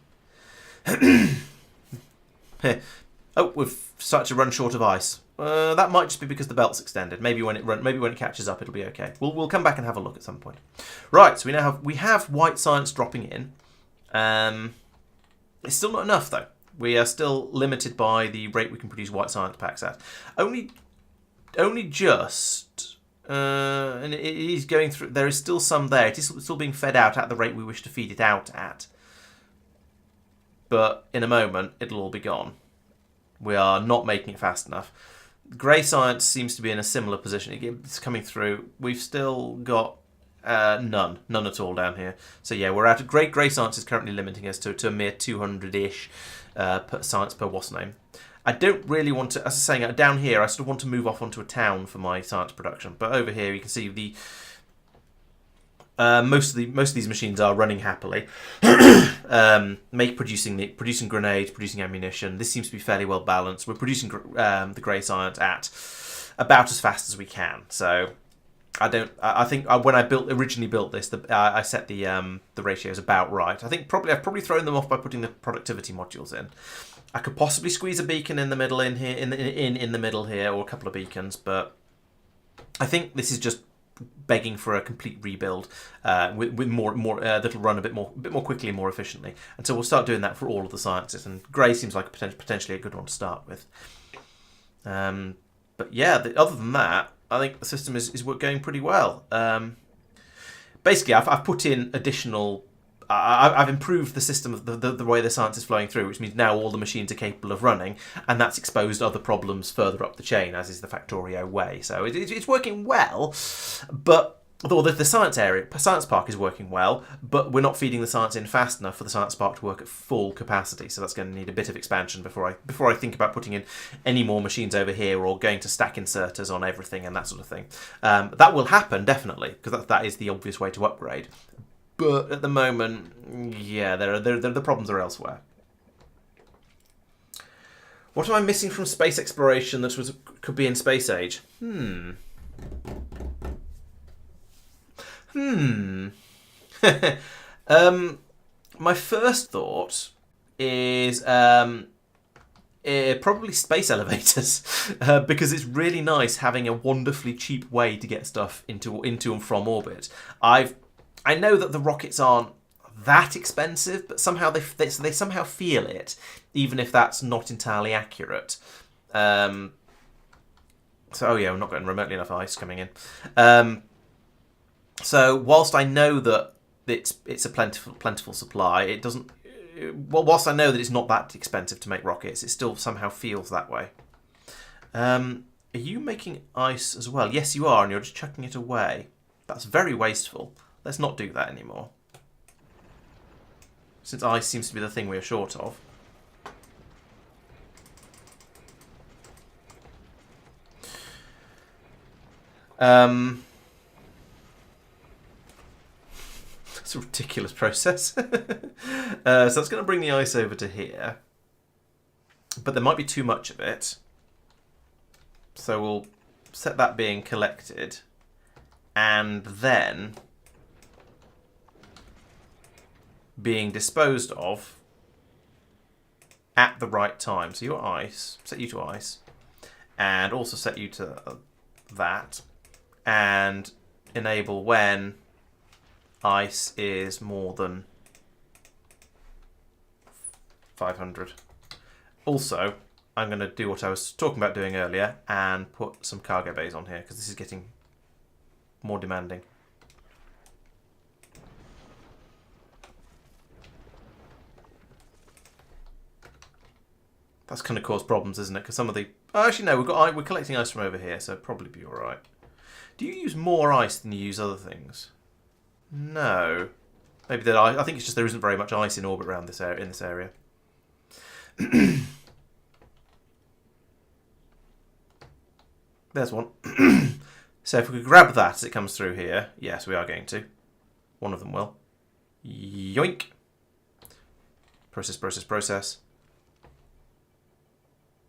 Oh, we've started to run short of ice. That might just be because the belt's extended. Maybe when it catches up, it'll be okay. We'll come back and have a look at some point. Right, so we have white science dropping in. It's still not enough though. We are still limited by the rate we can produce white science packs at. Only just, and it is going through. There is still some there. It is still being fed out at the rate we wish to feed it out at. But in a moment, it'll all be gone. We are not making it fast enough. Grey science seems to be in a similar position. It's coming through. We've still got none at all down here. So yeah, we're out of grey science is currently limiting us to a mere 200-ish science per what's name. I don't really want to, as I was saying, down here, I sort of want to move off onto a town for my science production. But over here, you can see the most of these machines are running happily, producing grenades, producing ammunition. This seems to be fairly well balanced. We're producing the grey science at about as fast as we can. So I think when I originally built this, I set the ratios about right. I've probably thrown them off by putting the productivity modules in. I could possibly squeeze a beacon in the middle in the middle here, or a couple of beacons, but I think this is just begging for a complete rebuild with more that'll run a bit more quickly and more efficiently. And so we'll start doing that for all of the sciences. And grey seems like potentially a good one to start with. But yeah, other than that, I think the system is going pretty well. Basically, I've put in additional. I've improved the system of the way the science is flowing through, which means now all the machines are capable of running, and that's exposed other problems further up the chain, as is the Factorio way. So it's working well, but the science park is working well, but we're not feeding the science in fast enough for the science park to work at full capacity. So that's going to need a bit of expansion before I think about putting in any more machines over here or going to stack inserters on everything and that sort of thing. That will happen definitely, because that is the obvious way to upgrade. But at the moment, yeah, the problems are elsewhere. What am I missing from space exploration that could be in Space Age? My first thought is probably space elevators, because it's really nice having a wonderfully cheap way to get stuff into and from orbit. I know that the rockets aren't that expensive, but somehow they somehow feel it, even if that's not entirely accurate. So, oh yeah, we're not getting remotely enough ice coming in. So whilst I know that it's a plentiful supply, it doesn't. Well, whilst I know that it's not that expensive to make rockets, it still somehow feels that way. Are you making ice as well? Yes, you are, and you're just chucking it away. That's very wasteful. Let's not do that anymore. Since ice seems to be the thing we're short of. It's a ridiculous process. So that's going to bring the ice over to here. But there might be too much of it. So we'll set that being collected. And then being disposed of at the right time. So your ice, set you to ice. And also set you to that. And enable when ice is more than 500. Also, I'm going to do what I was talking about doing earlier and put some cargo bays on here because this is getting more demanding. That's going to cause problems, isn't it? Because some of the... Oh, actually, no, we're collecting ice from over here, so it'll probably be all right. Do you use more ice than you use other things? No. Maybe that I think it's just there isn't very much ice in orbit around this area. In this area. There's one. So if we could grab that as it comes through here, yes, we are going to. One of them will. Yoink. Process, process, process.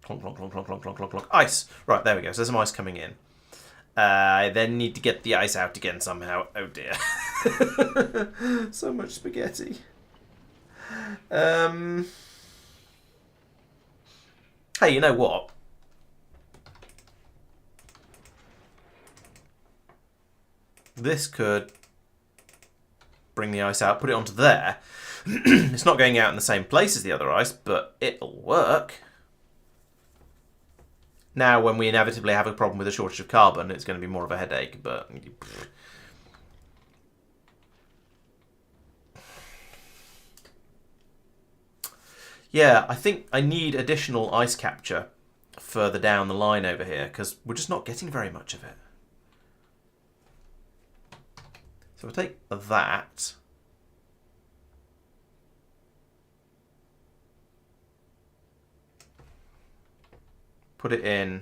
Clonk, clonk, clonk, clonk, clonk, clonk, clonk, clonk. Ice. Right, there we go. So there's some ice coming in. I then need to get the ice out again somehow. Oh dear. So much spaghetti. Hey, you know what? This could bring the ice out, put it onto there. It's not going out in the same place as the other ice, but it'll work. Now, when we inevitably have a problem with a shortage of carbon, it's going to be more of a headache, but... Yeah, I think I need additional ice capture further down the line over here, because we're just not getting very much of it. So we'll take that. Put it in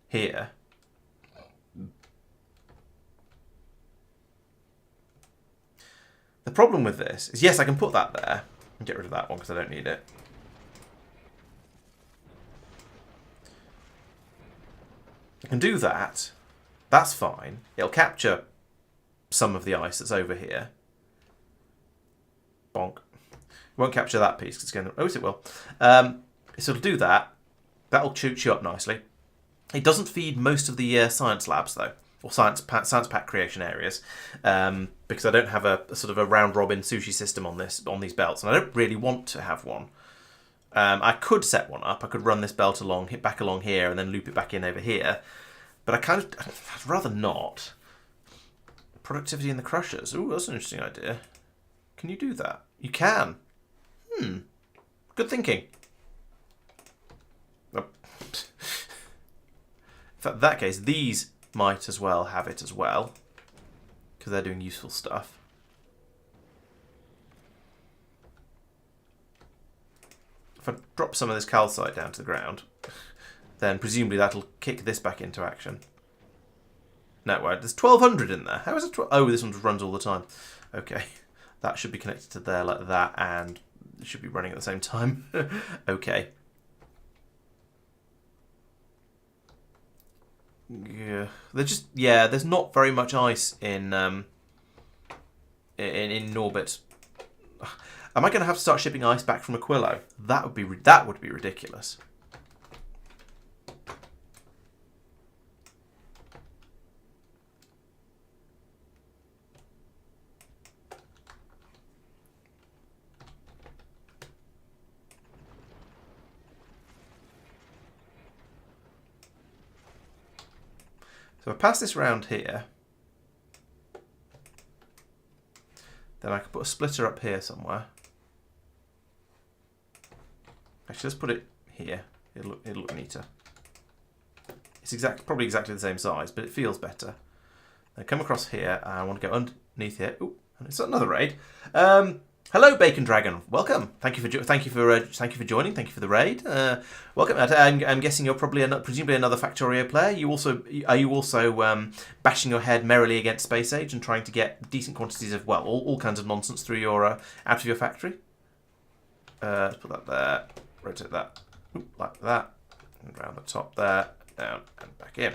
here. The problem with this is, yes, I can put that there and get rid of that one because I don't need it. I can do that. That's fine. It'll capture some of the ice that's over here. Bonk. It won't capture that piece because it's going to... Oh, yes, it will. So it'll do that. That'll shoot you up nicely. It doesn't feed most of the science labs, though, or science pack creation areas, because I don't have a sort of a round-robin sushi system on these belts, and I don't really want to have one. I could set one up. I could run this belt along, hit back along here, and then loop it back in over here. But I'd rather not. Productivity in the crushers. Ooh, that's an interesting idea. Can you do that? You can. Good thinking. Oh. In fact, in that case, these might as well have it as well, because they're doing useful stuff. If I drop some of this calcite down to the ground, then presumably that'll kick this back into action. No, right, there's 1200 in there. How is it? Oh, this one runs all the time. Okay, that should be connected to there like that, and it should be running at the same time. Okay. Yeah, there's not very much ice in orbit. Am I going to have to start shipping ice back from Aquilo? That would be ridiculous. So I pass this round here. Then I could put a splitter up here somewhere. Actually, let's put it here. It'll look neater. It's probably exactly the same size, but it feels better. Then come across here. I want to go underneath here. Ooh, and it's another raid. Hello, Bacon Dragon. Welcome. Thank you for joining. Thank you for the raid. Welcome. I'm guessing you're presumably another Factorio player. Are you also bashing your head merrily against Space Age and trying to get decent quantities of all kinds of nonsense through your out of your factory? Let's put that there. Rotate that like that, and around the top there, down and back in.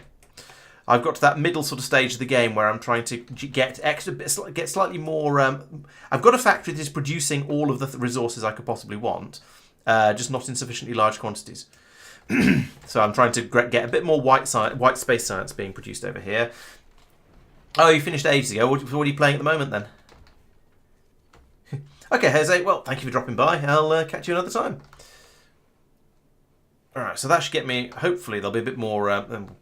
I've got to that middle sort of stage of the game where I'm trying to get slightly more. I've got a factory that is producing all of the resources I could possibly want, just not in sufficiently large quantities. So I'm trying to get a bit more white space science being produced over here. Oh, you finished ages ago. What are you playing at the moment then? Okay, Jose. Well, thank you for dropping by. I'll catch you another time. Alright, so that should get me, hopefully there'll be a bit more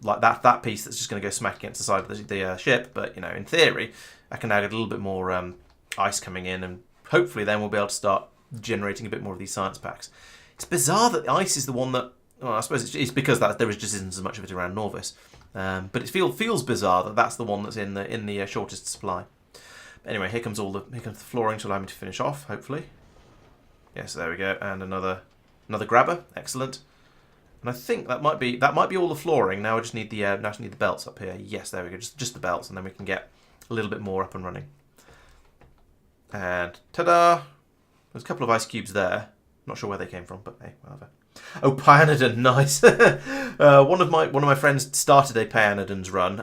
like that piece that's just going to go smack against the side of the ship, but, you know, in theory, I can add a little bit more ice coming in, and hopefully then we'll be able to start generating a bit more of these science packs. It's bizarre that the ice is the one that, well, I suppose it's because there just isn't as much of it around Norvis, but it feels bizarre that that's the one that's in the shortest supply. Anyway, here comes the flooring to allow me to finish off, hopefully. Yes, there we go, and another grabber, excellent. And I think that might be all the flooring. Now I just need the belts up here. Yes, there we go. Just the belts, and then we can get a little bit more up and running. And ta-da! There's a couple of ice cubes there. Not sure where they came from, but hey, whatever. Oh, Pyanodon, nice. One of my friends started a Pyanodon's run,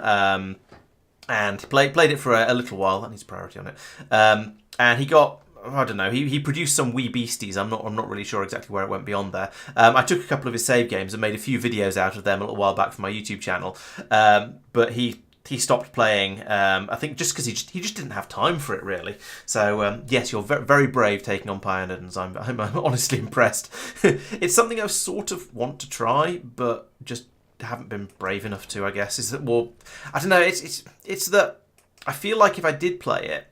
and played it for a little while. That needs priority on it. And he got, I don't know, he produced some wee beasties. I'm not really sure exactly where it went beyond there. I took a couple of his save games and made a few videos out of them a little while back for my YouTube channel. But he stopped playing, I think just because he just didn't have time for it, really. So, yes, you're very, very brave taking on Pyanodons. I'm honestly impressed. It's something I sort of want to try, but just haven't been brave enough to, I guess. Is that, well, I don't know, it's that I feel like if I did play it,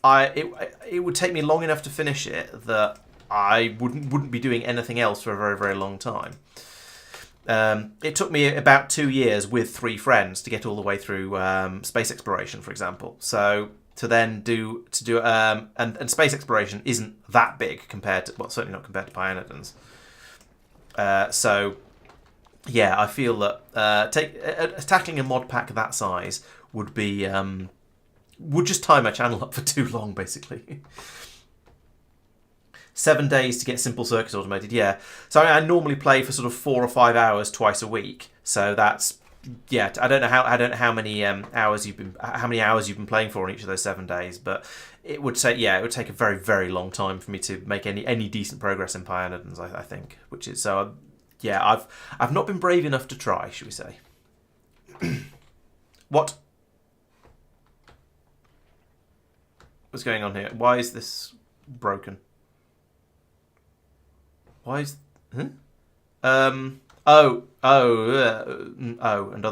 it would take me long enough to finish it that I wouldn't be doing anything else for a very, very long time. It took me about 2 years with 3 friends to get all the way through space exploration, for example. So to then do and space exploration isn't that big compared to, well, certainly not compared to Pyanodons. So yeah, I feel that tackling a mod pack that size would be would just tie my channel up for too long, basically. 7 days to get simple circuits automated, yeah. So I normally play for sort of 4 or 5 hours twice a week. So that's, yeah. I don't know how many hours you've been playing for on each of those 7 days, but it would take a very, very long time for me to make any decent progress in Pyanodons, I think. Which is so, yeah. I've not been brave enough to try, should we say? What's going on here? Why is this broken? Why is... Huh? And other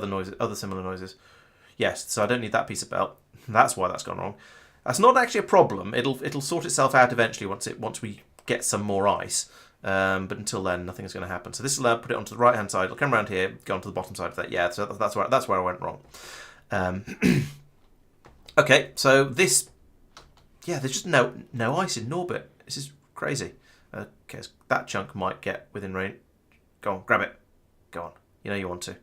noises, other similar noises. Yes, so I don't need that piece of belt. That's why that's gone wrong. That's not actually a problem. It'll sort itself out eventually once we get some more ice. But until then, nothing is going to happen. So this will put it onto the right hand side. It'll come around here, go onto the bottom side of that. Yeah, so that's where I went wrong. Okay, so this... Yeah, there's just no ice in Norbit. This is crazy. Okay, so that chunk might get within range. Go on, grab it. Go on. You know you want to.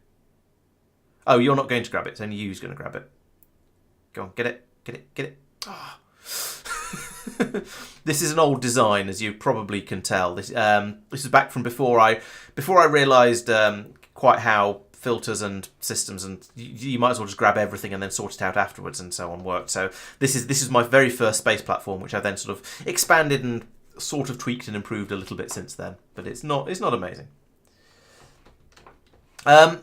Oh, you're not going to grab it. It's only you who's going to grab it. Go on, get it. Get it. Get it. Oh. This is an old design, as you probably can tell. This is back from before I realised quite how filters and systems, and you might as well just grab everything and then sort it out afterwards and so on worked. So this is my very first space platform, which I then sort of expanded and sort of tweaked and improved a little bit since then. But it's not amazing.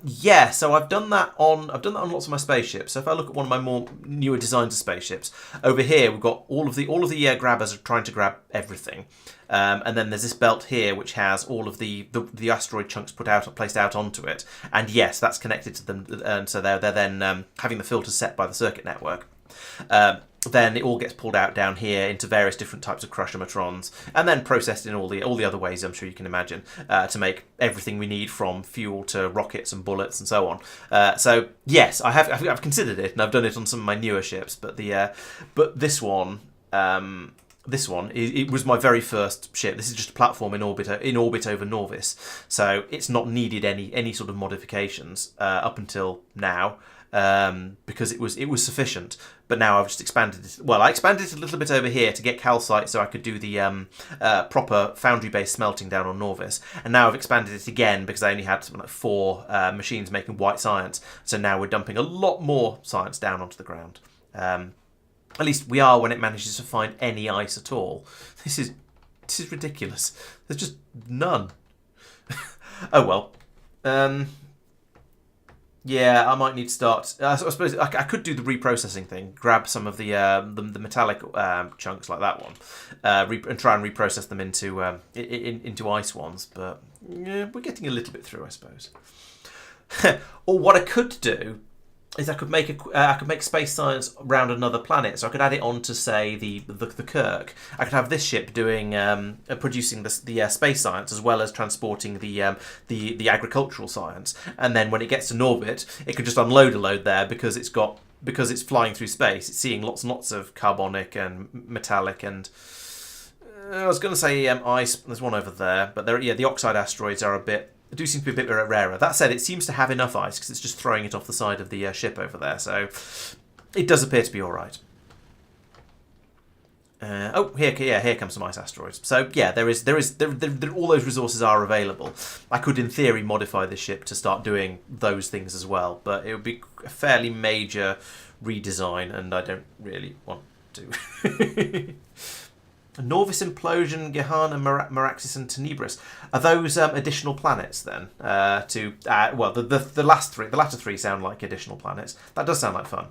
Yeah, so I've done that on lots of my spaceships. So if I look at one of my more newer designs of spaceships, over here we've got all of the grabbers are trying to grab everything, and then there's this belt here which has all of the asteroid chunks placed out onto it. And yes, that's connected to them, and so they're then having the filters set by the circuit network. then it all gets pulled out down here into various different types of crusher-matrons, and then processed in all the other ways I'm sure you can imagine to make everything we need from fuel to rockets and bullets and so on. So yes, I've considered it, and I've done it on some of my newer ships, but this one. It was my very first ship. This is just a platform in orbit over Norvis, so it's not needed any sort of modifications up until now. Because it was sufficient, but now I've just expanded it. Well, I expanded it a little bit over here to get calcite so I could do the proper foundry-based smelting down on Norvis, and now I've expanded it again because I only had something like 4 machines making white science, so now we're dumping a lot more science down onto the ground. At least we are when it manages to find any ice at all. This is ridiculous. There's just none. Oh well. Yeah, I might need to start. I suppose I could do the reprocessing thing. Grab some of the metallic chunks like that one, and try and reprocess them into ice ones. But yeah, we're getting a little bit through, I suppose. Or what I could do is I could make space science around another planet, so I could add it on to say the Kirk. I could have this ship doing producing the space science as well as transporting the agricultural science, and then when it gets to Norbit, it could just unload a load there because it's flying through space. It's seeing lots and lots of carbonic and metallic and I was going to say ice. There's one over there, but the oxide asteroids do seem to be a bit rarer. That said, it seems to have enough ice because it's just throwing it off the side of the ship over there, so it does appear to be all right. Here comes some ice asteroids. So yeah, there all those resources are available. I could, in theory, modify the ship to start doing those things as well, but it would be a fairly major redesign, and I don't really want to. Norvis Implosion, Gehan, and Meraxis and Tenebris. Are those additional planets then? The latter three sound like additional planets. That does sound like fun.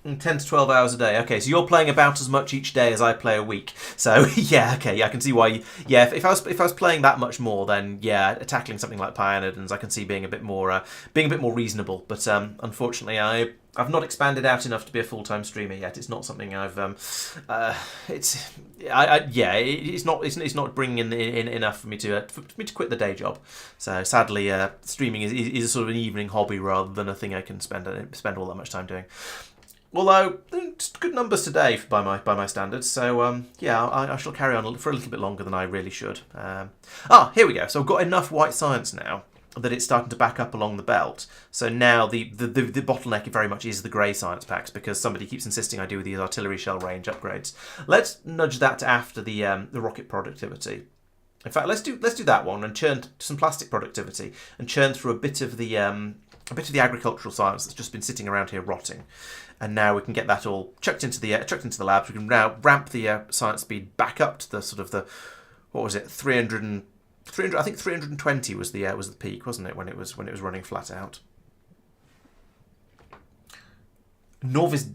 10 to 12 hours a day. Okay, so you're playing about as much each day as I play a week. So yeah, okay, I can see why. If I was playing that much more, then yeah, tackling something like Pionidans, I can see being a bit more reasonable. But unfortunately, I've not expanded out enough to be a full-time streamer yet. It's not something I've. It's not bringing in enough for me to quit the day job. So sadly, streaming is a sort of an evening hobby rather than a thing I can spend all that much time doing. Although, just good numbers today by my standards, so I shall carry on for a little bit longer than I really should. Here we go. So I've got enough white science now that it's starting to back up along the belt. So now the bottleneck very much is the grey science packs, because somebody keeps insisting I do these artillery shell range upgrades. Let's nudge that to after the rocket productivity. In fact, let's do that one and churn some plastic productivity and churn through a bit of the agricultural science that's just been sitting around here rotting. And now we can get that all chucked into the labs. We can now ramp the science speed back up to the sort of the, what was it, 300. I think 320 was the peak, wasn't it, when it was running flat out. Norvis.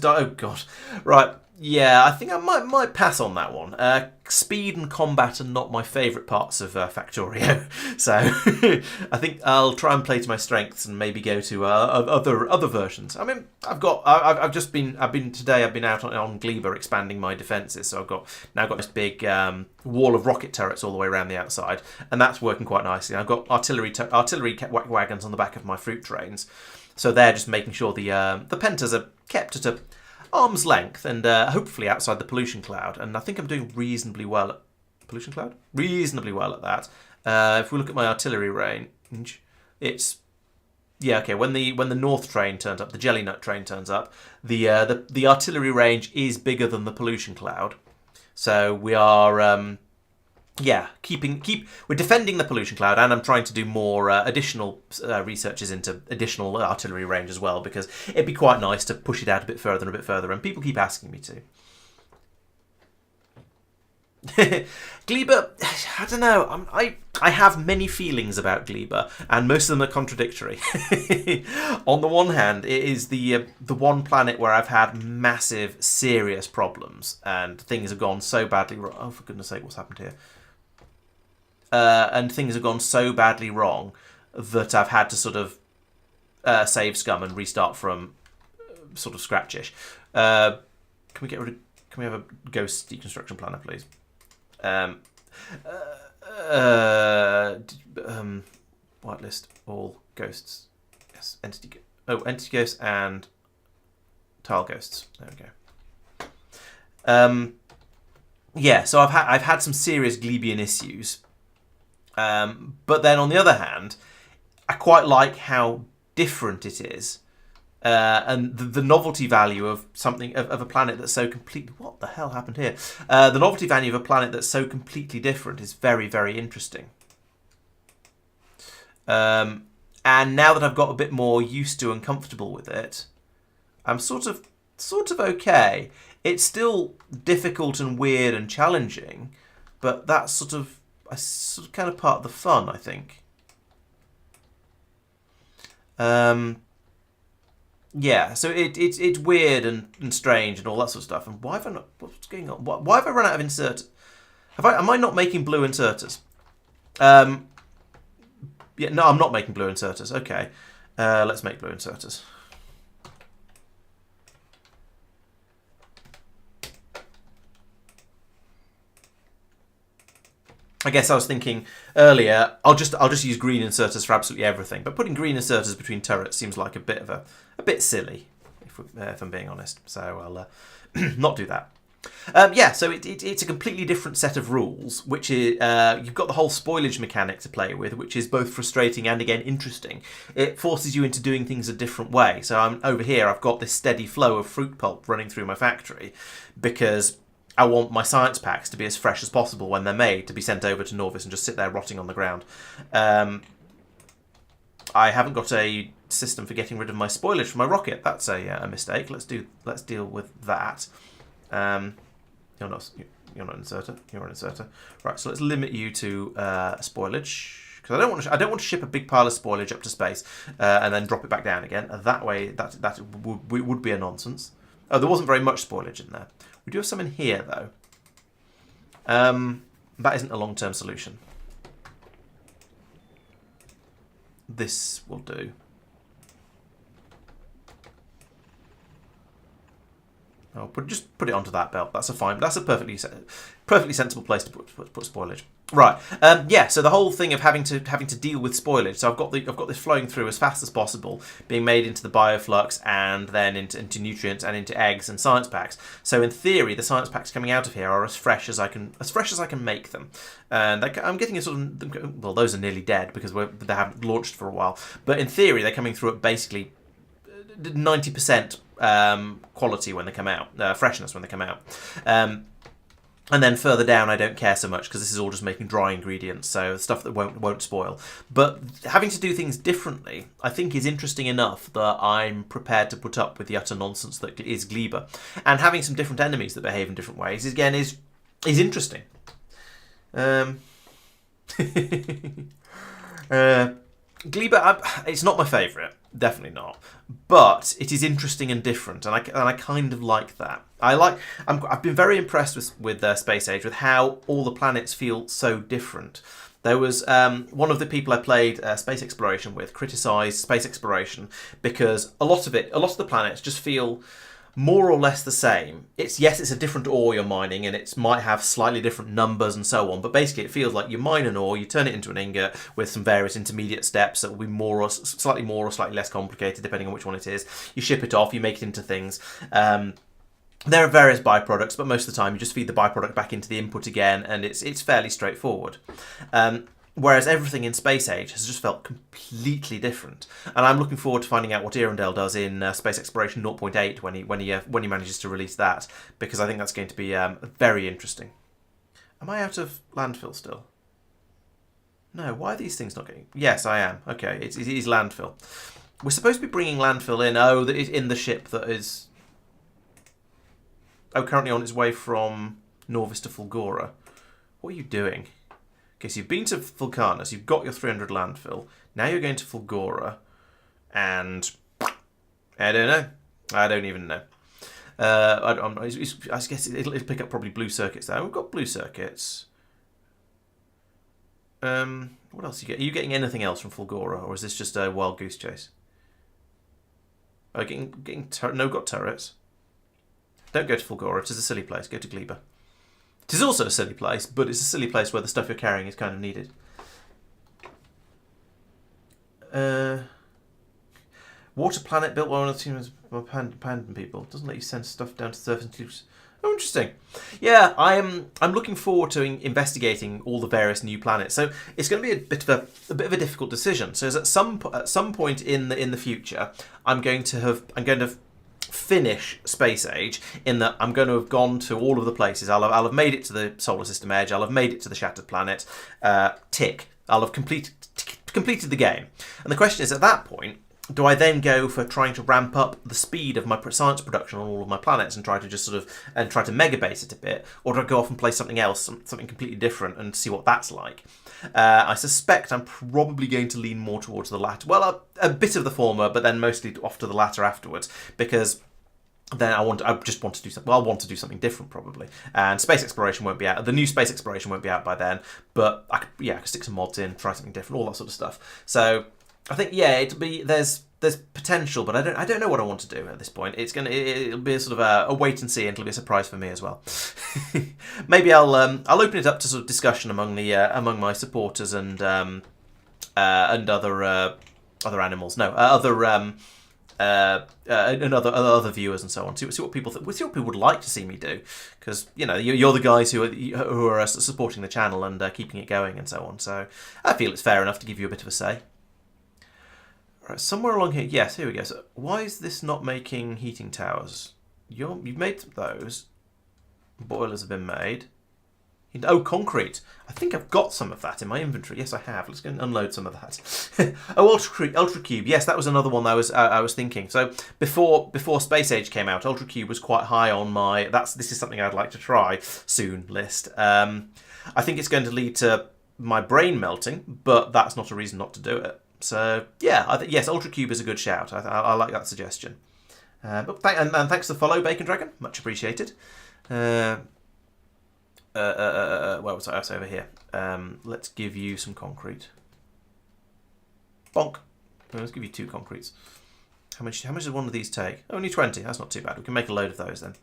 Oh god, right. Yeah, I think I might pass on that one. Speed and combat are not my favourite parts of Factorio, so I think I'll try and play to my strengths and maybe go to other versions. I mean, I've been out on Gleba expanding my defences, so I've now got this big wall of rocket turrets all the way around the outside, and that's working quite nicely. I've got artillery wagons on the back of my fruit trains, so they're just making sure the pentas are kept at a arm's length and hopefully outside the pollution cloud, and I think I'm doing reasonably well at pollution cloud. Reasonably well at that. If we look at my artillery range, it's when the north train turns up, the jelly nut train turns up, the artillery range is bigger than the pollution cloud, so we are we're defending the pollution cloud, and I'm trying to do more additional researches into additional artillery range as well, because it'd be quite nice to push it out a bit further, and people keep asking me to. Gleba, I don't know. I have many feelings about Gleba, and most of them are contradictory. On the one hand, it is the one planet where I've had massive, serious problems, and things have gone so badly wrong. Oh, for goodness sake, what's happened here? and things have gone so badly wrong that I've had to sort of save scum and restart from sort of scratchish. Can we get rid of? Can we have a ghost deconstruction planner, please? Whitelist all ghosts. Yes, entity ghosts and tile ghosts. There we go. Yeah, so I've had some serious Glebian issues, but then on the other hand, I quite like how different it is, and the novelty value of something of a planet that's so completely. What the hell happened here? The novelty value of a planet that's so completely different is very, very interesting. And now that I've got a bit more used to and comfortable with it, I'm sort of okay. It's still difficult and weird and challenging, but that's sort of kind of part of the fun, I think. Yeah, so it's weird and strange and all that sort of stuff. And why have I not? What's going on? Why have I run out of inserters? Am I not making blue inserters? Yeah, no, I'm not making blue inserters. Okay, let's make blue inserters. I guess I was thinking earlier, I'll just use green inserters for absolutely everything. But putting green inserters between turrets seems like a bit silly, if I'm being honest. So I'll not do that. Yeah, so it's a completely different set of rules, which is you've got the whole spoilage mechanic to play with, which is both frustrating and again interesting. It forces you into doing things a different way. So I'm over here. I've got this steady flow of fruit pulp running through my factory because I want my science packs to be as fresh as possible when they're made, to be sent over to Norvis and just sit there rotting on the ground. I haven't got a system for getting rid of my spoilage from my rocket. That's a mistake. Let's deal with that. You're not an inserter. You're an inserter. Right. So let's limit you to spoilage, because I don't want to ship a big pile of spoilage up to space and then drop it back down again. That way, that would be a nonsense. Oh, there wasn't very much spoilage in there. We do have some in here, though. That isn't a long-term solution. This will do. Oh, just put it onto that belt. That's a perfectly sensible place to put spoilage. Right. Yeah. So the whole thing of having to deal with spoilage. So I've got this flowing through as fast as possible, being made into the bioflux and then into nutrients and into eggs and science packs. So in theory, the science packs coming out of here are as fresh as I can make them. And I'm getting a sort of, well, those are nearly dead because they haven't launched for a while. But in theory, they're coming through at basically 90% quality when they come out, freshness when they come out. And then further down, I don't care so much because this is all just making dry ingredients, so stuff that won't spoil. But having to do things differently, I think, is interesting enough that I'm prepared to put up with the utter nonsense that is Gleba. And having some different enemies that behave in different ways, again, is interesting. Gleba, it's not my favourite, definitely not. But it is interesting and different, and I kind of like that. I've been very impressed with Space Age, with how all the planets feel so different. There was one of the people I played space exploration with criticised space exploration because a lot of the planets just feel more or less the same. It's a different ore you're mining, and it might have slightly different numbers and so on, but basically it feels like you mine an ore, you turn it into an ingot with some various intermediate steps that will be slightly more or slightly less complicated depending on which one it is. You ship it off, you make it into things. There are various byproducts, but most of the time you just feed the byproduct back into the input again, and it's fairly straightforward. Whereas everything in Space Age has just felt completely different, and I'm looking forward to finding out what Arundel does in Space Exploration 0.8 when he manages to release that, because I think that's going to be very interesting. Am I out of landfill still? No. Why are these things not getting? Yes, I am. Okay, it is landfill. We're supposed to be bringing landfill in. Oh, that is in the ship that is. Oh, currently on its way from Norvis to Fulgora. What are you doing? Okay, so you've been to Vulcanus, you've got your 300 landfill. Now you're going to Fulgora, and I don't know. I don't even know. I guess it'll pick up probably blue circuits there. We've got blue circuits. What else are you getting anything else from Fulgora, or is this just a wild goose chase? Oh, got turrets. Don't go to Fulgora. It is a silly place. Go to Gleba. It is also a silly place, but it's a silly place where the stuff you're carrying is kind of needed. Water planet built by one of the teams by Pandan people. Doesn't let you send stuff down to the surface. Oh, interesting. Yeah, I'm looking forward to investigating all the various new planets. So it's going to be a bit of a difficult decision. So at some point in the future, I'm going to finish Space Age in that I'm going to have gone to all of the places. I'll have made it to the solar system edge. I'll have made it to the shattered planet. Tick. I'll have completed the game. And the question is, at that point, do I then go for trying to ramp up the speed of my science production on all of my planets and try to mega base it a bit, or do I go off and play something else, something completely different, and see what that's like? I suspect I'm probably going to lean more towards the latter. Well, a bit of the former, but then mostly off to the latter afterwards, because then I just want to do something. Well, I'll want to do something different probably, and space exploration won't be out. The new space exploration won't be out by then, but I could stick some mods in, try something different, all that sort of stuff. So I think it'll be there's potential, but I don't know what I want to do at this point. It'll be a sort of a wait and see, and it'll be a surprise for me as well. Maybe I'll open it up to sort of discussion among my supporters and other animals. No, other viewers and so on. See what people think. See what people would like to see me do, because you're the guys who are supporting the channel and keeping it going and so on. So I feel it's fair enough to give you a bit of a say. Right, somewhere along here. Yes, here we go. So why is this not making heating towers? You've made those. Boilers have been made. Oh, concrete. I think I've got some of that in my inventory. Yes, I have. Let's go and unload some of that. Oh, Ultra Cube. Yes, that was another one that I was thinking. So before Space Age came out, Ultra Cube was quite high on my this is something I'd like to try soon list. I think it's going to lead to my brain melting, but that's not a reason not to do it. So yeah, yes, Ultra Cube is a good shout. I like that suggestion. But thanks for the follow, Bacon Dragon. Much appreciated. Where was I? I was over here. Let's give you some concrete. Bonk. Let's give you 2 concretes. How much does one of these take? Only 20. That's not too bad. We can make a load of those then.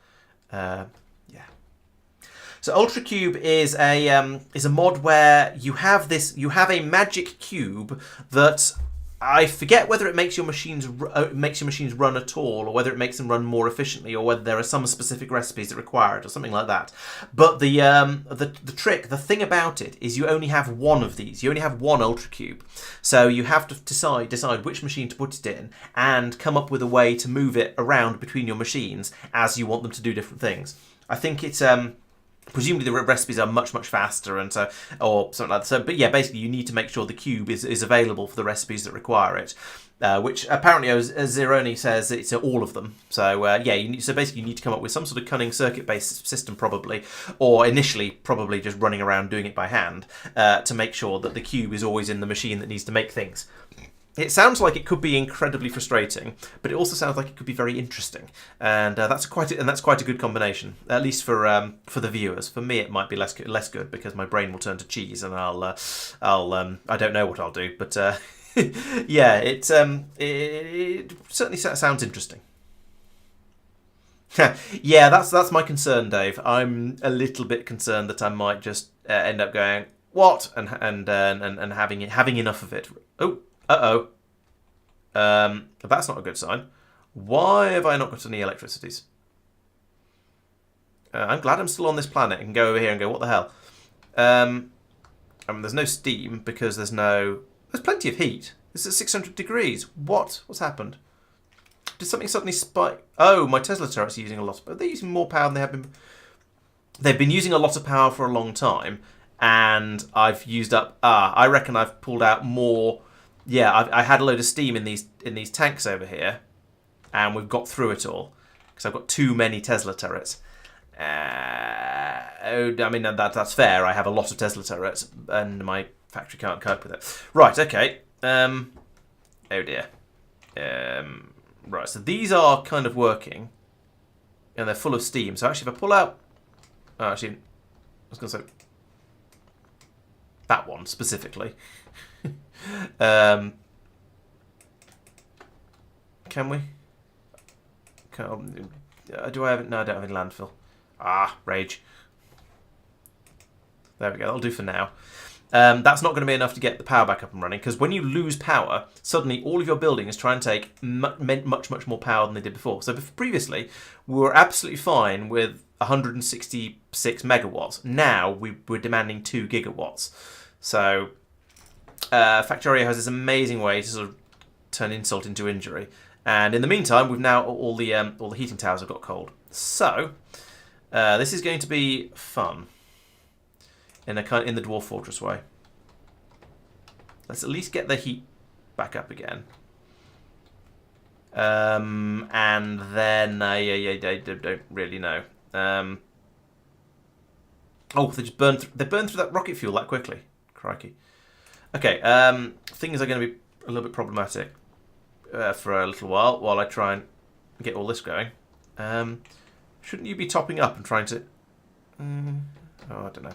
Yeah. So Ultra Cube is a mod where you have a magic cube that I forget whether it makes your machines run at all, or whether it makes them run more efficiently, or whether there are some specific recipes that require it, or something like that. But the thing about it is you only have one of these. You only have one Ultra Cube, so you have to decide which machine to put it in and come up with a way to move it around between your machines as you want them to do different things. I think it's presumably the recipes are much faster, and or something like that. So, but yeah, basically you need to make sure the cube is available for the recipes that require it, which apparently, as Zeroni says, it's all of them. So so basically you need to come up with some sort of cunning circuit-based system probably, or initially probably just running around doing it by hand to make sure that the cube is always in the machine that needs to make things. It sounds like it could be incredibly frustrating, but it also sounds like it could be very interesting, and that's quite a good combination, at least for the viewers. For me, it might be less good because my brain will turn to cheese, and I don't know what I'll do, but yeah, it certainly sounds interesting. Yeah, that's my concern, Dave. I'm a little bit concerned that I might just end up going what and having enough of it. Oh. That's not a good sign. Why have I not got any electricities? I'm glad I'm still on this planet and can go over here and go, what the hell? There's no steam because there's plenty of heat. This is 600 degrees. What's happened? Did something suddenly spike? Oh, my Tesla turrets are using a lot. They're using more power than they have been. They've been using a lot of power for a long time, and I've used up. I reckon I've pulled out more. Yeah, I had a load of steam in these tanks over here, and we've got through it all because I've got too many Tesla turrets. That's fair. I have a lot of Tesla turrets, and my factory can't cope with it. Right. Okay. Oh dear. Right. So these are kind of working, and they're full of steam. So actually, if I pull out, I was going to say. That one, specifically. Can we? Do I have it? No, I don't have any landfill. Ah, rage. There we go. That'll do for now. That's not going to be enough to get the power back up and running, because when you lose power, suddenly all of your buildings try and take much more power than they did before. So previously, we were absolutely fine with 166 megawatts. Now we're demanding 2 gigawatts. So Factorio has this amazing way to sort of turn insult into injury. And in the meantime, we've now all the heating towers have got cold. So this is going to be fun. In the Dwarf Fortress way. Let's at least get the heat back up again. And then I don't really know. Oh, they just burned. They burned through that rocket fuel that quickly. Crikey. Okay. Things are going to be a little bit problematic for a little while I try and get all this going. Shouldn't you be topping up and trying to? Oh, I don't know.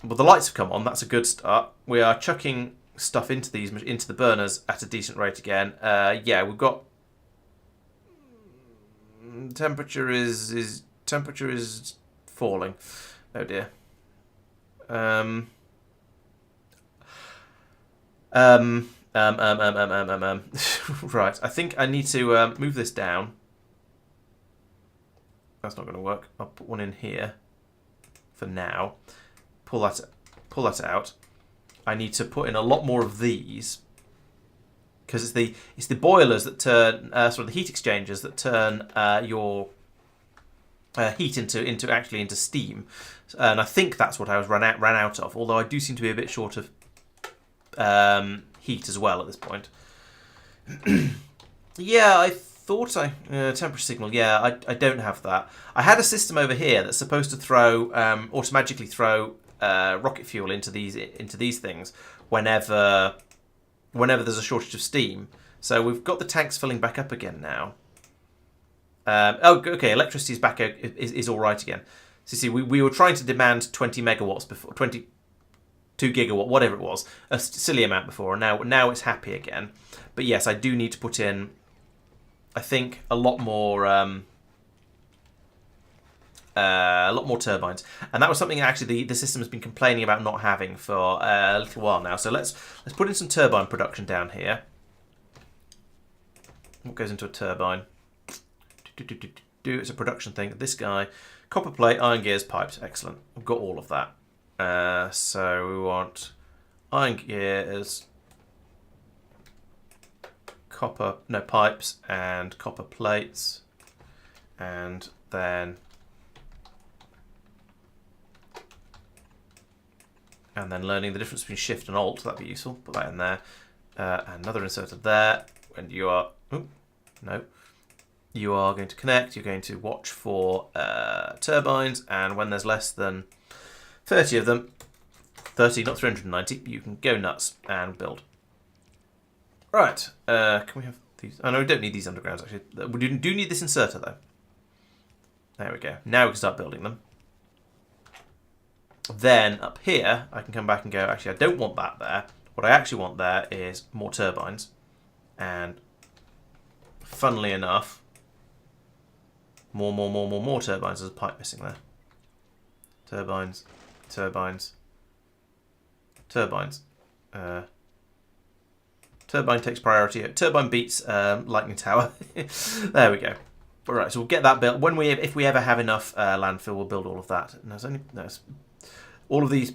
Well, the lights have come on. That's a good start. We are chucking stuff into the burners at a decent rate again. Yeah, we've got temperature is falling. Oh dear. Right. I think I need to move this down. That's not going to work. I'll put one in here for now. Pull that out. I need to put in a lot more of these, because it's the boilers that turn sort of the heat exchangers that turn your heat into steam, and I think that's what I was ran out of. Although I do seem to be a bit short of heat as well at this point. Yeah, I thought temperature signal. Yeah, I don't have that. I had a system over here that's supposed to throw automatically throw rocket fuel into these things whenever there's a shortage of steam. So we've got the tanks filling back up again now. Oh, okay. Electricity is back. Is all right again. So you see, we were trying to demand 20 megawatts before, 22 gigawatt, whatever it was, a silly amount before. And now it's happy again. But yes, I do need to put in, I think, a lot more turbines, and that was something actually the system has been complaining about not having for a little while now. So let's put in some turbine production down here. What goes into a turbine? It's a production thing. This guy, copper plate, iron gears, pipes. Excellent. We've got all of that. So we want iron gears, pipes, and copper plates, and then. And then learning the difference between shift and alt, that'd be useful. Put that in there. Another inserter there. And you are... Oh, no. You are going to connect. You're going to watch for turbines. And when there's less than 30 of them, 30, not 390, you can go nuts and build. Right. Can we have these? Oh, no, we don't need these undergrounds, actually. We do need this inserter, though. There we go. Now we can start building them. Then up here, I can come back and go, actually, I don't want that there. What I actually want there is more turbines. And funnily enough, more turbines. There's a pipe missing there. Turbines. Turbine takes priority. Turbine beats lightning tower. There we go. All right, so we'll get that built. If we ever have enough landfill, we'll build all of that. And there's all of these.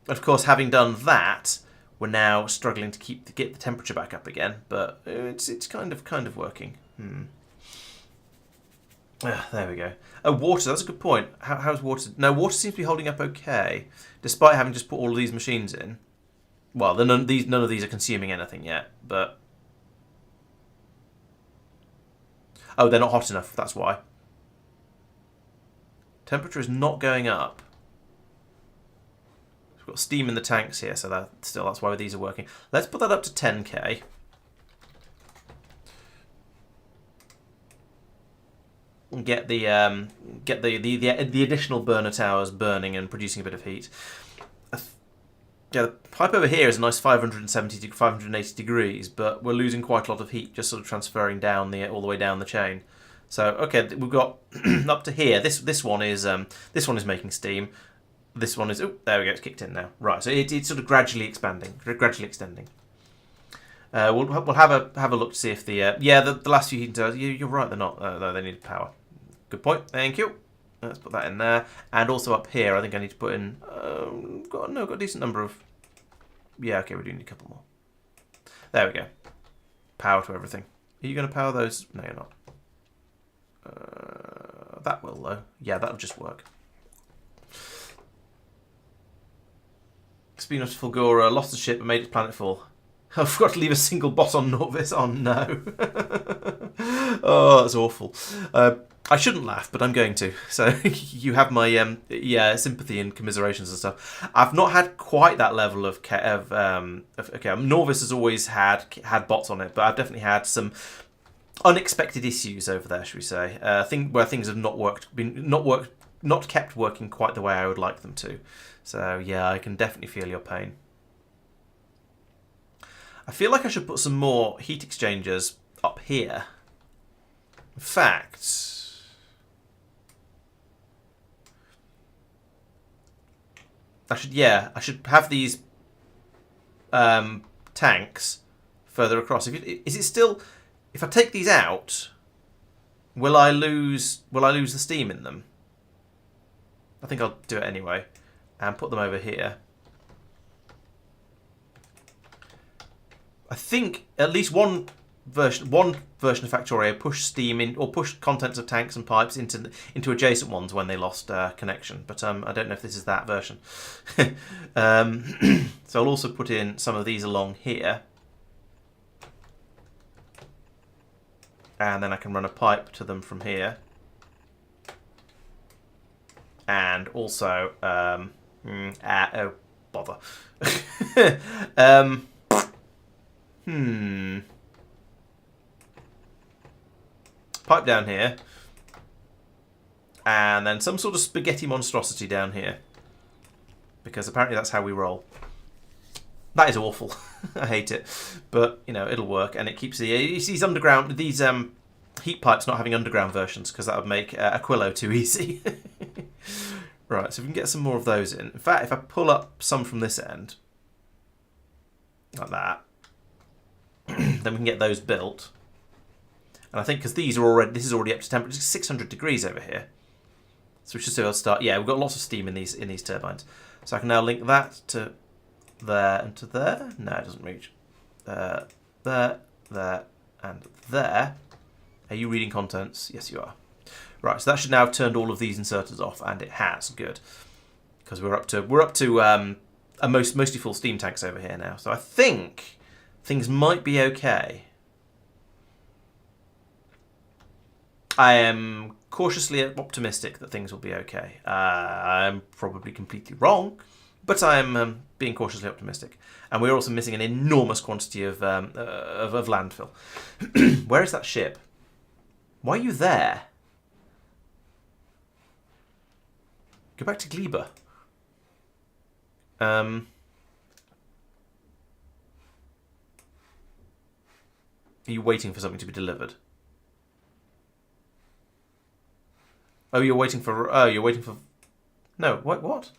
Of course, having done that, we're now struggling to get the temperature back up again. But it's kind of working. There we go. Oh, water. That's a good point. How's water? No, water seems to be holding up okay, despite having just put all of these machines in. Well, none of these are consuming anything yet, but oh, they're not hot enough. That's why. Temperature is not going up. We've got steam in the tanks here, so that's why these are working. Let's put that up to 10k. Get the additional burner towers burning and producing a bit of heat. Yeah, the pipe over here is a nice 570 to 580 degrees, but we're losing quite a lot of heat just sort of transferring down all the way down the chain. So okay, we've got up to here. This one is making steam. This one is there we go. It's kicked in now. Right, so it's sort of gradually expanding, gradually extending. We'll have a look to see if the last few heating towers. You're right, they're not. They need power. Good point. Thank you. Let's put that in there, and also up here. I think I need to put in. Got a decent number of. Yeah, okay, we do need a couple more. There we go. Power to everything. Are you going to power those? No, you're not. That will though. Yeah, that'll just work. Speed of Fulgora lost the ship and made its planet fall. I forgot to leave a single bot on Norvis. Oh no. Oh, that's awful. I shouldn't laugh, but I'm going to. So you have my sympathy and commiserations and stuff. I've not had quite that level of Norvis has always had bots on it, but I've definitely had some unexpected issues over there, should we say? Where things have not kept working quite the way I would like them to. So yeah, I can definitely feel your pain. I feel like I should put some more heat exchangers up here. In fact, I should have these tanks further across. If I take these out, will I lose the steam in them? I think I'll do it anyway and put them over here. I think at least one version of Factorio pushed steam in or pushed contents of tanks and pipes into adjacent ones when they lost connection. But I don't know if this is that version. So I'll also put in some of these along here, and then I can run a pipe to them from here, and also oh bother. Pipe down here, and then some sort of spaghetti monstrosity down here, because apparently that's how we roll. That is awful. I hate it, but you know it'll work, and it keeps these underground heat pipes not having underground versions, because that would make Aquilo too easy. Right, so we can get some more of those in. In fact, if I pull up some from this end, like that, then we can get those built. And I think because this is already up to temperature, 600 degrees over here. So we should still start. Yeah, we've got lots of steam in these turbines. So I can now link that to there and to there. No, it doesn't reach. There, and there. Are you reading contents? Yes, you are. Right, so that should now have turned all of these inserters off, and it has. Good, because we're up to a mostly full steam tanks over here now. So I think things might be okay. I am cautiously optimistic that things will be okay. I'm probably completely wrong, but I am being cautiously optimistic. And we're also missing an enormous quantity of landfill. Where is that ship? Why are you there? Go back to Gleba. Are you waiting for something to be delivered? Oh, you're waiting for... No, what?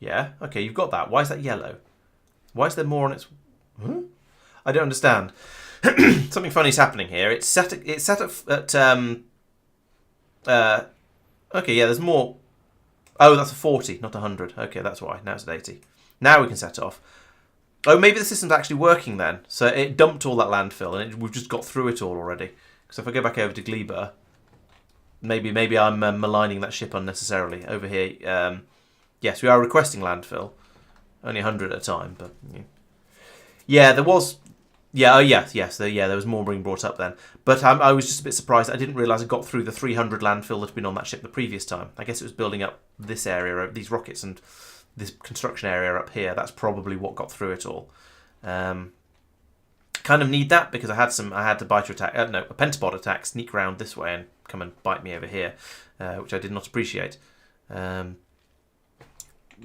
Yeah, okay, you've got that. Why is that yellow? Why is there more on its... Huh? I don't understand. Something funny's happening here. It's set at okay, yeah, there's more... Oh, that's a 40, not 100. Okay, that's why. Now it's at 80. Now we can set it off. Oh, maybe the system's actually working then. So it dumped all that landfill, and we've just got through it all already. So if I go back over to Gleba... Maybe I'm maligning that ship unnecessarily. Over here, yes, we are requesting landfill. Only 100 at a time, but... Yeah, there was... Yeah, oh yes, there was more being brought up then. But I was just a bit surprised. I didn't realise I got through the 300 landfill that had been on that ship the previous time. I guess it was building up this area, these rockets and this construction area up here. That's probably what got through it all. Kind of need that because I had to biter attack. A pentapod attack, sneak around this way and come and bite me over here, which I did not appreciate.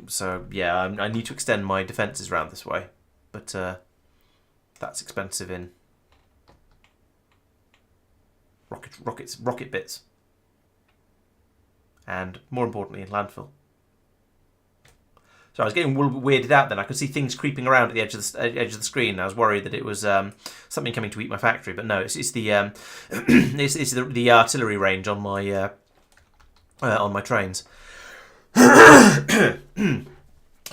So yeah, I need to extend my defences around this way, but that's expensive in rocket bits, and more importantly in landfill. So I was getting weirded out then. I could see things creeping around at the edge of the screen. I was worried that it was something coming to eat my factory, but no, it's the it's the artillery range on my trains. Let's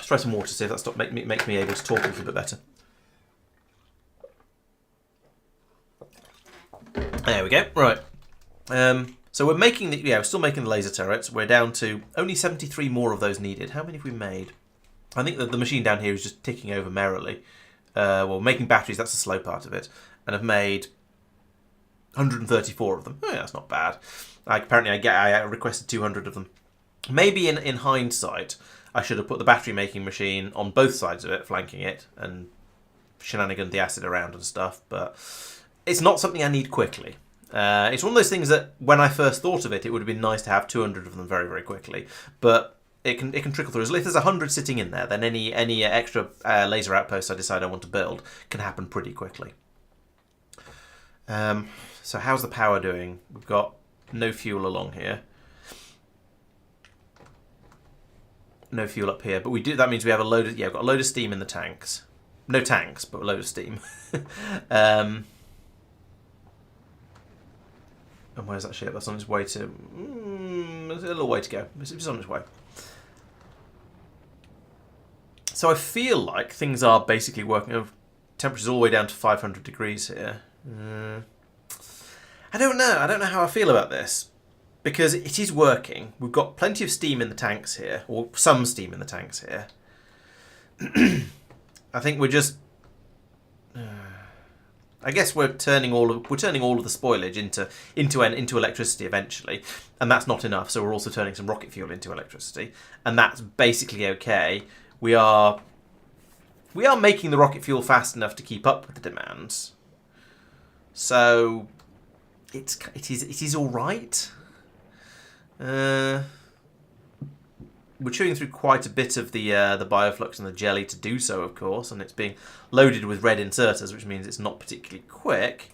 try some water, see if that makes me able to talk a little bit better. There we go. Right. So we're making we're still making the laser turrets. We're down to only 73 more of those needed. How many have we made? I think that the machine down here is just ticking over merrily. Well, making batteries, that's the slow part of it. And I've made 134 of them. Oh, yeah, that's not bad. Apparently I requested 200 of them. Maybe in hindsight, I should have put the battery making machine on both sides of it, flanking it, and shenanigan the acid around and stuff, but it's not something I need quickly. It's one of those things that when I first thought of it, it would have been nice to have 200 of them very, very quickly, but it can trickle through. If there's 100 sitting in there, then any extra laser outposts I decide I want to build can happen pretty quickly. So how's the power doing? We've got no fuel along here. No fuel up here, but we do. That means we have a load of we've got a load of steam in the tanks. No tanks, but a load of steam. And where's that ship? That's on its way to. There's a little way to go. It's on its way. So I feel like things are basically working. Temperature's all the way down to 500 degrees here. I don't know. I don't know how I feel about this. Because it is working. We've got plenty of steam in the tanks here. Or some steam in the tanks here. I think we're just... I guess we're turning all of the spoilage into electricity eventually. And that's not enough. So we're also turning some rocket fuel into electricity. And that's basically okay. We are making the rocket fuel fast enough to keep up with the demands. So it is all right. We're chewing through quite a bit of the Bioflux and the jelly to do so, of course, and it's being loaded with red inserters, which means it's not particularly quick.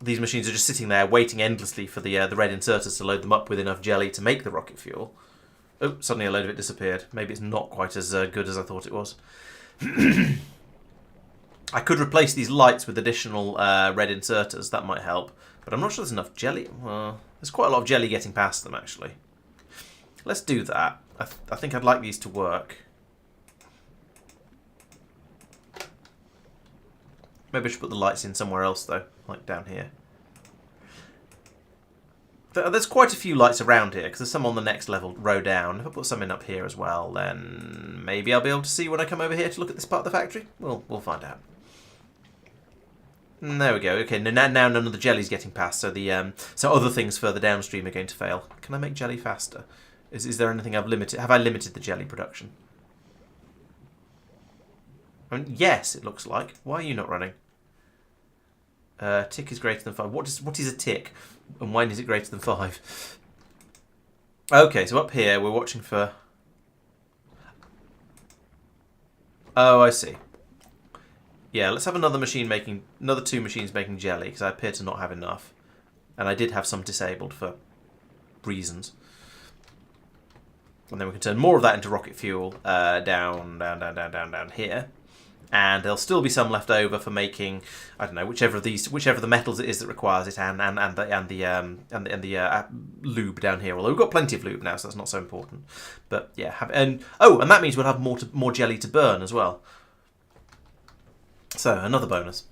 These machines are just sitting there waiting endlessly for the red inserters to load them up with enough jelly to make the rocket fuel. Oh, suddenly a load of it disappeared. Maybe it's not quite as good as I thought it was. I could replace these lights with additional red inserters. That might help. But I'm not sure there's enough jelly. Well, there's quite a lot of jelly getting past them, actually. Let's do that. I think I'd like these to work. Maybe I should put the lights in somewhere else, though. Like down here. There's quite a few lights around here, because there's some on the next row down. If I put some in up here as well, then maybe I'll be able to see when I come over here to look at this part of the factory. We'll find out. There we go. Okay, now none of the jelly's getting past, so so other things further downstream are going to fail. Can I make jelly faster? Is there anything I've limited? Have I limited the jelly production? I mean, yes, it looks like. Why are you not running? Tick is greater than 5. What is a tick? And when is it greater than 5? Okay, so up here we're watching for... Oh, I see. Yeah, let's have another two machines making jelly, because I appear to not have enough. And I did have some disabled for reasons. And then we can turn more of that into rocket fuel down here. And there'll still be some left over for making, I don't know, whichever of the metals it is that requires it, and the lube down here. Although we've got plenty of lube now, so that's not so important. But yeah, and that means we'll have more jelly to burn as well. So another bonus.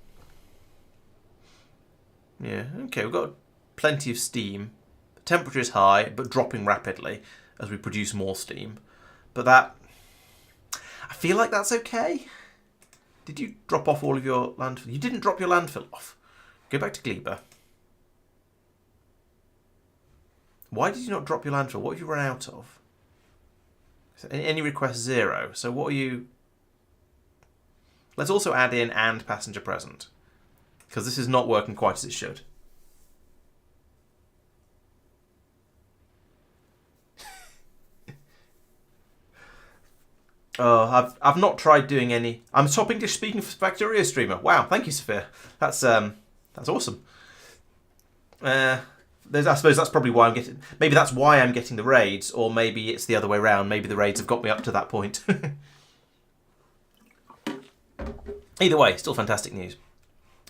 Yeah, okay, we've got plenty of steam. The temperature is high, but dropping rapidly as we produce more steam. But I feel like that's okay. Did you drop off all of your landfill? You didn't drop your landfill off. Go back to Gleba. Why did you not drop your landfill? What have you run out of? Any request 0. So what are you... Let's also add in and passenger present. Because this is not working quite as it should. Oh, I've not tried doing any. I'm top English speaking Factorio streamer. Wow, thank you, Sophia. That's awesome. I suppose that's probably why I'm getting. Maybe that's why I'm getting the raids, or maybe it's the other way around. Maybe the raids have got me up to that point. Either way, still fantastic news.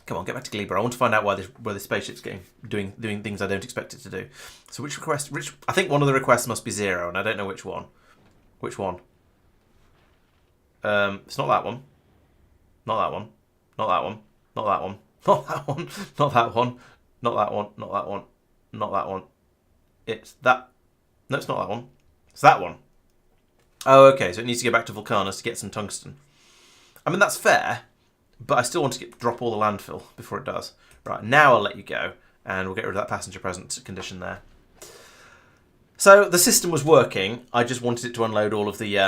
Come on, get back to Gleba. I want to find out why this spaceship's doing things I don't expect it to do. So which request? I think one of the requests must be 0, and I don't know which one. Which one? It's not that one. Not that one. Not that one. Not that one. Not that one. Not that one. Not that one. Not that one. Not that one. It's that. No, it's not that one. It's that one. Oh, okay. So it needs to go back to Vulcanus to get some tungsten. I mean, that's fair, but I still want to drop all the landfill before it does. Right, now I'll let you go, and we'll get rid of that passenger present condition there. So the system was working. I just wanted it to unload all of the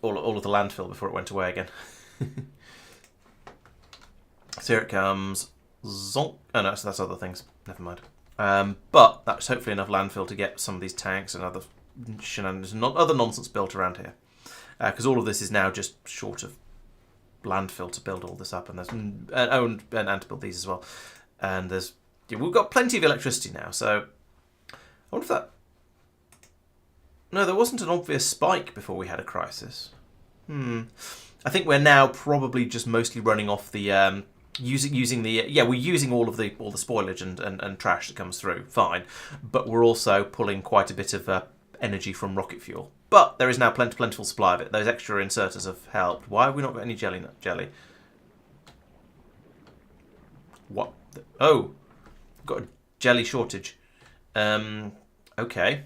all of the landfill before it went away again. So here it comes. Zonk. Oh no, so that's other things. Never mind. But that's hopefully enough landfill to get some of these tanks and other shenanigans, other nonsense built around here. Because all of this is now just short of landfill to build all this up, and there's and to build these as well. And we've got plenty of electricity now. So I wonder if that. No, there wasn't an obvious spike before we had a crisis. I think we're now probably just mostly running off the using the we're using all the spoilage and trash that comes through. Fine, but we're also pulling quite a bit of energy from rocket fuel. But there is now plentiful supply of it. Those extra inserters have helped. Why have we not got any jelly? What? Oh, we've got a jelly shortage. Okay.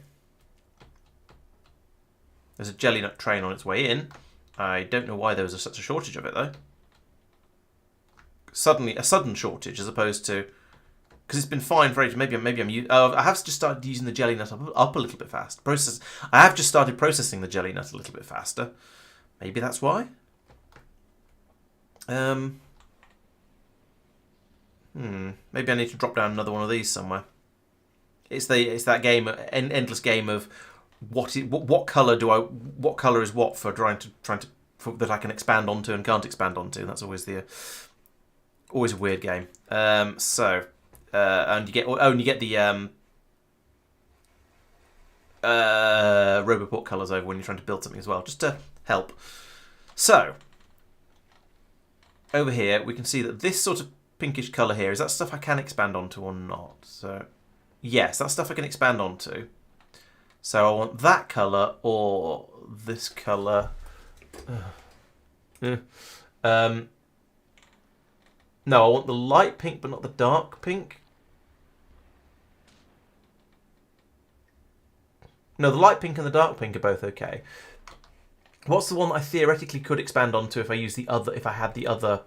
There's a jelly nut train on its way in. I don't know why there was such a shortage of it, though. Suddenly, a sudden shortage as opposed to... Because it's been fine for ages. Maybe I have just started using the jelly nut up a little bit fast. I have just started processing the jelly nut a little bit faster. Maybe that's why. Maybe I need to drop down another one of these somewhere. It's that game, endless game of... What color is what for trying to that I can expand onto and can't expand onto. That's always always a weird game. And you get the Roboport colours over when you're trying to build something as well, just to help. So over here we can see that this sort of pinkish colour here is that stuff I can expand onto or not. So yes, that's stuff I can expand onto. So I want that colour or this colour. No, I want the light pink but not the dark pink. No, the light pink and the dark pink are both okay. What's the one that I theoretically could expand onto if I had the other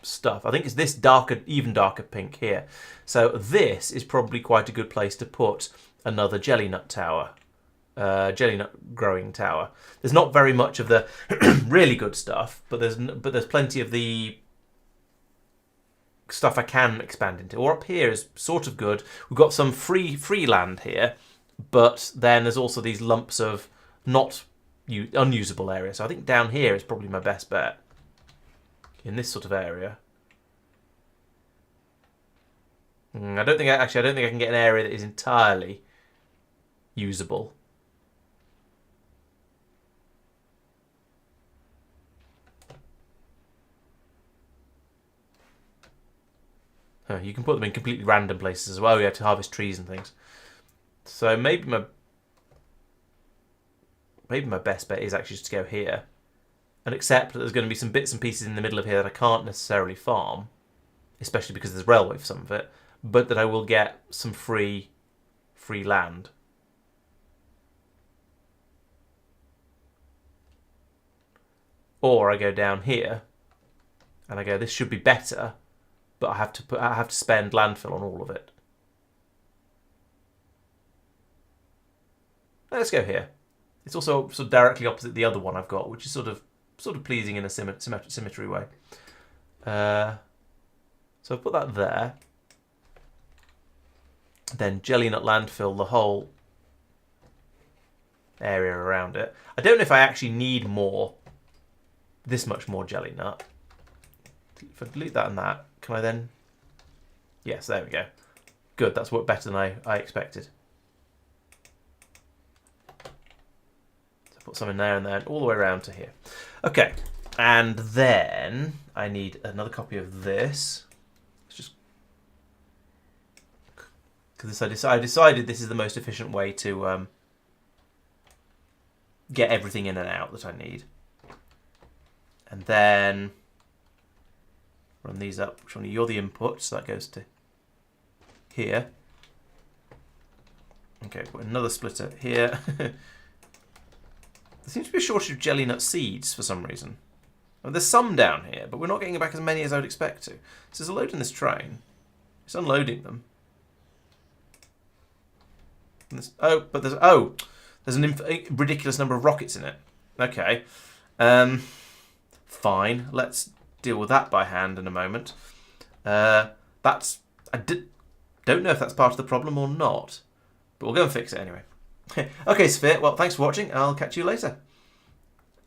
stuff? I think it's this even darker pink here. So this is probably quite a good place to put another jelly nut tower. Jelly nut growing tower. There's not very much of the really good stuff, but there's plenty of the stuff I can expand into. Or up here is sort of good. We've got some free land here, but then there's also these lumps of not unusable area. So I think down here is probably my best bet in this sort of area. I don't think I can get an area that is entirely usable. You can put them in completely random places as well. You have to harvest trees and things. So maybe my best bet is actually just to go here and accept that there's going to be some bits and pieces in the middle of here that I can't necessarily farm, especially because there's railway for some of it, but that I will get some free land. Or I go down here and I go, this should be better, but I have to spend landfill on all of it. Let's go here. It's also sort of directly opposite the other one I've got, which is sort of pleasing in a symmetry way. So I've put that there. Then jelly nut landfill the whole area around it. I don't know if I actually need more this much more jelly nut. If I delete that and that, can I then... Yes, there we go. Good, that's worked better than I expected. So put some in there and then all the way around to here. Okay, and then I need another copy of this. Let's just... Because I decided this is the most efficient way to get everything in and out that I need. And then run these up. Which one? You're the input, so that goes to here. Okay, put another splitter here. There seems to be a shortage of jelly nut seeds for some reason. Well, there's some down here, but we're not getting back as many as I would expect to. So there's a load in this train. It's unloading them. But there's a ridiculous number of rockets in it. Okay. Fine. Let's deal with that by hand in a moment. Don't know if that's part of the problem or not, but we'll go and fix it anyway. Okay, Sphere. Well, thanks for watching. I'll catch you later.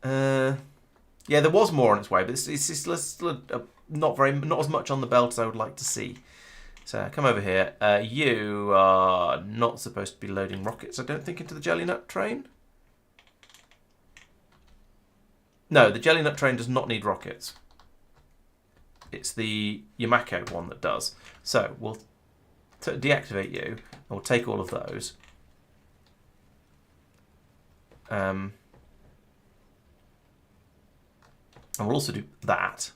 Yeah, there was more on its way, but it's still not as much on the belt as I would like to see. So come over here. You are not supposed to be loading rockets, I don't think, into the jelly nut train. No, the jelly nut train does not need rockets. It's the Yamako one that does. So we'll deactivate you, and we'll take all of those. And we'll also do that.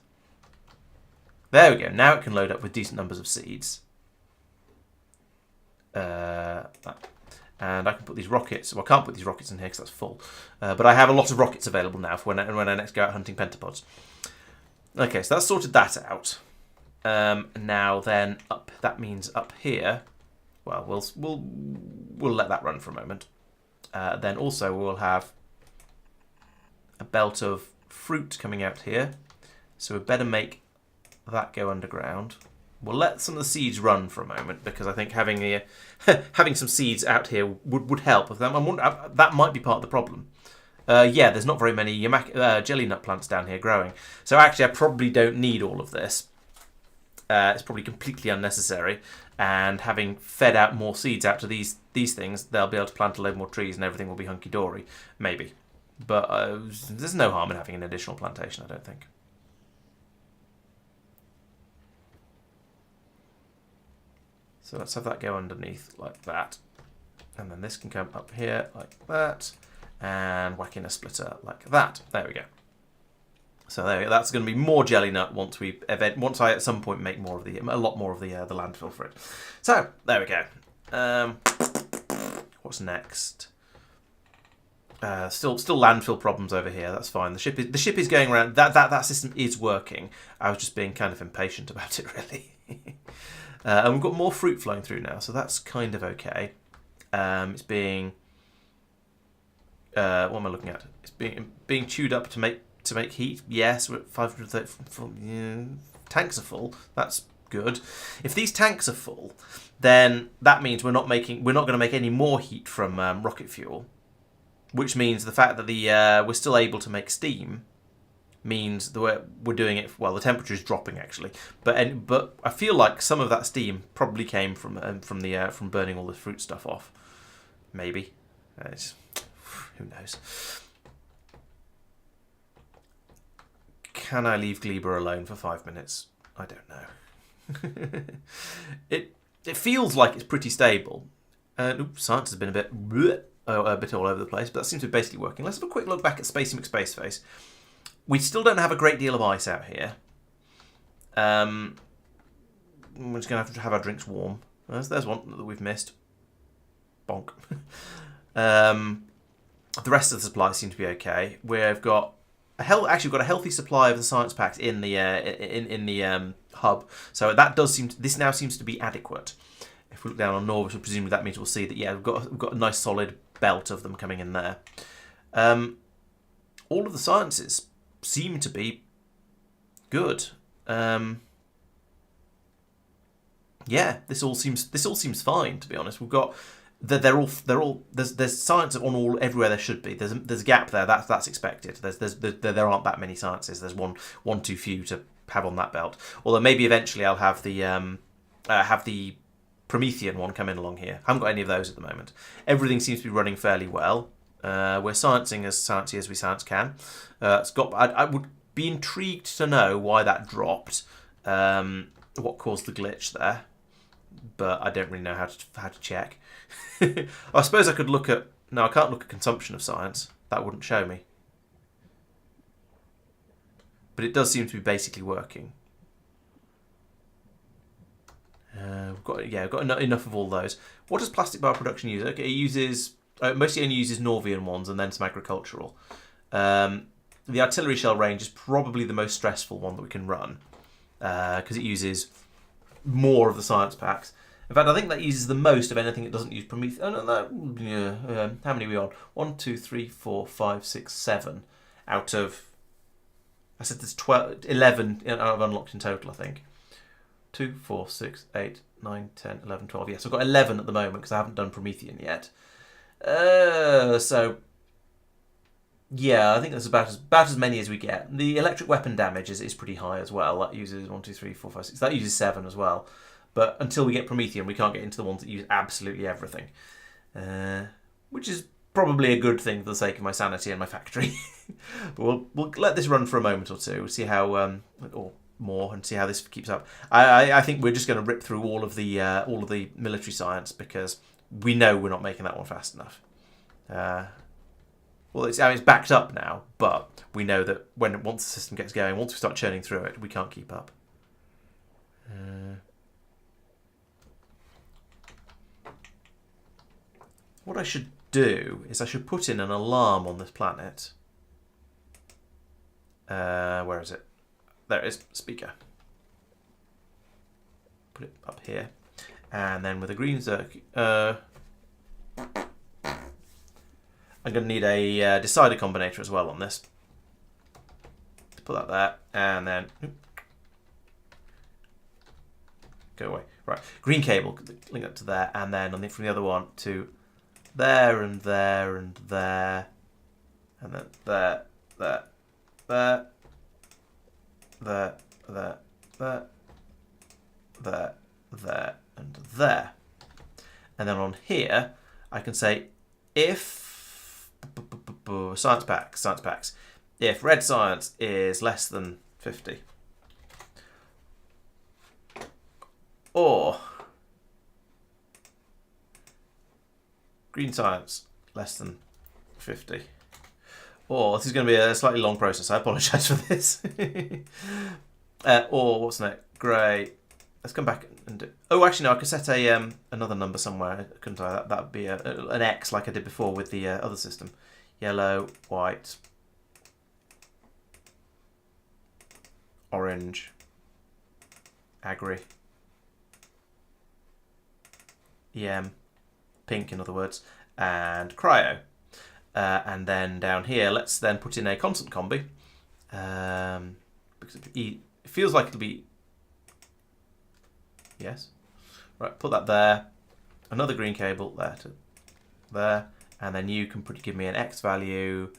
There we go. Now it can load up with decent numbers of seeds. And I can put these rockets... Well, I can't put these rockets in here because that's full. But I have a lot of rockets available now for when I next go out hunting pentapods. Okay, so that's sorted that out. Now then, that means up here... Well, we'll let that run for a moment. Then also we'll have a belt of fruit coming out here. So we better make that go underground. We'll let some of the seeds run for a moment because I think having the having some seeds out here would help with them. That might be part of the problem. Yeah, there's not very many jelly nut plants down here growing. So actually, I probably don't need all of this. It's probably completely unnecessary. And having fed out more seeds out to these things, they'll be able to plant a load more trees and everything will be hunky-dory. Maybe. But there's no harm in having an additional plantation, I don't think. So let's have that go underneath like that. And then this can come up here like that. And whack in a splitter like that. There we go. So there we go. That's going to be more jelly nut once I at some point make a lot more of the landfill for it. So there we go. What's next? Still landfill problems over here. That's fine. The ship is going around. That system is working. I was just being kind of impatient about it, really. And we've got more fruit flowing through now, so that's kind of okay. It's being what am I looking at? It's being chewed up to make heat. Yes, we're at 534. Yeah, tanks are full. That's good. If these tanks are full, then that means we're not going to make any more heat from rocket fuel, which means the fact that we're still able to make steam means that we're doing it. Well, the temperature is dropping actually, but I feel like some of that steam probably came from burning all the fruit stuff off. Maybe. Who knows? Can I leave Gleba alone for 5 minutes? I don't know. It feels like it's pretty stable. Science has been a bit all over the place, but that seems to be basically working. Let's have a quick look back at Spacey McSpaceface. We still don't have a great deal of ice out here. We're just going to have our drinks warm. There's one that we've missed. Bonk. The rest of the supplies seem to be okay. We've got a healthy supply of the science packs in the hub. So that this now seems to be adequate. If we look down on Norvis, presumably that means we'll see that we've got a nice solid belt of them coming in there. All of the sciences seem to be good. Yeah, this all seems fine, to be honest. We've got there's science on all everywhere there should be. There's a gap there. That's expected. There aren't that many sciences. There's one too few to have on that belt. Although maybe eventually I'll have the Promethean one come in along here. I haven't got any of those at the moment. Everything seems to be running fairly well. We're sciencing as sciencey as we science can. I would be intrigued to know why that dropped. What caused the glitch there? But I don't really know how to check. I suppose I could look at... No, I can't look at consumption of science. That wouldn't show me. But it does seem to be basically working. We've got enough of all those. What does plastic bioproduction use? Okay, it uses... mostly only uses Norvian ones and then some agricultural. The artillery shell range is probably the most stressful one that we can run. Because it uses more of the science packs. In fact, I think that uses the most of anything that doesn't use Prometheus. Oh, no, how many are we on? 1, 2, 3, 4, 5, 6, 7 out of... I said there's 11 I've unlocked in total, I think. 2, 4, 6, 8, 9, 10, 11, 12. Yes, I've got 11 at the moment because I haven't done Promethean yet. So... Yeah, I think that's about as many as we get. The electric weapon damage is pretty high as well. That uses 1, 2, 3, 4, 5, 6. That uses 7 as well. But until we get Promethean, we can't get into the ones that use absolutely everything. Which is probably a good thing for the sake of my sanity and my factory. But we'll let this run for a moment or two, see how or more, and see how this keeps up. I think we're just going to rip through all of the military science because we know we're not making that one fast enough. Well, it's backed up now, but we know that once the system gets going, once we start churning through it, we can't keep up. What I should do is I should put in an alarm on this planet. Where is it? There it is. Speaker. Put it up here. And then with a green circuit... I'm going to need a decider combinator as well on this. Let's put that there, and then... Go away. Right, green cable, link up to there, and then from the other one to there, and there, and there, and then there, there, there, there, there, there, there, there, and there. And then on here, I can say if... Science packs. If red science is less than 50, or green science less than 50, or this is going to be a slightly long process. I apologise for this. Or what's next? Grey. Let's come back and do... Oh, actually, no, I could set another number somewhere, couldn't I? That would be an X like I did before with the other system. Yellow, white, orange, agri, EM, pink in other words, and cryo. And then down here, let's then put in a constant combi. Because it feels like it'll be... Yes. Right, put that there. Another green cable there to there. And then you can give me an X value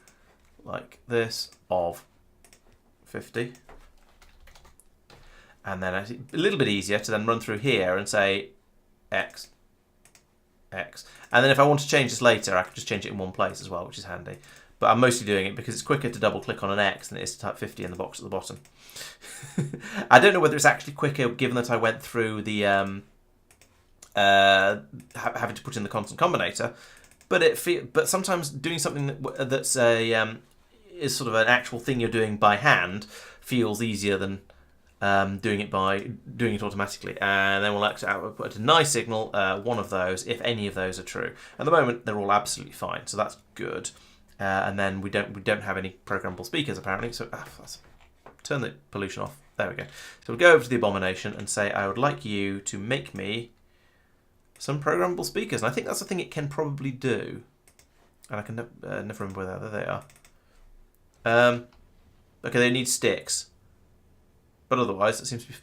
like this of 50. And then a little bit easier to then run through here and say X, X. And then if I want to change this later, I can just change it in one place as well, which is handy. But I'm mostly doing it because it's quicker to double click on an X than it is to type 50 in the box at the bottom. I don't know whether it's actually quicker given that I went through the having to put in the constant combinator. But sometimes doing something that's is sort of an actual thing you're doing by hand feels easier than doing it automatically. And then we'll actually output a deny signal, one of those, if any of those are true. At the moment, they're all absolutely fine, so that's good. And then we don't have any programmable speakers apparently. So let's turn the pollution off. There we go. So we'll go over to the abomination and say I would like you to make me some programmable speakers, and I think that's the thing it can probably do. And I can never remember where they are. Okay, they need sticks, but otherwise it seems to be...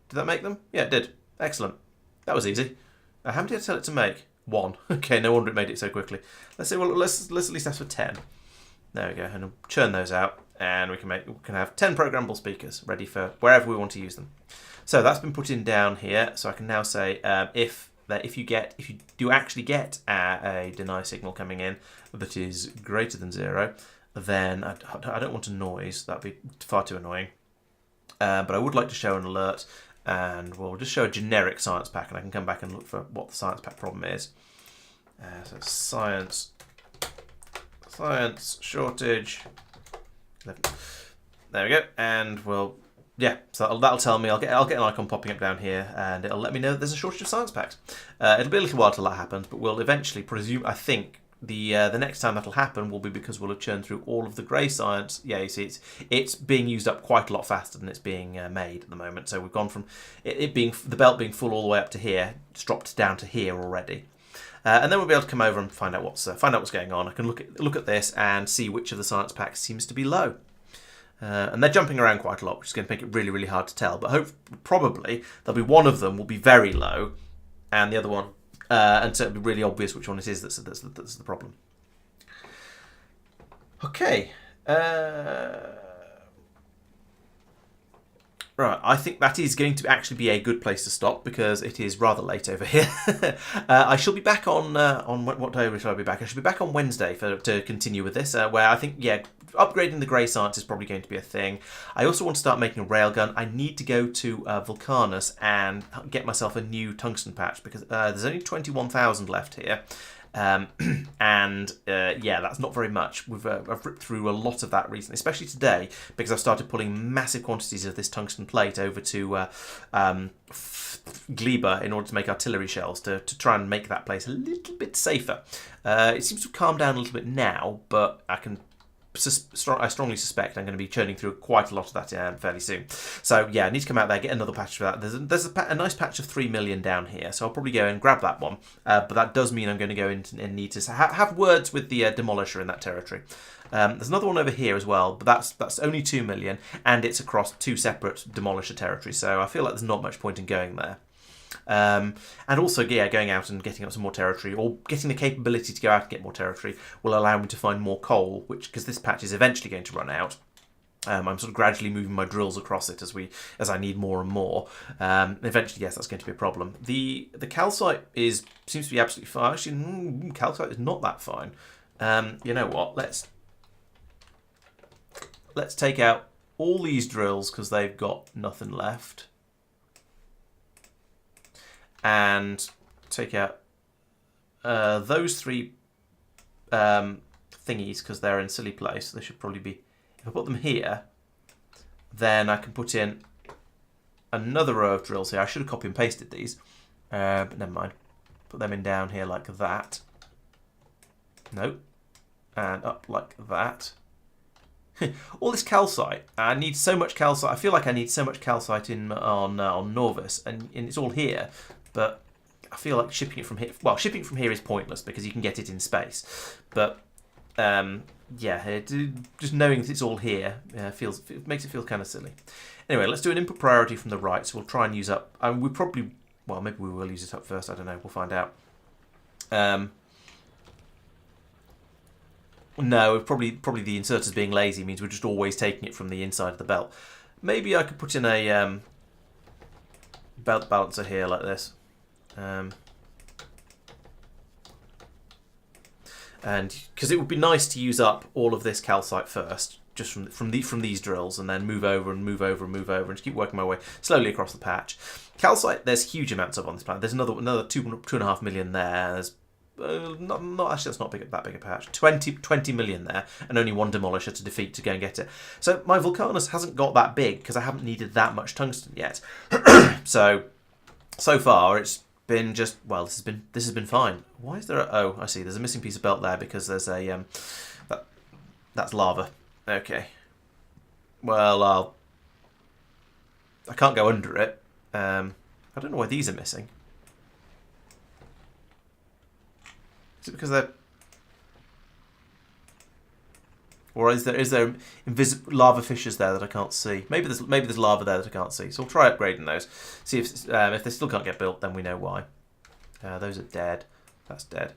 Did that make them? Yeah, it did. Excellent. That was easy. How many did I tell it to make? 1. Okay, no wonder it made it so quickly. Let's say, well, let's at least ask for 10. There we go, and we'll churn those out, and we can have 10 programmable speakers ready for wherever we want to use them. So that's been put in down here. So I can now say if you do actually get a deny signal coming in that is greater than 0, then I don't want a noise. That'd be far too annoying. But I would like to show an alert, and we'll just show a generic science pack, and I can come back and look for what the science pack problem is. So science shortage. There we go, and so that'll tell me. I'll get an icon popping up down here, and it'll let me know that there's a shortage of science packs. It'll be a little while till that happens, but we'll eventually presume. I think the next time that'll happen will be because we'll have churned through all of the grey science. Yeah, you see, it's being used up quite a lot faster than it's being made at the moment. So we've gone from it being the belt being full all the way up to here, it's dropped down to here already. And then we'll be able to come over and find out what's going on. I can look at this and see which of the science packs seems to be low. And they're jumping around quite a lot, which is going to make it really, really hard to tell. But probably there'll be one of them will be very low, and the other one, and so it'll be really obvious which one it is that's the problem. Okay. Right, I think that is going to actually be a good place to stop because it is rather late over here. I shall be back on what day shall I be back? I should be back on Wednesday to continue with this, where I think, upgrading the grey science is probably going to be a thing. I also want to start making a railgun. I need to go to Vulcanus and get myself a new tungsten patch because there's only 21,000 left here. That's not very much. I've ripped through a lot of that recently, especially today, because I've started pulling massive quantities of this tungsten plate over to Gleba in order to make artillery shells to try and make that place a little bit safer. It seems to have calmed down a little bit now, but I strongly suspect I'm going to be churning through quite a lot of that fairly soon. So I need to come out there, get another patch for that. There's a nice patch of 3 million down here, so I'll probably go and grab that one. But that does mean I'm going to go in and need to have words with the demolisher in that territory. There's another one over here as well, but that's only 2 million, and it's across 2 separate demolisher territories, so I feel like there's not much point in going there. And also, going out and getting up some more territory, or getting the capability to go out and get more territory, will allow me to find more coal, because this patch is eventually going to run out. I'm sort of gradually moving my drills across it as I need more and more. Eventually, yes, that's going to be a problem. The calcite seems to be absolutely fine. Actually, calcite is not that fine. You know what? Let's take out all these drills because they've got nothing left. And take out those 3 thingies because they're in silly place. They should probably be. If I put them here, then I can put in another row of drills here. I should have copy and pasted these, but never mind. Put them in down here like that. Nope. And up like that. All this calcite. I need so much calcite. I feel like I need so much calcite on Norvis, and it's all here. But I feel like shipping it from here. Well, shipping it from here is pointless because you can get it in space. But just knowing that it's all here makes it feel kind of silly. Anyway, let's do an input priority from the right. So we'll try and use up. Maybe we will use it up first. I don't know. We'll find out. No, probably the inserters being lazy means we're just always taking it from the inside of the belt. Maybe I could put in a belt balancer here like this. And because it would be nice to use up all of this calcite first, just from these drills, and then move over and just keep working my way slowly across the patch. Calcite, there's huge amounts of on this planet. There's another 2.5 million there. There's not actually, that's not that big a patch. 20 million there, and only 1 demolisher to defeat to go and get it. So my Vulcanus hasn't got that big because I haven't needed that much tungsten yet. So far it's been this has been fine. Why is there I see there's a missing piece of belt there because there's a that's lava. Okay. Well, I can't go under it. I don't know why these are missing. Is it because they're, or is there invisible lava fissures there that I can't see? Maybe there's lava there that I can't see. So we'll try upgrading those. See if they still can't get built, then we know why. Those are dead. That's dead.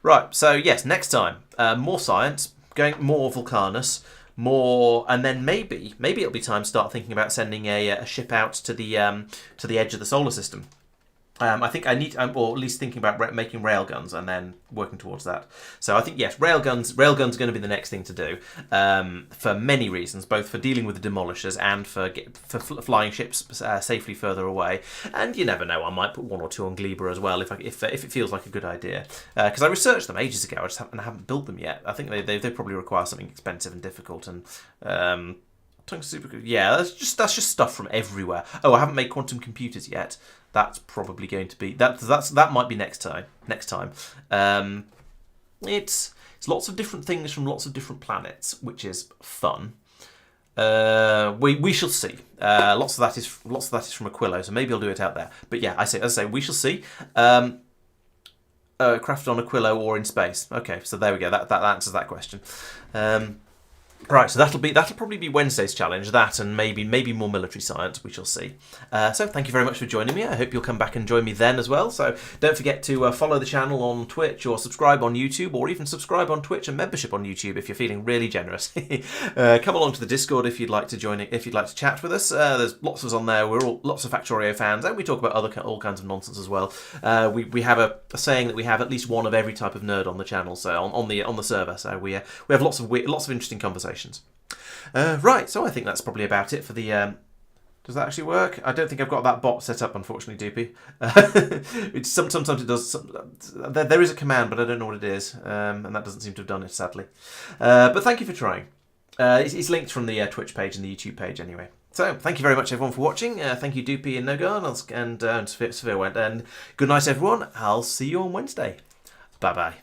Right, so yes, next time, more science, going more Vulcanus, more, and then maybe it'll be time to start thinking about sending a ship out to the edge of the solar system. I think I need, or at least thinking about making railguns and then working towards that. So I think, yes, railguns are going to be the next thing to do, for many reasons, both for dealing with the demolishers and for flying ships safely further away. And you never know, I might put 1 or 2 on Gleba as well if it feels like a good idea. Because I researched them ages ago, I haven't built them yet. I think they probably require something expensive and difficult and. Super good. Yeah, that's just stuff from everywhere. Oh, I haven't made quantum computers yet. That's probably going to be that might be next time. It's lots of different things from lots of different planets, which is fun. We shall see. Lots of that is from Aquilo, so maybe I'll do it out there. But yeah, as I say, we shall see. Crafted on Aquilo or in space. Okay, so there we go. That answers that question. Right, so that'll probably be Wednesday's challenge. That and maybe more military science. We shall see. So thank you very much for joining me. I hope you'll come back and join me then as well. So don't forget to follow the channel on Twitch or subscribe on YouTube, or even subscribe on Twitch and membership on YouTube if you're feeling really generous. Come along to the Discord if you'd like to join it. If you'd like to chat with us, there's lots of us on there. We're all lots of Factorio fans, and we talk about all kinds of nonsense as well. We have a saying that we have at least one of every type of nerd on the channel. So on the server. So we have lots of interesting conversations. Right, so I think that's probably about it for the... does that actually work? I don't think I've got that bot set up, unfortunately, Doopy. Sometimes it does. There is a command, but I don't know what it is, and that doesn't seem to have done it, sadly. But thank you for trying. It's linked from the Twitch page and the YouTube page, anyway. So, thank you very much, everyone, for watching. Thank you, Doopy and Nogar, and Severe went. And good night, everyone. I'll see you on Wednesday. Bye-bye.